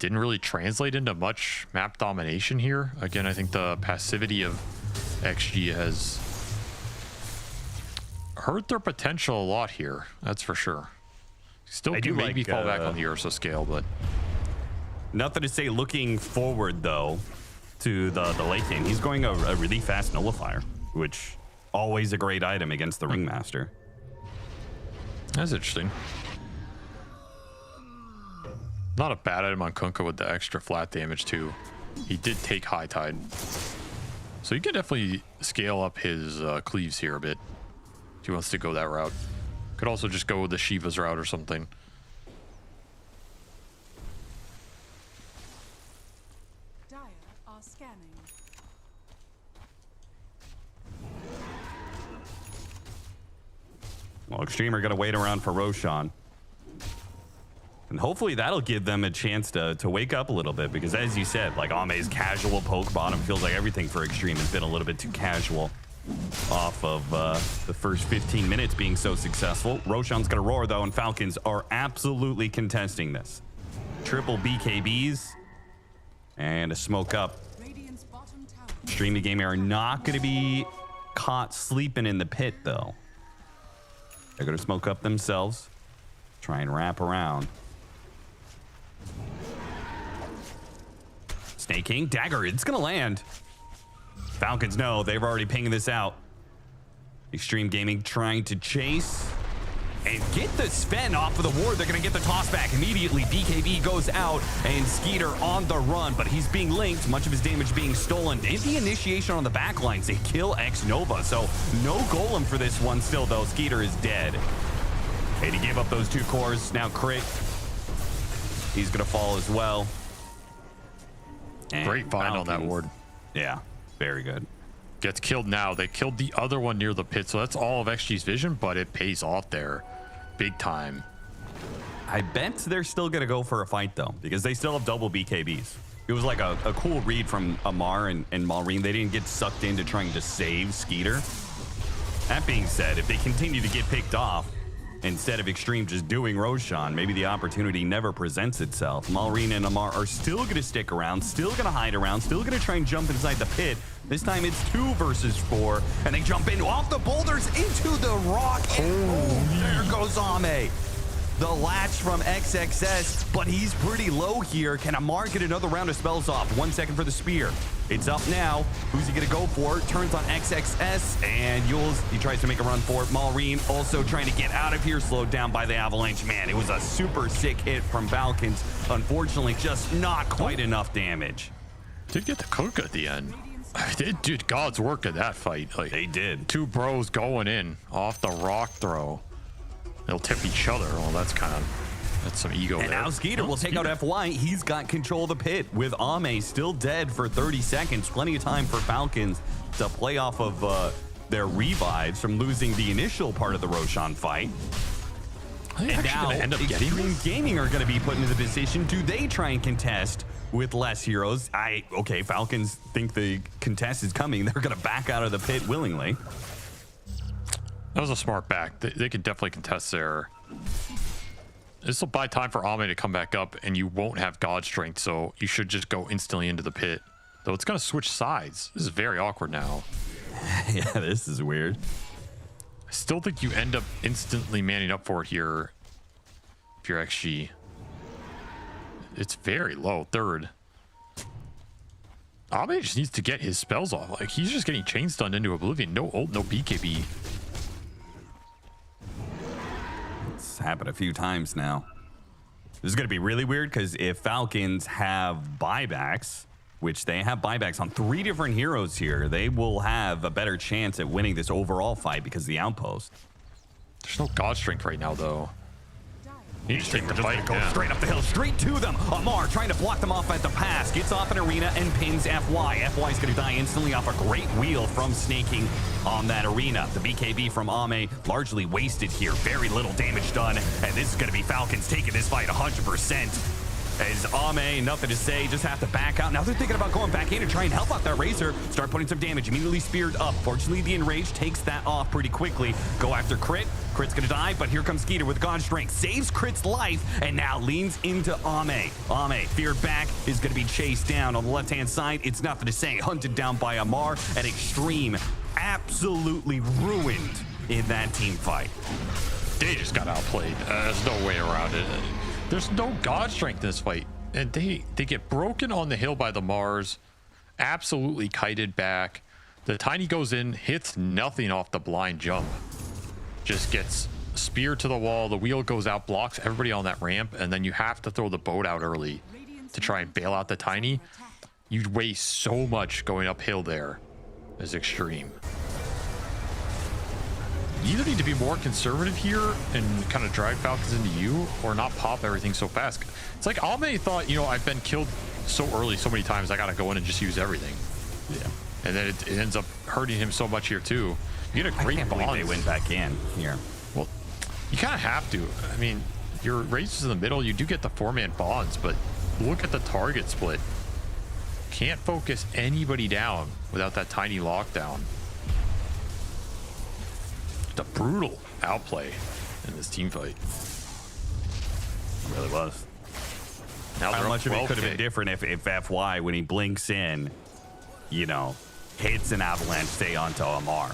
didn't really translate into much map domination here. Again, I think the passivity of XG has hurt their potential a lot here. That's for sure. Still can maybe fall back on the Ursa scale, but nothing to say looking forward though to the late game. He's going a really fast nullifier, which always a great item against the Ringmaster. That's interesting. Not a bad item on Kunkka with the extra flat damage too. He did take High Tide, so he can definitely scale up his cleaves here a bit if he wants to go that route. Could also just go with the Shiva's route or something. Dire are scanning. Well, Xtreme are going to wait around for Roshan. And hopefully that'll give them a chance to wake up a little bit, because as you said, like Ame's casual poke bottom feels like everything for Xtreme has been a little bit too casual off of the first 15 minutes being so successful. Roshan's going to roar though, and Falcons are absolutely contesting this. Triple BKBs and a smoke up. Xtreme Gaming are not going to be caught sleeping in the pit though. They're going to smoke up themselves, try and wrap around. Snake King, dagger, it's going to land. Falcons know they've already pinged this out. Xtreme Gaming trying to chase and get the Sven off of the ward. They're going to get the toss back immediately. BKB goes out and Skeeter on the run, but he's being linked, much of his damage being stolen. And the initiation on the backlines, they kill X Nova, so no golem for this one still though. Skeeter is dead. And he gave up those 2 cores. Now crit. He's going to fall as well. And great find on that ward. Yeah, very good. Gets killed now. They killed the other one near the pit, so that's all of XG's vision, but it pays off there big time. I bet they're still going to go for a fight though, because they still have double BKBs. It was like a cool read from Amar and Malrine. They didn't get sucked into trying to save Skeeter. That being said, if they continue to get picked off, instead of Xtreme just doing Roshan, maybe the opportunity never presents itself. Malrine and Amar are still going to stick around, still going to hide around, still going to try and jump inside the pit. This time it's 2 versus 4, and they jump in off the boulders into the rock, and boom, there goes Ame. The latch from XXS, but he's pretty low here. Can Amar get another round of spells off? 1 second for the spear. It's up now. Who's he gonna go for? Turns on XXS, and he tries to make a run for it. Malrine also trying to get out of here, slowed down by the avalanche. Man, it was a super sick hit from Falcons. Unfortunately, just not quite enough damage. Did get the Kunkka at the end. They did God's work in that fight. Like, they did. 2 bros going in off the rock throw. They'll tip each other. Well, that's some ego and there. Now Skeeter will take out FY. He's got control of the pit with Ame still dead for 30 seconds. Plenty of time for Falcons to play off of their revives from losing the initial part of the Roshan fight. And now end up Xtreme Gaming are going to be put into the position. Do they try and contest with less heroes? Okay, Falcons think the contest is coming. They're going to back out of the pit willingly. That was a smart back. They could definitely contest there. This will buy time for Ame to come back up, and you won't have God Strength, so you should just go instantly into the pit. Though it's going to switch sides. This is very awkward now. Yeah, this is weird. I still think you end up instantly manning up for it here if you're XG. It's very low, 3rd. Ame just needs to get his spells off. Like, he's just getting chain stunned into oblivion. No ult, no BKB. It's happened a few times now. This is going to be really weird, because if Falcons have buybacks, which they have buybacks on 3 different heroes here, they will have a better chance at winning this overall fight because of the outpost. There's no God Strength right now, though. You just take the fight. Go straight up the hill, straight to them. Amar trying to block them off at the pass. Gets off an arena and pins FY. FY's going to die instantly off a great wheel from Snaking on that arena. The BKB from Ame largely wasted here. Very little damage done. And this is going to be Falcons taking this fight 100%. As Ame, nothing to say, just have to back out. Now they're thinking about going back in and try and help out that Razor. Start putting some damage, immediately Spirit up. Fortunately, the Enrage takes that off pretty quickly. Go after Crit. Crit's gonna die, but here comes Skeeter with God Strength. Saves Crit's life, and now leans into Ame. Ame, feared back, is gonna be chased down on the left-hand side. It's nothing to say. Hunted down by Amar, and Xtreme absolutely ruined in that team fight. They just got outplayed. There's no way around it. There's no God Strength in this fight. And they get broken on the hill by the Mars, absolutely kited back. The Tiny goes in, hits nothing off the blind jump. Just gets speared to the wall, the wheel goes out, blocks everybody on that ramp, and then you have to throw the boat out early to try and bail out the Tiny. You waste so much going uphill there as Xtreme. You either need to be more conservative here and kind of drag Falcons into you, or not pop everything so fast. It's like Ame thought, you know, I've been killed so early so many times, I gotta go in and just use everything. Yeah. And then it ends up hurting him so much here too. You get a great I can't believe they went back in here. Well, you kind of have to. I mean, your races in the middle, you do get the 4-man bonds, but look at the target split. Can't focus anybody down without that Tiny lockdown. It's a brutal outplay in this team fight. It really was. Now how much of it could have been different if FY, when he blinks in, you know, hits an avalanche, stay onto Amar,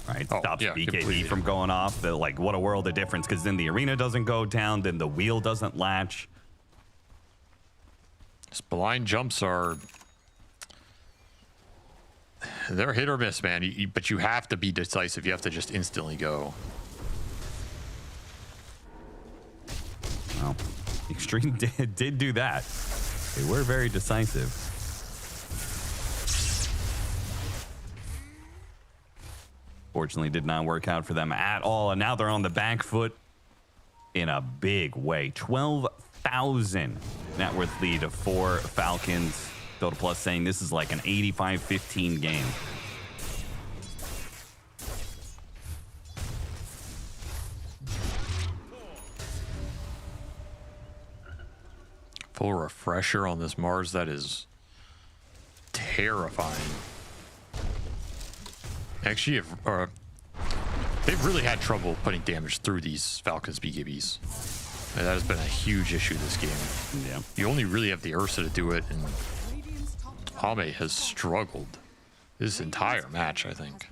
right? Stops BKB completely. from going off. Like, what a world of difference, because then the arena doesn't go down, then the wheel doesn't latch. These blind jumps are... they're hit or miss, man. But you have to be decisive. You have to just instantly go. Well, Xtreme did do that. They were very decisive. Fortunately, did not work out for them at all. And now they're on the back foot in a big way. 12,000 net worth lead for Falcons. Dota Plus saying this is like an 85-15 game. Full refresher on this Mars. That is terrifying. Actually, they've really had trouble putting damage through these Falcons BKBs. And that has been a huge issue this game. Yeah. You only really have the Ursa to do it, and Ame has struggled this entire match, I think.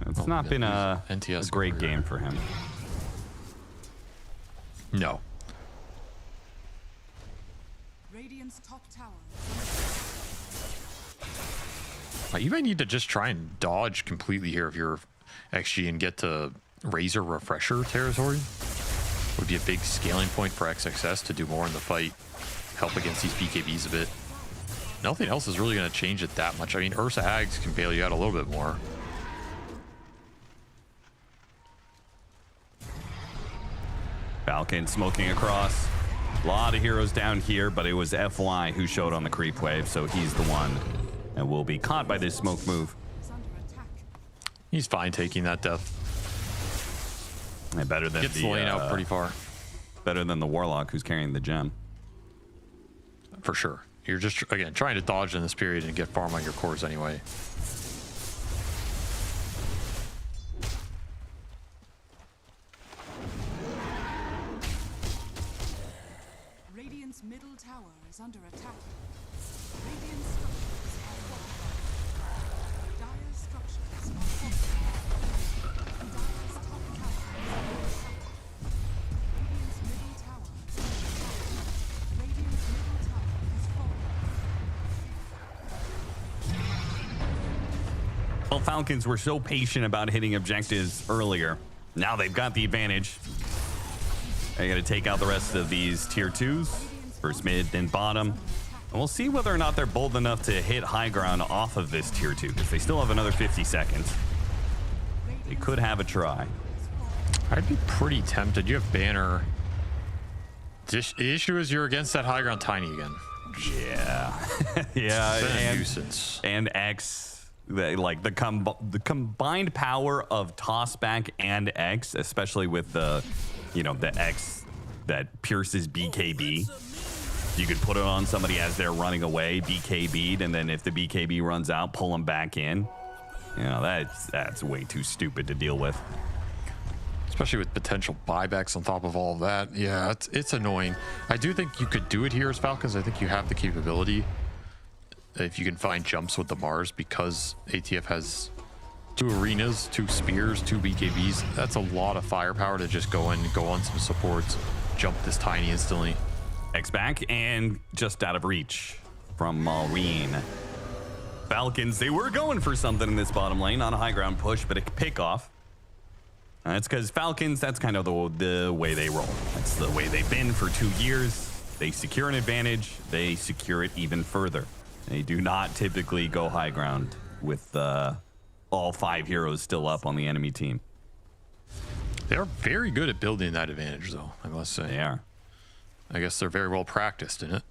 It's not been a great game for him. No. Radiant's top tower. You might need to just try and dodge completely here if you're XG and get to Razor Refresher territory. Would be a big scaling point for XXS to do more in the fight. Help against these BKBs a bit. Nothing else is really going to change it that much. I mean, Ursa Hags can bail you out a little bit more. Falcon smoking across. A lot of heroes down here, but it was FY who showed on the creep wave, so he's the one and will be caught by this smoke move. He's fine taking that death. And better than gets the lane out pretty far. Better than the Warlock who's carrying the gem. For sure. You're just, again, trying to dodge in this period and get farm on your cores anyway. Radiant's middle tower is under attack. Radiant structures are fortified. Dire structures are fortified. Dire's top tower is under attack. Radiant's middle tower is under attack. Radiant's middle tower has fallen. Well, Falcons were so patient about hitting objectives earlier. Now they've got the advantage. They got to take out the rest of these tier 2s. First mid, then bottom. And we'll see whether or not they're bold enough to hit high ground off of this tier 2, because they still have another 50 seconds. They could have a try. I'd be pretty tempted. You have Banner. The issue is you're against that high ground Tiny again. Yeah. Yeah. It's been a and, nuisance. And X, like the combined power of Tossback and X, especially with the, you know, the X that pierces BKB. You could put it on somebody as they're running away, BKB'd, and then if the BKB runs out, pull them back in. You know, that's way too stupid to deal with. Especially with potential buybacks on top of all of that. Yeah, it's annoying. I do think you could do it here as Falcons. I think you have the capability if you can find jumps with the Mars, because ATF has 2 arenas, 2 spears, 2 BKBs. That's a lot of firepower to just go in, go on some supports, jump this tiny instantly. X back and just out of reach from Malrine. Falcons, they were going for something in this bottom lane on a high ground push, but a pick off. That's because Falcons, that's kind of the way they roll. That's the way they've been for 2 years. They secure an advantage, they secure it even further. They do not typically go high ground with all 5 heroes still up on the enemy team. They are very good at building that advantage, though, I must say. They are. I guess they're very well practiced in it.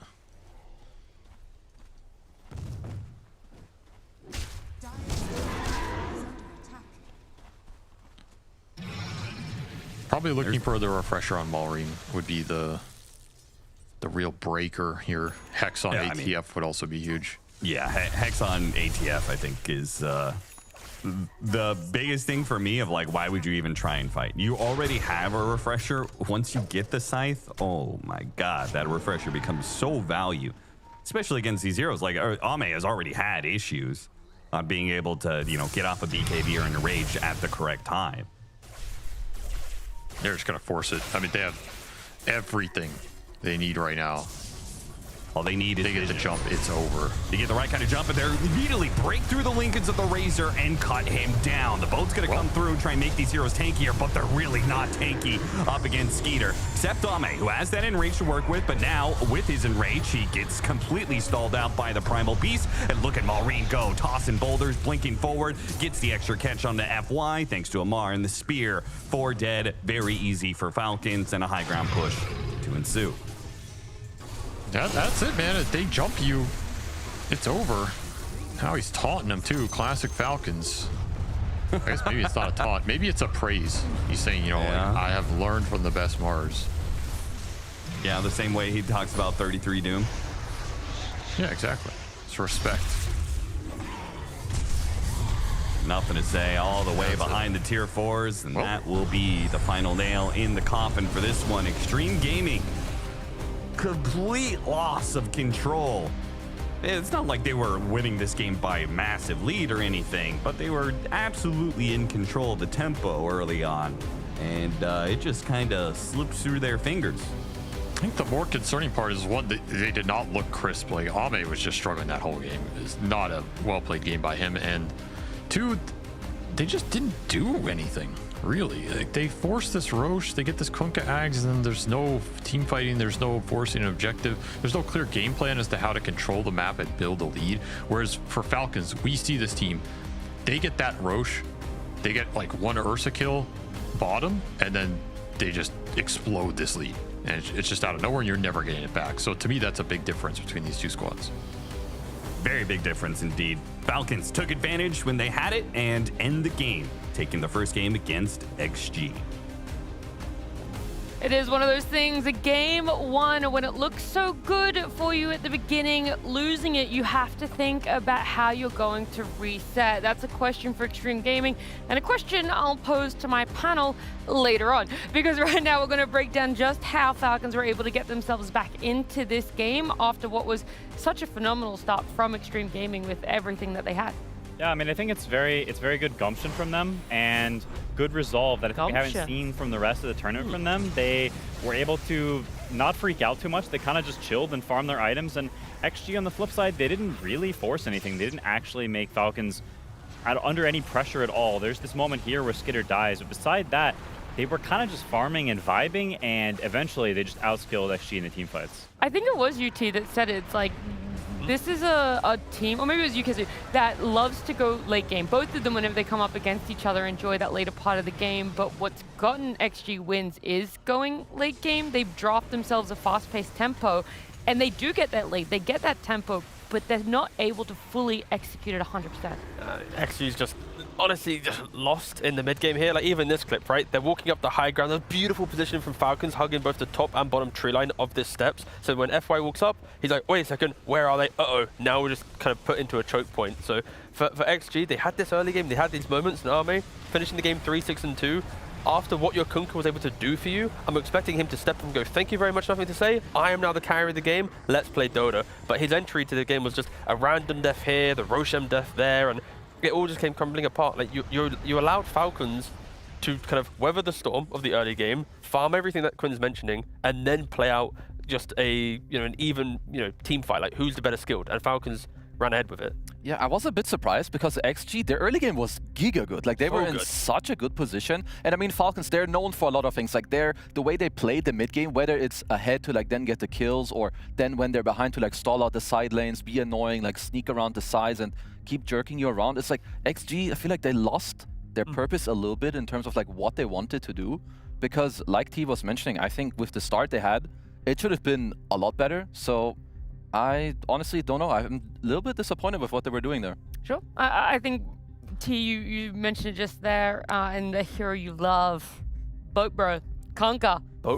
Probably looking for the refresher on Malrine would be the real breaker here. Hex on ATF would also be huge. Yeah, Hex on ATF I think is the biggest thing for me of like, why would you even try and fight? You already have a refresher. Once you get the scythe, oh my god, that refresher becomes so value, especially against these heroes. Like Ame has already had issues on being able to, you know, get off a BKB or an rage at the correct time. They're just gonna force it. I mean, they have everything they need right now. All they need is they get the jump. It's over. They get the right kind of jump, and they're immediately break through the Lincolns of the Razor and cut him down. The boat's gonna come through, try and make these heroes tankier, but they're really not tanky up against Skeeter. Except Ame, who has that enrage to work with, but now with his enrage, he gets completely stalled out by the Primal Beast. And look at Malrine go, tossing boulders, blinking forward, gets the extra catch onto FY, thanks to Amar and the spear. 4 dead, very easy for Falcons, and a high ground push to ensue. That's it, man. If they jump you, it's over. Now he's taunting them too. Classic Falcons. I guess maybe it's not a taunt. Maybe it's a praise. He's saying, you know, like, I have learned from the best Mars. Yeah, the same way he talks about 33 Doom. Yeah, exactly. It's respect. Nothing to say all the way behind the tier 4s, and that will be the final nail in the coffin for this one. Xtreme Gaming. Complete loss of control. It's not like they were winning this game by a massive lead or anything, but they were absolutely in control of the tempo early on, and it just kind of slips through their fingers. I think the more concerning part is, one, they did not look crisp. Like, Ame was just struggling that whole game. It's not a well-played game by him, and 2, they just didn't do anything. Really, like, they force this Roche, they get this Kunkka Ags, and then there's no team fighting, there's no forcing an objective, there's no clear game plan as to how to control the map and build a lead. Whereas for Falcons, we see this team, they get that Roche, they get like 1 Ursa kill bottom, and then they just explode this lead. And it's just out of nowhere, and you're never getting it back. So to me, that's a big difference between these 2 squads. Very big difference indeed. Falcons took advantage when they had it and end the game, taking the first game against XG. It is one of those things, a game one, when it looks so good for you at the beginning, losing it, you have to think about how you're going to reset. That's a question for Xtreme Gaming, and a question I'll pose to my panel later on, because right now we're going to break down just how Falcons were able to get themselves back into this game after what was such a phenomenal start from Xtreme Gaming with everything that they had. Yeah, I mean, I think it's very good gumption from them and good resolve that I think we haven't seen from the rest of the tournament from them. They were able to not freak out too much. They kind of just chilled and farmed their items. And XG on the flip side, they didn't really force anything. They didn't actually make Falcons under any pressure at all. There's this moment here where Skitter dies, but beside that, they were kind of just farming and vibing, and eventually they just outskilled XG in the team fights. I think it was UT that said it. It's like, this is a team, or maybe it was UKZ, that loves to go late game. Both of them, whenever they come up against each other, enjoy that later part of the game. But what's gotten XG wins is going late game. They've dropped themselves a fast-paced tempo, and they do get that lead. They get that tempo, but they're not able to fully execute it 100%. XG's just honestly just lost in the mid game here. Like even this clip, right? They're walking up the high ground. There's beautiful position from Falcons, hugging both the top and bottom tree line of this steps. So when FY walks up, he's like, wait a second, where are they? Uh-oh, now we're just kind of put into a choke point. So for XG, they had this early game, they had these moments in Arme, finishing the game 3-6-2. After what your Kunkka was able to do for you, I'm expecting him to step up and go, thank you very much, nothing to say. I am now the carry of the game. Let's play Dota. But his entry to the game was just a random death here, the Roshem death there, and it all just came crumbling apart. Like you allowed Falcons to kind of weather the storm of the early game, farm everything that Quinn's mentioning, and then play out just an even team fight. Like who's the better skilled? And Falcons ran ahead with it. Yeah, I was a bit surprised because XG, their early game was giga good. Like they were in such a good position. And I mean, Falcons, they're known for a lot of things. Like the way they play the mid game, whether it's ahead to like then get the kills, or then when they're behind to like stall out the side lanes, be annoying, like sneak around the sides and keep jerking you around. It's like XG, I feel like they lost their purpose a little bit in terms of like what they wanted to do. Because like T was mentioning, I think with the start they had, it should have been a lot better. So I honestly don't know. I'm a little bit disappointed with what they were doing there. Sure. I think, T, you mentioned it just there, and the hero you love, Boat Bro, Kunkka. So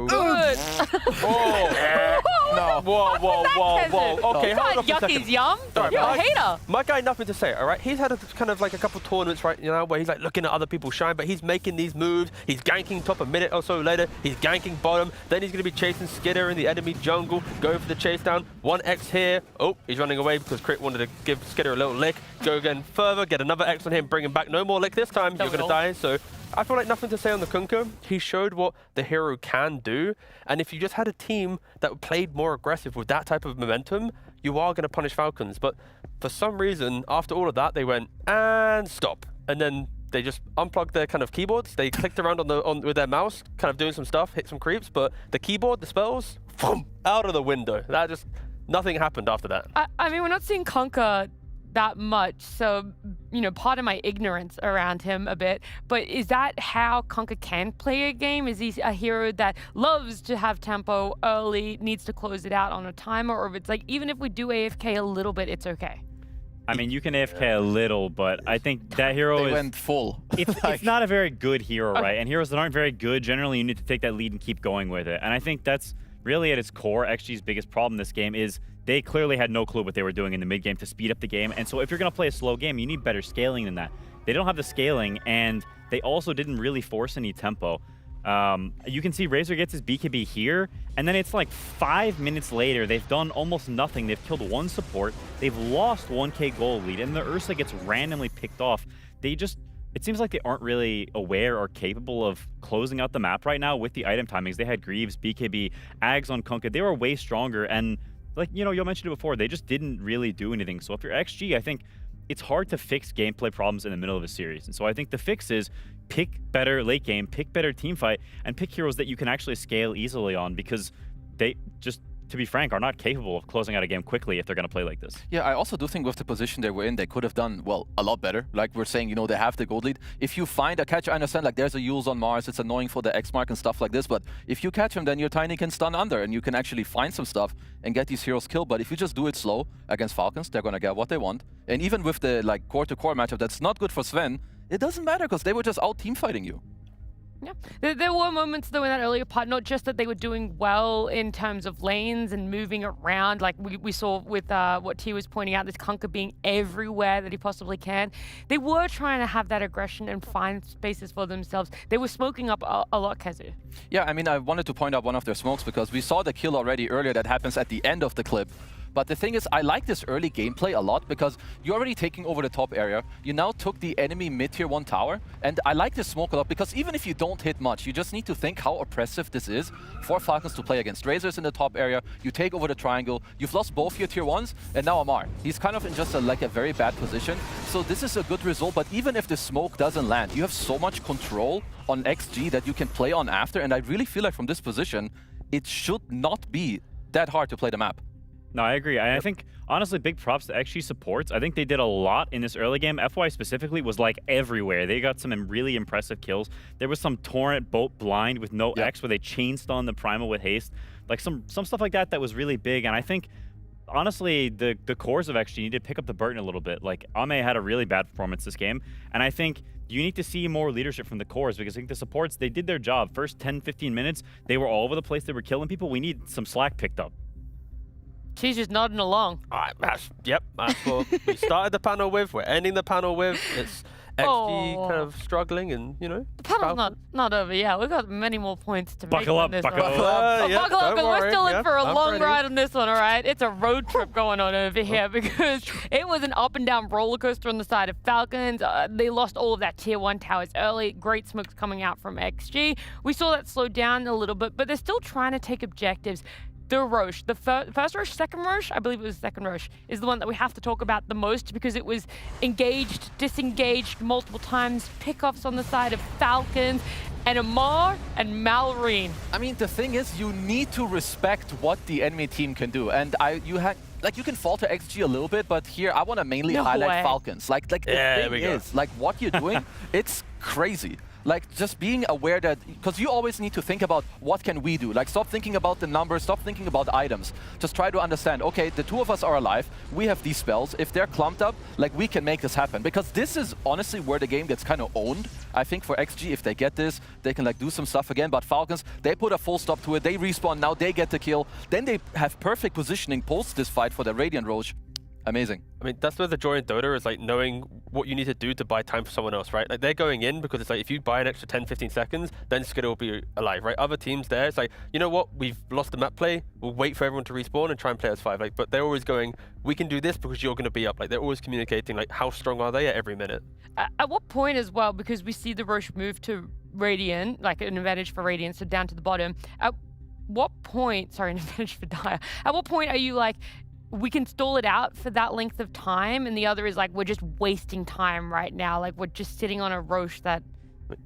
good! Whoa! No. Whoa. Okay, hold up a second. Yucky's yum. Sorry, You're a hater. My guy, nothing to say, all right? He's had kind of like a couple tournaments, right, where he's like looking at other people shine, but he's making these moves. He's ganking top a minute or so later. He's ganking bottom. Then he's going to be chasing Skidder in the enemy jungle, going for the chase down. 1x here. Oh, he's running away because Crit wanted to give Skidder a little lick. Go again further, get another X on him, bring him back. No more lick this time. You're going to die. So I feel like nothing to say on the Kunkka. He showed what the hero can do. And if you just had a team that played more aggressive with that type of momentum, you are going to punish Falcons. But for some reason, after all of that, they went, and stop. And then they just unplugged their kind of keyboards. They clicked around with their mouse, kind of doing some stuff, hit some creeps. But the keyboard, the spells, boom, out of the window. Nothing happened after that. I mean, we're not seeing Kunkka that much, so part of my ignorance around him a bit, but is that how Kunkka can play a game? Is he a hero that loves to have tempo early, needs to close it out on a timer, or if it's like even if we do AFK a little bit, it's okay? I mean, you can AFK a little, but I think that hero went full. It's not a very good hero, right? And heroes that aren't very good, generally you need to take that lead and keep going with it. And I think that's really at its core, XG's biggest problem in this game is they clearly had no clue what they were doing in the mid game to speed up the game. And so if you're going to play a slow game, you need better scaling than that. They don't have the scaling, and they also didn't really force any tempo. You can see Razor gets his BKB here, and then it's like 5 minutes later, they've done almost nothing. They've killed one support. They've lost 1k gold lead, and the Ursa gets randomly picked off. It seems like they aren't really aware or capable of closing out the map right now with the item timings. They had Greaves, BKB, Ags on Kunkka. They were way stronger, and like, you mentioned it before, they just didn't really do anything. So if you're XG, I think it's hard to fix gameplay problems in the middle of a series. And so I think the fix is pick better late game, pick better team fight, and pick heroes that you can actually scale easily on, because they just, to be frank, are not capable of closing out a game quickly if they're going to play like this. Yeah, I also do think with the position they were in, they could have done, well, a lot better. Like we're saying, they have the gold lead. If you find a catch, I understand, like there's a Yules on Mars, it's annoying for the X mark and stuff like this, but if you catch him, then your Tiny can stun under and you can actually find some stuff and get these heroes killed. But if you just do it slow against Falcons, they're going to get what they want. And even with the like core-to-core matchup that's not good for Sven, it doesn't matter because they were just out team fighting you. Yeah, there were moments though in that earlier part, not just that they were doing well in terms of lanes and moving around, like we saw with what T was pointing out, this Kunkka being everywhere that he possibly can. They were trying to have that aggression and find spaces for themselves. They were smoking up a lot, Kazu. Yeah, I mean, I wanted to point out one of their smokes because we saw the kill already earlier that happens at the end of the clip. But the thing is, I like this early gameplay a lot because you're already taking over the top area. You now took the enemy mid-tier 1 tower. And I like this smoke a lot because even if you don't hit much, you just need to think how oppressive this is for Falcons to play against. Razors in the top area, you take over the triangle, you've lost both your tier 1s, and now Amar. He's kind of in just a very bad position. So this is a good result, but even if the smoke doesn't land, you have so much control on XG that you can play on after. And I really feel like from this position, it should not be that hard to play the map. No, I agree. I think, honestly, big props to XG supports. I think they did a lot in this early game. FY specifically was like everywhere. They got some really impressive kills. There was some Torrent boat blind with no X where they chain stun the Primal with haste. Like some stuff like that was really big. And I think honestly, the cores of XG need to pick up the burden a little bit. Like, Ame had a really bad performance this game, and I think you need to see more leadership from the cores, because I think the supports, they did their job. First 10, 15 minutes, they were all over the place. They were killing people. We need some slack picked up. She's just nodding along. All right, that's what we started the panel with. We're ending the panel with. It's XG kind of struggling, and you know. The panel's not over. Yeah, we've got many more points to make Buckle on up, this buckle one. up. Buckle up, because we're still in for a long ready. ride on this one, all right? It's a road trip going on over here, because it was an up and down roller coaster on the side of Falcons. They lost all of that tier 1 towers early. Great smokes coming out from XG. We saw that slow down a little bit, but they're still trying to take objectives. The Roche, the first Roche, second Roche, I believe it was second Roche, is the one that we have to talk about the most, because it was engaged, disengaged multiple times, pickoffs on the side of Falcons, and Amar and Malrine. I mean, the thing is, you need to respect what the enemy team can do, and you can falter XG a little bit, but here I want to mainly highlight Falcons. Like the thing is, like what you're doing, it's crazy. Like, just being aware that, because you always need to think about what can we do. Like, stop thinking about the numbers, stop thinking about items. Just try to understand, okay, the two of us are alive, we have these spells. If they're clumped up, like, we can make this happen. Because this is honestly where the game gets kind of owned. I think for XG, if they get this, they can like do some stuff again. But Falcons, they put a full stop to it, they respawn, now they get the kill. Then they have perfect positioning post this fight for the Radiant Roche. Amazing. I mean, that's where the joy in Dota is, like, knowing what you need to do to buy time for someone else, right? Like, they're going in because it's like, if you buy an extra 10, 15 seconds, then Skittle will be alive, right? Other teams there, it's like, you know what? We've lost the map play. We'll wait for everyone to respawn and try and play as 5. Like, but they're always going, we can do this because you're going to be up. Like, they're always communicating, like, how strong are they at every minute? At what point as well, because we see the Roche move to Radiant, like an advantage for Radiant, so down to the bottom. At what point, sorry, an advantage for Dire. At what point are you like, we can stall it out for that length of time, and the other is like, we're just wasting time right now, like we're just sitting on a Roche that...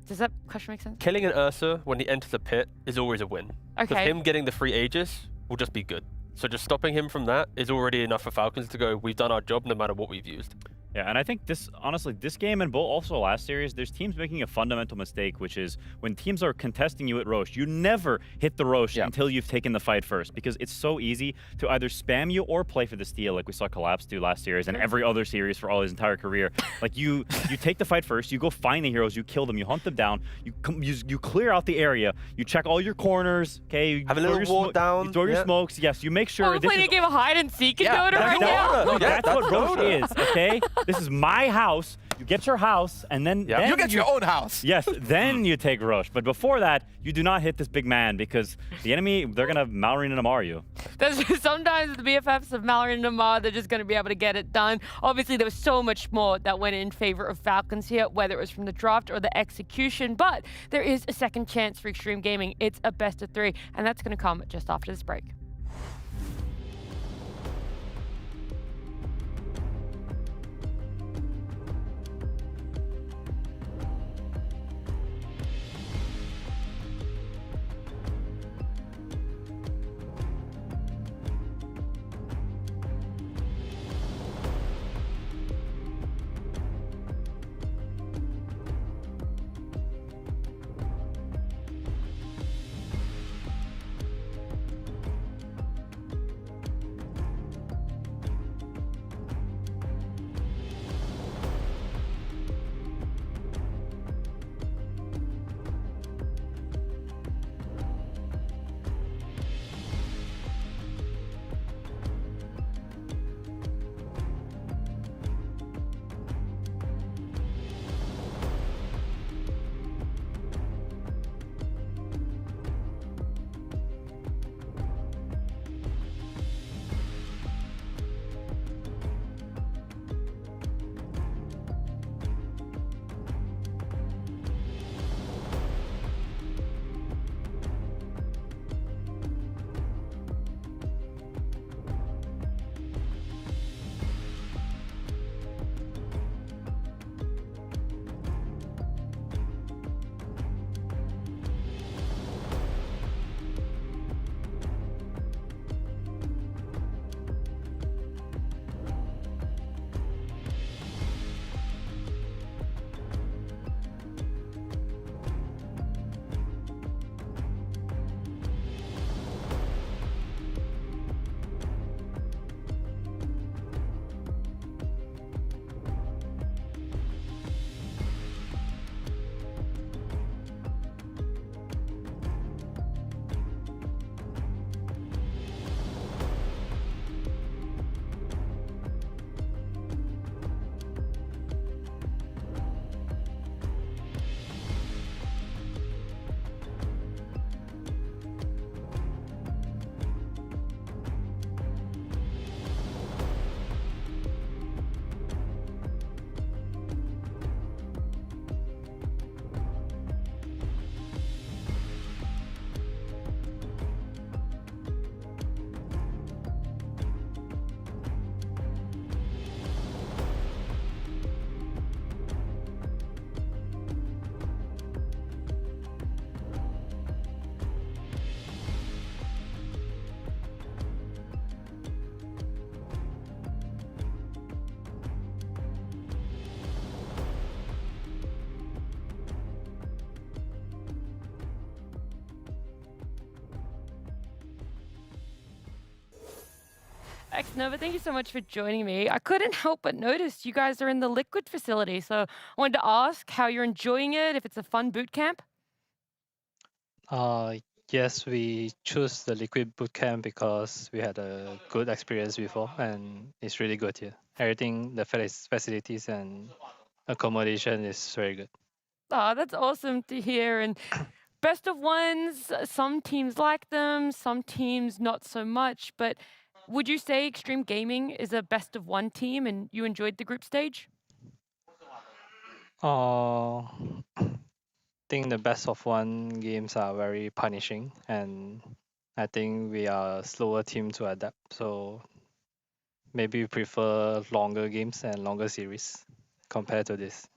Does that question make sense? Killing an Ursa when he enters a pit is always a win. Okay. Because him getting the free Aegis will just be good. So just stopping him from that is already enough for Falcons to go, we've done our job no matter what we've used. Yeah, and I think this, honestly, this game and also last series, there's teams making a fundamental mistake, which is when teams are contesting you at Roche, you never hit the Roche until you've taken the fight first, because it's so easy to either spam you or play for the steal, like we saw Collapse do last series and every other series for all his entire career. Like you take the fight first, you go find the heroes, you kill them, you hunt them down, you clear out the area, you check all your corners, okay? You have a little walk down, you throw your smokes, yes, you make sure. We're playing a game of hide and seek in Dota right now. No, that's what Roche is, okay? This is my house. You get your house, and then you get your own house. Yes, then you take Roche. But before that, you do not hit this big man, because the enemy, they're gonna Malrine and Amar you. Sometimes the BFFs of Malrine and Amar, they're just gonna be able to get it done. Obviously, there was so much more that went in favor of Falcons here, whether it was from the draft or the execution. But there is a second chance for Xtreme Gaming. It's a best of 3, and that's gonna come just after this break. X-Nova, thank you so much for joining me. I couldn't help but notice you guys are in the Liquid facility, so I wanted to ask how you're enjoying it, if it's a fun boot camp. Yes, we choose the Liquid Bootcamp because we had a good experience before, and it's really good here. Everything, the facilities and accommodation is very good. Oh, that's awesome to hear. And best of ones, some teams like them, some teams not so much. But would you say Xtreme Gaming is a best of one team and you enjoyed the group stage? I think the best of one games are very punishing, and I think we are a slower team to adapt. So maybe we prefer longer games and longer series compared to this.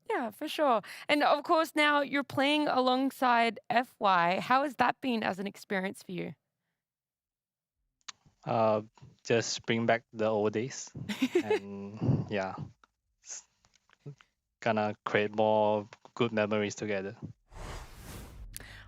Yeah, for sure. And of course, now you're playing alongside FY. How has that been as an experience for you? Just bring back the old days, and yeah, gonna create more good memories together.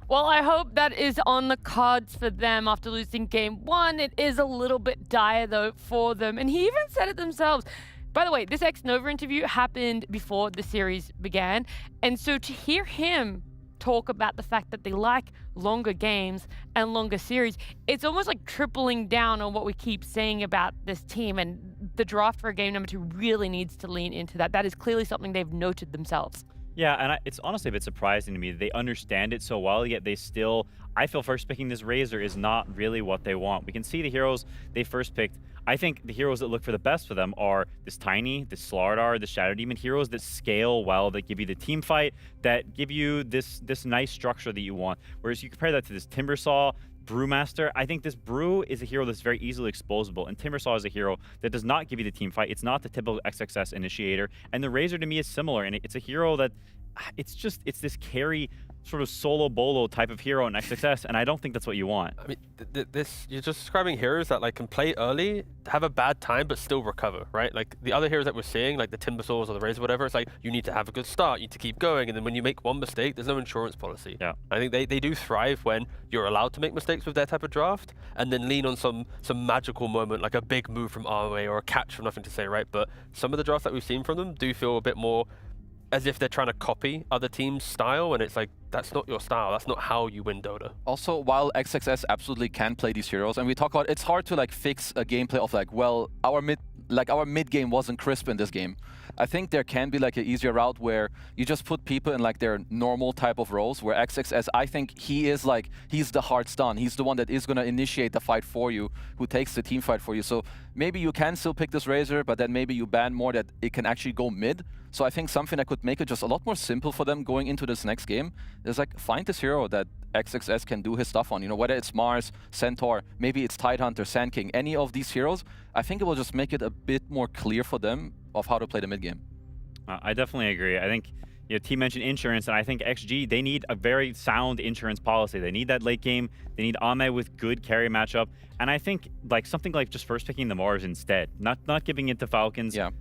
Well, I hope that is on the cards for them after losing game one. It is a little bit dire, though, for them. And he even said it themselves. By the way, this X-Nova interview happened before the series began. And so to hear him talk about the fact that they like longer games and longer series, it's almost like tripling down on what we keep saying about this team. And the draft for game number 2 really needs to lean into that. That is clearly something they've noted themselves. Yeah, and it's honestly a bit surprising to me that they understand it so well, yet they still, I feel first picking this Razor is not really what they want. We can see the heroes they first picked. I think the heroes that look for the best for them are this Tiny, this Slardar, the Shadow Demon, heroes that scale well, that give you the team fight, that give you this nice structure that you want. Whereas you compare that to this Timbersaw, Brewmaster, I think this Brew is a hero that's very easily exposable, and Timbersaw is a hero that does not give you the team fight. It's not the typical XXS initiator, and the Razor to me is similar, and it's a hero that it's this carry sort of solo bolo type of hero in XXS, and I don't think that's what you want. I mean, this you're just describing heroes that like can play early, have a bad time, but still recover, right? Like the other heroes that we're seeing, like the Timbersaws or the Razor, whatever, it's like you need to have a good start, you need to keep going, and then when you make one mistake, there's no insurance policy. Yeah, I think they do thrive when you're allowed to make mistakes with their type of draft, and then lean on some magical moment, like a big move from ROA or a catch from nothing to say, right? But some of the drafts that we've seen from them do feel a bit more as if they're trying to copy other teams' style, and it's like, that's not your style. That's not how you win Dota. Also, while XXS absolutely can play these heroes, and we talk about it's hard to like fix a gameplay of like, well, our mid game wasn't crisp in this game. I think there can be like an easier route where you just put people in like their normal type of roles, where XXS, I think he's the hard stun. He's the one that is going to initiate the fight for you, who takes the team fight for you. So maybe you can still pick this Razor, but then maybe you ban more that it can actually go mid. So I think something that could make it just a lot more simple for them going into this next game is like, find this hero that XXS can do his stuff on. You know, whether it's Mars, Centaur, maybe it's Tidehunter, Sand King, any of these heroes, I think it will just make it a bit more clear for them of how to play the mid game. I definitely agree. I think, you know, T mentioned insurance, and I think XG, they need a very sound insurance policy. They need that late game. They need Ame with good carry matchup. And I think like something like just first picking the Mars instead, not giving it to Falcons. Yeah.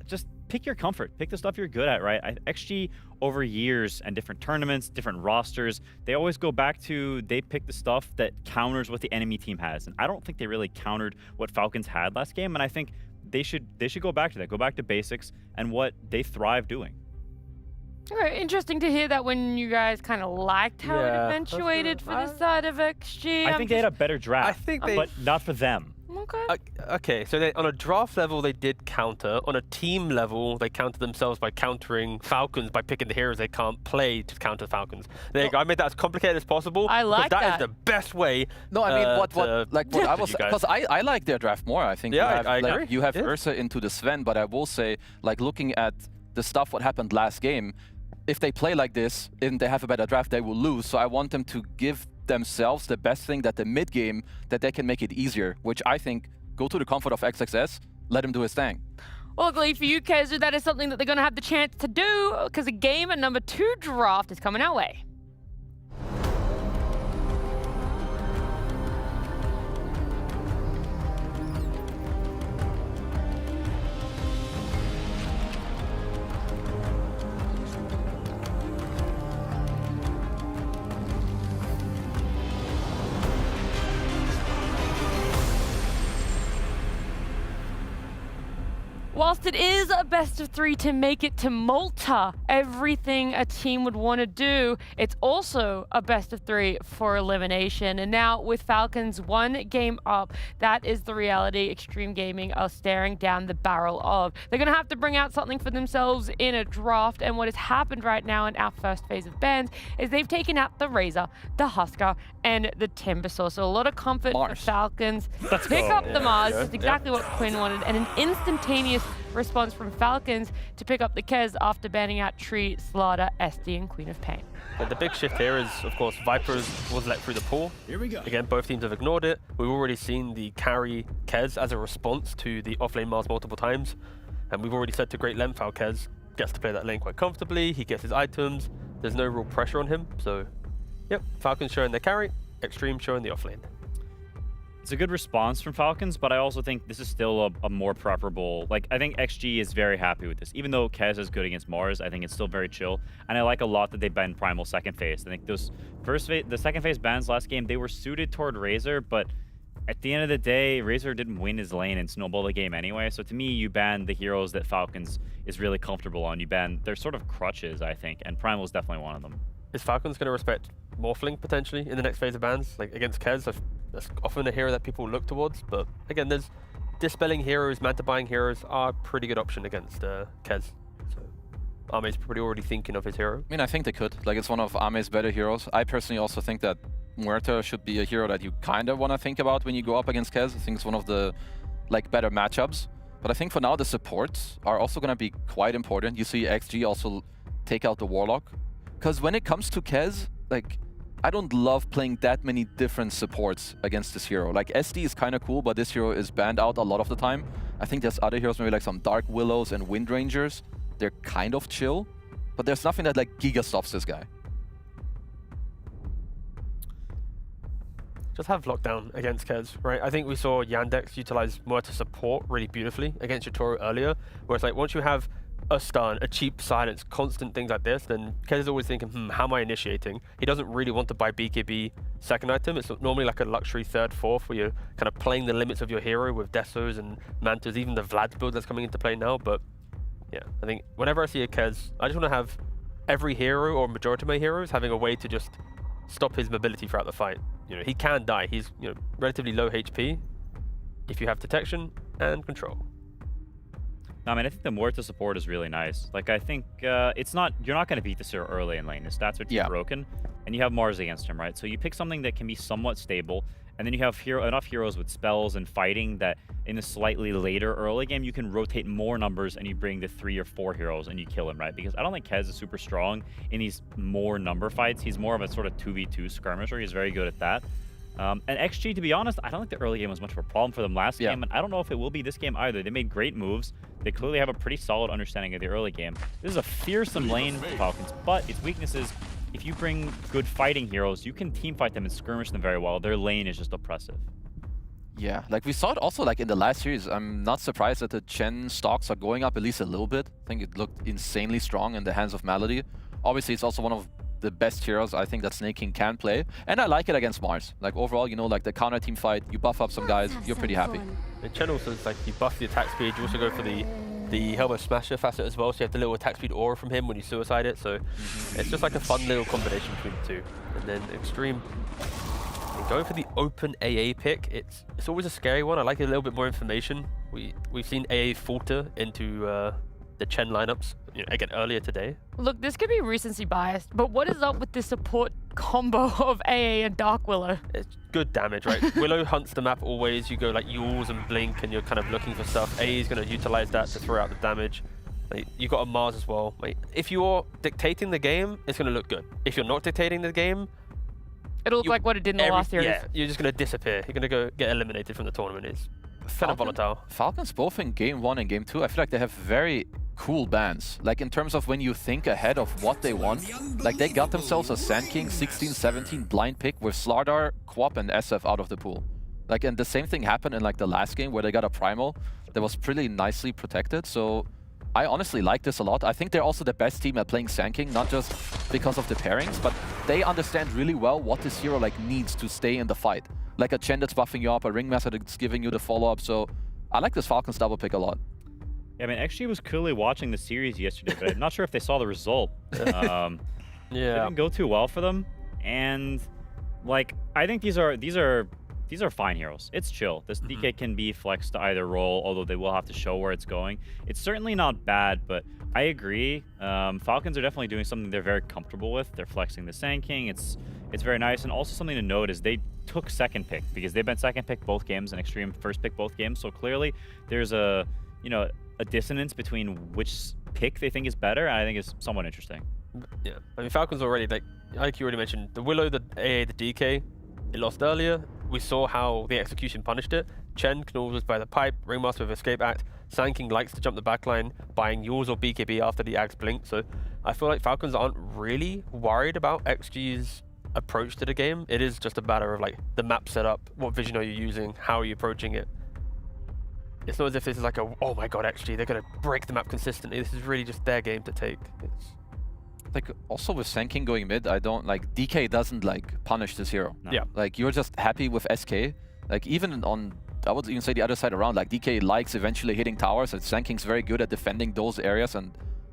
Just pick your comfort. Pick the stuff you're good at, right? XG over years and different tournaments, different rosters, they always go back to they pick the stuff that counters what the enemy team has. And I don't think they really countered what Falcons had last game. And I think they should go back to that. Go back to basics and what they thrive doing. Okay, interesting to hear that when you guys kind of liked how it eventuated for the side of XG. I think they had a better draft, but not for them. Okay. Okay, so on a draft level, they did counter. On a team level, they countered themselves by countering Falcons by picking the heroes they can't play to counter Falcons. There you go. I made that as complicated as possible. I like that. That is the best way. No, I mean what I was, because I like their draft more. I think I agree. You have Ursa into the Sven, but I will say, like, looking at the stuff what happened last game, if they play like this and they have a better draft, they will lose. So I want them to give themselves the best thing, that the mid game, that they can make it easier, which I think go to the comfort of XXS, let him do his thing. Well, luckily for you, Kezu, that is something that they're going to have the chance to do, because a game at number 2 draft is coming our way. whilst it is a best of 3 to make it to Malta, everything a team would want to do, it's also a best of 3 for elimination. And now with Falcons 1 game up, that is the reality Xtreme Gaming are staring down the barrel of. They're going to have to bring out something for themselves in a draft, and what has happened right now in our first phase of bans is they've taken out the Razor, the Husker, and the Timbersaw. So a lot of comfort for Falcons. Pick up the Mars, just exactly what Quinn wanted, and an instantaneous response from Falcons to pick up the Kez after banning out Tree, Slaughter, SD, and Queen of Pain. But the big shift here is, of course, Vipers was let through the pool. Here we go. Again, both teams have ignored it. We've already seen the carry Kez as a response to the offlane Mars multiple times. And we've already said to great length how Kez gets to play that lane quite comfortably. He gets his items. There's no real pressure on him. So, yep, Falcons showing their carry, Xtreme showing the offlane. It's a good response from Falcons, but I also think this is still a more preferable. Like, I think XG is very happy with this. Even though Kez is good against Mars, I think it's still very chill. And I like a lot that they banned Primal second phase. I think those the second phase bans last game, they were suited toward Razor, but at the end of the day, Razor didn't win his lane and snowball the game anyway. So to me, you ban the heroes that Falcons is really comfortable on. You ban their sort of crutches, I think, and Primal is definitely one of them. Is Falcons going to respect Morphling potentially in the next phase of bans? Like against Kez, that's often a hero that people look towards. But again, there's Dispelling heroes, Manta buying heroes are a pretty good option against Kez. So Ame's probably already thinking of his hero. I mean, I think they could. Like, it's one of Ame's better heroes. I personally also think that Muerta should be a hero that you kind of want to think about when you go up against Kez. I think it's one of the better matchups. But I think for now the supports are also going to be quite important. You see XG also take out the Warlock. Because when it comes to Kez, like, I don't love playing that many different supports against this hero. Like, SD is kind of cool, but this hero is banned out a lot of the time. I think there's other heroes, maybe like some Dark Willows and Wind Rangers. They're kind of chill, but there's nothing that like giga stops this guy. Just have lockdown against Kez, right? I think we saw Yandex utilize Muerta support really beautifully against Yatoro earlier, where it's like once you have a stun, a cheap silence, constant things like this, then Kez is always thinking, how am I initiating? He doesn't really want to buy BKB second item. It's normally like a luxury third, fourth, where you're kind of playing the limits of your hero with Desos and Mantas, even the Vlad build that's coming into play now. But yeah, I think whenever I see a Kez, I just want to have every hero or majority of my heroes having a way to just stop his mobility throughout the fight. You know, he can die. He's, you know, relatively low HP if you have detection and control. No, I mean, I think the Muerta support is really nice. Like, I think it's not, you're not going to beat this hero early in lane. His stats are too broken, and you have Mars against him, right? So you pick something that can be somewhat stable, and then you have enough heroes with spells and fighting that in a slightly later early game, you can rotate more numbers and you bring the 3 or 4 heroes and you kill him, right? Because I don't think Kez is super strong in these more number fights. He's more of a sort of 2v2 skirmisher. He's very good at that. And XG, to be honest, I don't think the early game was much of a problem for them last game, and I don't know if it will be this game either. They made great moves. They clearly have a pretty solid understanding of the early game. This is a fearsome lane for Falcons, but its weakness is if you bring good fighting heroes, you can team fight them and skirmish them very well. Their lane is just oppressive. Yeah, like we saw it also like in the last series. I'm not surprised that the Chen stocks are going up at least a little bit. I think it looked insanely strong in the hands of Malady. Obviously, it's also one of the best heroes I think that Snake King can play. And I like it against Mars. Like overall, you know, like the counter team fight, you buff up some guys, you're pretty happy. The Chen also is like you buff the attack speed, you also go for the Helmet Smasher facet as well, so you have the little attack speed aura from him when you suicide it, so it's just like a fun little combination between the two. And then Xtreme, going for the open AA pick, it's always a scary one. I like a little bit more information. We've seen AA falter into the Chen lineups, you know, again earlier today. Look, this could be recency biased, but what is up with the support combo of AA and Dark Willow? It's good damage, right? Willow hunts the map always. You go like Yules and Blink and you're kind of looking for stuff. AA is going to utilize that to throw out the damage. Like, you got a Mars as well. Like, if you're dictating the game, it's going to look good. If you're not dictating the game, it'll look like what it did in the last series. Yeah, you're just going to disappear. You're going to go get eliminated from the tournament. It's kind of volatile. Falcons both in game 1 and game 2, I feel like they have very cool bans. Like in terms of when you think ahead of what they want, like they got themselves a Sand King 16-17 blind pick with Slardar, Quap and SF out of the pool. Like, and the same thing happened in like the last game where they got a Primal that was pretty nicely protected. So I honestly like this a lot. I think they're also the best team at playing Sand King, not just because of the pairings, but they understand really well what this hero like needs to stay in the fight. Like a Chen that's buffing you up, a Ringmaster that's giving you the follow-up. So I like this Falcons double pick a lot. Yeah, I mean, XG was clearly watching the series yesterday, but I'm not sure if they saw the result. Yeah. It didn't go too well for them, and like I think these are fine heroes. It's chill. This DK can be flexed to either role, although they will have to show where it's going. It's certainly not bad, but I agree. Falcons are definitely doing something they're very comfortable with. They're flexing the Sand King. It's very nice, and also something to note is they took second pick because they've been second pick both games and Xtreme first pick both games. So clearly there's a dissonance between which pick they think is better, and I think it's somewhat interesting. Yeah, I mean Falcons already, like you already mentioned, the Willow, the AA, the DK, it lost earlier. We saw how the execution punished it. Chen can always by the pipe, Ringmaster with Escape Act. Sand King likes to jump the backline, buying yours or BKB after the Axe blink. So I feel like Falcons aren't really worried about XG's approach to the game. It is just a matter of like the map setup, what vision are you using, how are you approaching it. It's not as if this is like oh my god, XG, they're gonna break the map consistently. This is really just their game to take. It's like also with Sand King going mid, I don't like DK doesn't like punish this hero. No. Yeah. Like you're just happy with SK. Like even on, I would even say the other side around, like DK likes eventually hitting towers, and Sand King's very good at defending those areas and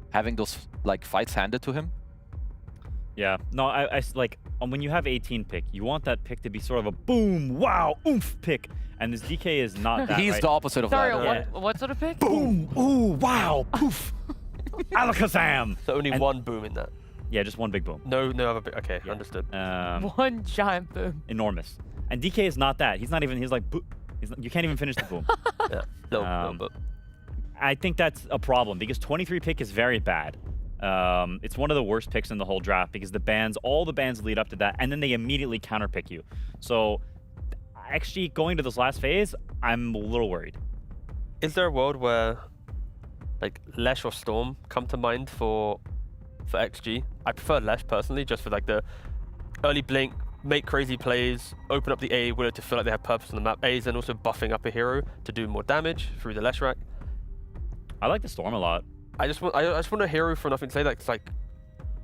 having those like fights handed to him. Yeah, no, I like when you have 18 pick, you want that pick to be sort of a boom, wow, oomph pick, and this DK is not that. He's right? the opposite of Sorry, that. what sort of pick? Boom, ooh, wow, poof, alakazam. So only one boom in that. Yeah, just one big boom. No other big. Okay, Yeah. understood. One giant boom. Enormous. And DK is not that. He's not even. He's like, you can't even finish the boom. Yeah. No, but I think that's a problem because 23 pick is very bad. It's one of the worst picks in the whole draft because all the bans lead up to that, and then they immediately counterpick you. So, actually, going to this last phase, I'm a little worried. is there a world where like Lesh or Storm come to mind for XG? I prefer Lesh personally, just for like the early blink, make crazy plays, open up the A Willow to feel like they have purpose on the map. A is then also buffing up a hero to do more damage through the Lesh rack. I like the Storm a lot. I just want a hero for nothing to say that it's like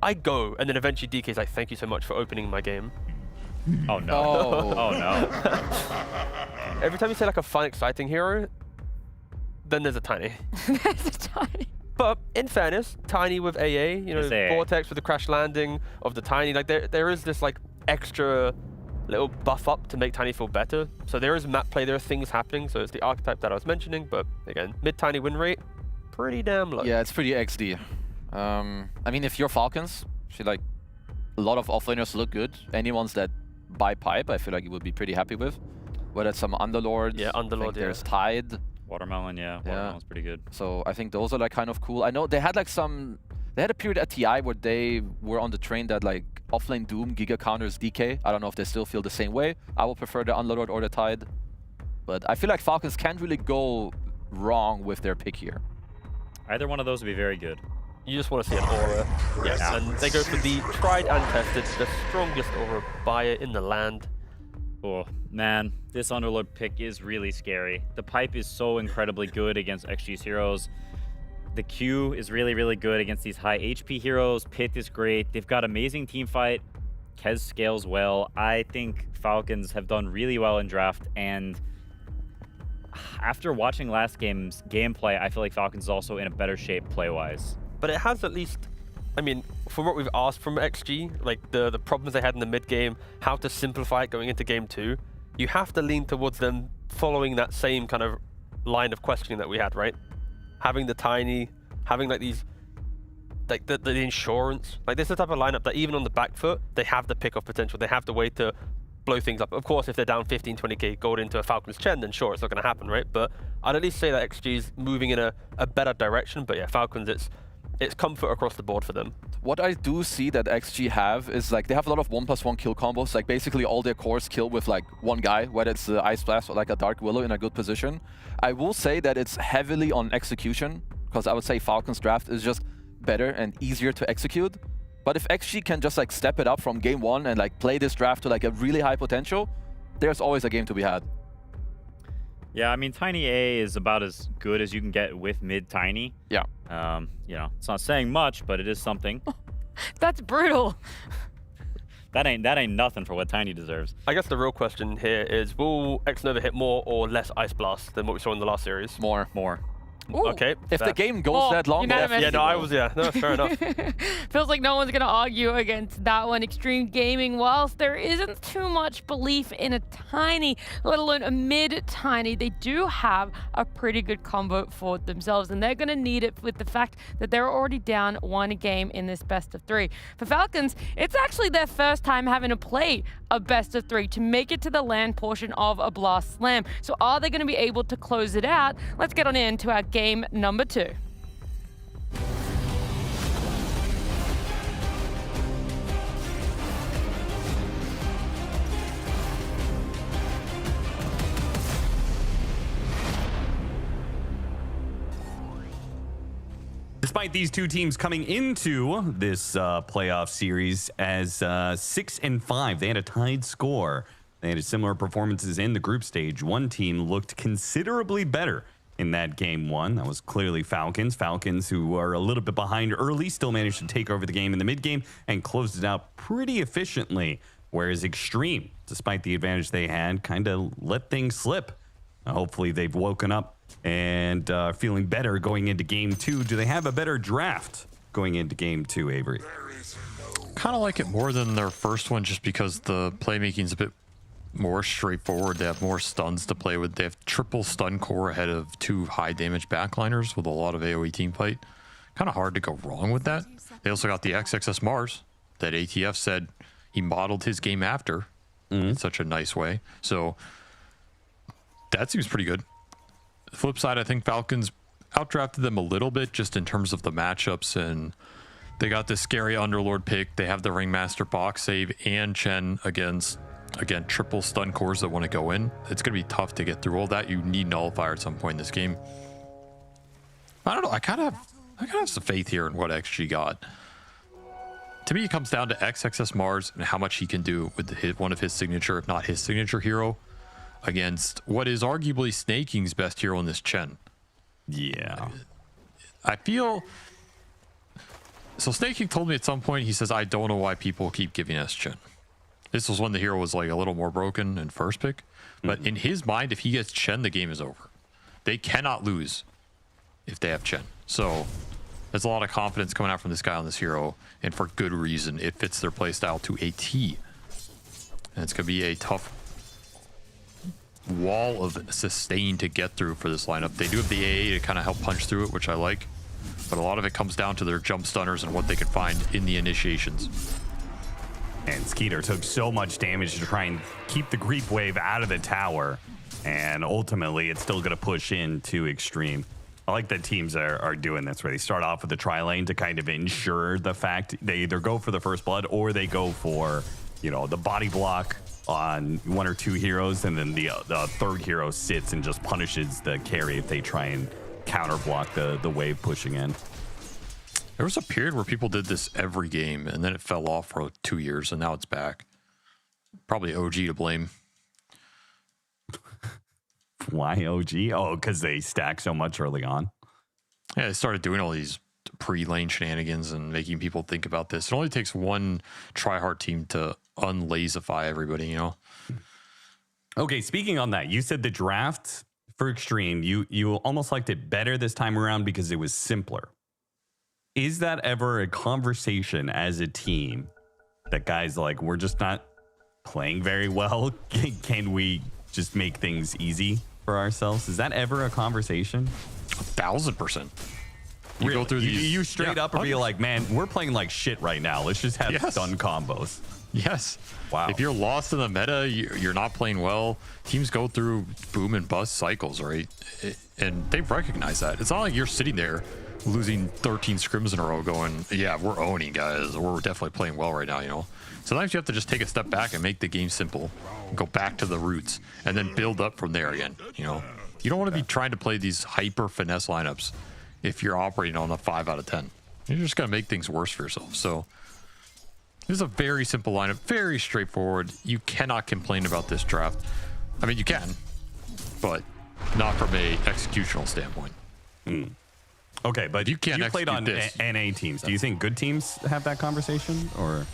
I go and then eventually DK's like, thank you so much for opening my game. Oh no. Oh no. Every time you say like a fun, exciting hero, then there's a Tiny. There's a Tiny. But in fairness, Tiny with AA, you know, Vortex with the crash landing of the Tiny, like there is this like extra little buff up to make Tiny feel better. So there is map play, there are things happening. So it's the archetype that I was mentioning, but again, mid Tiny win rate, pretty damn low. Yeah, it's pretty XD. I mean, if you're Falcons, I feel like a lot of offlaners look good. Any ones that buy pipe, I feel like you would be pretty happy with. Whether it's some Underlords, yeah, Underlord, yeah. There's Tide. Watermelon, yeah. Watermelon's pretty good. So I think those are like kind of cool. I know they had like they had a period at TI where they were on the train that like offlane Doom, Giga counters DK. I don't know if they still feel the same way. I will prefer the Underlord or the Tide. But I feel like Falcons can't really go wrong with their pick here. Either one of those would be very good. You just want to see an aura. Yes, and they go for the tried and tested, the strongest aura buyer in the land. Oh, man, this Underlord pick is really scary. The pipe is so incredibly good against XG's heroes. The Q is really, really good against these high HP heroes. Pit is great. They've got amazing team fight. Kez scales well. I think Falcons have done really well in draft, and after watching last game's gameplay, I feel like Falcons is also in a better shape play-wise. But it has at least, I mean, from what we've asked from XG, like the problems they had in the mid game, how to simplify it going into game 2, you have to lean towards them following that same kind of line of questioning that we had, right? Having the Tiny, having like these, like the insurance, like this is the type of lineup that even on the back foot, they have the pick-off potential, they have the way to blow things up. Of course, if they're down 15, 20k gold into a Falcons Chen, then sure, it's not going to happen, right? But I'd at least say that XG is moving in a better direction. But yeah, Falcons, it's comfort across the board for them. What I do see that XG have is like they have a lot of 1+1 kill combos. Like basically all their cores kill with like one guy, whether it's the Ice Blast or like a Dark Willow in a good position. I will say that it's heavily on execution, because I would say Falcons draft is just better and easier to execute. But if XG can just like step it up from game 1 and like play this draft to like a really high potential, there's always a game to be had. Yeah, I mean, Tiny A is about as good as you can get with mid Tiny. Yeah. You know, it's not saying much, but it is something. That's brutal. That ain't nothing for what Tiny deserves. I guess the real question here is, will Xnova hit more or less Ice Blast than what we saw in the last series? More. Ooh. Okay. If the game goes that long, unanimous. yeah, no, I was, yeah, no, fair enough. Feels like no one's going to argue against that one. Xtreme Gaming, whilst there isn't too much belief in a tiny, let alone a mid-tiny, they do have a pretty good combo for themselves, and they're going to need it with the fact that they're already down 1 game in this best of 3. For Falcons, it's actually their first time having to play a best of 3 to make it to the land portion of a Blast Slam. So are they going to be able to close it out? Let's get on into our game number 2. Despite these two teams coming into this playoff series as 6-5, they had a tied score. They had similar performances in the group stage. One team looked considerably better in that game 1. That was clearly Falcons. Falcons, who were a little bit behind early, still managed to take over the game in the mid game and closed it out pretty efficiently. Whereas Xtreme, despite the advantage they had, kind of let things slip. Hopefully they've woken up and feeling better going into game 2. Do they have a better draft going into game 2, Avery? Kind of like it more than their first one, just because the playmaking's a bit more straightforward. They have more stuns to play with. They have triple stun core ahead of 2 high damage backliners with a lot of AoE team fight. Kind of hard to go wrong with that. They also got the XXS Mars that ATF said he modeled his game after in such a nice way. So that seems pretty good. The flip side, I think Falcons outdrafted them a little bit just in terms of the matchups, and they got this scary Underlord pick. They have the Ringmaster box save and Chen against, again, triple stun cores that want to go in. It's going to be tough to get through all that. You need Nullifier at some point in this game. I don't know. I kind of have some faith here in what XG got. To me, it comes down to XXS Mars and how much he can do with one of his signature, if not his signature hero, against what is arguably Snaking's best hero in this Chen. Yeah. I feel... So Snaking told me at some point, he says, I don't know why people keep giving us Chen. This was when the hero was like a little more broken in first pick. But in his mind, if he gets Chen, the game is over. They cannot lose if they have Chen. So there's a lot of confidence coming out from this guy on this hero. And for good reason. It fits their playstyle to a T. And it's going to be a tough wall of sustain to get through for this lineup. They do have the AA to kind of help punch through it, which I like, but a lot of it comes down to their jump stunners and what they can find in the initiations. And Skeeter took so much damage to try and keep the creep wave out of the tower, and ultimately it's still going to push into Xtreme. I like that teams are doing this, where they start off with the tri-lane to kind of ensure the fact they either go for the first blood or they go for, you know, the body block on 1 or 2 heroes, and then the third hero sits and just punishes the carry if they try and counter block the wave pushing in. There was a period where people did this every game, and then it fell off for 2 years, and now it's back. Probably OG to blame. Why OG? Oh, because they stack so much early on. Yeah, they started doing all these pre-lane shenanigans and making people think about this. It only takes one try-hard team to unlazify everybody, you know? Okay, speaking on that, you said the draft for Xtreme, you almost liked it better this time around because it was simpler. Is that ever a conversation as a team that guys like, we're just not playing very well? Can we just make things easy for ourselves? Is that ever a conversation? 1000%. You really? Go through these. You straight up or be like, man, we're playing like shit right now. Let's just have stun combos. Yes. Wow. If you're lost in the meta, you're not playing well. Teams go through boom and bust cycles, right? And they recognize that. It's not like you're sitting there losing 13 scrims in a row going, yeah, we're owning, guys. We're definitely playing well right now, you know? Sometimes you have to just take a step back and make the game simple, go back to the roots, and then build up from there again, you know? You don't want to be trying to play these hyper finesse lineups if you're operating on a 5 out of 10. You're just going to make things worse for yourself. So this is a very simple lineup, very straightforward. You cannot complain about this draft. I mean, you can, but not from a executional standpoint. Okay, but you can't played on this. NA teams. Do you think good teams have that conversation, or?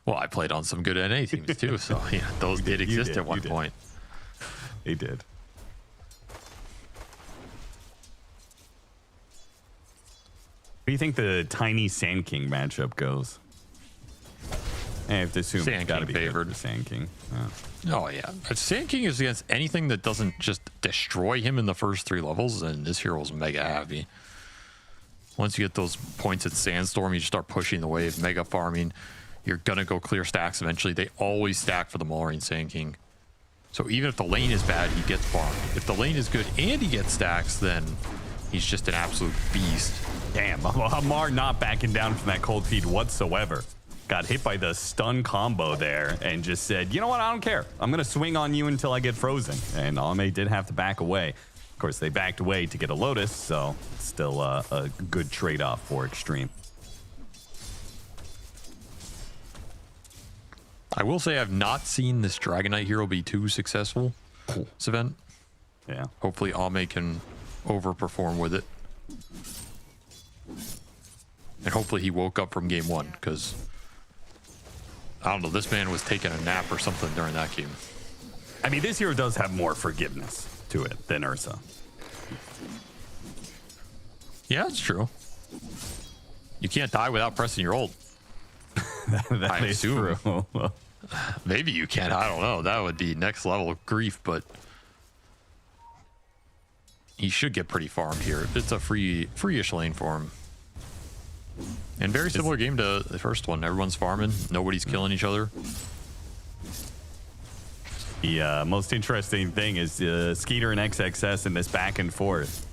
Well, I played on some good NA teams too, so yeah, those did exist at one point. They did. do you think the Tiny Sand King matchup goes? I have to assume it's got to be favored. The Sand King. Yeah. Oh yeah, Sand King is against anything that doesn't just destroy him in the first 3 levels, and this hero's mega happy. Once you get those points at Sandstorm, you just start pushing the wave, mega farming. You're gonna go clear stacks eventually. They always stack for the Maureen Sand King. So even if the lane is bad, he gets farmed. If the lane is good and he gets stacks, then he's just an absolute beast. Damn, Amar not backing down from that cold feed whatsoever. Got hit by the stun combo there and just said, you know what, I don't care. I'm going to swing on you until I get frozen. And Ame did have to back away. Of course, they backed away to get a Lotus, so still a good trade-off for Xtreme. I will say I've not seen this Dragon Knight hero be too successful this event. Yeah. Hopefully Ame can overperform with it. And hopefully he woke up from game 1, because I don't know, this man was taking a nap or something during that game. I mean, this hero does have more forgiveness to it than Ursa. Yeah, it's true. You can't die without pressing your ult. That is true. Maybe you can. I don't know. That would be next level grief, but he should get pretty farmed here. It's a free-ish lane for him. And very similar game to the first one. Everyone's farming. Nobody's killing each other. The most interesting thing is Skeeter and XXS in this back and forth.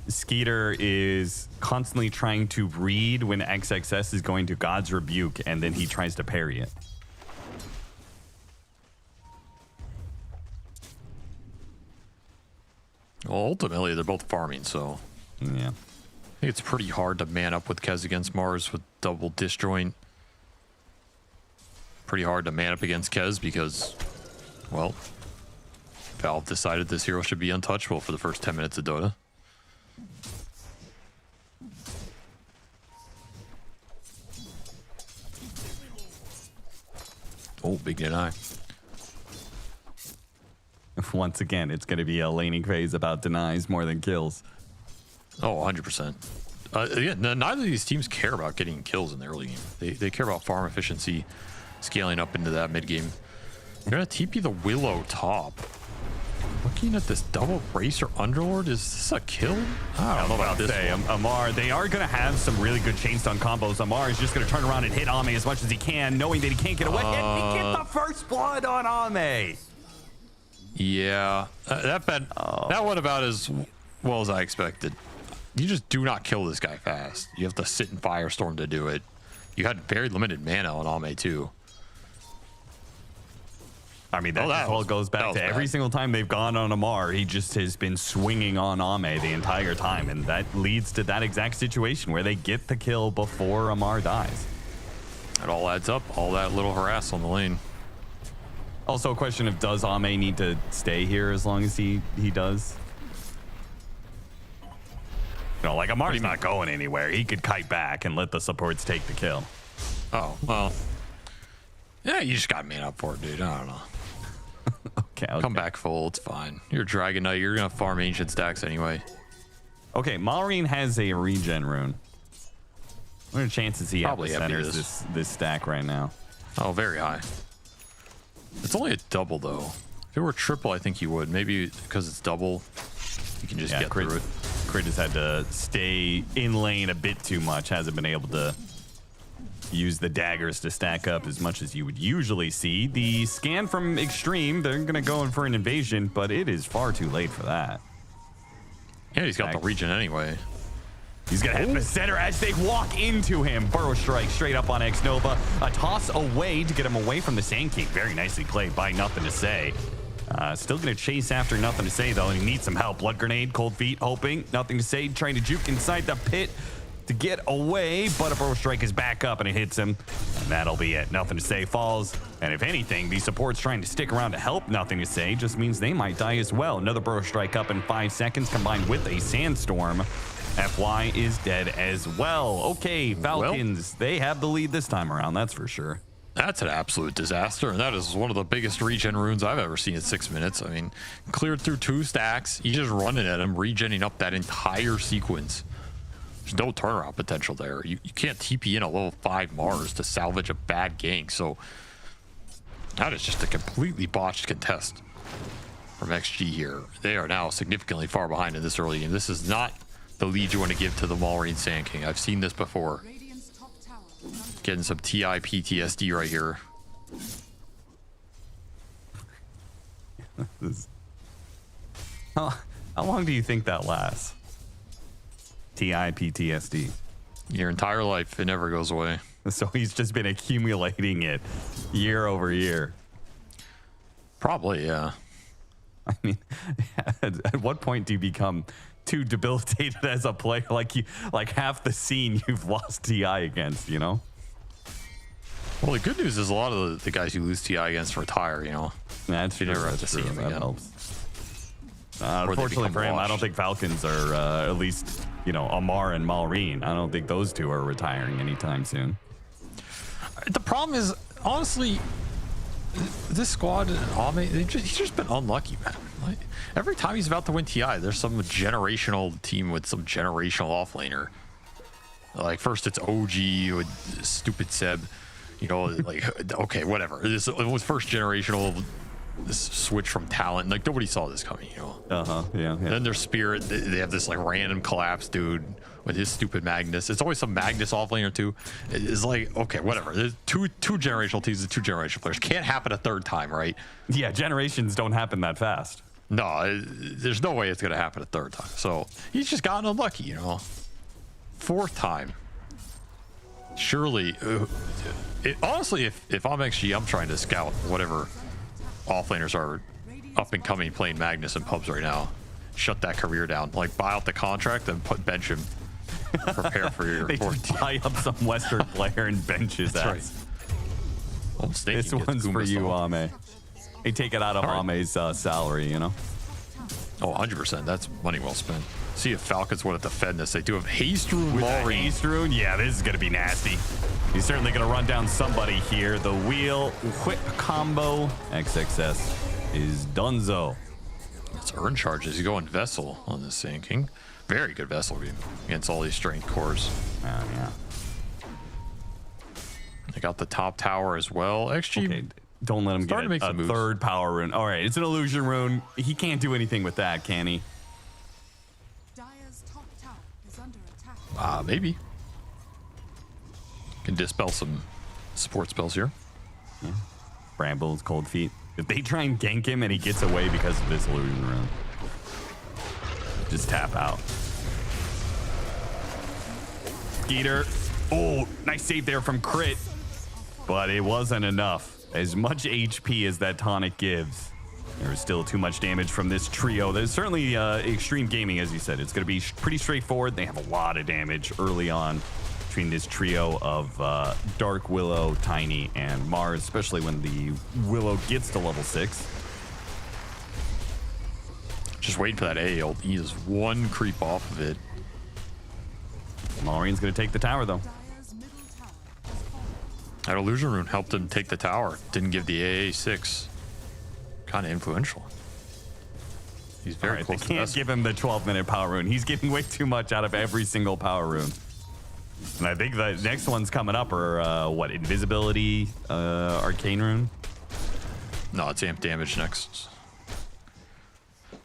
Skeeter is constantly trying to read when XXS is going to God's Rebuke, and then he tries to parry it. Well, ultimately, they're both farming, so... Yeah. I think it's pretty hard to man up with Kez against Mars with double disjoint. Pretty hard to man up against Kez because, well, Valve decided this hero should be untouchable for the first 10 minutes of Dota. Oh, big deny. Once again, it's going to be a laning phase about denies more than kills. Oh, 100%. Yeah, neither of these teams care about getting kills in the early game. They care about farm efficiency, scaling up into that mid game. They're going to TP the Willow top. Looking at this double Bracer Underlord, is this a kill? I don't know about this one. Amar, they are going to have some really good chain stun combos. Amar is just going to turn around and hit Ame as much as he can, knowing that he can't get away. And he gets the first blood on Ame. Yeah, that went about as well as I expected. You just do not kill this guy fast. You have to sit in Firestorm to do it. You had very limited mana on Ame too. I mean, that goes back to every single time they've gone on Amar, he just has been swinging on Ame the entire time, and that leads to that exact situation where they get the kill before Amar dies. It all adds up, all that little harass on the lane. Also a question of, does Ame need to stay here as long as he does? No, like Amar's not going anywhere. He could kite back and let the supports take the kill. Oh, well. Yeah, you just got man up for it, dude. I don't know. Okay. Come back full. It's fine. You're Dragon Knight. You're going to farm ancient stacks anyway. Okay, Malrine has a regen rune. What are the chances he probably centers this stack right now? Oh, very high. It's only a double, though. If it were triple, I think you would. Maybe because it's double, you can just get through it. Crit has had to stay in lane a bit too much. Hasn't been able to use the daggers to stack up as much as you would usually see. The scan from Xtreme, they're going to go in for an invasion, but it is far too late for that. Yeah, he's got the regen anyway. He's going to hit the center as they walk into him. Burrow strike straight up on X-Nova. A toss away to get him away from the Sand King. Very nicely played by Nothing to Say. Still going to chase after Nothing to Say, though, and he needs some help. Blood Grenade, Cold Feet, hoping. Nothing to Say, trying to juke inside the pit to get away, but a Burrow strike is back up and it hits him. And that'll be it. Nothing to Say falls. And if anything, the support's trying to stick around to help Nothing to Say just means they might die as well. Another Burrow strike up in 5 seconds combined with a Sandstorm. FY is dead as well. Okay, Falcons, they have the lead this time around, that's for sure. That's an absolute disaster, and that is one of the biggest regen runes I've ever seen in 6 minutes. I mean, cleared through 2 stacks. He's just running at him, regenning up that entire sequence. There's no turnaround potential there. You can't TP in a level 5 Mars to salvage a bad gank. So that is just a completely botched contest from XG here. They are now significantly far behind in this early game. This is not the lead you want to give to the Malrine Sand King. I've seen this before. Getting some TI PTSD right here. How long do you think that lasts? TI PTSD. Your entire life, it never goes away. So he's just been accumulating it year over year. Probably, yeah. I mean, at what point do you become too debilitated as a player? Like half the scene you've lost TI against, you know? Well, the good news is a lot of the guys you lose TI against retire, you know? That's you never have to see them that again. helps. Unfortunately for him, I don't think Falcons are, at least, you know, Amar and Malrine. I don't think those two are retiring anytime soon. The problem is, honestly, this squad, he's just been unlucky, man. Like, every time he's about to win TI, there's some generational team with some generational offlaner. Like, first it's OG with stupid Seb. You know, like, okay, whatever. It was first generational. This switch from talent, like nobody saw this coming, you know. Yeah. Then their Spirit, they have this like random collapse dude with his stupid Magnus. It's always some Magnus offlaner too. It's like, okay, whatever. There's two generational teams and 2 generational players. Can't happen a third time, right? Yeah, generations don't happen that fast. No, there's no way it's gonna happen a third time. So he's just gotten unlucky, you know. 4th time. Surely, honestly, if I'm XG, I'm trying to scout whatever offlaners are up and coming playing Magnus and pubs right now. Shut that career down. Like, buy out the contract and bench him. Prepare for your they just buy up some Western player and bench his ass. Right. Well, this one's for you, Ame. They take it out of Ame's salary, you know? Oh, 100%. That's money well spent. See if Falcons want to defend this. They do have Xtreme. With Xtreme, yeah, this is going to be nasty. He's certainly going to run down somebody here. The wheel whip combo. XXS is donezo. It's earn charges. You go on Vessel on this Sand King. Very good Vessel game against all these strength cores. Yeah. They got the top tower as well. XG. Okay, don't let him get a third power rune. All right, it's an illusion rune. He can't do anything with that, can he? Maybe. Can dispel some support spells here. Yeah. Brambles, Cold Feet. If they try and gank him and he gets away because of this illusion rune, just tap out. Skeeter. Oh, nice save there from Crit. But it wasn't enough. As much HP as that tonic gives, there is still too much damage from this trio. There's certainly Xtreme Gaming, as you said. It's going to be pretty straightforward. They have a lot of damage early on between this trio of Dark Willow, Tiny, and Mars, especially when the Willow gets to level 6. Just waiting for that A ult. He is one creep off of it. Malrine's going to take the tower, though. That illusion rune helped him take the tower. Didn't give the AA 6. Kind of influential. He's very close to They can't give him the 12-minute power rune. He's getting way too much out of every single power rune. And I think the next one's coming up are, what, Invisibility, Arcane Rune? No, it's amp damage next.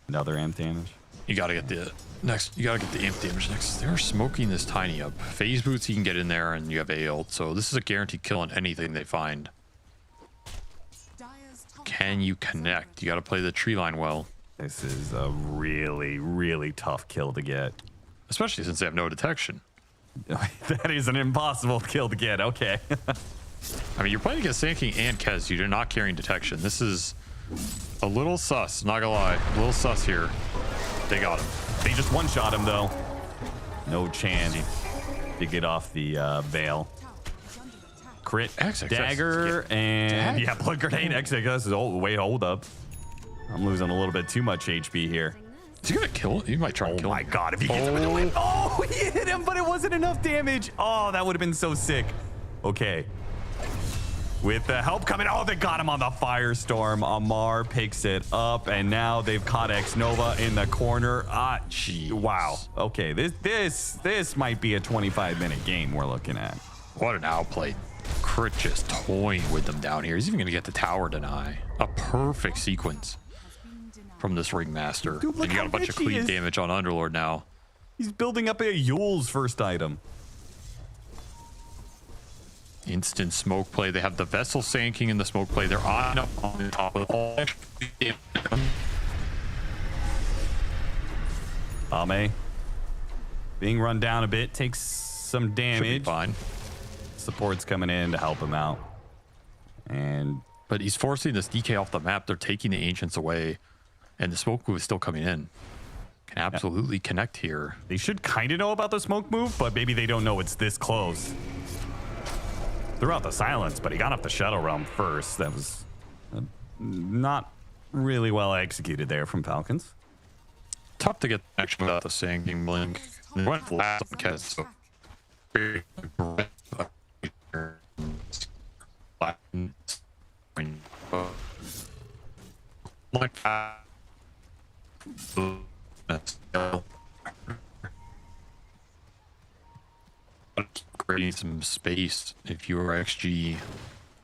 Another amp damage? You gotta get the amp damage next. They're smoking this Tiny up. Phase boots, he can get in there, and you have A ult. So this is a guaranteed kill on anything they find. Can you connect? You gotta play the tree line well. This is a really, really tough kill to get. Especially since they have no detection. That is an impossible kill to get, okay. I mean, you're playing against Sand King and Kez. You're not carrying detection. This is a little sus, not gonna lie. A little sus here. They got him. They just one-shot him, though. No chance to get off the veil. Crit, XXS. dagger, and yeah, blood grenade. XXS is hold up. I'm losing a little bit too much HP here. Is he gonna kill him? He might try and kill him. Oh my god, if he gets him with the whip. Oh, he hit him, but it wasn't enough damage. Oh, that would have been so sick. Okay. with the help coming. Oh, they got him on the Firestorm. Amar picks it up, and now they've caught Xnova in the corner. Ah, gee, wow. Okay, this might be a 25-minute game we're looking at. What an outplay. Crit just toying with them down here. He's even going to get the tower deny. A perfect sequence from this Ringmaster. Dude, and you got a bunch of cleave damage on Underlord now. He's building up a Yule's first item. Instant smoke play. They have the vessel sinking in the smoke play. They're on the top of all. Ame being run down a bit, takes some damage. Fine. Support's coming in to help him out. But he's forcing this DK off the map. They're taking the Ancients away. And the smoke move is still coming in. Can absolutely connect here. They should kind of know about the smoke move, but maybe they don't know it's this close. Throughout the silence, but he got off the Shadow Realm first. That was not really well executed there from Falcons. Tough to get action without the sinking blink. They went last on Kez, so creating some space if you are XG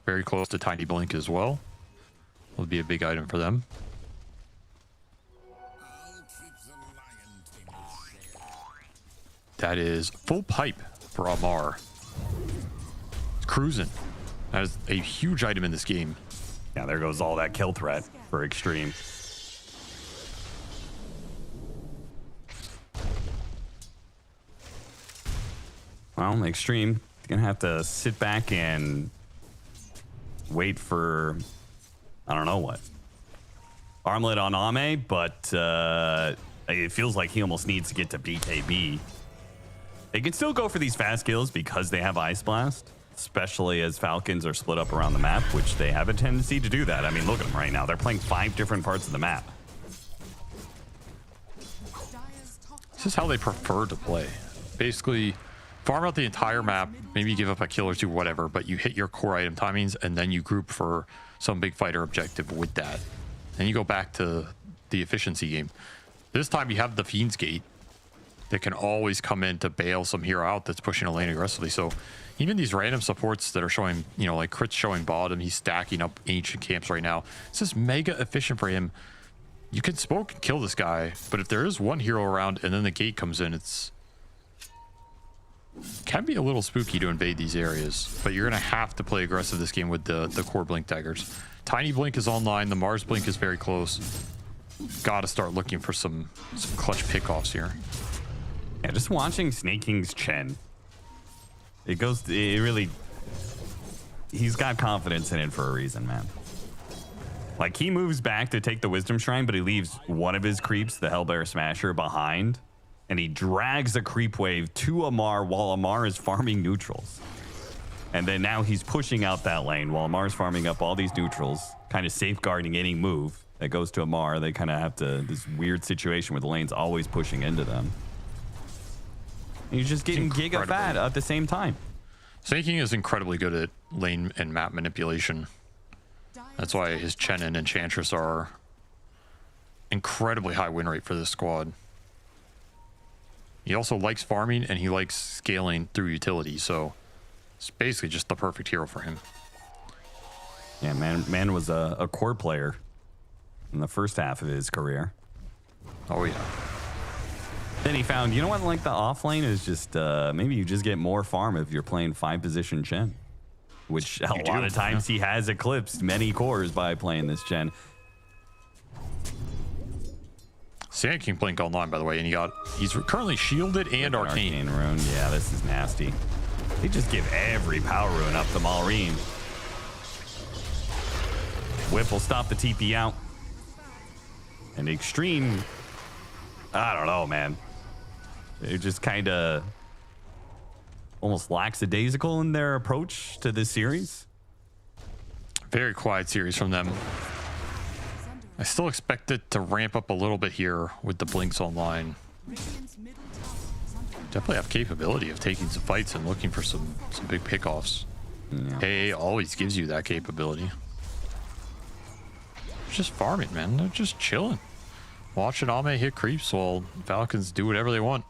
very close to Tiny Blink as well. Will be a big item for them. That is full pipe for Amar. It's cruising. That is a huge item in this game. Yeah, there goes all that kill threat for Xtreme. Well, Xtreme gonna have to sit back and wait for, I don't know what. Armlet on Ame, but it feels like he almost needs to get to BKB. They can still go for these fast kills because they have Ice Blast, especially as Falcons are split up around the map, which they have a tendency to do that. I mean, look at them right now. They're playing 5 different parts of the map. This is how they prefer to play. Basically, farm out the entire map, maybe give up a kill or two, whatever, but you hit your core item timings, and then you group for some big fighter objective with that. Then you go back to the efficiency game. This time you have the Fiend's Gate that can always come in to bail some hero out that's pushing a lane aggressively. So even these random supports that are showing, you know, like Crit's showing bottom, he's stacking up ancient camps right now. This is mega efficient for him. You can smoke and kill this guy, but if there is one hero around and then the gate comes in, it can be a little spooky to invade these areas, but you're going to have to play aggressive this game with the core blink daggers. Tiny Blink is online. The Mars Blink is very close. Got to start looking for some clutch pickoffs here. Yeah, just watching Snake King's Chen. It really, he's got confidence in it for a reason, man. Like, he moves back to take the Wisdom Shrine, but he leaves one of his creeps, the Hellbear Smasher, behind. And he drags the creep wave to Amar while Amar is farming neutrals. And then now he's pushing out that lane while Amar's farming up all these neutrals, kind of safeguarding any move that goes to Amar. They kind of have to, this weird situation where the lane's always pushing into them. And he's just getting giga fat at the same time. Snake King is incredibly good at lane and map manipulation. That's why his Chen and Enchantress are incredibly high win rate for this squad. He also likes farming and he likes scaling through utility, so it's basically just the perfect hero for him. Yeah, man was a core player in the first half of his career. Oh yeah. Then he found, you know what, like the off lane is just, maybe you just get more farm if you're playing 5-position Chen. Which a lot of times he has eclipsed many cores by playing this Chen. Sand King Blink online, by the way, and he's currently shielded and arcane rune. Yeah, this is nasty. They just give every power rune up to Malrine. Whip will stop the TP out. And Xtreme, I don't know, man. They're just kind of almost lackadaisical in their approach to this series. Very quiet series from them. I still expect it to ramp up a little bit here with the Blinks online. Definitely have capability of taking some fights and looking for some big pickoffs. AA always gives you that capability. Just farming, man. They're just chilling. Watching Ame hit creeps while Falcons do whatever they want.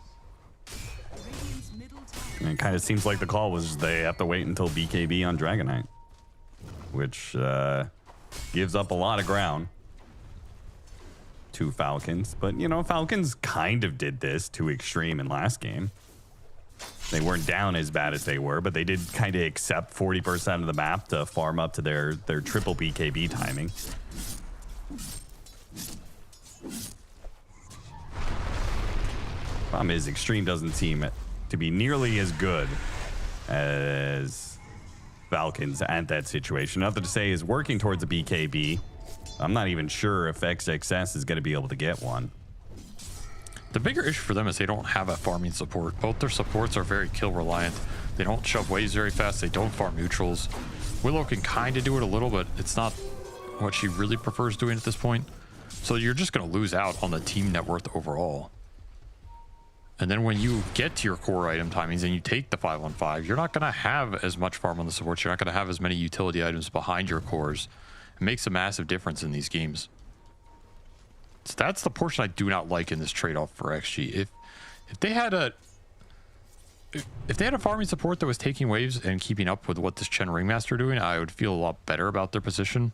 And it kind of seems like the call was they have to wait until BKB on Dragonite, which gives up a lot of ground to Falcons. But, you know, Falcons kind of did this to Xtreme in last game. They weren't down as bad as they were, but they did kind of accept 40% of the map to farm up to their triple BKB timing. Problem is, Xtreme doesn't seem to be nearly as good as Falcons at that situation. Nothing to say is working towards a BKB. I'm not even sure if XXS is going to be able to get one. The bigger issue for them is they don't have a farming support. Both their supports are very kill reliant. They don't shove waves very fast. They don't farm neutrals. Willow can kind of do it a little, but it's not what she really prefers doing at this point. So you're just going to lose out on the team net worth overall. And then when you get to your core item timings and you take the 5-on-5, you're not going to have as much farm on the supports. You're not going to have as many utility items behind your cores. It makes a massive difference in these games. So that's the portion I do not like in this trade-off for XG. If they had a farming support that was taking waves and keeping up with what this Chen Ringmaster are doing, I would feel a lot better about their position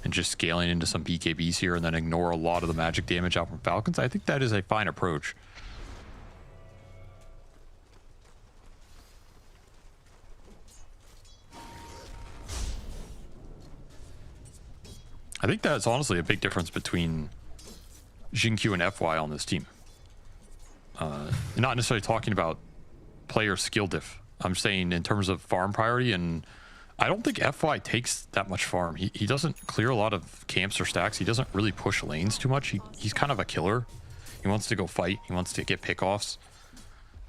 and just scaling into some BKBs here and then ignore a lot of the magic damage out from Falcons. I think that is a fine approach. I think that's honestly a big difference between Xingqiu and FY on this team. Not necessarily talking about player skill diff. I'm saying in terms of farm priority, and I don't think FY takes that much farm. He doesn't clear a lot of camps or stacks. He doesn't really push lanes too much. He's kind of a killer. He wants to go fight. He wants to get pickoffs.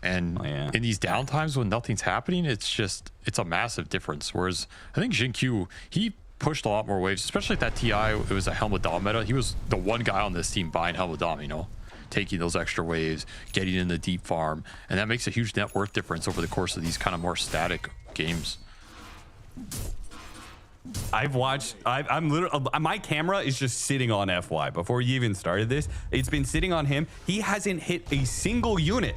And in these downtimes when nothing's happening, it's a massive difference. Whereas I think Xingqiu, he pushed a lot more waves, especially at that TI. It was a Helm with Dom meta. He was the one guy on this team buying Helm with Dom, you know, taking those extra waves, getting in the deep farm, and that makes a huge net worth difference over the course of these kind of more static games. I've watched, I'm literally, my camera is just sitting on FY before you even started this. It's been sitting on him. He hasn't hit a single unit.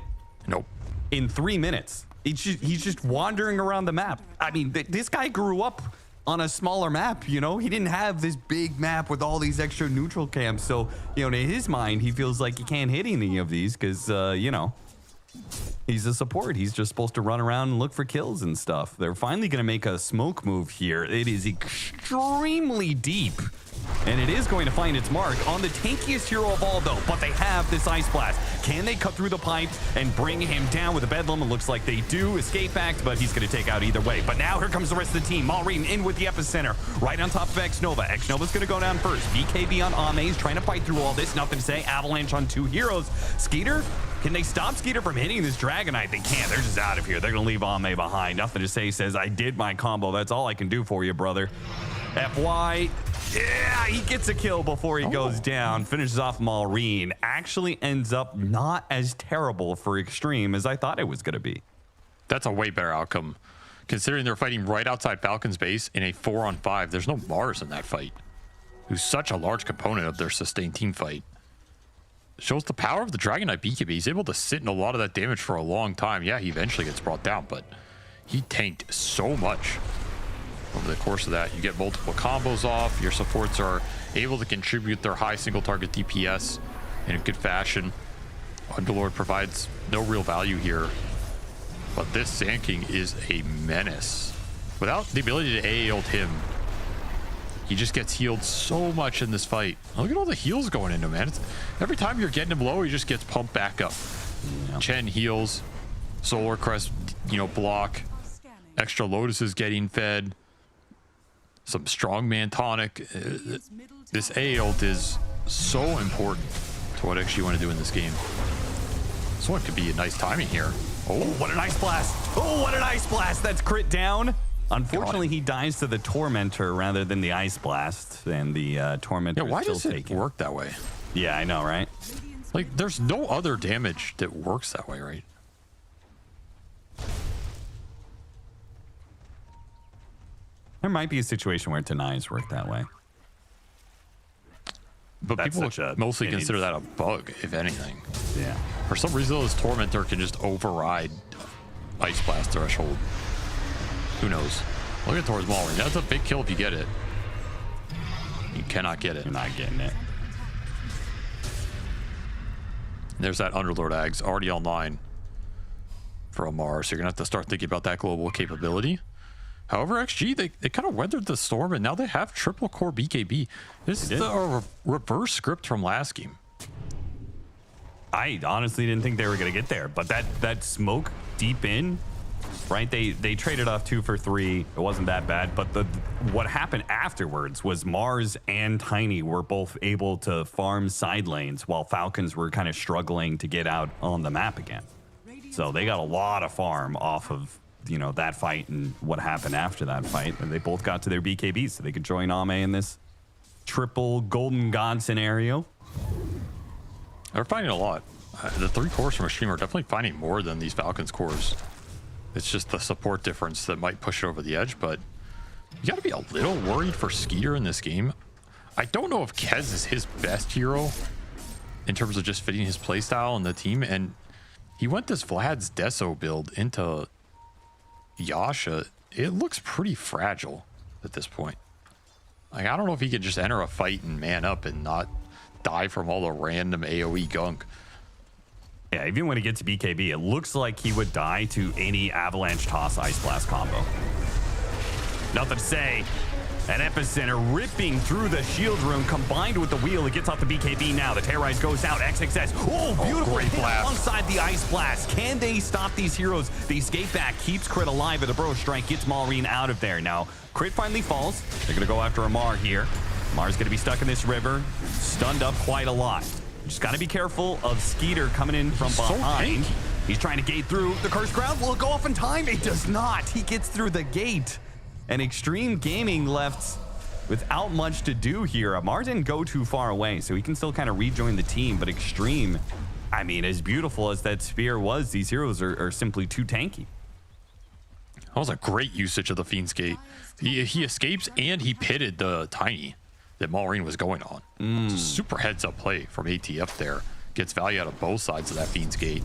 Nope. In 3 minutes. He's just wandering around the map. I mean, this guy grew up on a smaller map, you know? He didn't have this big map with all these extra neutral camps. So, you know, in his mind, he feels like he can't hit any of these because, you know, he's a support. He's just supposed to run around and look for kills and stuff. They're finally going to make a smoke move here. It is extremely deep. And it is going to find its mark on the tankiest hero of all, though. But they have this Ice Blast. Can they cut through the pipes and bring him down with a Bedlam? It looks like they do. Escape act, but he's going to take out either way. But now here comes the rest of the team. Maureen in with the epicenter, right on top of Xnova. Xnova's going to go down first. BKB on Ame. He's trying to fight through all this. Nothing to say. Avalanche on 2 heroes. Skeeter, can they stop Skeeter from hitting this Dragonite? They can't. They're just out of here. They're going to leave Ame behind. Nothing to say. Says, I did my combo. That's all I can do for you, brother. FY, yeah, he gets a kill before he goes down. Finishes off Maureen. Actually ends up not as terrible for Xtreme as I thought it was going to be. That's a way better outcome, considering they're fighting right outside Falcon's base in a 4-on-5. There's no Mars in that fight, who's such a large component of their sustained team fight. Shows the power of the Dragonite BKB. He's able to sit in a lot of that damage for a long time. Yeah, he eventually gets brought down, but he tanked so much over the course of that. You get multiple combos off. Your supports are able to contribute their high single target DPS in a good fashion. Underlord provides no real value here, but this Sand King is a menace. Without the ability to AA ult him, he just gets healed so much in this fight. Look at all the heals going into him, man. Every time you're getting him low, he just gets pumped back up. Yeah. Chen heals, Solar Crest, you know, block. Extra Lotus is getting fed. Some strongman tonic. This A ult is so important to what actually you want to do in this game. This one could be a nice timing here. Oh, what an Ice Blast. Oh, what an Ice Blast. That's crit down. Unfortunately, he dies to the Tormentor rather than the Ice Blast. And the Tormentor why is still taken. Does it work that way? Yeah, I know, right? Like, there's no other damage that works that way, right? There might be a situation where denies work that way. But That's people such a- mostly it consider is- that a bug, if anything. Yeah. For some reason, this Tormentor can just override Ice Blast threshold. Who knows? Look at towards Maulering. That's a big kill if you get it. You cannot get it. You're not getting it. There's that Underlord Ags already online for Amar, so you're gonna have to start thinking about that global capability. However, XG, they kind of weathered the storm, and now they have triple core BKB. This is the reverse script from last game. I honestly didn't think they were going to get there, but that smoke deep in, right? They traded off 2 for 3. It wasn't that bad, but what happened afterwards was Mars and Tiny were both able to farm side lanes while Falcons were kind of struggling to get out on the map again. So they got a lot of farm off of, you know, that fight and what happened after that fight. And they both got to their BKBs so they could join Ame in this triple Golden God scenario. They're finding a lot. The 3 cores from Xtreme are definitely finding more than these Falcons cores. It's just the support difference that might push it over the edge, but you gotta be a little worried for Skeeter in this game. I don't know if Kez is his best hero in terms of just fitting his playstyle in the team, and he went this Vlad's Deso build into Yasha. It looks pretty fragile at this point. Like, I don't know if he could just enter a fight and man up and not die from all the random AoE gunk. Yeah, even when he gets BKB, it looks like he would die to any Avalanche Toss Ice Blast combo. Nothing to say. An Epicenter ripping through the shield room combined with the wheel. It gets off the BKB now. The Terrorize goes out. XXS. Oh, beautiful great hit blast. alongside the Ice Blast. Can they stop these heroes? The escape back keeps Crit alive, but the Bro Strike gets Maureen out of there. Now, Crit finally falls. They're going to go after Amar here. Amar's going to be stuck in this river. Stunned up quite a lot. Just got to be careful of Skeeter coming in from behind. He's trying to gate through the Cursed Ground. Will it go off in time? It does not. He gets through the gate. And Xtreme Gaming left without much to do here. Amar didn't go too far away, so he can still kind of rejoin the team. But Xtreme, I mean, as beautiful as that spear was, these heroes are simply too tanky. That was a great usage of the Fiend's Gate. He escapes and he pitted the Tiny that Maureen was going on. It's a super heads-up play from ATF there. Gets value out of both sides of that Fiend's Gate.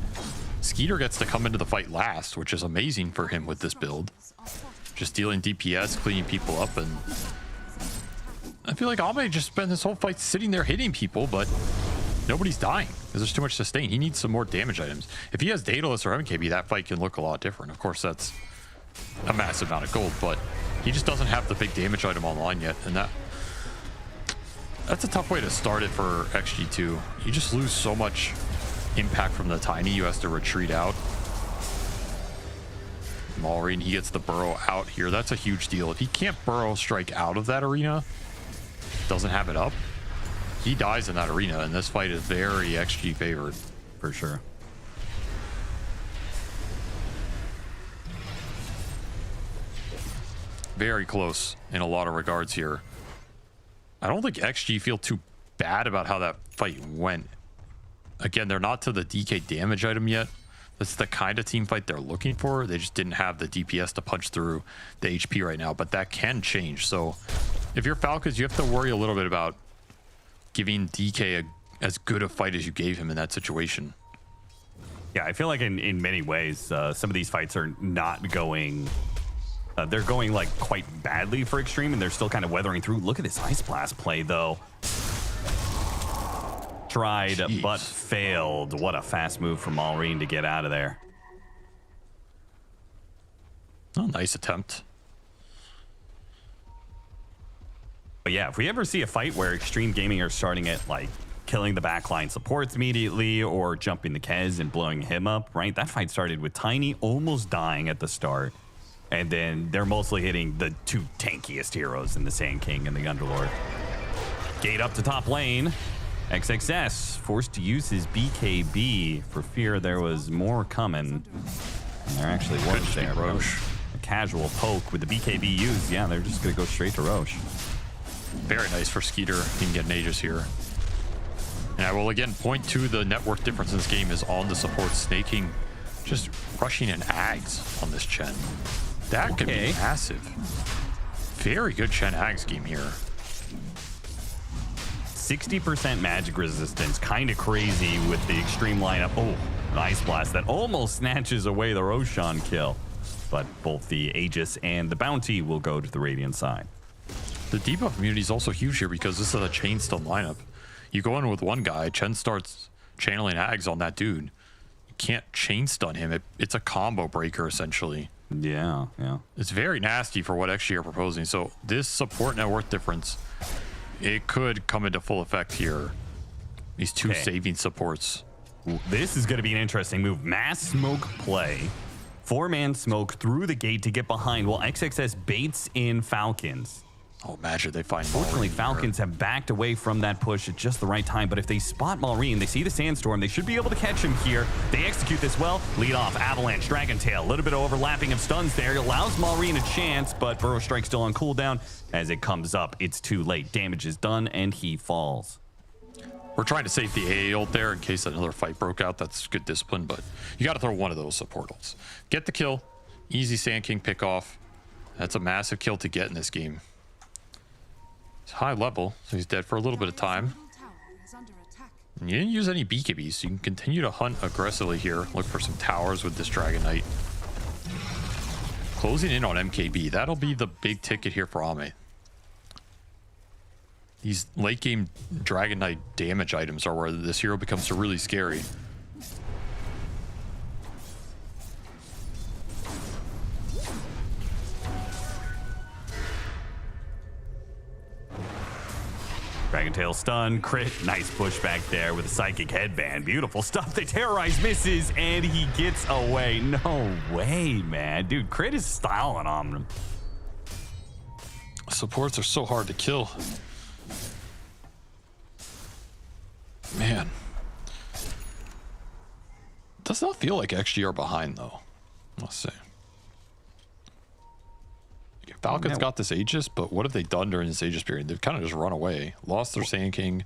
Skeeter gets to come into the fight last, which is amazing for him with this build. Just dealing DPS, cleaning people up, and I feel like Ame just spent this whole fight sitting there hitting people, but nobody's dying because there's too much sustain. He needs some more damage items. If he has Daedalus or MKB, that fight can look a lot different. Of course, that's a massive amount of gold, but he just doesn't have the big damage item online yet, and that's a tough way to start it for XG2. You just lose so much impact from the Tiny. You have to retreat out. Maureen, he gets the burrow out here. That's a huge deal. If he can't burrow strike out of that arena, doesn't have it up, he dies in that arena, and this fight is very XG favored. For sure. Very close in a lot of regards here. I don't think XG feel too bad about how that fight went. Again, they're not to the DK damage item yet. That's the kind of team fight they're looking for. They just didn't have the DPS to punch through the HP right now, but that can change. So if you're Falcons, you have to worry a little bit about giving DK as good a fight as you gave him in that situation. Yeah, I feel like in many ways, some of these fights are not going... they're going like quite badly for Xtreme, and they're still kind of weathering through. Look at this Ice Blast play, though. Tried, but failed. What a fast move from Maureen to get out of there. Oh, nice attempt. But yeah, if we ever see a fight where Xtreme Gaming are starting at like killing the backline supports immediately or jumping the Kez and blowing him up, right? That fight started with Tiny almost dying at the start. And then they're mostly hitting the 2 tankiest heroes in the Sand King and the Underlord. Gate up to top lane. XXS forced to use his BKB for fear there was more coming. And there actually was there. Roche. A casual poke with the BKB used. Yeah, they're just going to go straight to Roche. Very nice for Skeeter. He can get an Aegis here. And I will again point to the network difference in this game is on the support snaking, just rushing in Ags on this Chen. That could be massive. very good Chen Hag's game here. 60% magic resistance, kind of crazy with the extreme lineup. Oh, an Ice Blast that almost snatches away the Roshan kill. But both the Aegis and the Bounty will go to the Radiant side. The debuff immunity is also huge here because this is a chain stun lineup. You go in with one guy, Chen starts channeling Hags on that dude. You can't chain stun him. It's a combo breaker, essentially. Yeah. It's very nasty for what XG are proposing. So this support net worth difference, it could come into full effect here. These two saving supports. This is going to be an interesting move. Mass smoke play. 4-man smoke through the gate to get behind while XXS baits in Falcons. Oh, imagine they find Fortunately, Falcons have backed away from that push at just the right time, but if they spot Malrine, they see the Sandstorm, they should be able to catch him here. They execute this well. Lead off, Avalanche, Dragon Tail, a little bit of overlapping of stuns there. It allows Malrine a chance, but Burrow Strike still on cooldown. As it comes up, it's too late. Damage is done, and he falls. We're trying to save the AA ult there in case another fight broke out. That's good discipline, but you got to throw one of those support ults. Get the kill. Easy Sand King pick off. That's a massive kill to get in this game. It's high level, so he's dead for a little bit of time. And you didn't use any BKBs, so you can continue to hunt aggressively here. Look for some towers with this Dragon Knight. Closing in on MKB. That'll be the big ticket here for Ame. These late game Dragon Knight damage items are where this hero becomes really scary. Dragon Tail stun, crit, nice pushback there with a Psychic Headband. Beautiful stuff. They terrorize, misses, and he gets away. No way, man. Dude, crit is styling on him. Supports are so hard to kill. Man. Does not feel like XG are behind, though. Let's see. Falcons got this Aegis, but what have they done during this Aegis period? They've kind of just run away. Lost their Sand King,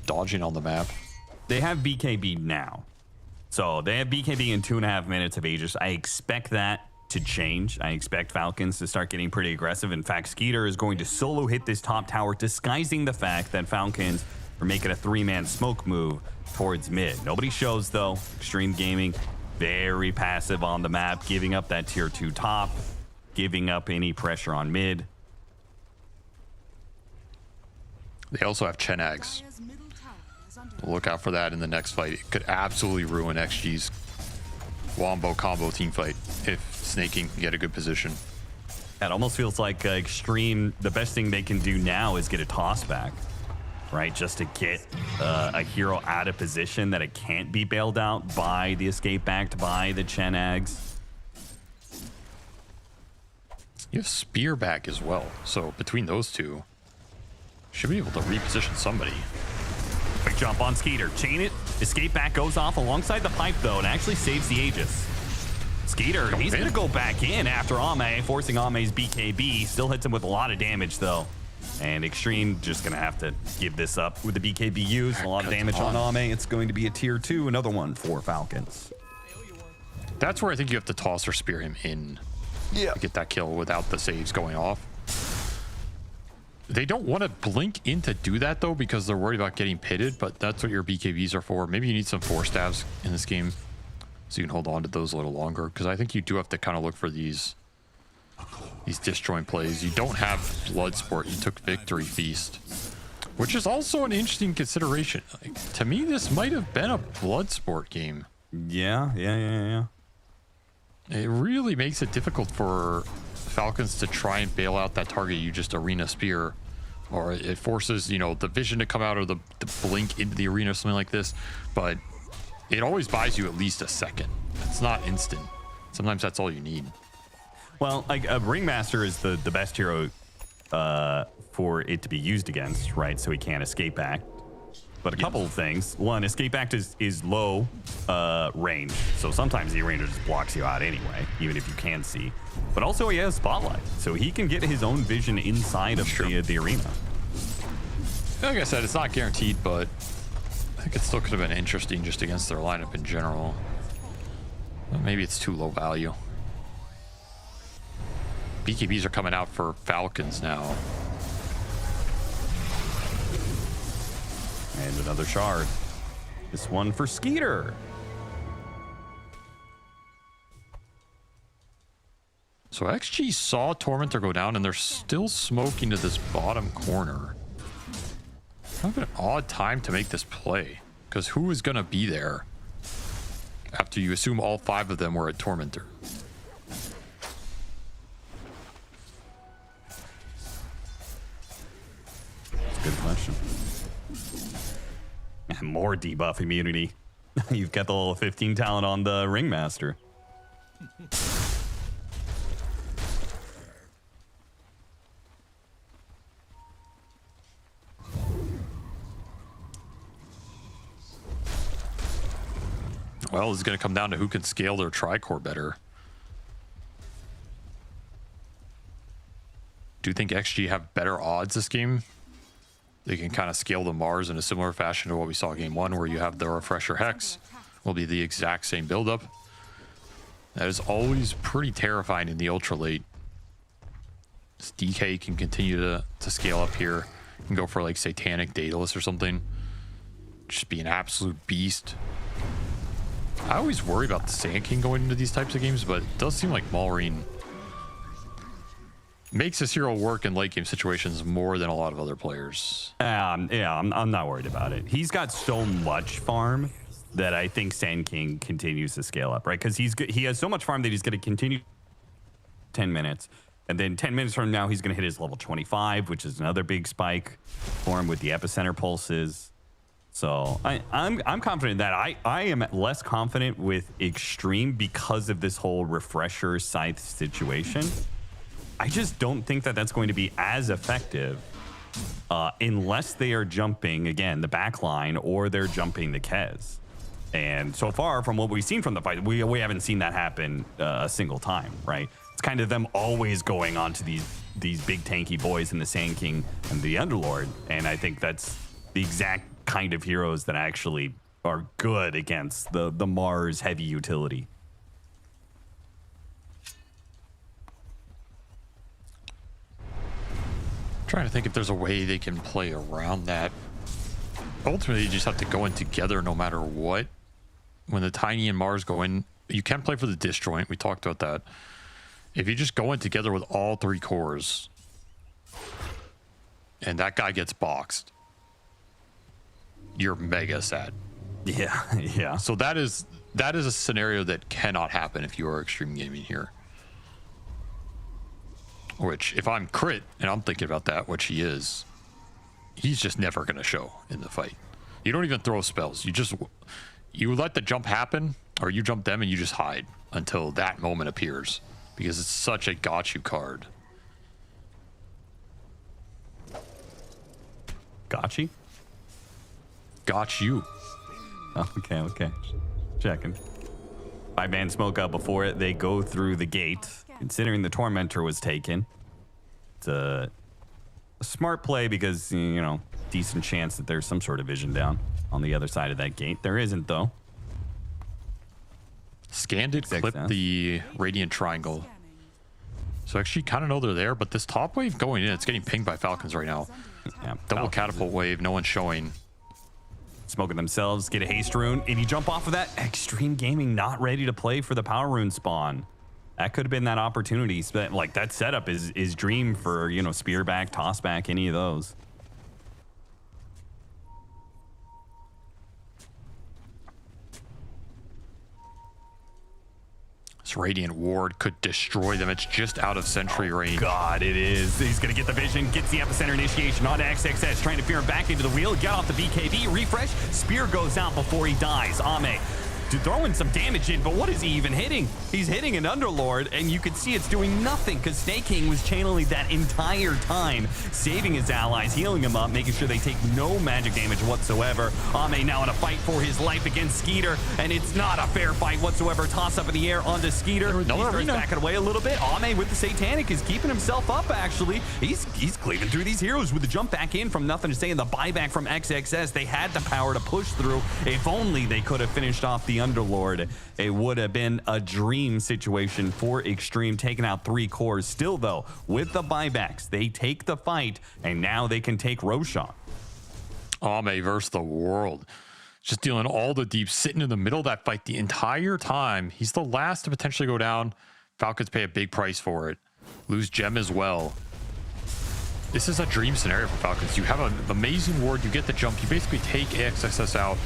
dodging on the map. They have BKB now. So they have BKB in 2.5 minutes of Aegis. I expect that to change. I expect Falcons to start getting pretty aggressive. In fact, Skeeter is going to solo hit this top tower, disguising the fact that Falcons are making a 3-man smoke move towards mid. Nobody shows, though. Xtreme Gaming, very passive on the map, giving up that tier 2 top, giving up any pressure on mid. They also have Chen Hags. Look out for that in the next fight. It could absolutely ruin XG's Wombo combo team fight if Snaking can get a good position. It almost feels like Xtreme, the best thing they can do now is get a toss back, right? Just to get a hero out of position that it can't be bailed out by the escape backed by the Chen Hags. You have Spear back as well, so between those two, should be able to reposition somebody. Quick jump on Skeeter, chain it. Escape back goes off alongside the pipe though, and actually saves the Aegis. Skeeter, he's gonna go back in after Ame, forcing Ame's BKB. Still hits him with a lot of damage though. And Xtreme just gonna have to give this up with the BKB used. A lot of damage on Ame. It's going to be a tier 2, another one for Falcons. That's where I think you have to toss or spear him in. Yeah. To get that kill without the saves going off. They don't want to blink in to do that though because they're worried about getting pitted, but that's what your BKBs are for. Maybe you need some force stabs in this game so you can hold on to those a little longer, because I think you do have to kind of look for these disjoint plays. You don't have Bloodsport. You took Victory Feast, which is also an interesting consideration. Like, to me, this might have been a Bloodsport game. Yeah. It really makes it difficult for Falcons to try and bail out that target you just arena spear, or it forces, you know, the vision to come out or the blink into the arena or something like this, but it always buys you at least a second. It's not instant. Sometimes that's all you need. Well, like a Ringmaster is the best hero for it to be used against, right? So he can't escape back. But a couple of things. One, escape act is low range, so sometimes the arena just blocks you out anyway, even if you can see. But also he has Spotlight, so he can get his own vision inside of the arena. Like I said, it's not guaranteed, but I think it still could have been interesting just against their lineup in general. But maybe it's too low value. BKBs are coming out for Falcons now. And another shard. This one for Skeeter. So XG saw Tormentor go down, and they're still smoking to this bottom corner. Kind of an odd time to make this play, because who is going to be there after you assume all 5 of them were at Tormentor? That's a good question. And more debuff immunity. You've got the level 15 talent on the Ringmaster. Well, it's going to come down to who can scale their Tricore better. Do you think XG have better odds this game? They can kind of scale the Mars in a similar fashion to what we saw game 1, where you have the Refresher Hex. Will be the exact same buildup. That is always pretty terrifying in the ultra late. This DK can continue to scale up here. Can go for like Satanic Daedalus or something. Just be an absolute beast. I always worry about the Sand King going into these types of games, but it does seem like Malrine makes this hero work in late game situations more than a lot of other players. Yeah, I'm not worried about it. He's got so much farm that I think Sand King continues to scale up, right? Because he has so much farm that he's going to continue 10 minutes. And then 10 minutes from now, he's going to hit his level 25, which is another big spike for him with the epicenter pulses. So I'm confident that I am less confident with Xtreme because of this whole Refresher Scythe situation. I just don't think that that's going to be as effective unless they are jumping, again, the back line, or they're jumping the Kez. And so far, from what we've seen from the fight, we haven't seen that happen a single time, right? It's kind of them always going on to these big tanky boys in the Sand King and the Underlord. And I think that's the exact kind of heroes that actually are good against the Mars heavy utility. Trying to think if there's a way they can play around that. Ultimately, you just have to go in together no matter what. When the Tiny and Mars go in, you can play for the disjoint. We talked about that. If you just go in together with all 3 cores and that guy gets boxed, you're mega sad. Yeah, yeah. So that is a scenario that cannot happen if you are Xtreme Gaming here. Which, if I'm Crit and I'm thinking about that, which he is, he's just never going to show in the fight. You don't even throw spells. You let the jump happen, or you jump them and you just hide until that moment appears, because it's such a got you card. Got you? Got you. Oh, okay. Checking. 5-man smoke out before they go through the gate. Considering the Tormentor was taken, it's a smart play because, you know, decent chance that there's some sort of vision down on the other side of that gate. There isn't, though. Scan did clip the Radiant Triangle. So actually kind of know they're there, but this top wave going in, it's getting pinged by Falcons right now. Yeah, double catapult wave, no one's showing. Smoking themselves, get a haste rune. If you jump off of that, Xtreme Gaming not ready to play for the power rune spawn. That could have been that opportunity. Like, that setup is dream for, you know, spear back, toss back, any of those. This Radiant Ward could destroy them. It's just out of sentry range. God, it is. He's going to get the vision, gets the epicenter initiation on XXS, trying to fear him back into the wheel, get off the BKB, refresh. Spear goes out before he dies. Ame throwing some damage in, but what is he even hitting? He's hitting an Underlord, and you can see it's doing nothing because Snake King was channeling that entire time, saving his allies, healing them up, making sure they take no magic damage whatsoever. Ame now in a fight for his life against Skeeter, and it's not a fair fight whatsoever. Toss up in the air onto Skeeter. He starts backing away a little bit. Ame with the Satanic is keeping himself up, actually. He's cleaving through these heroes with the jump back in from nothing to say, and the buyback from XXS. They had the power to push through. If only they could have finished off the Underlord. It would have been a dream situation for Xtreme, taking out 3 cores. Still, though, with the buybacks, they take the fight, and now they can take Roshan. Ame versus the world. Just dealing all the deep, sitting in the middle of that fight the entire time. He's the last to potentially go down. Falcons pay a big price for it. Lose Gem as well. This is a dream scenario for Falcons. You have an amazing ward, you get the jump, you basically take AXXS out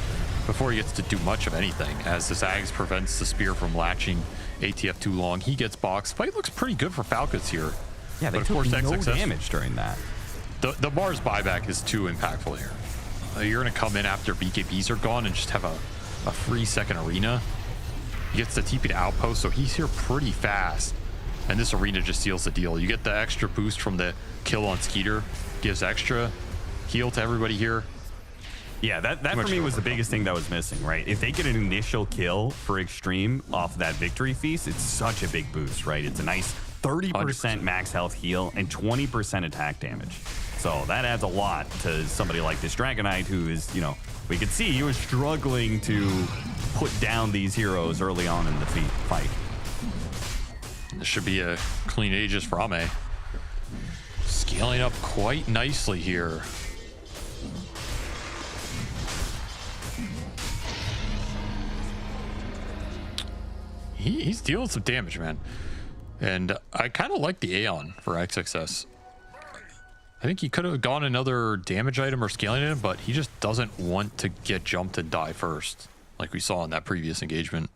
before he gets to do much of anything, as this Ags prevents the spear from latching ATF too long. He gets boxed. Fight looks pretty good for Falcons here. Yeah, they took no damage during that. The Mars buyback is too impactful here. You're going to come in after BKBs are gone and just have a free second arena. He gets the TP to outpost, so he's here pretty fast. And this arena just seals the deal. You get the extra boost from the kill on Skeeter, gives extra heal to everybody here. Yeah, that for me was the biggest thing that was missing, right? If they get an initial kill for Xtreme off that victory feast, it's such a big boost, right? It's a nice 30% max health heal and 20% attack damage. So that adds a lot to somebody like this Dragonite, who is, you know, we could see he was struggling to put down these heroes early on in the fight. This should be a clean Aegis for Ame. Scaling up quite nicely here. He's dealing some damage, man. And I kind of like the Aeon for XXS. I think he could have gone another damage item or scaling item, but he just doesn't want to get jumped and die first, like we saw in that previous engagement.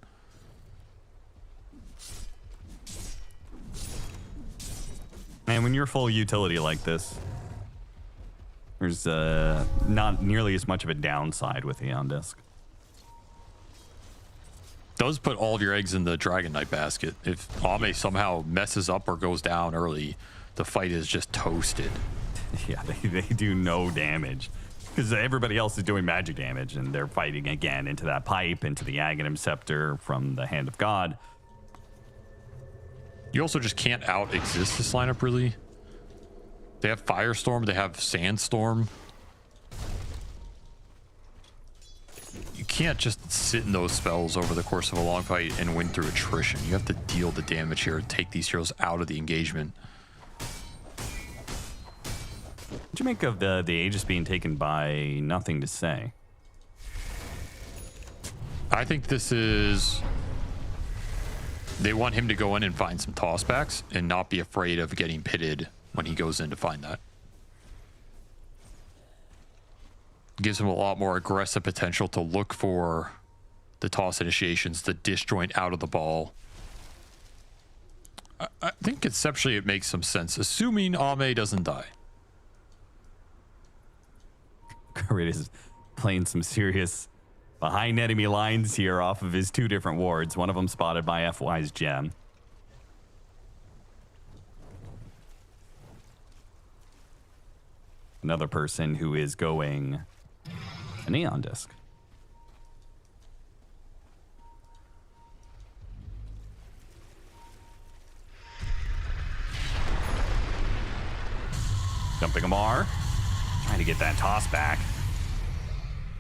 Man, when you're full utility like this, there's not nearly as much of a downside with Aeon Disc. Does put all of your eggs in the Dragon Knight basket. If Ame somehow messes up or goes down early, the fight is just toasted. Yeah, they do no damage because everybody else is doing magic damage, and they're fighting again into that pipe, into the Aghanim Scepter from the Hand of God. You also just can't out-exist this lineup, really. They have Firestorm, they have Sandstorm. You can't just sit in those spells over the course of a long fight and win through attrition. You have to deal the damage here and take these heroes out of the engagement. What'd you make of the Aegis being taken by Nothing to Say? I think this is... They want him to go in and find some tossbacks and not be afraid of getting pitted when he goes in to find that. Gives him a lot more aggressive potential to look for the toss initiations, the disjoint out of the ball. I think conceptually it makes some sense, assuming Ame doesn't die. Crit is playing some serious behind enemy lines here off of his 2 different wards. One of them spotted by FY's Gem. Another person who is going a Neon Disc. Dumping Amar. Trying to get that toss back.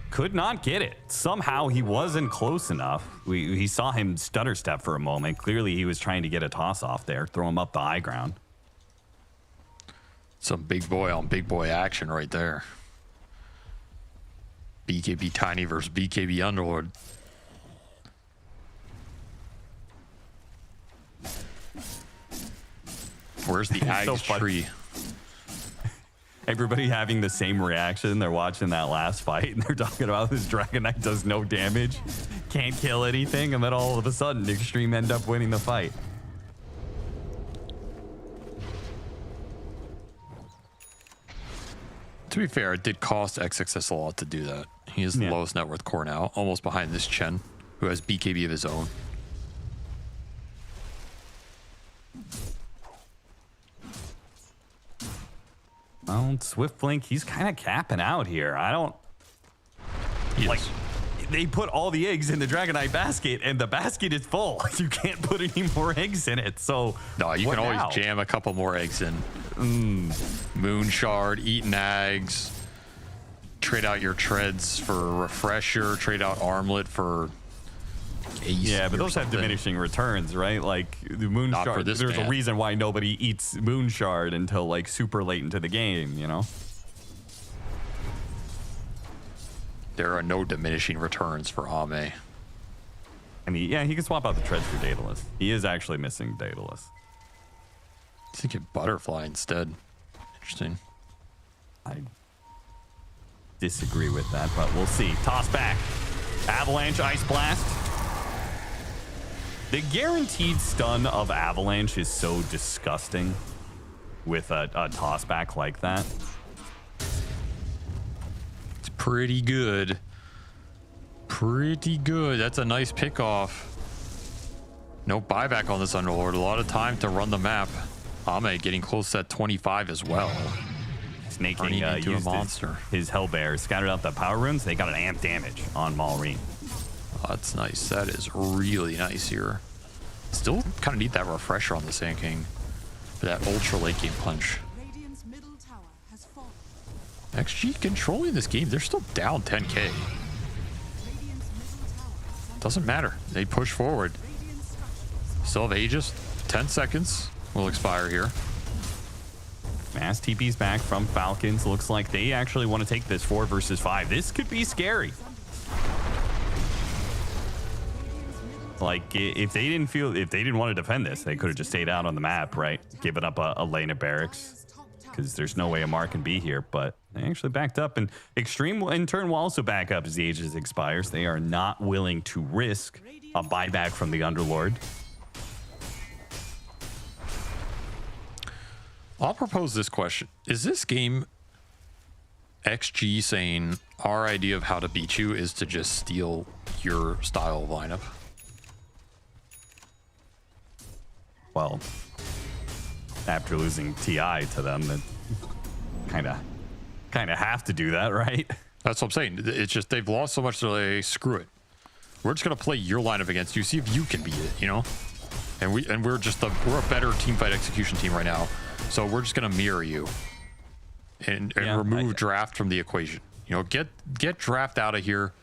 Could not get it. Somehow he wasn't close enough. We saw him stutter step for a moment. Clearly he was trying to get a toss off there, throw him up the high ground. Some big boy on big boy action right there. BKB Tiny versus BKB Underlord. Where's the Ag's tree? Everybody having the same reaction. They're watching that last fight and they're talking about this Dragon Knight does no damage, can't kill anything, and then all of a sudden Xtreme end up winning the fight. To be fair, it did cost XXS a lot to do that. He is the lowest net worth core now, almost behind this Chen, who has BKB of his own. Well, Swift Blink, he's kind of capping out here. I don't... Like, they put all the eggs in the Dragonite basket, and the basket is full. You can't put any more eggs in it, so... No, you can always jam a couple more eggs in. Moon Shard, Eaten Eggs. Trade out your Treads for Refresher. Trade out Armlet for ace. Yeah, but or those have something. diminishing returns, right? Like the moon Not for shard. this There's a man. reason why nobody eats moon shard until like super late into the game, you know? There are no diminishing returns for Ame. And he can swap out the treads for Daedalus. He is actually missing Daedalus. I think it butterfly instead. Interesting. I disagree with that, but we'll see. Toss back. Avalanche, Ice Blast. The guaranteed stun of Avalanche is so disgusting with a toss back like that. It's pretty good. Pretty good. That's a nice pickoff. No buyback on this Underlord. A lot of time to run the map. Ame getting close to that 25 as well. Snake Turning into a used monster. his Hellbear, scattered out the power runes. They got an amp damage on Malrine. Oh, that's nice. That is really nice here. Still kind of need that refresher on the Sand King for that ultra late game punch. Radiant's middle tower has fallen. XG controlling this game. They're still down 10k. Doesn't matter. They push forward. Still have Aegis. 10 seconds will expire here. Mass TP's back from Falcons. Looks like they actually want to take this 4 versus 5. This could be scary. Like, if they didn't want to defend this, they could have just stayed out on the map, right? Given up a lane of barracks. Because there's no way Amar can be here, but they actually backed up. And Xtreme, in turn, will also back up as the Aegis expires. They are not willing to risk a buyback from the Underlord. I'll propose this question. Is this game XG saying our idea of how to beat you is to just steal your style of lineup? Well, after losing TI to them, then kind of have to do that, right? That's what I'm saying. It's just they've lost so much, they're like, screw it. We're just gonna play your lineup against you, see if you can beat it, you know? And we're a better teamfight execution team right now. So we're just gonna mirror you and remove draft from the equation. You know, get draft out of here.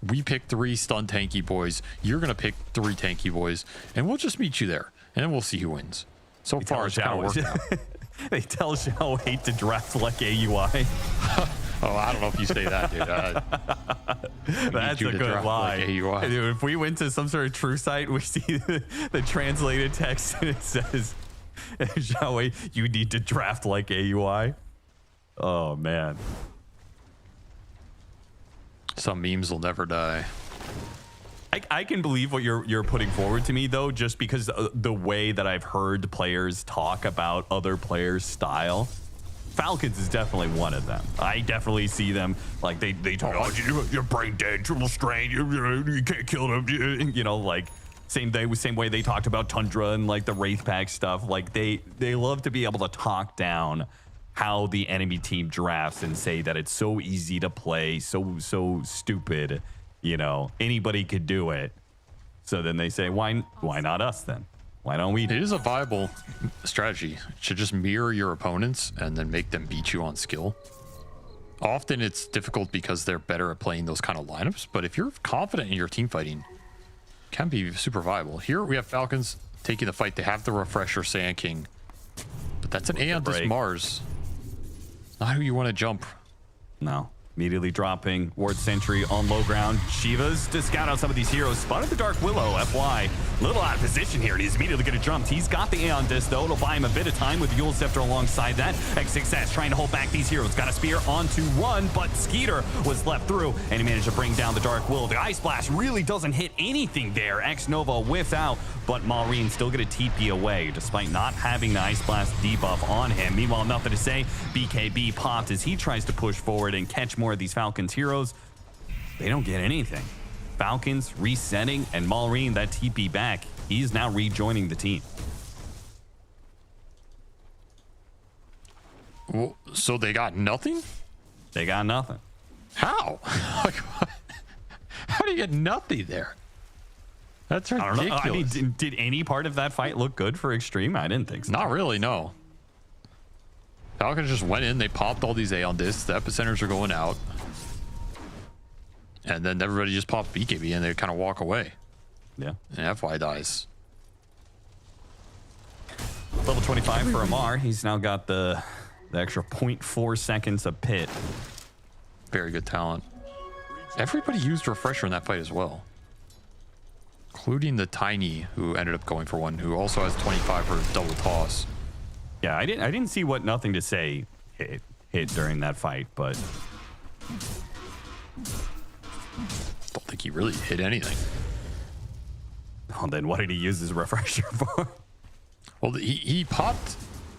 We pick 3 stun tanky boys. You're gonna pick 3 tanky boys, and we'll just meet you there, and then we'll see who wins. So far, it's kind of worked out. They tell Xiao hate to draft like AUI. Oh, I don't know if you say that, dude. That's a good lie. Like Dude, if we went to some sort of true site, we see the translated text and it says, Xiao, you need to draft like AUI. Oh, man. Some memes will never die. I can believe what you're putting forward to me, though, just because the way that I've heard players talk about other players' style. Falcons is definitely one of them. I definitely see them, like, they talk about, you're brain dead, triple strain, you can't kill them, you know, like, same way they talked about Tundra and, like, the Wraith Pack stuff. Like, they love to be able to talk down how the enemy team drafts and say that it's so easy to play, so stupid. You know, anybody could do it. So then they say, why not us then? Why don't we do it? It is a viable strategy to just mirror your opponents and then make them beat you on skill. Often it's difficult because they're better at playing those kind of lineups, but if you're confident in your team fighting, it can be super viable. Here we have Falcons taking the fight. They have the refresher Sand King, but that's an Aeon Disc Mars. Not who you want to jump. No. Immediately dropping Ward Sentry on low ground. Shivas to scout out some of these heroes. Spotted the Dark Willow, FY. Little out of position here, and he's immediately going to jump. He's got the Aeon Disc, though. It'll buy him a bit of time with Yule Scepter alongside that. X6S trying to hold back these heroes. Got a spear onto one, but Skeeter was left through, and he managed to bring down the Dark Willow. The Ice Blast really doesn't hit anything there. X-Nova whiffed out, but Malrine still going to TP away, despite not having the Ice Blast debuff on him. Meanwhile, nothing to say. BKB popped as he tries to push forward and catch more of these Falcons heroes. They don't get anything. Falcons resetting, and Malrine, that TP back. He's now rejoining the team. Well, so they got nothing? They got nothing. How? How do you get nothing there? That's ridiculous. I don't know. I mean, did any part of that fight look good for Xtreme? I didn't think so. Not really, no. Falcons just went in, they popped all these Aeon Discs, the epicenters are going out. And then everybody just popped BKB and they kind of walk away. Yeah. And FY dies. Level 25 for Amar. He's now got the extra 0.4 seconds of pit. Very good talent. Everybody used Refresher in that fight as well. Including the Tiny, who ended up going for one, who also has 25 for double toss. Yeah, I didn't see what Nothing to Say hit during that fight, but don't think he really hit anything. Well, then what did he use his Refresher for? Well, he popped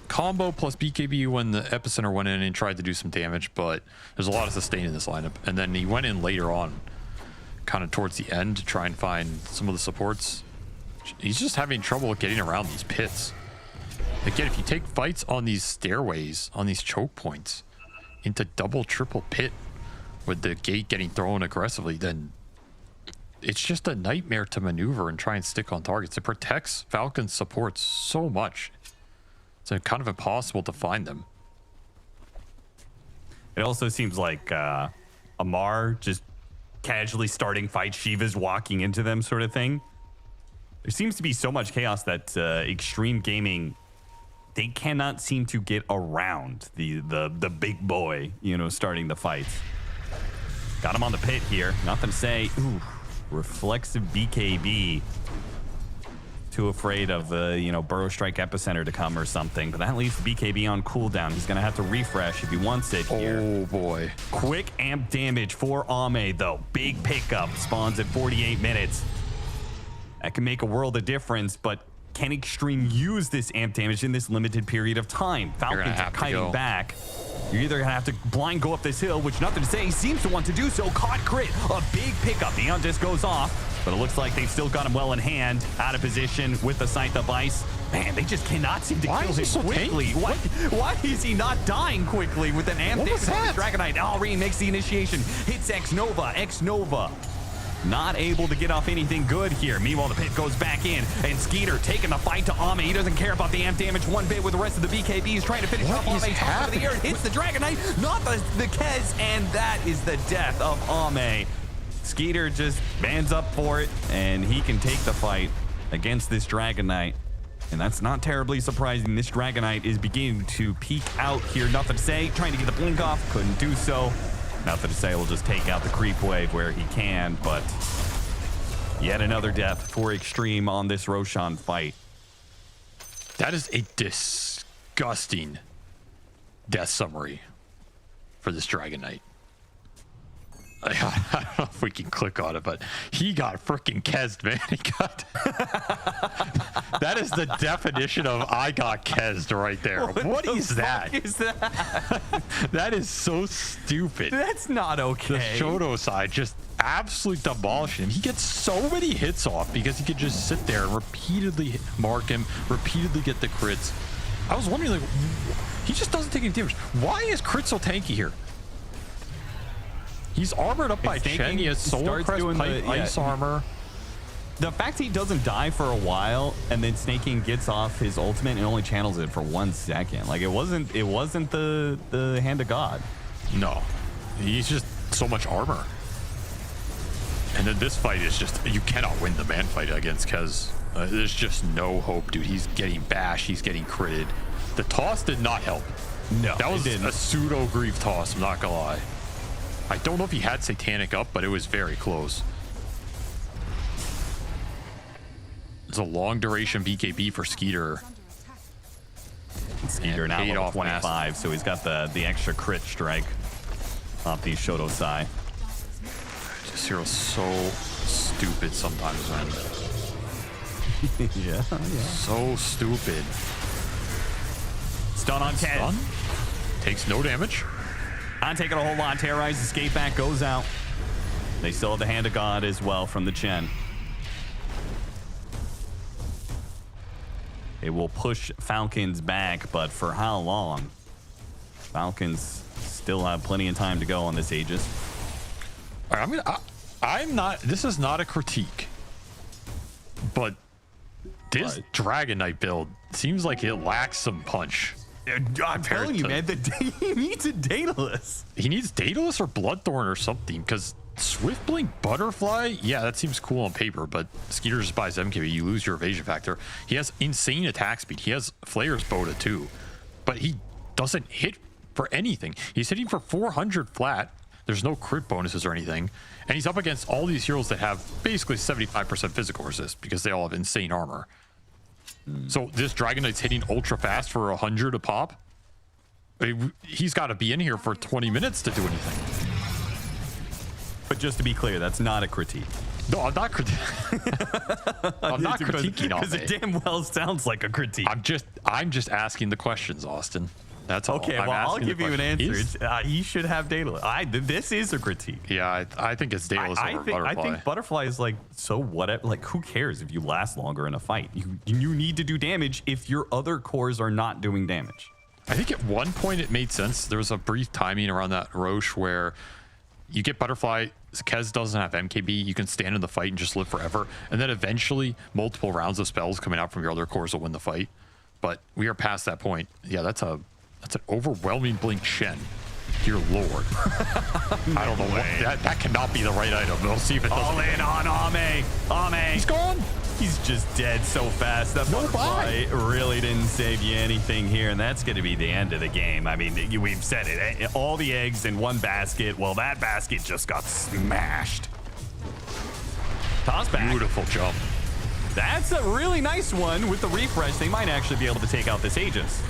combo plus BKB when the Epicenter went in and tried to do some damage, but there's a lot of sustain in this lineup. And then he went in later on, kind of towards the end, to try and find some of the supports. He's just having trouble getting around these pits. Again, if you take fights on these stairways, on these choke points, into double, triple pit with the gate getting thrown aggressively, then it's just a nightmare to maneuver and try and stick on targets. It protects Falcons supports so much. It's kind of impossible to find them. It also seems like Amar just casually starting fights, Shiva's walking into them sort of thing. There seems to be so much chaos that Xtreme Gaming, they cannot seem to get around the big boy, you know, starting the fights. Got him on the pit here. Nothing to say. Ooh, reflexive BKB. Too afraid of you know, Burrow Strike Epicenter to come or something, but that leaves BKB on cooldown. He's gonna have to refresh if he wants it here. Oh boy. Quick amp damage for Ame though. Big pickup. Spawns at 48 minutes. That can make a world of difference, but can Xtreme use this amp damage in this limited period of time? Falcons are kiting back. You're either gonna have to blind go up this hill, which Nothing to Say he seems to want to do so. Caught crit, a big pickup. The Neon just goes off, but it looks like they've still got him well in hand. Out of position with the Scythe of Ice. Man, they just cannot seem to kill him so quickly. Why is he not dying quickly with an amp damage? Dragonite already makes the initiation. Hits X-Nova. Not able to get off anything good here. Meanwhile, the pit goes back in, and Skeeter taking the fight to Ame. He doesn't care about the amp damage one bit with the rest of the BKB. He's trying to finish off Ame. Top of the air, hits the Dragonite, not the Kez, and that is the death of Ame. Skeeter just bands up for it, and he can take the fight against this Dragonite. And that's not terribly surprising. This Dragonite is beginning to peek out here. Nothing to Say, trying to get the blink off, couldn't do so. Nothing to Say will just take out the creep wave where he can, but yet another death for Xtreme on this Roshan fight. That is a disgusting death summary for this Dragonite. I don't know if we can click on it, but he got freaking Kezzed, man. He got that is the definition of I got Kezzed right there. What is that? That is so stupid. That's not okay. The Shoto side just absolutely demolishing him. He gets so many hits off because he could just sit there and repeatedly mark him, repeatedly get the crits. I was wondering, like, he just doesn't take any damage. Why is crit so tanky here? He's armored up by Chen. He has Solar Crest Pipe, Ice Armor. The fact he doesn't die for a while and then Snaking gets off his ultimate and only channels it for 1 second. Like, it wasn't the Hand of God. No. He's just so much armor. And then this fight is just, you cannot win the man fight against Kez. There's just no hope, dude. He's getting bashed. He's getting critted. The toss did not help. No, that was a pseudo grief toss, I'm not gonna lie. I don't know if he had Satanic up, but it was very close. It's a long duration BKB for Skeeter. Skeeter now level 25, so he's got the extra crit strike off the Shoto Sai. This hero's so stupid sometimes, man. yeah. So stupid. Stun on Kez. Takes no damage. Not taking a whole lot. Terrorize, escape back, goes out. They still have the Hand of God as well from the Chen. It will push Falcons back, but for how long? Falcons still have plenty of time to go on this Aegis. All right, I'm not, this is not a critique, but this Dragonite build seems like it lacks some punch. I'm telling you, man, he needs a Daedalus. He needs Daedalus or Bloodthorn or something, because Swift Blink Butterfly, yeah, that seems cool on paper, but Skeeter just buys MKB, you lose your evasion factor. He has insane attack speed. He has Flayer's Boda too, but he doesn't hit for anything. He's hitting for 400 flat. There's no crit bonuses or anything. And he's up against all these heroes that have basically 75% physical resist because they all have insane armor. So this Dragon Knight's hitting ultra fast for 100 a pop. He's got to be in here for 20 minutes to do anything. But just to be clear, that's not a critique. No, I'm not critiquing. I'm not critiquing all because it damn well sounds like a critique. I'm just asking the questions, Austin. That's all. Okay, well, I'll give you an answer. He should have data. This is a critique. Yeah, I think it's Daedalus over Butterfly. I think Butterfly is like, so what? Like, who cares if you last longer in a fight? You need to do damage if your other cores are not doing damage. I think at one point it made sense. There was a brief timing around that Roche where you get Butterfly, Kez doesn't have MKB, you can stand in the fight and just live forever. And then eventually, multiple rounds of spells coming out from your other cores will win the fight. But we are past that point. Yeah, that's an overwhelming Blink Shen. Dear Lord. I don't know what, that cannot be the right item. We'll see if it doesn't. All in on Ame. Ame. He's gone. He's just dead so fast. That Butterfly really didn't save you anything here, and that's going to be the end of the game. I mean, we've said it. All the eggs in one basket. Well, that basket just got smashed. Toss back. Beautiful jump. That's a really nice one. With the refresh, they might actually be able to take out this Aegis.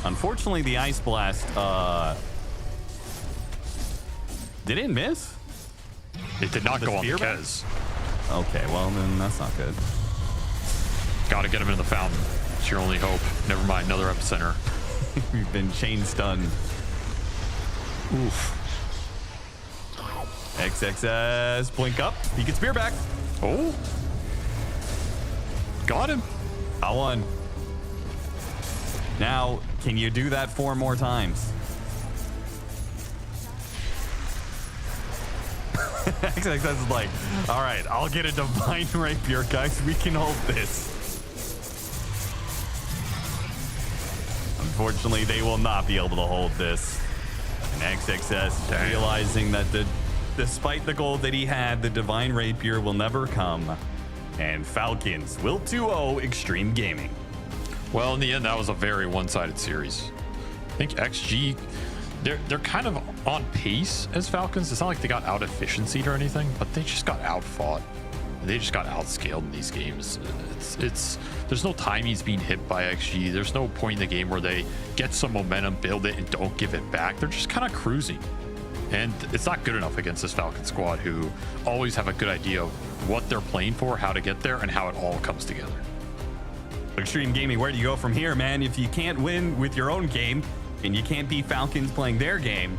Unfortunately, the Ice Blast didn't miss. It did not go on the Kez. Okay, well, then that's not good. Gotta get him in the fountain. It's your only hope. Never mind, another epicenter. We've been chain stunned. Oof. XXS, blink up. He gets spear back. Oh. Got him. I won. Now, can you do that 4 more times? XXS is like, all right, I'll get a Divine Rapier, guys. We can hold this. Unfortunately, they will not be able to hold this. And XXS realizing that despite the gold that he had, the Divine Rapier will never come. And Falcons will 2-0 Xtreme Gaming. Well, in the end, that was a very one-sided series. I think XG, they're kind of on pace as Falcons. It's not like they got out-efficiencyed or anything, but they just got out-fought. They just got outscaled in these games. There's no time he's being hit by XG. There's no point in the game where they get some momentum, build it, and don't give it back. They're just kind of cruising. And it's not good enough against this Falcon squad who always have a good idea of what they're playing for, how to get there, and how it all comes together. Xtreme Gaming, where do you go from here, man? If you can't win with your own game and you can't beat Falcons playing their game,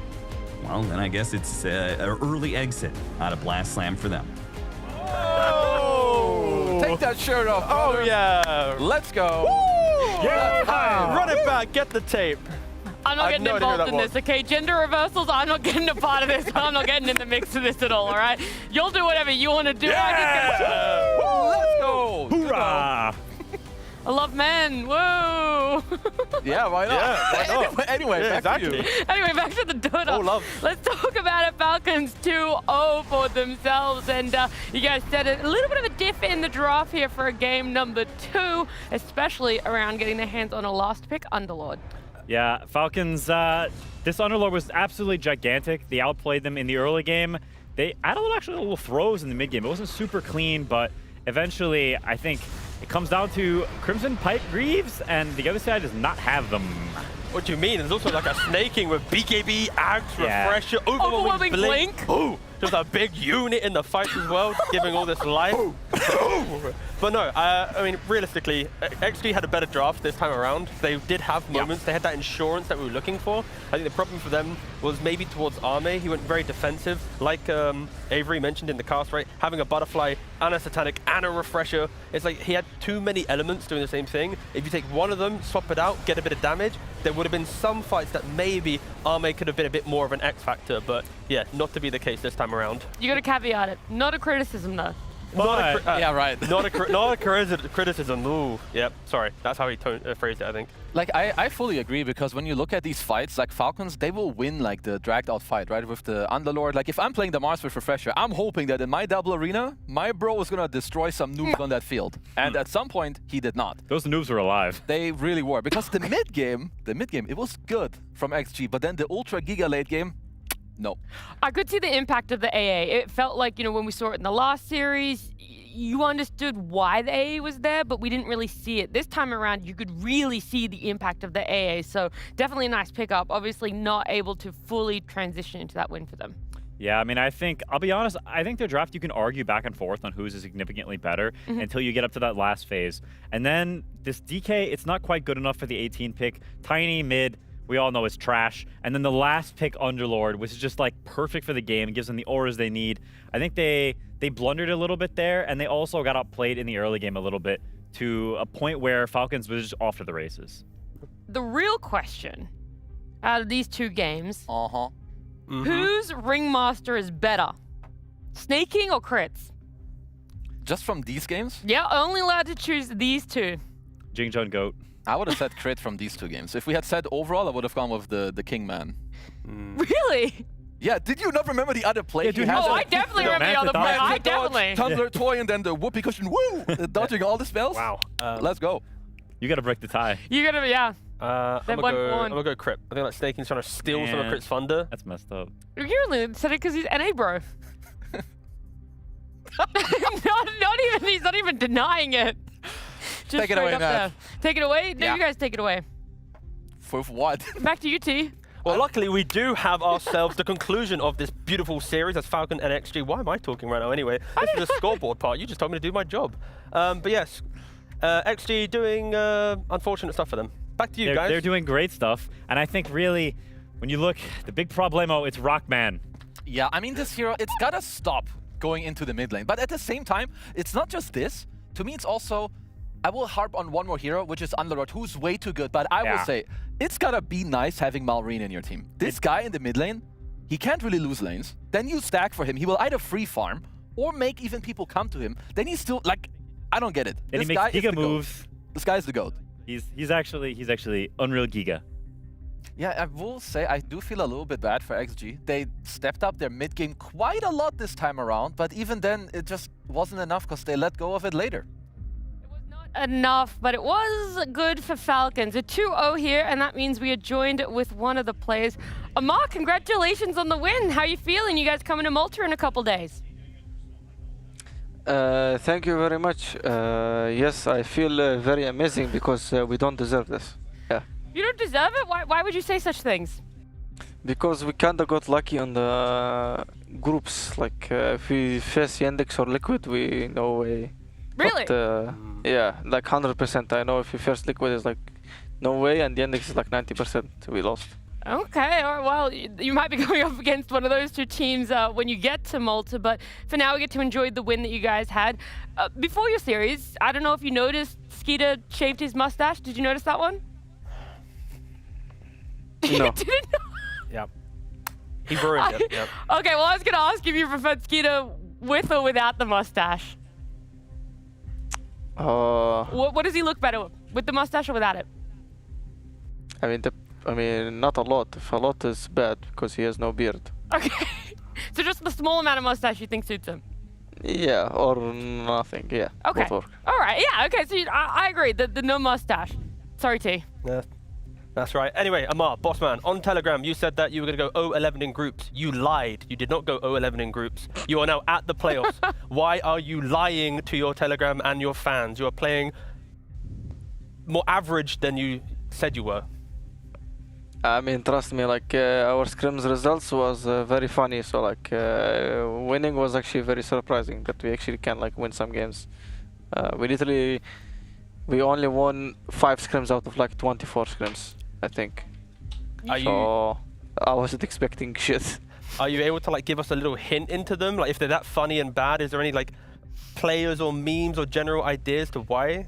well, then I guess it's an early exit out of Blast Slam for them. Oh! Take that shirt off, brother. Oh, yeah. Let's go. Woo! Yeah. Run it back. Get the tape. I'm not getting involved in this, okay? Gender reversals, I'm not getting a part of this. I'm not getting in the mix of this at all, all right? You'll do whatever you want to do. Yeah! Let's go. Hoorah! I love men. Woo! Yeah, why not? Yeah, why not? Anyway, yeah, back to you. Anyway, back to the Dota. Oh, love. Let's talk about it. Falcons 2-0 for themselves. And you guys said it, a little bit of a diff in the draft here for a game number 2, especially around getting their hands on a last pick, Underlord. Yeah, Falcons, this Underlord was absolutely gigantic. They outplayed them in the early game. They had actually a little throws in the mid game. It wasn't super clean, but eventually I think it comes down to Crimson Pipe Greaves, and the other side does not have them. What do you mean? There's also like a snaking with BKB, Axe, Yeah. Refresher, Overwhelming Blink. Blink. Just a big unit in the fight as well, giving all this life. But no, I mean, realistically, XG had a better draft this time around. They did have moments. They had that insurance that we were looking for. I think the problem for them was maybe towards Ame. He went very defensive, like Avery mentioned in the cast, right? Having a Butterfly and a Satanic and a Refresher. It's like he had too many elements doing the same thing. If you take one of them, swap it out, get a bit of damage, there would have been some fights that maybe Ame could have been a bit more of an X factor, but yeah, not to be the case this time around. You got to caveat it. Not a criticism, though. Yeah, right. Not a criticism. Ooh. Yep. Sorry. That's how he phrased it, I think. Like, I fully agree, because when you look at these fights, like Falcons, they will win like the dragged out fight, right? With the Underlord. Like, if I'm playing the Mars with Refresher, I'm hoping that in my double arena, my bro is gonna destroy some noobs on that field. And at some point, he did not. Those noobs were alive. They really were. Because the mid game, it was good from XG, but then the ultra giga late game, no. I could see the impact of the AA. It felt like, you know, when we saw it in the last series, you understood why the AA was there, but we didn't really see it. This time around, you could really see the impact of the AA. So definitely a nice pickup. Obviously not able to fully transition into that win for them. Yeah, I mean, I'll be honest, I think their draft, you can argue back and forth on who's significantly better until you get up to that last phase. And then this DK, it's not quite good enough for the 18 pick. Tiny, mid, we all know it's trash. And then the last pick, Underlord, which is just like perfect for the game. It gives them the auras they need. I think they blundered a little bit there, and they also got outplayed in the early game a little bit to a point where Falcons was just off to the races. The real question out of these two games, whose Ringmaster is better? Snaking or crits? Just from these games? Yeah, only allowed to choose these two. Jingjun GOAT. I would have said crit from these two games. If we had said overall, I would have gone with the Kingman. Really? Yeah, did you not remember the other play? Yeah, I definitely remember the other play. I definitely. Tumbler toy and then the whoopee cushion, woo! Dodging all the spells. Wow. Let's go. You gotta break the tie. You gotta, yeah. I'm gonna go crit. I think like Snaking's trying to steal some of Crit's thunder. That's messed up. You really said it because he's NA, bro. He's not even denying it. Just take it away, up Matt. there. Take it away? No, Yeah. you guys take it away. For what? Back to you, T. Well, luckily we do have ourselves the conclusion of this beautiful series as Falcon and XG. Why am I talking right now anyway? This is the scoreboard part. You just told me to do my job. But yes, XG doing unfortunate stuff for them. Back to you, guys. They're doing great stuff. And I think really, when you look, the big problemo, it's Rockman. Yeah, I mean, this hero, it's gotta stop going into the mid lane. But at the same time, it's not just this. To me, it's also, I will harp on one more hero, which is Underlord, who's way too good. But I will say, it's gotta be nice having Malrine in your team. This guy in the mid lane, he can't really lose lanes. Then you stack for him. He will either free farm or make even people come to him. Then he's still, like, I don't get it. And this he guy makes is Giga the moves. GOAT. This guy is the GOAT. He's actually Unreal Giga. Yeah, I will say I do feel a little bit bad for XG. They stepped up their mid game quite a lot this time around, but even then it just wasn't enough because they let go of it later. Enough, but it was good for Falcons. A 2-0 here, and that means we are joined with one of the players. Amar, congratulations on the win. How are you feeling? You guys coming to Malta in a couple days? Thank you very much. Yes, I feel very amazing because we don't deserve this. Yeah. You don't deserve it? Why would you say such things? Because we kinda got lucky on the groups. Like if we face Yandex or Liquid, we no way. Really? But, yeah, like 100%. I know if you first Liquid is like no way, and Yandex is like 90%. We lost. Okay, all right, well, you might be going up against one of those two teams when you get to Malta, but for now we get to enjoy the win that you guys had. Before your series, I don't know if you noticed, Skeeter shaved his mustache. Did you notice that one? No. You didn't know? Yep. He ruined it. Yep. Okay, well, I was going to ask if you preferred Skeeter with or without the mustache. What does he look better with the mustache or without it? I mean, not a lot. If a lot is bad because he has no beard. Okay. So just the small amount of mustache you think suits him? Yeah, or nothing. Yeah. Okay. Both work. All right. Yeah. Okay. So I agree. The no mustache. Sorry, T. Yeah. That's right. Anyway, Amar, Bossman, on Telegram, you said that you were going to go 0-11 in groups. You lied. You did not go 0-11 in groups. You are now at the playoffs. Why are you lying to your Telegram and your fans? You are playing more average than you said you were. I mean, trust me, like our scrims results was very funny. So like winning was actually very surprising that we actually can like win some games. We only won 5 scrims out of like 24 scrims, I think. So I wasn't expecting shit. Are you able to like give us a little hint into them? Like if they're that funny and bad, is there any like players or memes or general ideas to why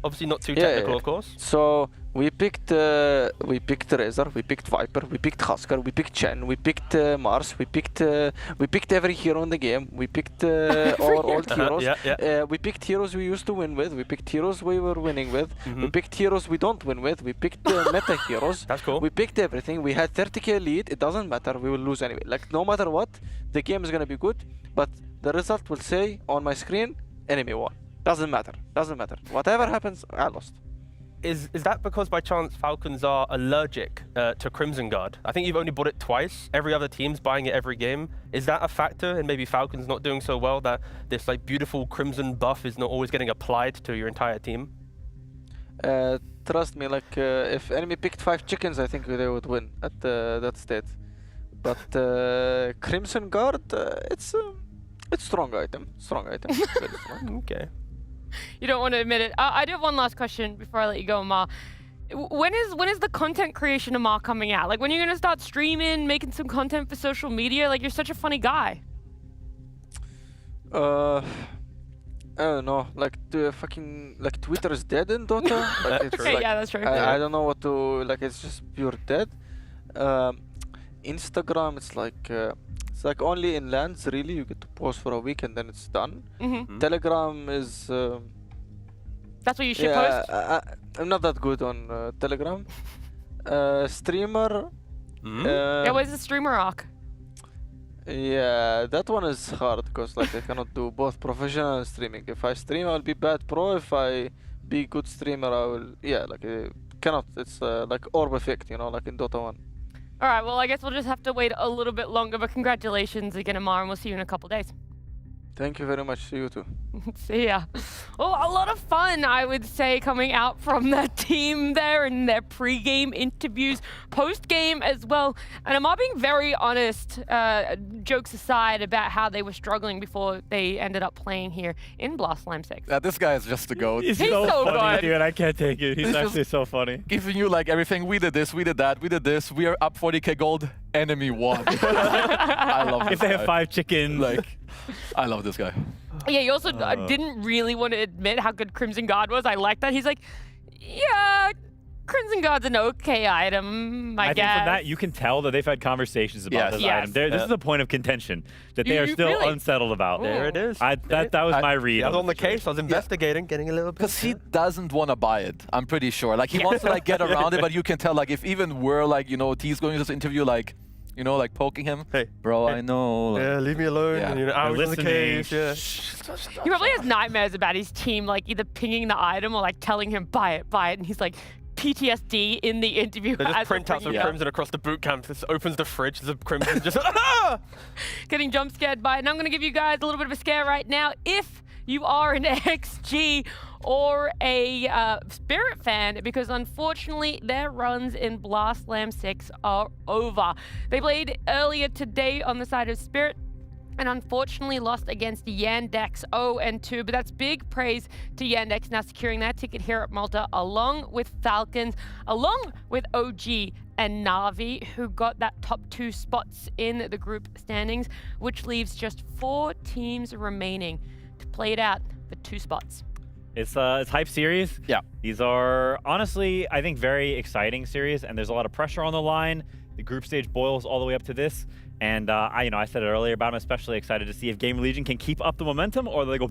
Obviously not too technical, of course. So we picked Razor, we picked Viper, we picked Husker, we picked Chen, we picked Mars, we picked every hero in the game. We picked our old heroes. We picked heroes we used to win with. We picked heroes we were winning with. We picked heroes we don't win with. We picked meta heroes. That's cool. We picked everything. We had 30k lead. It doesn't matter. We will lose anyway. Like no matter what, the game is gonna be good. But the result will say on my screen, enemy won. Doesn't matter. Doesn't matter. Whatever happens, I lost. Is that because by chance Falcons are allergic to Crimson Guard? I think you've only bought it twice. Every other team's buying it every game. Is that a factor in maybe Falcons not doing so well, that this like beautiful Crimson buff is not always getting applied to your entire team? Trust me, like if enemy picked 5 chickens, I think they would win at that state. But Crimson Guard, it's strong item. Strong item. Very strong. Okay. You don't want to admit it. I do have one last question before I let you go, Amar. When is the content creation, Amar, coming out? Like, when are you going to start streaming, making some content for social media? Like, you're such a funny guy. I don't know. Like, like Twitter is dead in Dota. Like, it's Okay, like, yeah, that's true. I don't know what to, like, it's just pure dead. Instagram, it's like only in lands, really. You get to post for a week and then it's done. Telegram is... That's what you should post? I'm not that good on Telegram. Streamer... yeah, where's the streamer arc? Yeah, that one is hard because like I cannot do both professional and streaming. If I stream, I'll be bad pro. If I be good streamer, I will... Yeah, like cannot. It's like orb effect, you know, like in Dota 1. All right, well, I guess we'll just have to wait a little bit longer, but congratulations again, Amar, and we'll see you in a couple days. Thank you very much. See you too. See ya. Well, a lot of fun, I would say, coming out from that team there in their pre-game interviews, post-game as well. And Amar being very honest, jokes aside, about how they were struggling before they ended up playing here in Blast-Lime 6. This guy is just a goat. He's so funny, good. dude. I can't take it. He's He's actually just so funny. Giving you like everything. We did this, we did that, we did this. We are up 40k gold. Enemy won. I love this If they have guy. 5 chickens. Like, I love this guy. Yeah, he also didn't really want to admit how good Crimson Guard was. I like that. He's like, yeah, Crimson Guard's an okay item, I guess. think from that, you can tell that they've had conversations about this Yes. item. This is a point of contention that they are You still really? unsettled about. There it is. That was my read. I was of on the case. I was investigating, getting a little bit. Because he doesn't want to buy it, I'm pretty sure. Like, he wants to like get around it, but you can tell, like, if even we're like, you know, T's going to this interview, like, you know, like poking him. Hey, bro, I know. Yeah, leave me alone. Yeah. And, you know, I was in the listening. case. Yeah. He probably has nightmares about his team, like either pinging the item or like telling him, buy it, and he's like PTSD in the interview. They as just print they're out some bringing it up. Crimson across the boot camp. This opens the fridge. There's a Crimson just Getting jump scared by it. And I'm going to give you guys a little bit of a scare right now. If you are an XG or a Spirit fan, because unfortunately their runs in Blast-Lime 6 are over. They played earlier today on the side of Spirit and unfortunately lost against Yandex 0-2, but that's big praise to Yandex now securing that ticket here at Malta, along with Falcons, along with OG and Na'Vi, who got that top 2 spots in the group standings, which leaves just 4 teams remaining to play it out for 2 spots. It's hype series. Yeah. These are honestly, I think, very exciting series, and there's a lot of pressure on the line. The group stage boils all the way up to this, and I said it earlier, but I'm especially excited to see if Game Legion can keep up the momentum, or they go.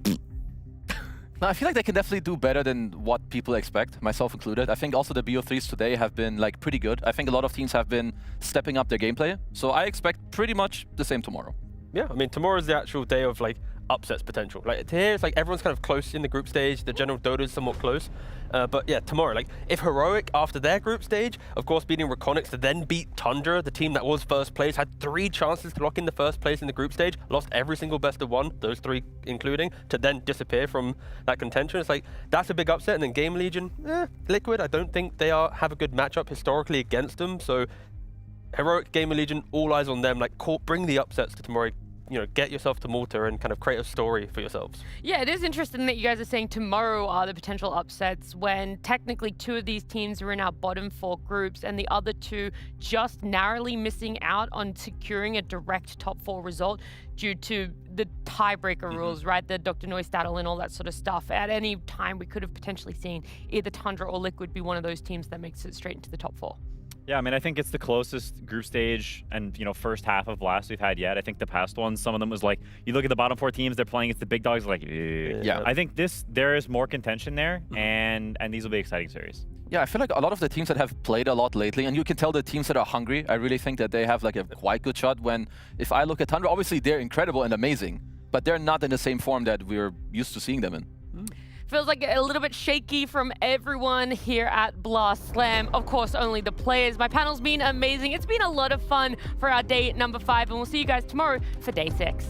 No, I feel like they can definitely do better than what people expect, myself included. I think also the BO3s today have been like pretty good. I think a lot of teams have been stepping up their gameplay, so I expect pretty much the same tomorrow. Yeah, I mean, tomorrow's the actual day of like upsets potential. Like here, it's like everyone's kind of close in the group stage. The general Dota is somewhat close. But yeah, tomorrow, like if Heroic after their group stage, of course beating Reconics to then beat Tundra, the team that was first place, had 3 chances to lock in the first place in the group stage, lost every single best of 1, those 3 including, to then disappear from that contention. It's like, that's a big upset. And then Game Legion, Liquid, I don't think they have a good matchup historically against them. So Heroic, Game Legion, all eyes on them. Like, bring the upsets to tomorrow. get yourself to Malta and kind of create a story for yourselves. Yeah, it is interesting that you guys are saying tomorrow are the potential upsets when technically 2 of these teams are in our bottom 4 groups and the other 2 just narrowly missing out on securing a direct top 4 result due to the tiebreaker rules, right? The Dr. Neustadtl and all that sort of stuff. At any time, we could have potentially seen either Tundra or Liquid be one of those teams that makes it straight into the top 4. Yeah, I mean, I think it's the closest group stage and, first half of Blast we've had yet. I think the past ones, some of them was like, you look at the bottom 4 teams, they're playing against the big dogs, like, yeah. I think there is more contention there, and these will be exciting series. Yeah, I feel like a lot of the teams that have played a lot lately, and you can tell the teams that are hungry, I really think that they have like a quite good shot when, if I look at Tundra, obviously they're incredible and amazing, but they're not in the same form that we're used to seeing them in. Feels like a little bit shaky from everyone here at Blast Slam. Of course, only the players. My panel's been amazing. It's been a lot of fun for our day number 5, and we'll see you guys tomorrow for day 6.